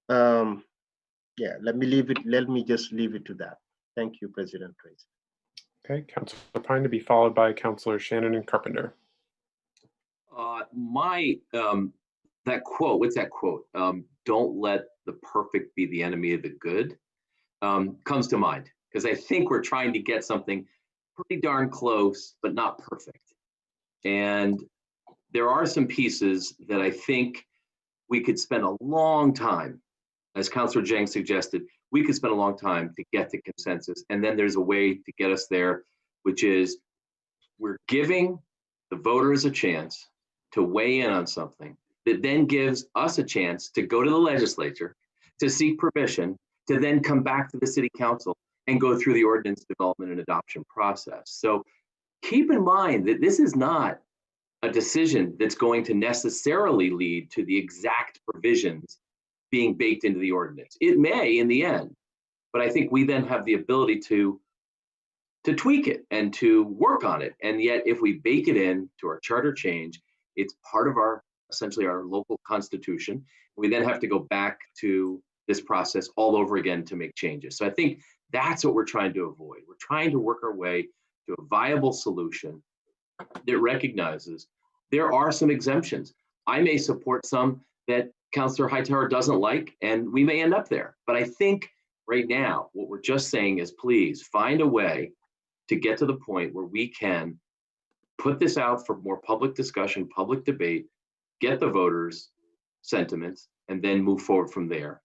let me just leave it to that. Thank you, President Tracy. Okay, Councilor Pine to be followed by Councilor Shannon and Carpenter. That quote, what's that quote? Don't let the perfect be the enemy of the good. Comes to mind, because I think we're trying to get something pretty darn close, but not perfect. And there are some pieces that I think we could spend a long time, as Councillor Zhang suggested, we could spend a long time to get to consensus. And then there's a way to get us there, which is we're giving the voters a chance to weigh in on something that then gives us a chance to go to the legislature, to seek permission, to then come back to the city council and go through the ordinance development and adoption process. So keep in mind that this is not a decision that's going to necessarily lead to the exact provisions being baked into the ordinance. It may in the end, but I think we then have the ability to tweak it and to work on it. And yet if we bake it in to our charter change, it's part of our, essentially our local constitution. We then have to go back to this process all over again to make changes. So I think that's what we're trying to avoid. We're trying to work our way to a viable solution that recognizes there are some exemptions. I may support some that Councillor Hightower doesn't like, and we may end up there. But I think right now, what we're just saying is please find a way to get to the point where we can put this out for more public discussion, public debate, get the voters' sentiments, and then move forward from there.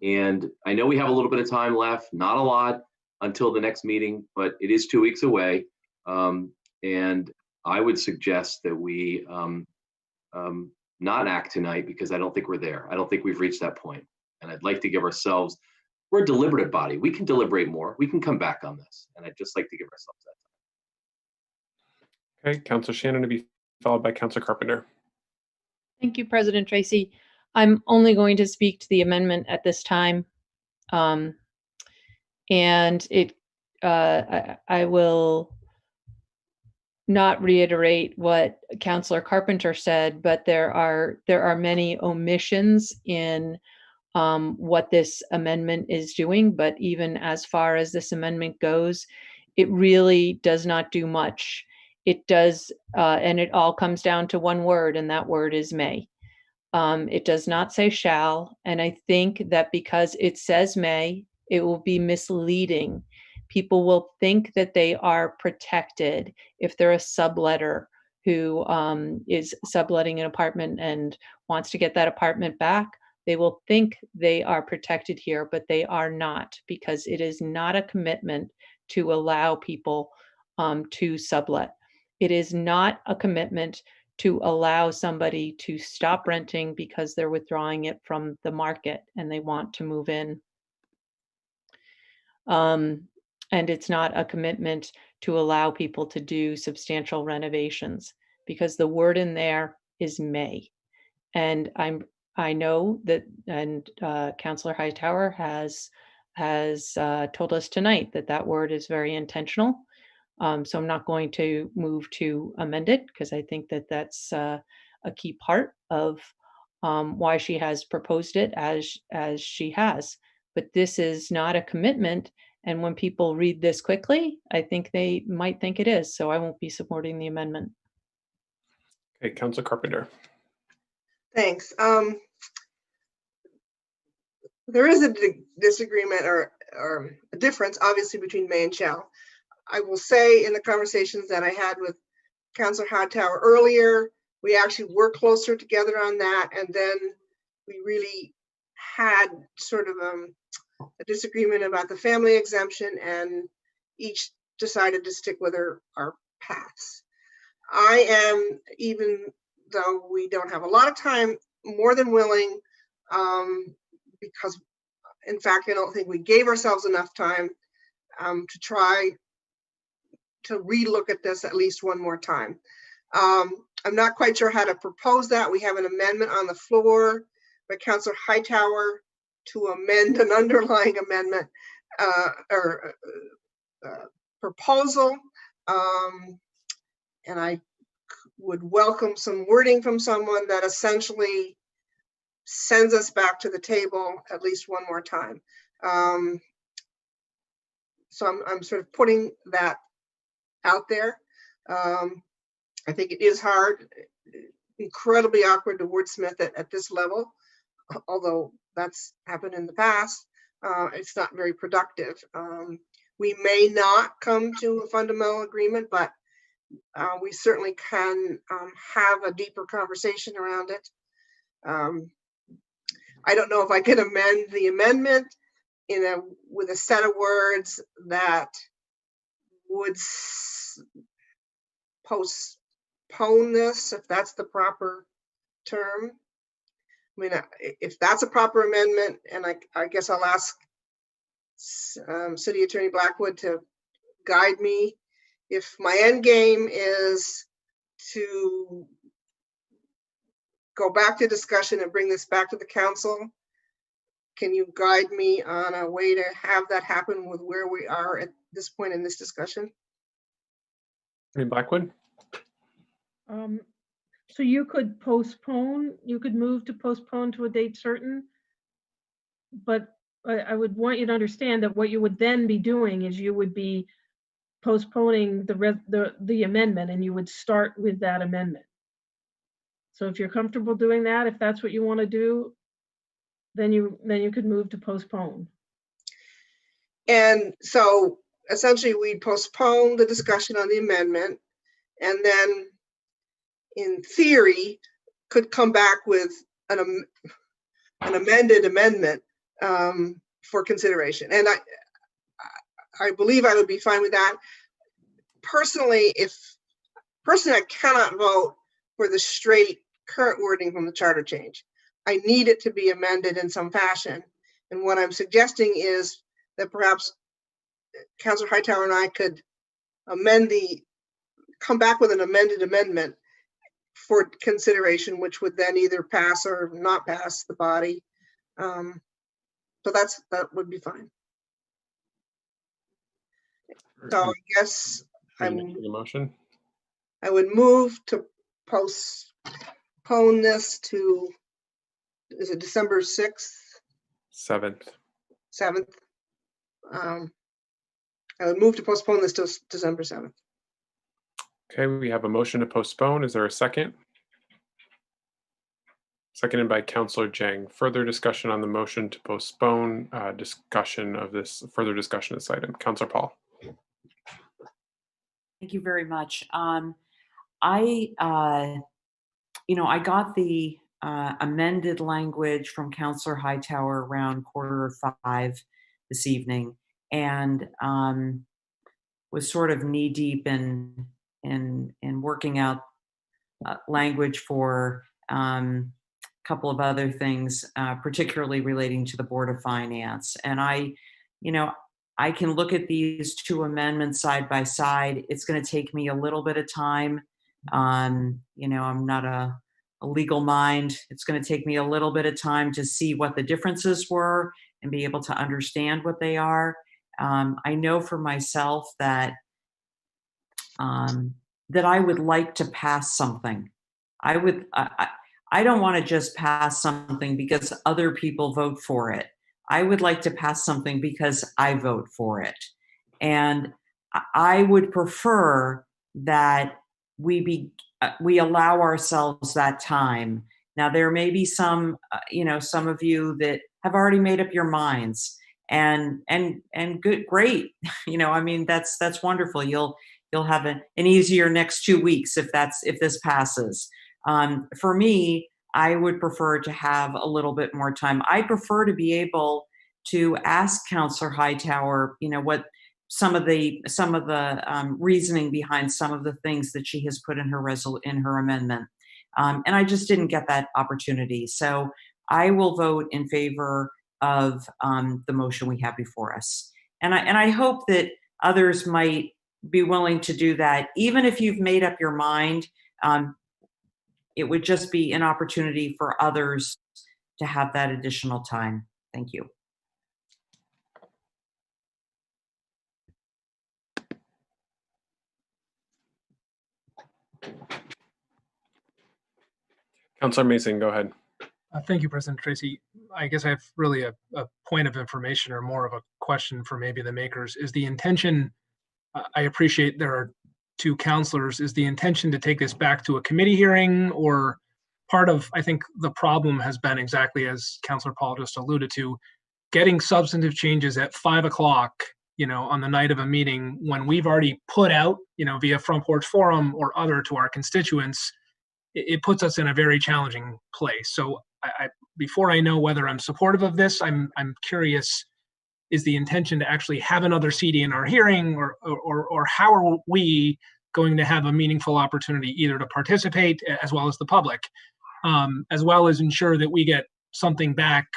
And I know we have a little bit of time left, not a lot until the next meeting, but it is 2 weeks away. And I would suggest that we not act tonight because I don't think we're there. I don't think we've reached that point. And I'd like to give ourselves, we're a deliberative body. We can deliberate more. We can come back on this. And I'd just like to give ourselves that time. Okay, Councillor Shannon to be followed by Councillor Carpenter. Thank you, President Tracy. I'm only going to speak to the amendment at this time. And I will not reiterate what Councillor Carpenter said, but there are many omissions in what this amendment is doing. But even as far as this amendment goes, it really does not do much. It does, and it all comes down to one word, and that word is may. It does not say shall, and I think that because it says may, it will be misleading. People will think that they are protected if they're a subletter who is subletting an apartment and wants to get that apartment back. They will think they are protected here, but they are not, because it is not a commitment to allow people to sublet. It is not a commitment to allow somebody to stop renting because they're withdrawing it from the market and they want to move in. And it's not a commitment to allow people to do substantial renovations, because the word in there is may. And I know that, and Councillor Hightower has told us tonight that that word is very intentional. So I'm not going to move to amend it, because I think that that's a key part of why she has proposed it as she has. But this is not a commitment. And when people read this quickly, I think they might think it is. So I won't be supporting the amendment. Okay, Councillor Carpenter. Thanks. There is a disagreement or a difference, obviously, between may and shall. I will say in the conversations that I had with Councillor Hightower earlier, we actually worked closer together on that. And then we really had sort of a disagreement about the family exemption, and each decided to stick with our paths. I am, even though we don't have a lot of time, more than willing, because in fact, I don't think we gave ourselves enough time to try to relook at this at least one more time. I'm not quite sure how to propose that. We have an amendment on the floor by Councillor Hightower to amend an underlying amendment or proposal. And I would welcome some wording from someone that essentially sends us back to the table at least one more time. So I'm sort of putting that out there. I think it is hard, incredibly awkward to wordsmith it at this level, although that's happened in the past. It's not very productive. We may not come to a fundamental agreement, but we certainly can have a deeper conversation around it. I don't know if I could amend the amendment with a set of words that would postpone this, if that's the proper term. I mean, if that's a proper amendment, and I guess I'll ask City Attorney Blackwood to guide me. If my end game is to go back to discussion and bring this back to the council, can you guide me on a way to have that happen with where we are at this point in this discussion? Attorney Blackwood? So you could postpone, you could move to postpone to a date certain, but I would want you to understand that what you would then be doing is you would be postponing the amendment, and you would start with that amendment. So if you're comfortable doing that, if that's what you want to do, then you could move to postpone. And so essentially we'd postpone the discussion on the amendment, and then in theory could come back with an amended amendment for consideration. And I believe I would be fine with that. Personally, I cannot vote for the straight current wording from the charter change. I need it to be amended in some fashion. And what I'm suggesting is that perhaps Councillor Hightower and I could come back with an amended amendment for consideration, which would then either pass or not pass the body. So that would be fine. So I guess I would move to postpone this to, is it December 6th? 7th. 7th. I would move to postpone this to December 7th. Okay, we have a motion to postpone. Is there a second? Seconded by Councillor Jang. Further discussion on the motion to postpone further discussion of this item. Councillor Paul. Thank you very much. I got the amended language from Councillor Hightower around 4:45 this evening, and was sort of knee deep in working out language for a couple of other things, particularly relating to the Board of Finance. And I can look at these two amendments side by side. It's going to take me a little bit of time. I'm not a legal mind. It's going to take me a little bit of time to see what the differences were and be able to understand what they are. I know for myself that I would like to pass something. I don't want to just pass something because other people vote for it. I would like to pass something because I vote for it. And I would prefer that we allow ourselves that time. Now, there may be some of you that have already made up your minds, and good, great. That's wonderful. You'll have an easier next 2 weeks if this passes. For me, I would prefer to have a little bit more time. I prefer to be able to ask Councillor Hightower, what some of the reasoning behind some of the things that she has put in her amendment, and I just didn't get that opportunity. So I will vote in favor of the motion we have before us, and I hope that others might be willing to do that, even if you've made up your mind. It would just be an opportunity for others to have that additional time. Thank you. Councillor Mason, go ahead. Thank you, President Tracy. I guess I have really a point of information, or more of a question for maybe the makers. Is the intention, I appreciate there are two councillors, is the intention to take this back to a committee hearing? Or part of, I think the problem has been, exactly as Councillor Paul just alluded to, getting substantive changes at 5 o'clock, on the night of a meeting when we've already put out, via Front Porch Forum or other to our constituents, it puts us in a very challenging place. So before I know whether I'm supportive of this, I'm curious, is the intention to actually have another CD in our hearing, or how are we going to have a meaningful opportunity either to participate as well as the public, as well as ensure that we get something back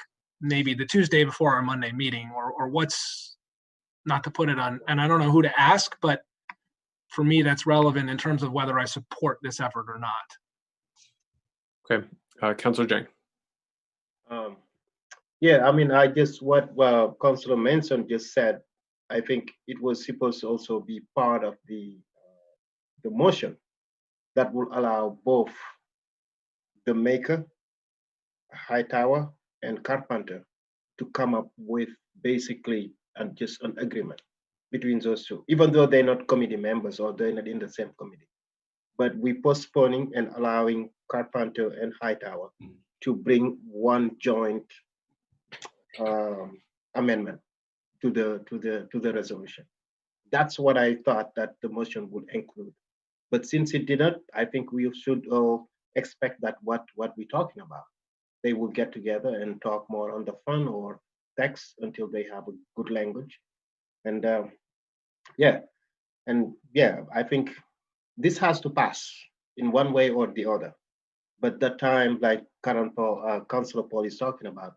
maybe the Tuesday before our Monday meeting, or what's, not to put it on, and I don't know who to ask, but for me, that's relevant in terms of whether I support this effort or not. Okay, Councillor Jang. Yeah, I mean, what Councillor Manson just said, I think it was supposed to also be part of the motion that will allow both the maker, Hightower, and Carpenter to come up with basically just an agreement between those two, even though they're not committee members or they're not in the same committee. But we postponing and allowing Carpenter and Hightower to bring one joint amendment to the resolution. That's what I thought that the motion would include. But since it didn't, I think we should all expect that what we're talking about. They will get together and talk more on the phone or text until they have a good language. And I think this has to pass in one way or the other. But the time, like Councillor Paul is talking about,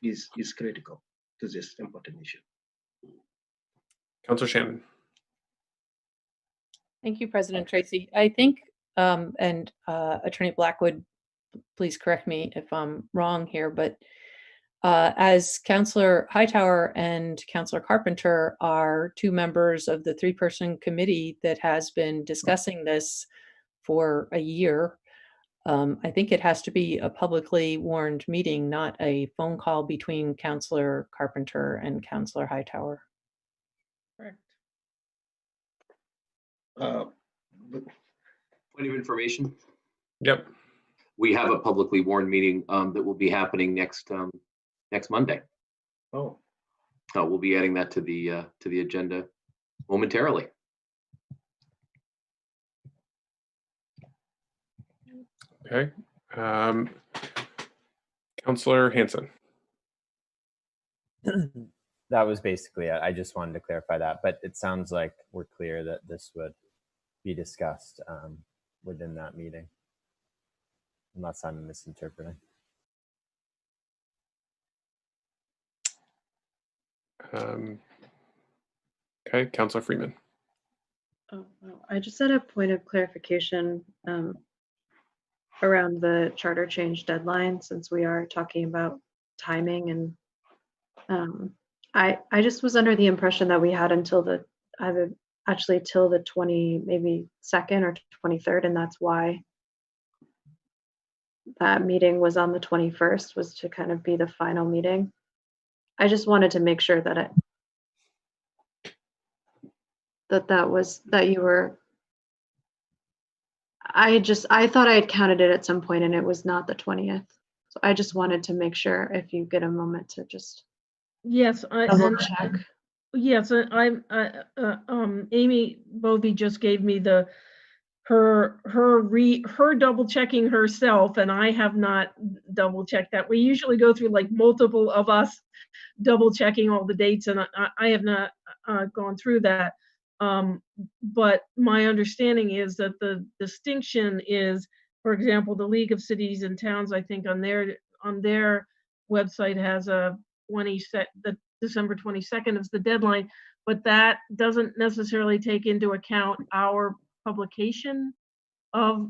is critical to this important issue. Councillor Shannon. Thank you, President Tracy. I think, and Attorney Blackwood, please correct me if I'm wrong here, but as Councillor Hightower and Councillor Carpenter are two members of the three-person committee that has been discussing this for a year, I think it has to be a publicly warned meeting, not a phone call between Councillor Carpenter and Councillor Hightower. Correct. Point of information. Yep. We have a publicly warned meeting that will be happening next Monday. Oh. We'll be adding that to the agenda momentarily. Okay. Councillor Hanson. That was basically it. I just wanted to clarify that, but it sounds like we're clear that this would be discussed within that meeting, unless I'm misinterpreting. Okay, Councillor Freeman. Oh, well, I just had a point of clarification around the charter change deadline, since we are talking about timing, and I just was under the impression that we had until till the 2nd or 23rd, and that's why that meeting was on the 21st, was to kind of be the final meeting. I just wanted to make sure that you were. I thought I had counted it at some point and it was not the 20th. So I just wanted to make sure, if you get a moment to just double check. Yes, Amy Bovey just gave me her double checking herself, and I have not double checked that. We usually go through like multiple of us double checking all the dates, and I have not gone through that. But my understanding is that the distinction is, for example, the League of Cities and Towns, I think on their website has the December 22nd is the deadline, but that doesn't necessarily take into account our publication of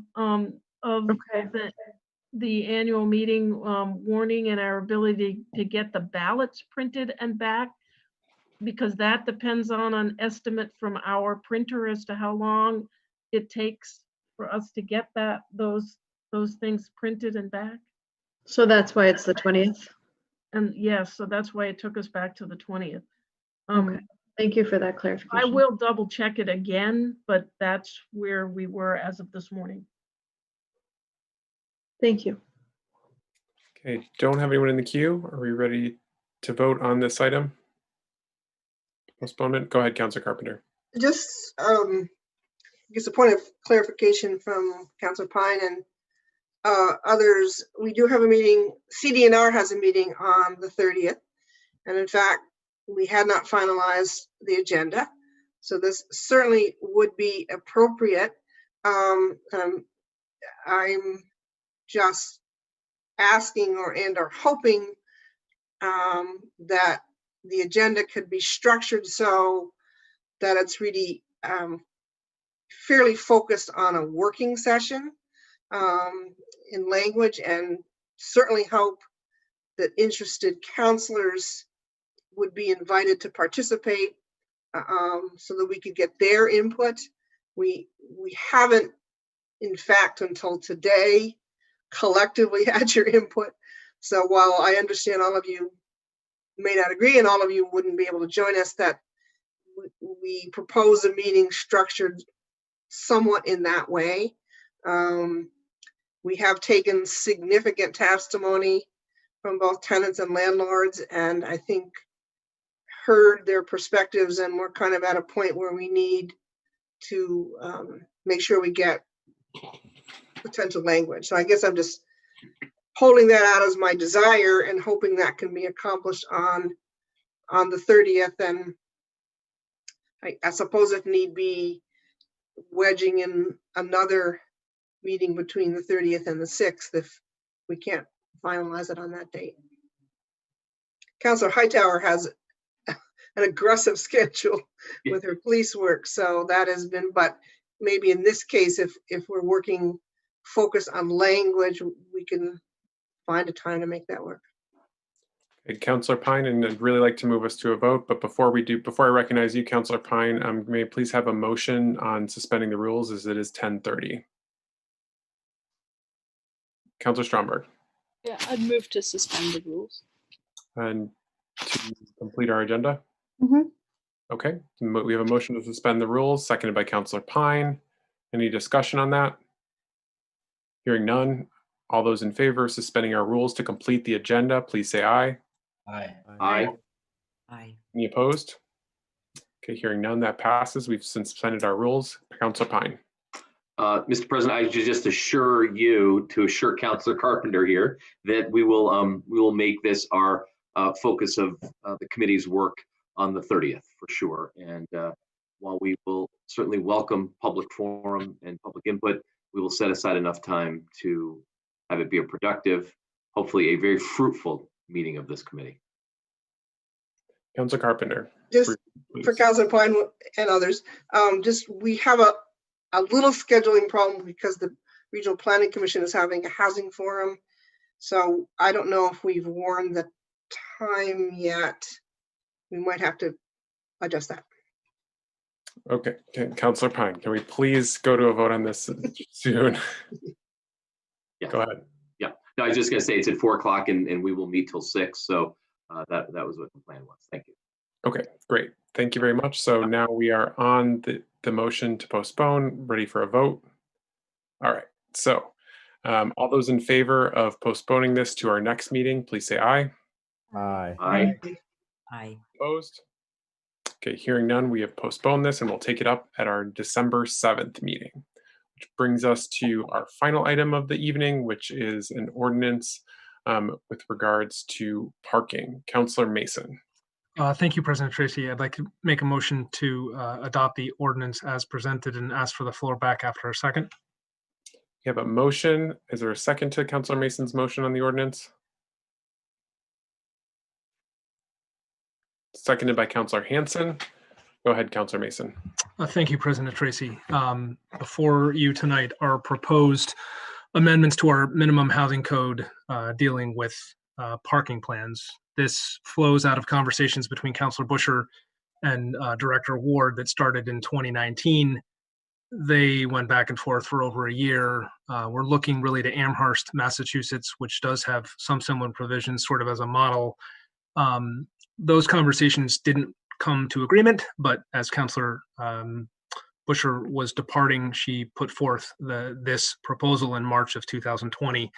the annual meeting warning and our ability to get the ballots printed and back, because that depends on an estimate from our printer as to how long it takes for us to get those things printed and back. So that's why it's the 20th. And yes, so that's why it took us back to the 20th. Okay. Thank you for that clarification. I will double check it again, but that's where we were as of this morning. Thank you. Okay, don't have anyone in the queue. Are we ready to vote on this item? postponement? Go ahead, Councilor Carpenter. Just, I guess a point of clarification from Councilor Pine and others. We do have a meeting, CD&R has a meeting on the 30th. And in fact, we had not finalized the agenda. So this certainly would be appropriate. I'm just asking or hoping that the agenda could be structured so that it's really fairly focused on a working session in language, and certainly hope that interested counselors would be invited to participate so that we could get their input. We haven't, in fact, until today, collectively had your input. So while I understand all of you may not agree and all of you wouldn't be able to join us, that we propose a meeting structured somewhat in that way. We have taken significant testimony from both tenants and landlords, and I think heard their perspectives, and we're kind of at a point where we need to make sure we get potential language. So I guess I'm just holding that out as my desire and hoping that can be accomplished on the 30th. And I suppose if need be, wedging in another meeting between the 30th and the 6th if we can't finalize it on that date. Councilor Hightower has an aggressive schedule with her police work, so that has been, but maybe in this case, if we're working focus on language, we can find a time to make that work. Okay, Councilor Pine, and I'd really like to move us to a vote, but before I recognize you, Councilor Pine, may I please have a motion on suspending the rules as it is 10:30. Councilor Stromberg. Yeah, I'd move to suspend the rules. And to complete our agenda? Mhm. Okay, we have a motion to suspend the rules, seconded by Councilor Pine. Any discussion on that? Hearing none. All those in favor of suspending our rules to complete the agenda, please say aye. Aye. Aye. Aye. Any opposed? Okay, hearing none, that passes. We've suspended our rules. Councilor Pine. Mr. President, I should just assure Councilor Carpenter here that we will make this our focus of the committee's work on the 30th for sure. And while we will certainly welcome public forum and public input, we will set aside enough time to have it be a productive, hopefully a very fruitful meeting of this committee. Councilor Carpenter. Just for Councilor Pine and others, we have a little scheduling problem because the Regional Planning Commission is having a housing forum. So I don't know if we've warned the time yet. We might have to adjust that. Okay, Councilor Pine, can we please go to a vote on this soon? Yeah. Go ahead. Yeah, no, I was just gonna say it's at 4 o'clock and we will meet till 6. So that was what the plan was. Thank you. Okay, great. Thank you very much. So now we are on the motion to postpone, ready for a vote. All right, so all those in favor of postponing this to our next meeting, please say aye. Aye. Aye. Aye. Opposed? Okay, hearing none, we have postponed this and we'll take it up at our December 7th meeting, which brings us to our final item of the evening, which is an ordinance with regards to parking. Councilor Mason. Thank you, President Tracy. I'd like to make a motion to adopt the ordinance as presented and ask for the floor back after a second. We have a motion. Is there a second to Councilor Mason's motion on the ordinance? Seconded by Councilor Hanson. Go ahead, Councilor Mason. Thank you, President Tracy. Before you tonight are proposed amendments to our minimum housing code dealing with parking plans. This flows out of conversations between Councilor Busher and Director Ward that started in 2019. They went back and forth for over a year. We're looking really to Amherst, Massachusetts, which does have some similar provisions sort of as a model. Those conversations didn't come to agreement, but as Councilor Busher was departing, she put forth this proposal in March of 2020.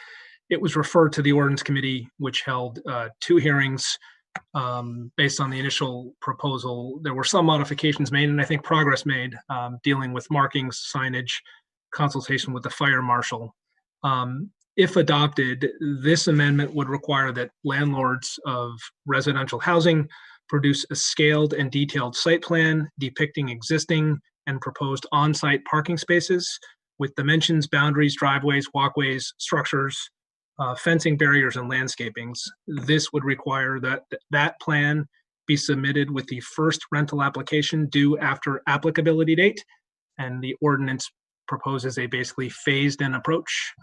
It was referred to the Ordinance Committee, which held 2 hearings, based on the initial proposal. There were some modifications made, and I think progress made, dealing with markings, signage, consultation with the fire marshal. If adopted, this amendment would require that landlords of residential housing produce a scaled and detailed site plan depicting existing and proposed on-site parking spaces with dimensions, boundaries, driveways, walkways, structures, fencing, barriers, and landscapings. This would require that that plan be submitted with the first rental application due after applicability date, and the ordinance proposes a basically phased-in approach,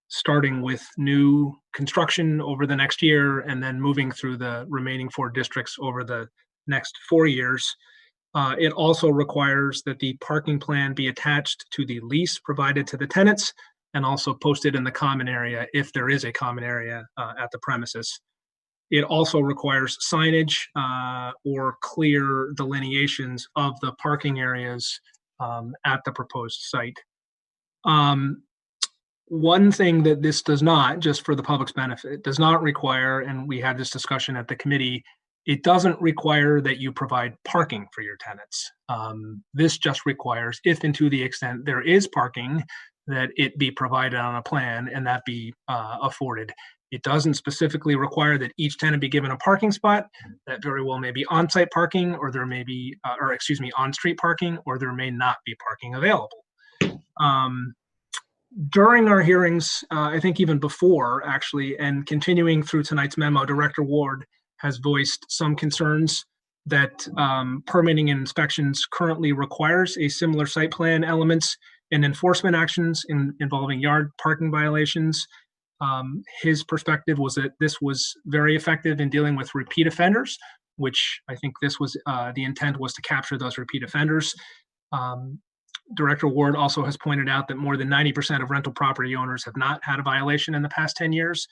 starting with new construction over the next year and then moving through the remaining 4 districts over the next 4 years. It also requires that the parking plan be attached to the lease provided to the tenants and also posted in the common area if there is a common area at the premises. It also requires signage or clear delineations of the parking areas at the proposed site. One thing that this does not, just for the public's benefit, does not require, and we had this discussion at the committee, it doesn't require that you provide parking for your tenants. This just requires, if and to the extent there is parking, that it be provided on a plan and that be afforded. It doesn't specifically require that each tenant be given a parking spot. That very well may be on-site parking, or there may be, on-street parking, or there may not be parking available. During our hearings, I think even before actually, and continuing through tonight's memo, Director Ward has voiced some concerns that permitting and inspections currently requires a similar site plan elements and enforcement actions involving yard parking violations. His perspective was that this was very effective in dealing with repeat offenders, which I think this was the intent was to capture those repeat offenders. Director Ward also has pointed out that more than 90% of rental property owners have not had a violation in the past 10 years.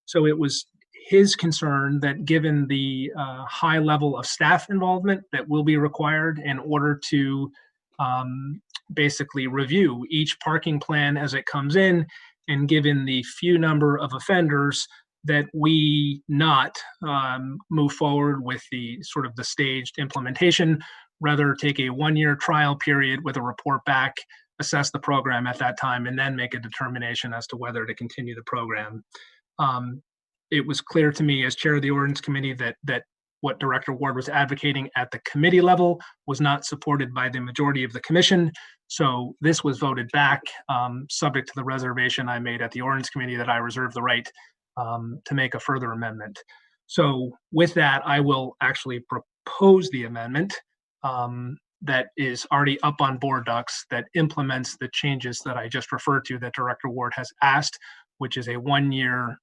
So it was his concern that given the high level of staff involvement that will be required in order to basically review each parking plan as it comes in, and given the few number of offenders, that we not move forward with the sort of the staged implementation, rather take a 1-year trial period with a report back, assess the program at that time, and then make a determination as to whether to continue the program. It was clear to me as chair of the ordinance committee that what Director Ward was advocating at the committee level was not supported by the majority of the commission. So this was voted back, subject to the reservation I made at the ordinance committee that I reserve the right to make a further amendment. So with that, I will actually propose the amendment that is already up on board docs that implements the changes that I just referred to that Director Ward has asked, which is a 1-year,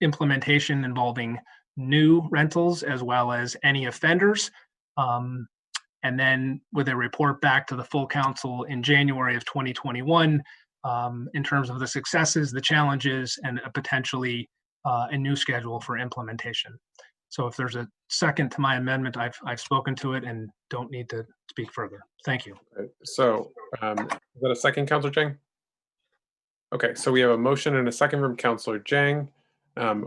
implementation involving new rentals as well as any offenders. And then with a report back to the full council in January of 2021 in terms of the successes, the challenges, and potentially a new schedule for implementation. So if there's a second to my amendment, I've spoken to it and don't need to speak further. Thank you. So is that a second, Councilor Jang? Okay, so we have a motion and a second from Councilor Jang.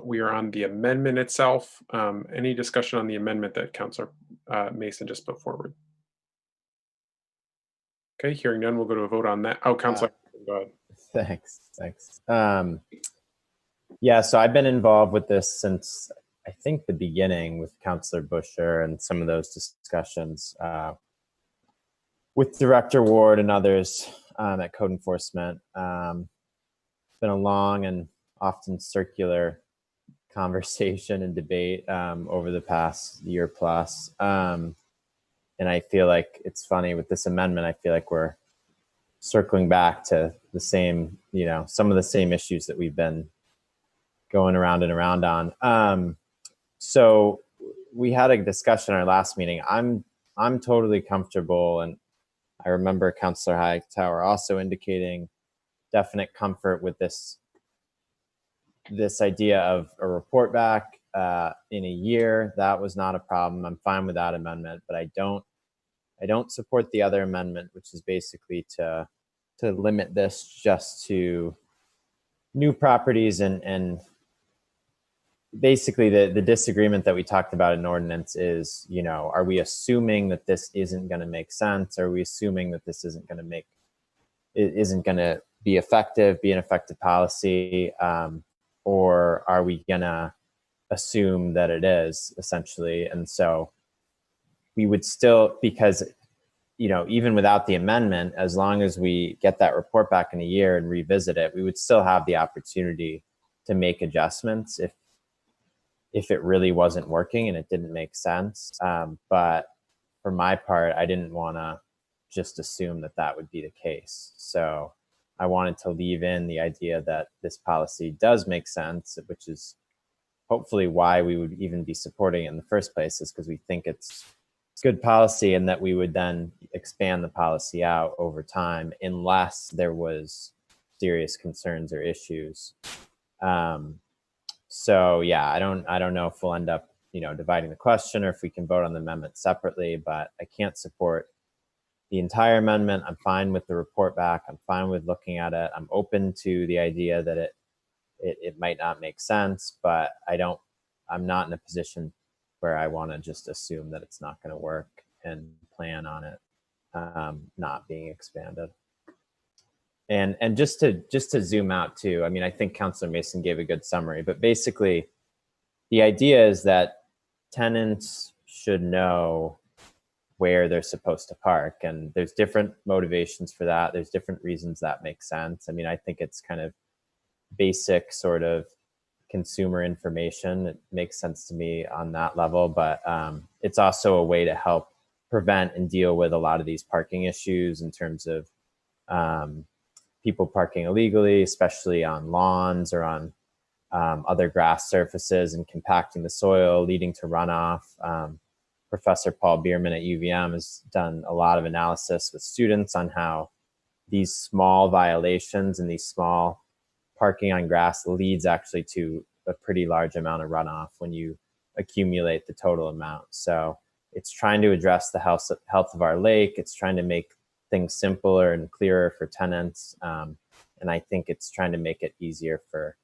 We are on the amendment itself. Any discussion on the amendment that Councilor Mason just put forward? Okay, hearing none, we'll go to a vote on that. Oh, Councilor, go ahead. Thanks. Yeah, so I've been involved with this since I think the beginning with Councilor Busher and some of those discussions with Director Ward and others at Code Enforcement. It's been a long and often circular conversation and debate over the past year plus. And I feel like it's funny with this amendment, I feel like we're circling back to the same, some of the same issues that we've been going around and around on. So we had a discussion in our last meeting. I'm totally comfortable, and I remember Councilor Hightower also indicating definite comfort with this idea of a report back in a year. That was not a problem. I'm fine with that amendment, but I don't support the other amendment, which is basically to limit this just to new properties and basically the disagreement that we talked about in ordinance is, you know, are we assuming that this isn't going to make sense? Are we assuming that this isn't going to be an effective policy? Or are we going to assume that it is, essentially? And so we would still, because, you know, even without the amendment, as long as we get that report back in a year and revisit it, we would still have the opportunity to make adjustments if it really wasn't working and it didn't make sense. But for my part, I didn't want to just assume that that would be the case. So I wanted to leave in the idea that this policy does make sense, which is hopefully why we would even be supporting it in the first place, is because we think it's good policy, and that we would then expand the policy out over time unless there was serious concerns or issues. So yeah, I don't know if we'll end up, you know, dividing the question or if we can vote on the amendment separately, but I can't support the entire amendment. I'm fine with the report back. I'm fine with looking at it. I'm open to the idea that it might not make sense, but I'm not in a position where I want to just assume that it's not going to work and plan on it not being expanded. And just to zoom out too, I mean, I think Councilor Mason gave a good summary, but basically the idea is that tenants should know where they're supposed to park, and there's different motivations for that. There's different reasons that makes sense. I mean, I think it's kind of basic sort of consumer information. It makes sense to me on that level, but it's also a way to help prevent and deal with a lot of these parking issues in terms of people parking illegally, especially on lawns or on other grass surfaces, and compacting the soil, leading to runoff. Professor Paul Bierman at UVM has done a lot of analysis with students on how these small violations and these small parking on grass leads actually to a pretty large amount of runoff when you accumulate the total amount. So it's trying to address the health of our lake. It's trying to make things simpler and clearer for tenants. And I think it's trying to make it easier for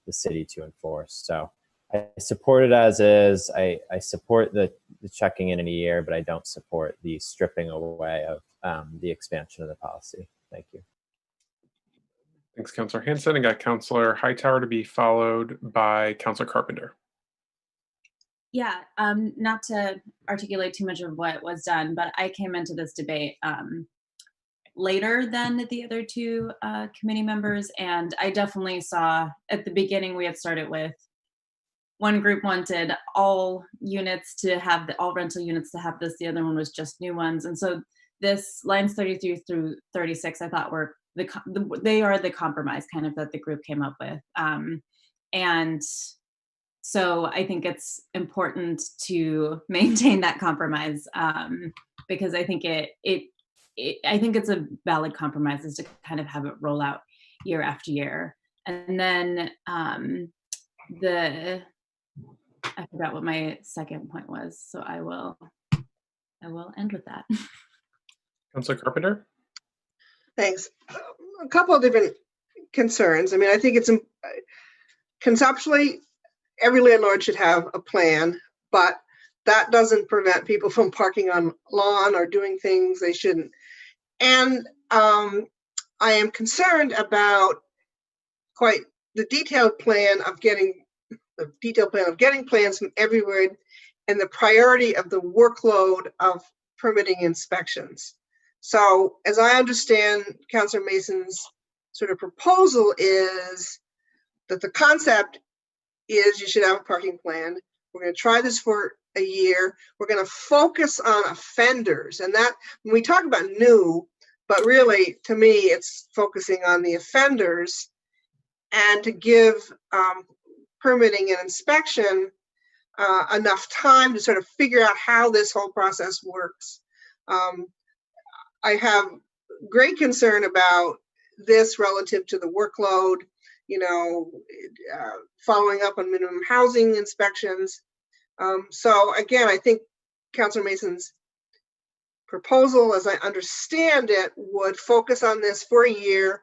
the city to enforce. So I support it as is. I support the checking in a year, but I don't support the stripping away of the expansion of the policy. Thank you. Thanks, Councilor Hanson. I got Councilor Hightower to be followed by Councilor Carpenter. Yeah, not to articulate too much of what was done, but I came into this debate later than the other two committee members, and I definitely saw at the beginning we had started with one group wanted all units to have all rental units to have this, the other one was just new ones, and so this lines 33 through 36 I thought were they are the compromise kind of that the group came up with, and so I think it's important to maintain that compromise because I think I think it's a valid compromise is to kind of have it roll out year after year. And then I forgot what my second point was, so I will end with that. Councilor Carpenter. Thanks. A couple of different concerns. I mean, I think it's conceptually every landlord should have a plan, but that doesn't prevent people from parking on lawn or doing things they shouldn't. And I am concerned about quite the detailed plan of getting plans from everywhere and the priority of the workload of permitting inspections. So as I understand Councilor Mason's sort of proposal is that the concept is you should have a parking plan. We're going to try this for a year. We're going to focus on offenders. And that when we talk about new, but really to me, it's focusing on the offenders and to give permitting and inspection enough time to sort of figure out how this whole process works. I have great concern about this relative to the workload, you know, following up on minimum housing inspections. So again, I think Councilor Mason's proposal, as I understand it, would focus on this for a year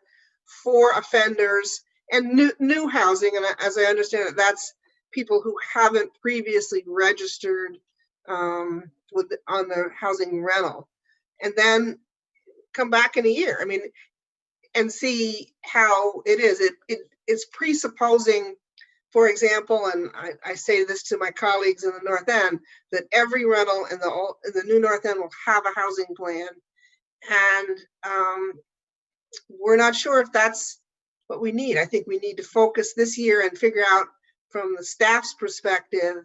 for offenders and new housing. And as I understand it, that's people who haven't previously registered on the housing rental, and then come back in a year. I mean, and see how it is. It's presupposing, for example, and I say this to my colleagues in the North End, that every rental in the new North End will have a housing plan. And we're not sure if that's what we need. I think we need to focus this year and figure out from the staff's perspective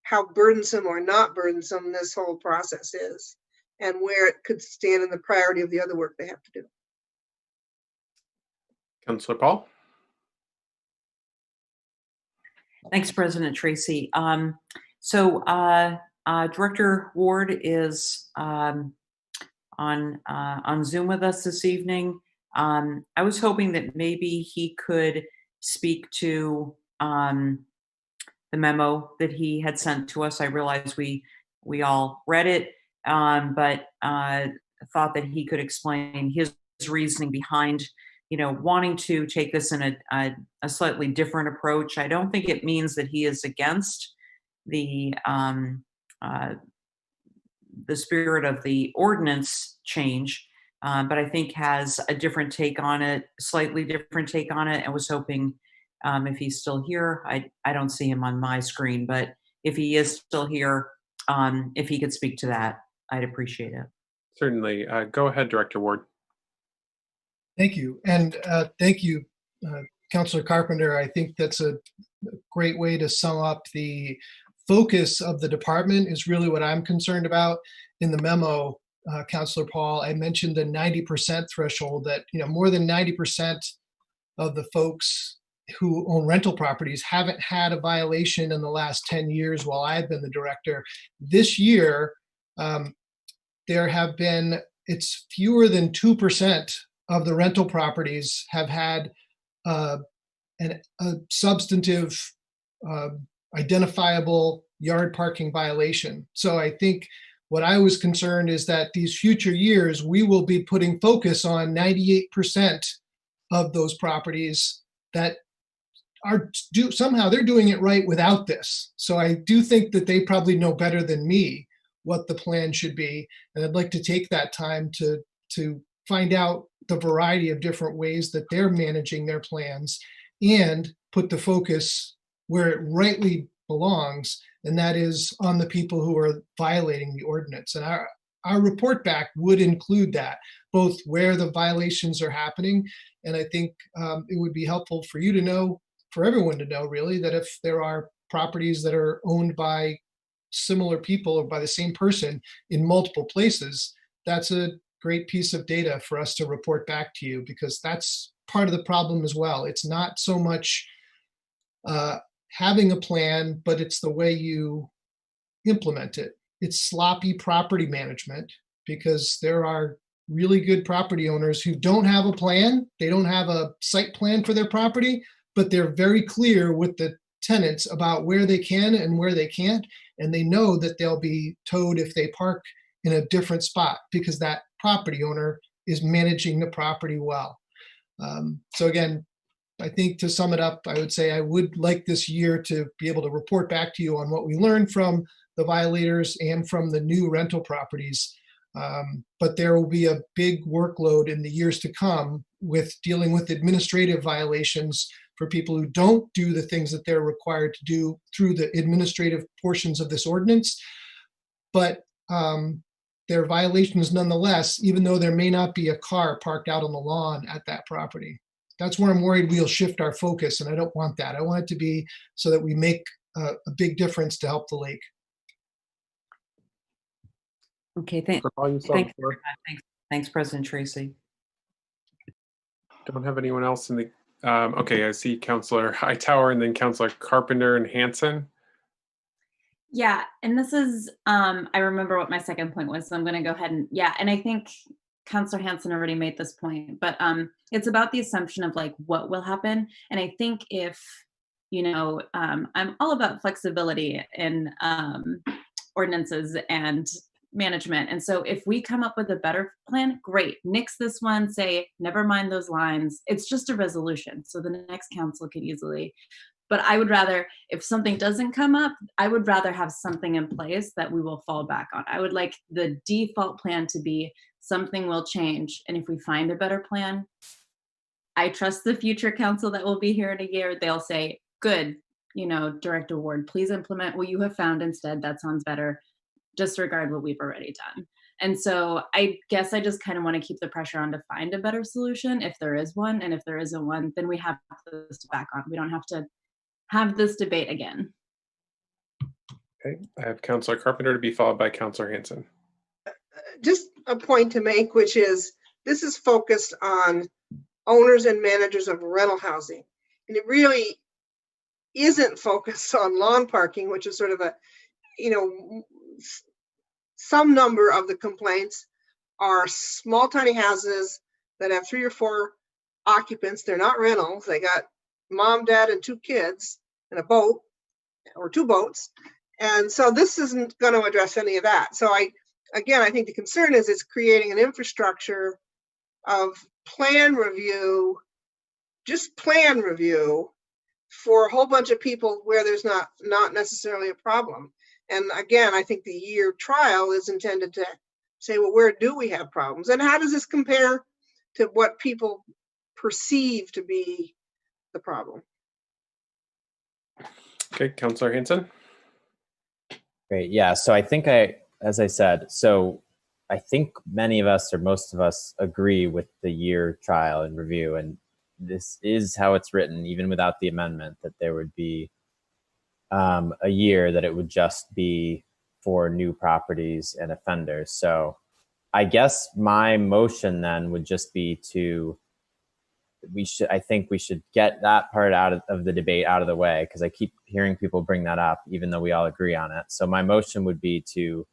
how burdensome or not burdensome this whole process is, and where it could stand in the priority of the other work they have to do. Councillor Paul? Thanks, President Tracy. So Director Ward is on Zoom with us this evening. I was hoping that maybe he could speak to the memo that he had sent to us. I realize we all read it, but thought that he could explain his reasoning behind, wanting to take this in a slightly different approach. I don't think it means that he is against the spirit of the ordinance change, but I think has a different take on it, slightly different take on it, and was hoping if he's still here, I don't see him on my screen, but if he is still here, if he could speak to that, I'd appreciate it. Certainly. Go ahead, Director Ward. Thank you. And thank you, Councillor Carpenter. I think that's a great way to sum up the focus of the department is really what I'm concerned about. In the memo, Councillor Paul, I mentioned the 90% threshold, that more than 90% of the folks who own rental properties haven't had a violation in the last 10 years while I've been the director. This year, there have been, it's fewer than 2% of the rental properties have had a substantive identifiable yard parking violation. So I think what I was concerned is that these future years, we will be putting focus on 98% of those properties that somehow they're doing it right without this. So I do think that they probably know better than me what the plan should be. And I'd like to take that time to find out the variety of different ways that they're managing their plans and put the focus where it rightly belongs, and that is on the people who are violating the ordinance. And our report back would include that, both where the violations are happening, and I think it would be helpful for you to know, for everyone to know really, that if there are properties that are owned by similar people or by the same person in multiple places, that's a great piece of data for us to report back to you, because that's part of the problem as well. It's not so much having a plan, but it's the way you implement it. It's sloppy property management, because there are really good property owners who don't have a plan. They don't have a site plan for their property, but they're very clear with the tenants about where they can and where they can't. And they know that they'll be towed if they park in a different spot, because that property owner is managing the property well. So again, I think to sum it up, I would say I would like this year to be able to report back to you on what we learned from the violators and from the new rental properties. But there will be a big workload in the years to come with dealing with administrative violations for people who don't do the things that they're required to do through the administrative portions of this ordinance. But there are violations nonetheless, even though there may not be a car parked out on the lawn at that property. That's where I'm worried we'll shift our focus, and I don't want that. I want it to be so that we make a big difference to help the lake. Okay, thanks, President Tracy. Don't have anyone else in the, okay, I see Councillor Hightower and then Councillor Carpenter and Hanson. Yeah, and this is, I remember what my second point was, so I'm gonna go ahead and, and I think Councillor Hanson already made this point, but it's about the assumption of like what will happen. And I think if, I'm all about flexibility in ordinances and management. And so if we come up with a better plan, great, nix this one, say, never mind those lines. It's just a resolution. So the next council could easily But I would rather, if something doesn't come up, I would rather have something in place that we will fall back on. I would like the default plan to be something will change. And if we find a better plan, I trust the future council that will be here in a year. They'll say, good, Director Ward, please implement what you have found instead. That sounds better. Disregard what we've already done. And so I guess I just kind of want to keep the pressure on to find a better solution if there is one. And if there isn't one, then we have this back on. We don't have to have this debate again. Okay, I have Councilor Carpenter to be followed by Councilor Hanson. Just a point to make, which is this is focused on owners and managers of rental housing. And it really isn't focused on lawn parking, which is sort of a, some number of the complaints are small, tiny houses that have 3 or 4 occupants. They're not rentals. They got mom, dad, and 2 kids and a boat or 2 boats. And so this isn't going to address any of that. So I think the concern is it's creating an infrastructure of plan review, just plan review for a whole bunch of people where there's not necessarily a problem. And again, I think the year trial is intended to say, well, where do we have problems? And how does this compare to what people perceive to be the problem? Okay, Councilor Hanson. Great. Yeah. So I think as I said, I think many of us or most of us agree with the year trial and review. And this is how it's written, even without the amendment, that there would be a year that it would just be for new properties and offenders. So I guess my motion then would just be I think we should get that part out of the debate out of the way, because I keep hearing people bring that up, even though we all agree on it. So my motion would be to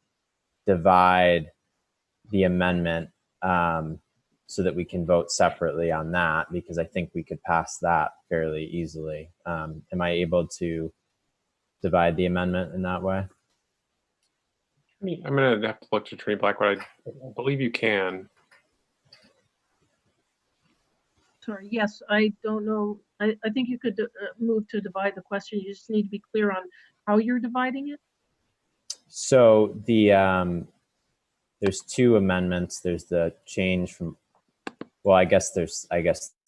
divide the amendment so that we can vote separately on that, because I think we could pass that fairly easily. Am I able to divide the amendment in that way? I'm going to have to look to Attorney Blackwood. I believe you can. Sorry, yes, I don't know. I think you could move to divide the question. You just need to be clear on how you're dividing it. So there's 2 amendments. There's the change from, well, I guess there's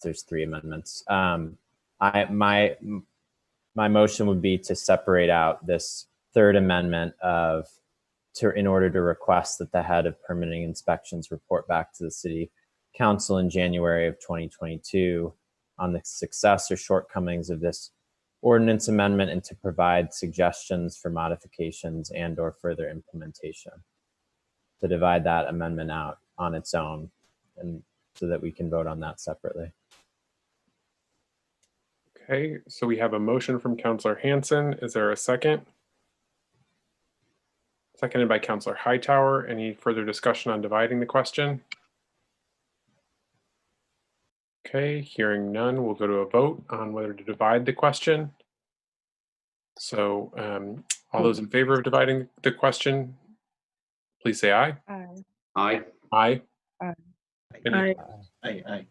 3 amendments. My motion would be to separate out this 3rd amendment in order to request that the head of permitting inspections report back to the city council in January of 2022 on the success or shortcomings of this ordinance amendment, and to provide suggestions for modifications and or further implementation. To divide that amendment out on its own, and so that we can vote on that separately. Okay, so we have a motion from Councilor Hanson. Is there a second? Seconded by Councilor Hightower. Any further discussion on dividing the question? Okay, hearing none, we'll go to a vote on whether to divide the question. So all those in favor of dividing the question, please say aye. Aye. Aye. Aye. Aye. Aye.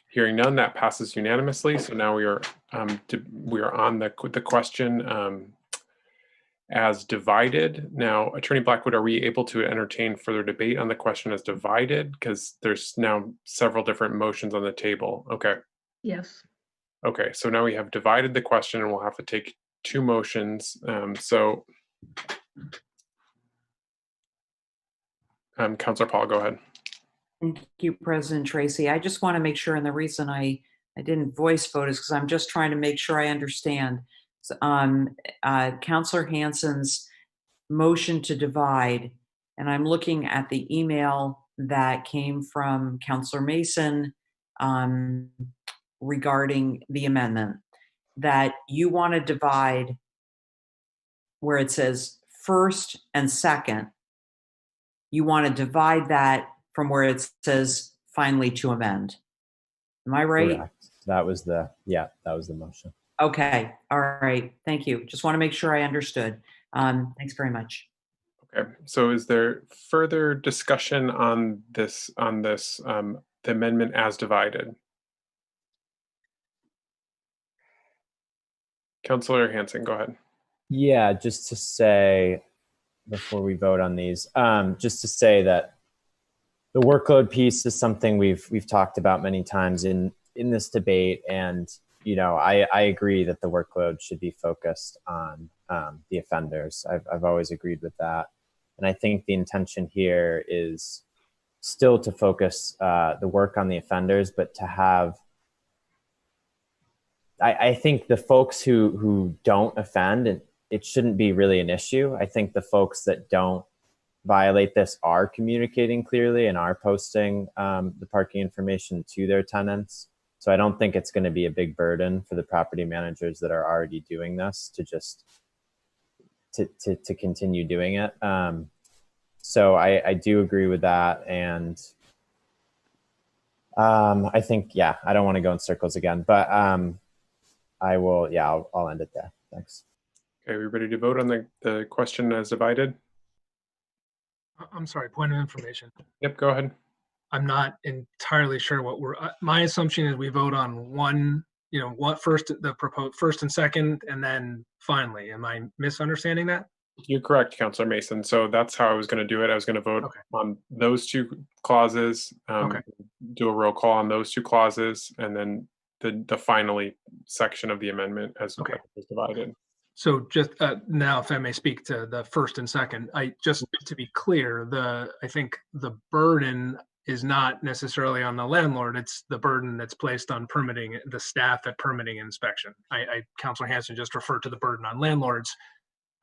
Hearing none, that passes unanimously. So now we are on the question as divided. Now, Attorney Blackwood, are we able to entertain further debate on the question as divided? Because there's now several different motions on the table. Okay. Yes. Okay, so now we have divided the question, and we'll have to take 2 motions. Councilor Paul, go ahead. Thank you, President Tracy. I just want to make sure, and the reason I didn't voice vote is because I'm just trying to make sure I understand. So, Councilor Hanson's motion to divide, and I'm looking at the email that came from Councilor Mason regarding the amendment, that you want to divide where it says first and second. You want to divide that from where it says finally to amend. Am I right? Correct. That was the motion. Okay. All right. Thank you. Just want to make sure I understood. Thanks very much. Okay. So is there further discussion on this, the amendment as divided? Councillor Hanson, go ahead. Yeah, just to say before we vote on these, just to say that the workload piece is something we've talked about many times in this debate, and I agree that the workload should be focused on the offenders. I've always agreed with that, and I think the intention here is still to focus the work on the offenders, but to have. I think the folks who don't offend, and it shouldn't be really an issue. I think the folks that don't violate this are communicating clearly and are posting the parking information to their tenants. So I don't think it's going to be a big burden for the property managers that are already doing this to just to continue doing it. So I do agree with that, and I think I don't want to go in circles again, but I will. I'll end it there. Thanks. Okay, we ready to vote on the question as divided? I'm sorry, point of information. Yep, go ahead. I'm not entirely sure what my assumption is we vote on one, what first, the proposed first and second, and then finally. Am I misunderstanding that? You're correct, Councillor Mason. So that's how I was going to do it. I was going to vote on those two clauses, do a roll call on those two clauses, and then the finally section of the amendment as divided. So just now, if I may speak to the first and second, just to be clear, I think the burden is not necessarily on the landlord. It's the burden that's placed on permitting, the staff at permitting inspection. Councilor Hanson just referred to the burden on landlords.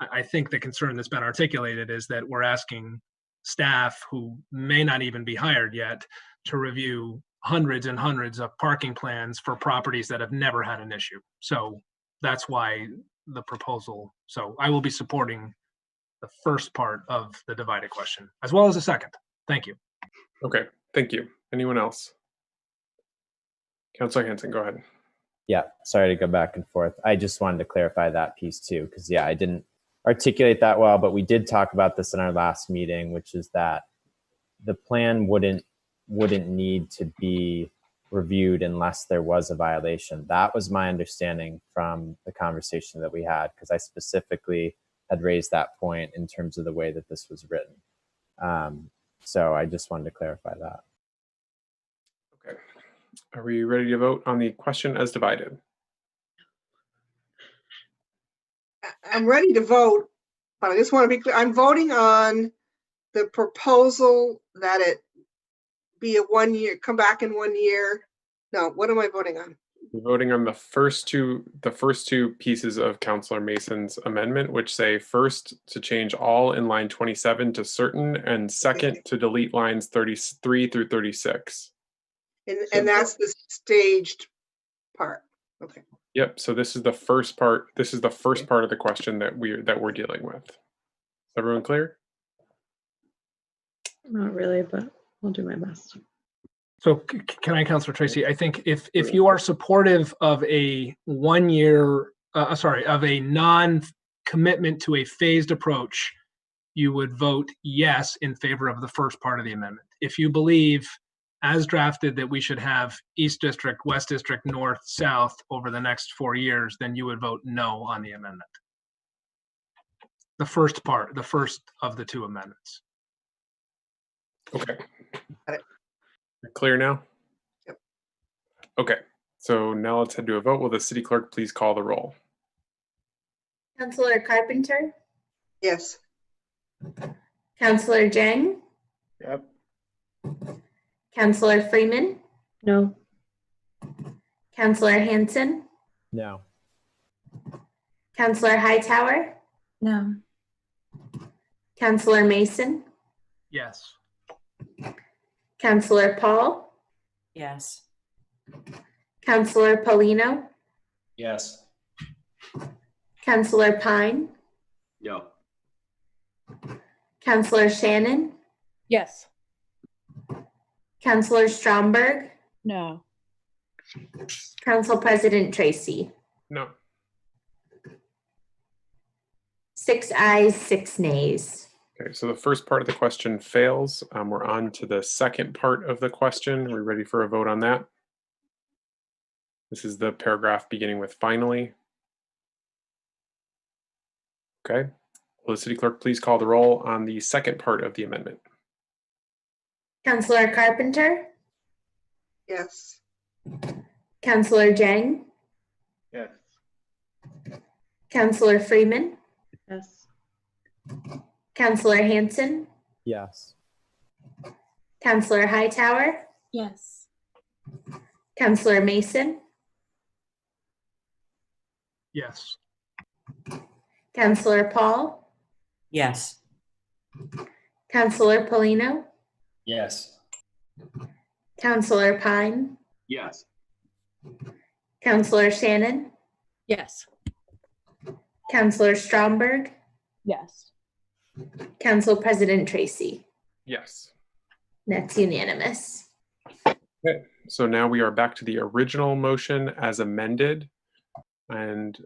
I think the concern that's been articulated is that we're asking staff who may not even be hired yet to review hundreds and hundreds of parking plans for properties that have never had an issue. So that's why the proposal. So I will be supporting the first part of the divided question as well as the second. Thank you. Okay, thank you. Anyone else? Councillor Hanson, go ahead. Yeah, sorry to go back and forth. I just wanted to clarify that piece too, because I didn't articulate that well, but we did talk about this in our last meeting, which is that the plan wouldn't need to be reviewed unless there was a violation. That was my understanding from the conversation that we had, because I specifically had raised that point in terms of the way that this was written. So I just wanted to clarify that. Okay. Are we ready to vote on the question as divided? I'm ready to vote, but I just want to be clear. I'm voting on the proposal that it be a 1 year, come back in 1 year. No, what am I voting on? We're voting on the first two pieces of Councillor Mason's amendment, which say first to change all in line 27 to certain, and second to delete lines 33 through 36. And that's the staged part. Okay. Yep. So this is the first part. This is the first part of the question that we're dealing with. Is everyone clear? Not really, but I'll do my best. So can I, Councillor Tracy? I think if you are supportive of a 1 year, of a non-commitment to a phased approach, you would vote yes in favor of the first part of the amendment. If you believe, as drafted, that we should have East District, West District, North, South over the next 4 years, then you would vote no on the amendment. The first part, the first of the two amendments. Okay. You're clear now? Yep. Okay. So now let's head to a vote. Will the city clerk please call the roll? Councillor Carpenter? Yes. Councillor Jang? Yep. Councillor Freeman? No. Councillor Hanson? No. Councillor Hightower? No. Councillor Mason? Yes. Councillor Paul? Yes. Councillor Paulino? Yes. Councillor Pine? No. Councillor Shannon? Yes. Councillor Stromberg? No. Council President Tracy? No. 6 ayes, 6 nays. Okay, so the first part of the question fails. We're on to the second part of the question. Are we ready for a vote on that? This is the paragraph beginning with finally. Okay. Will the city clerk please call the roll on the second part of the amendment? Councillor Carpenter, Yes. Councillor Jang, Yes. Councillor Freeman, Yes. Councillor Hanson, Yes. Councillor Hightower, Yes. Councillor Mason, Yes. Councillor Paul, Yes. Councillor Polino, Yes. Councillor Pine, Yes. Councillor Shannon, Yes. Councillor Stromberg, Yes. Council President Tracy. Yes. That's unanimous. Okay. So now we are back to the original motion as amended. And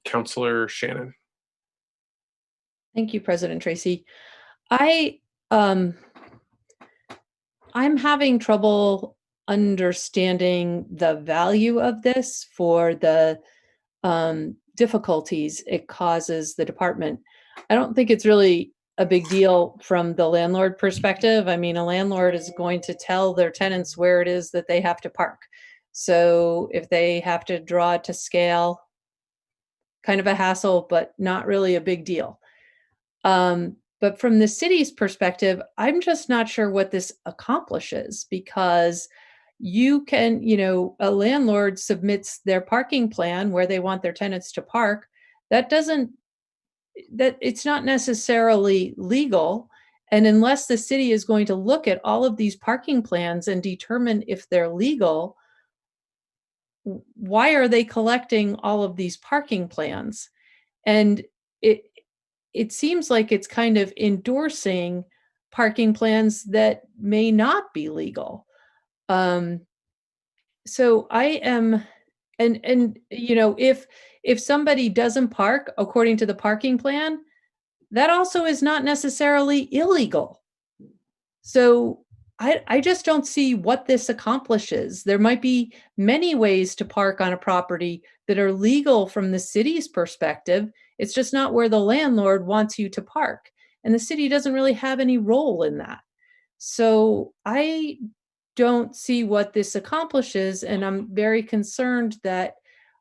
Councillor Shannon. Thank you, President Tracy. I'm having trouble understanding the value of this for the difficulties it causes the department. I don't think it's really a big deal from the landlord perspective. I mean, a landlord is going to tell their tenants where it is that they have to park. So if they have to draw it to scale, kind of a hassle, but not really a big deal. But from the city's perspective, I'm just not sure what this accomplishes, because you can, a landlord submits their parking plan where they want their tenants to park. That it's not necessarily legal. And unless the city is going to look at all of these parking plans and determine if they're legal, why are they collecting all of these parking plans? And it seems like it's kind of endorsing parking plans that may not be legal. So I am, and if somebody doesn't park according to the parking plan, that also is not necessarily illegal. So I just don't see what this accomplishes. There might be many ways to park on a property that are legal from the city's perspective. It's just not where the landlord wants you to park. And the city doesn't really have any role in that. So I don't see what this accomplishes. And I'm very concerned that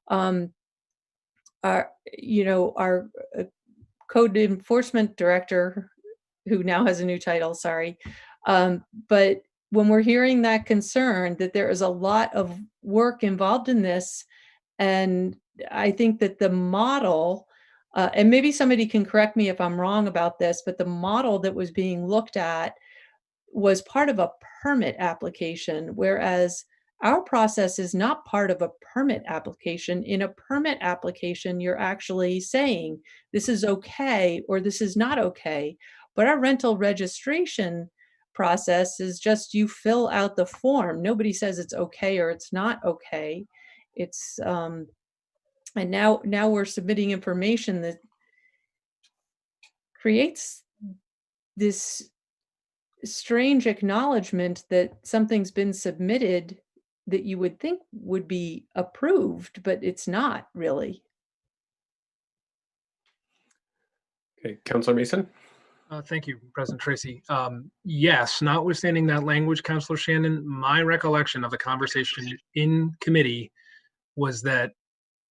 our code enforcement director, who now has a new title, sorry. But when we're hearing that concern, that there is a lot of work involved in this, and I think that the model, and maybe somebody can correct me if I'm wrong about this, but the model that was being looked at was part of a permit application, whereas our process is not part of a permit application. In a permit application, you're actually saying this is okay or this is not okay. But our rental registration process is just you fill out the form. Nobody says it's okay or it's not okay. It's and now we're submitting information that creates this strange acknowledgement that something's been submitted that you would think would be approved, but it's not really. Okay, Councillor Mason. Thank you, President Tracy. Yes, notwithstanding that language, Councillor Shannon, my recollection of the conversation in committee was that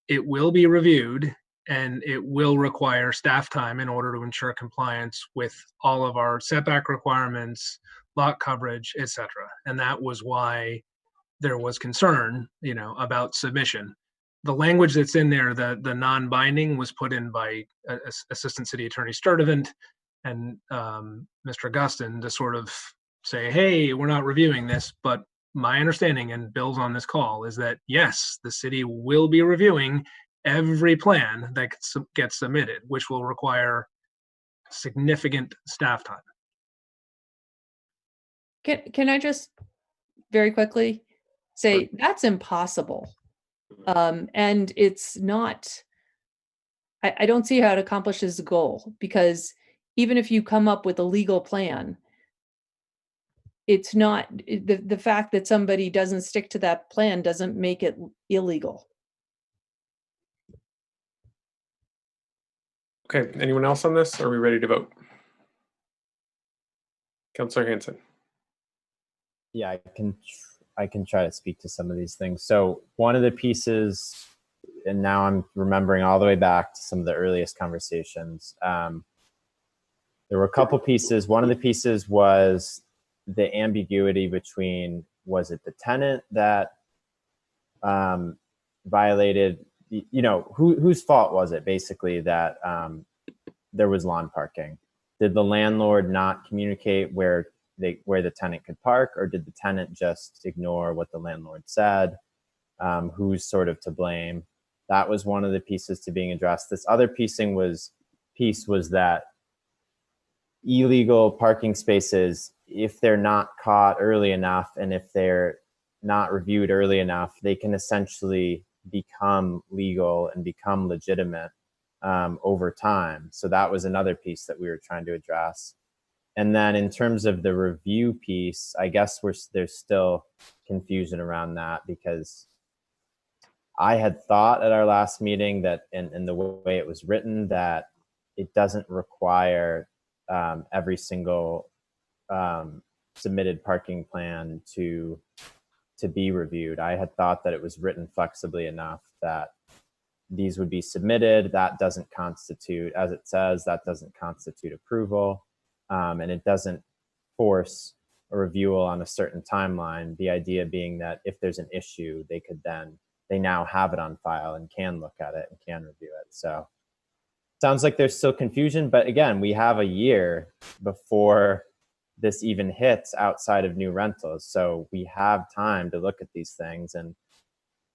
it will be reviewed and it will require staff time in order to ensure compliance with all of our setback requirements, lot coverage, etc. And that was why there was concern, about submission. The language that's in there, the non-binding, was put in by Assistant City Attorney Sturdivant and Mr. Augustin to sort of say, hey, we're not reviewing this. But my understanding, and Bill's on this call, is that yes, the city will be reviewing every plan that gets submitted, which will require significant staff time. Can I just very quickly say that's impossible? And it's not, I don't see how it accomplishes the goal, because even if you come up with a legal plan, it's not, the fact that somebody doesn't stick to that plan doesn't make it illegal. Okay, anyone else on this? Are we ready to vote? Councillor Hanson. Yeah, I can try to speak to some of these things. So one of the pieces, and now I'm remembering all the way back to some of the earliest conversations. There were a couple pieces. One of the pieces was the ambiguity between, was it the tenant that violated, whose fault was it basically that there was lawn parking? Did the landlord not communicate where the tenant could park, or did the tenant just ignore what the landlord said? Who's sort of to blame? That was one of the pieces to being addressed. This other piece was that illegal parking spaces, if they're not caught early enough and if they're not reviewed early enough, they can essentially become legal and become legitimate over time. So that was another piece that we were trying to address. And then in terms of the review piece, I guess there's still confusion around that, because I had thought at our last meeting that in the way it was written, that it doesn't require every single submitted parking plan to be reviewed. I had thought that it was written flexibly enough that these would be submitted. That doesn't constitute, as it says, that doesn't constitute approval. And it doesn't force a review on a certain timeline. The idea being that if there's an issue, they now have it on file and can look at it and can review it. So sounds like there's still confusion, but again, we have a year before this even hits outside of new rentals. So we have time to look at these things. And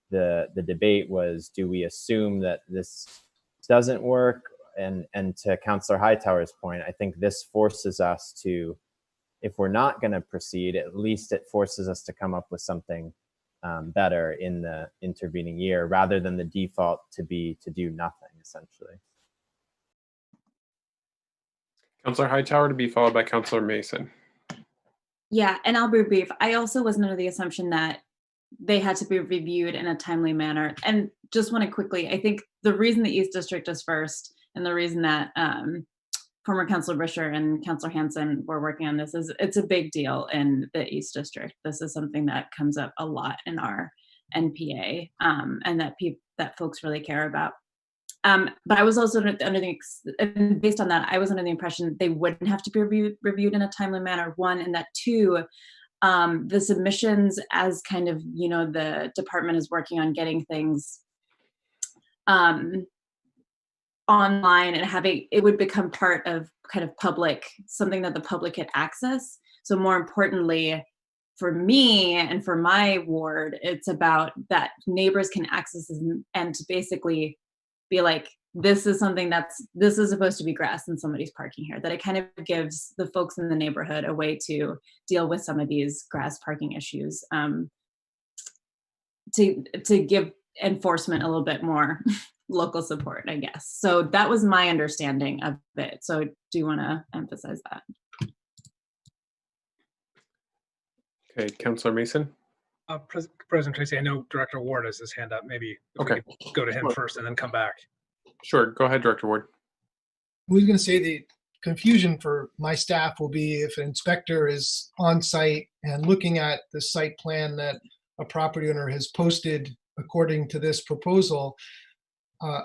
the debate was, do we assume that this doesn't work? And to Councillor Hightower's point, I think this forces us to, if we're not going to proceed, at least it forces us to come up with something better in the intervening year, rather than the default to do nothing, essentially. Councillor Hightower, to be followed by Councillor Mason. Yeah, and I'll be brief. I also was under the assumption that they had to be reviewed in a timely manner. And just want to quickly, I think the reason the East District is first, and the reason that former Councillor Bricher and Councillor Hanson were working on this is it's a big deal in the East District. This is something that comes up a lot in our NPA, and that folks really care about. But I was also and based on that, I was under the impression they wouldn't have to be reviewed in a timely manner, one, and that two, the submissions, as kind of, the department is working on getting things online and it would become part of kind of something that the public could access. So more importantly, for me and for my ward, it's about that neighbors can access and to basically be like, this is something this is supposed to be grass and somebody's parking here, that it kind of gives the folks in the neighborhood a way to deal with some of these grass parking issues, to give enforcement a little bit more local support, I guess. So that was my understanding of it. So I do want to emphasize that. Okay, Councillor Mason. President Tracy, I know Director Ward has his hand up. Maybe we could go to him first and then come back. Sure, go ahead, Director Ward. I was going to say the confusion for my staff will be if an inspector is on site and looking at the site plan that a property owner has posted according to this proposal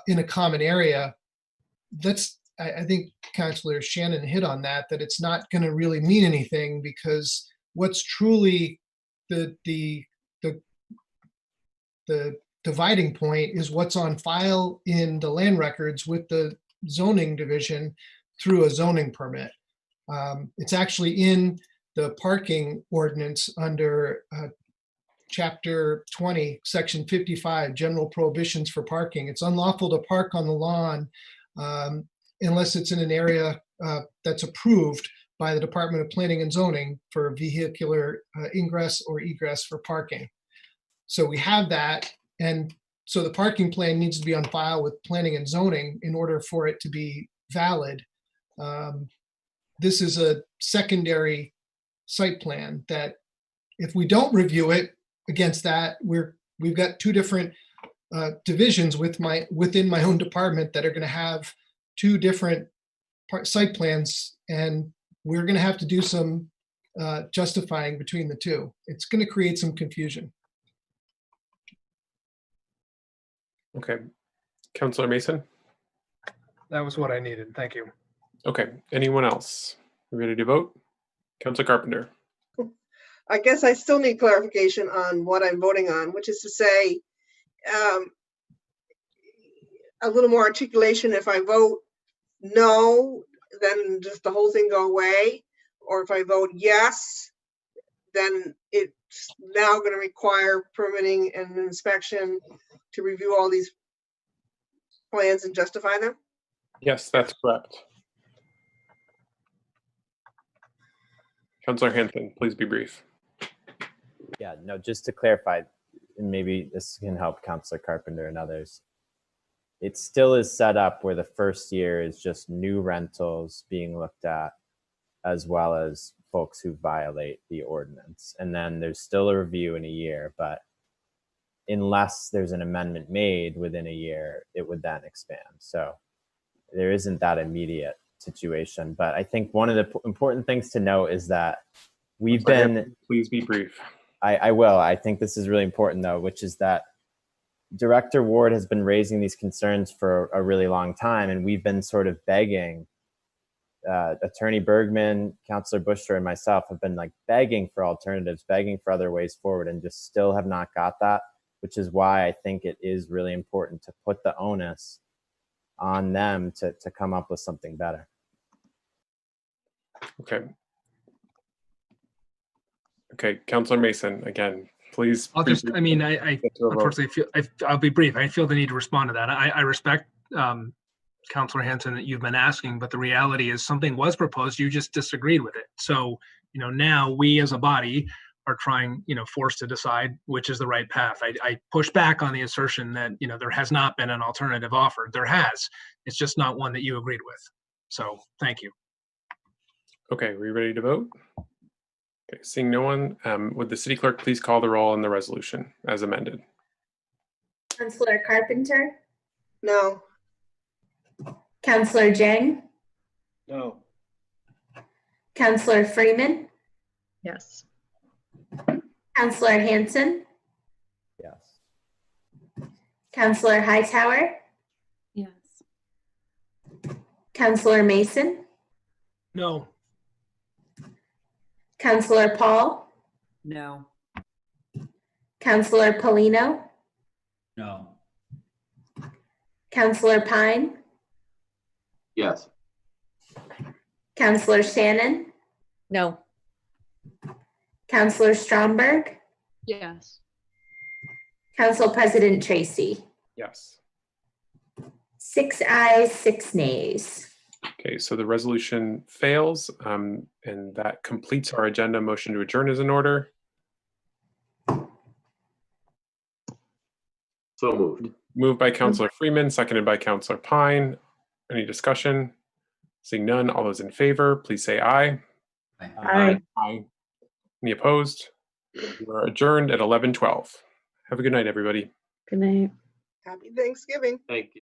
in a common area. I think Councillor Shannon hit on that it's not going to really mean anything, because what's truly the dividing point is what's on file in the land records with the zoning division through a zoning permit. It's actually in the parking ordinance under Chapter 20, Section 55, General Prohibitions for Parking. It's unlawful to park on the lawn unless it's in an area that's approved by the Department of Planning and Zoning for vehicular ingress or egress for parking. So we have that. And so the parking plan needs to be on file with planning and zoning in order for it to be valid. This is a secondary site plan that if we don't review it against that, we've got two different divisions within my own department that are going to have two different site plans, and we're going to have to do some justifying between the two. It's going to create some confusion. Okay. Councillor Mason? That was what I needed. Thank you. Okay. Anyone else? Ready to vote? Councillor Carpenter? I guess I still need clarification on what I'm voting on, which is to say, a little more articulation. If I vote no, then does the whole thing go away? Or if I vote yes, then it's now going to require permitting and inspection to review all these plans and justify them? Yes, that's correct. Councillor Hanson, please be brief. Yeah, no, just to clarify, and maybe this can help Councillor Carpenter and others. It still is set up where the first year is just new rentals being looked at, as well as folks who violate the ordinance. And then there's still a review in a year, but unless there's an amendment made within a year, it would then expand. So there isn't that immediate situation. But I think one of the important things to note is that we've been... Please be brief. I will. I think this is really important, though, which is that Director Ward has been raising these concerns for a really long time, and we've been sort of begging. Attorney Bergman, Councillor Bushra, and myself have been like begging for alternatives, begging for other ways forward, and just still have not got that, which is why I think it is really important to put the onus on them to come up with something better. Okay. Okay, Councillor Mason, again, please. I'll just, I mean, I unfortunately I'll be brief. I feel the need to respond to that. I respect Councillor Hanson that you've been asking, but the reality is something was proposed, you just disagreed with it. So, now we as a body are trying, forced to decide which is the right path. I push back on the assertion that, there has not been an alternative offered. There has. It's just not one that you agreed with. So thank you. Okay, are we ready to vote? Okay, seeing no one, would the city clerk please call the roll on the resolution as amended? Councillor Carpenter? No. Councillor Jang? No. Councillor Freeman? Yes. Councillor Hanson? Yes. Councillor Hightower? Yes. Councillor Mason? No. Councillor Paul? No. Councillor Polino? No. Councillor Pine? Yes. Councillor Shannon? No. Councillor Stromberg? Yes. Council President Tracy? Yes. 6 ayes, 6 nays. Okay, so the resolution fails, and that completes our agenda. Motion to adjourn is in order. So moved. Moved by Councillor Freeman, seconded by Councillor Pine. Any discussion? Seeing none, all those in favor, please say aye. Aye. Aye. Any opposed? We are adjourned at 11:12. Have a good night, everybody. Good night. Happy Thanksgiving. Thank you.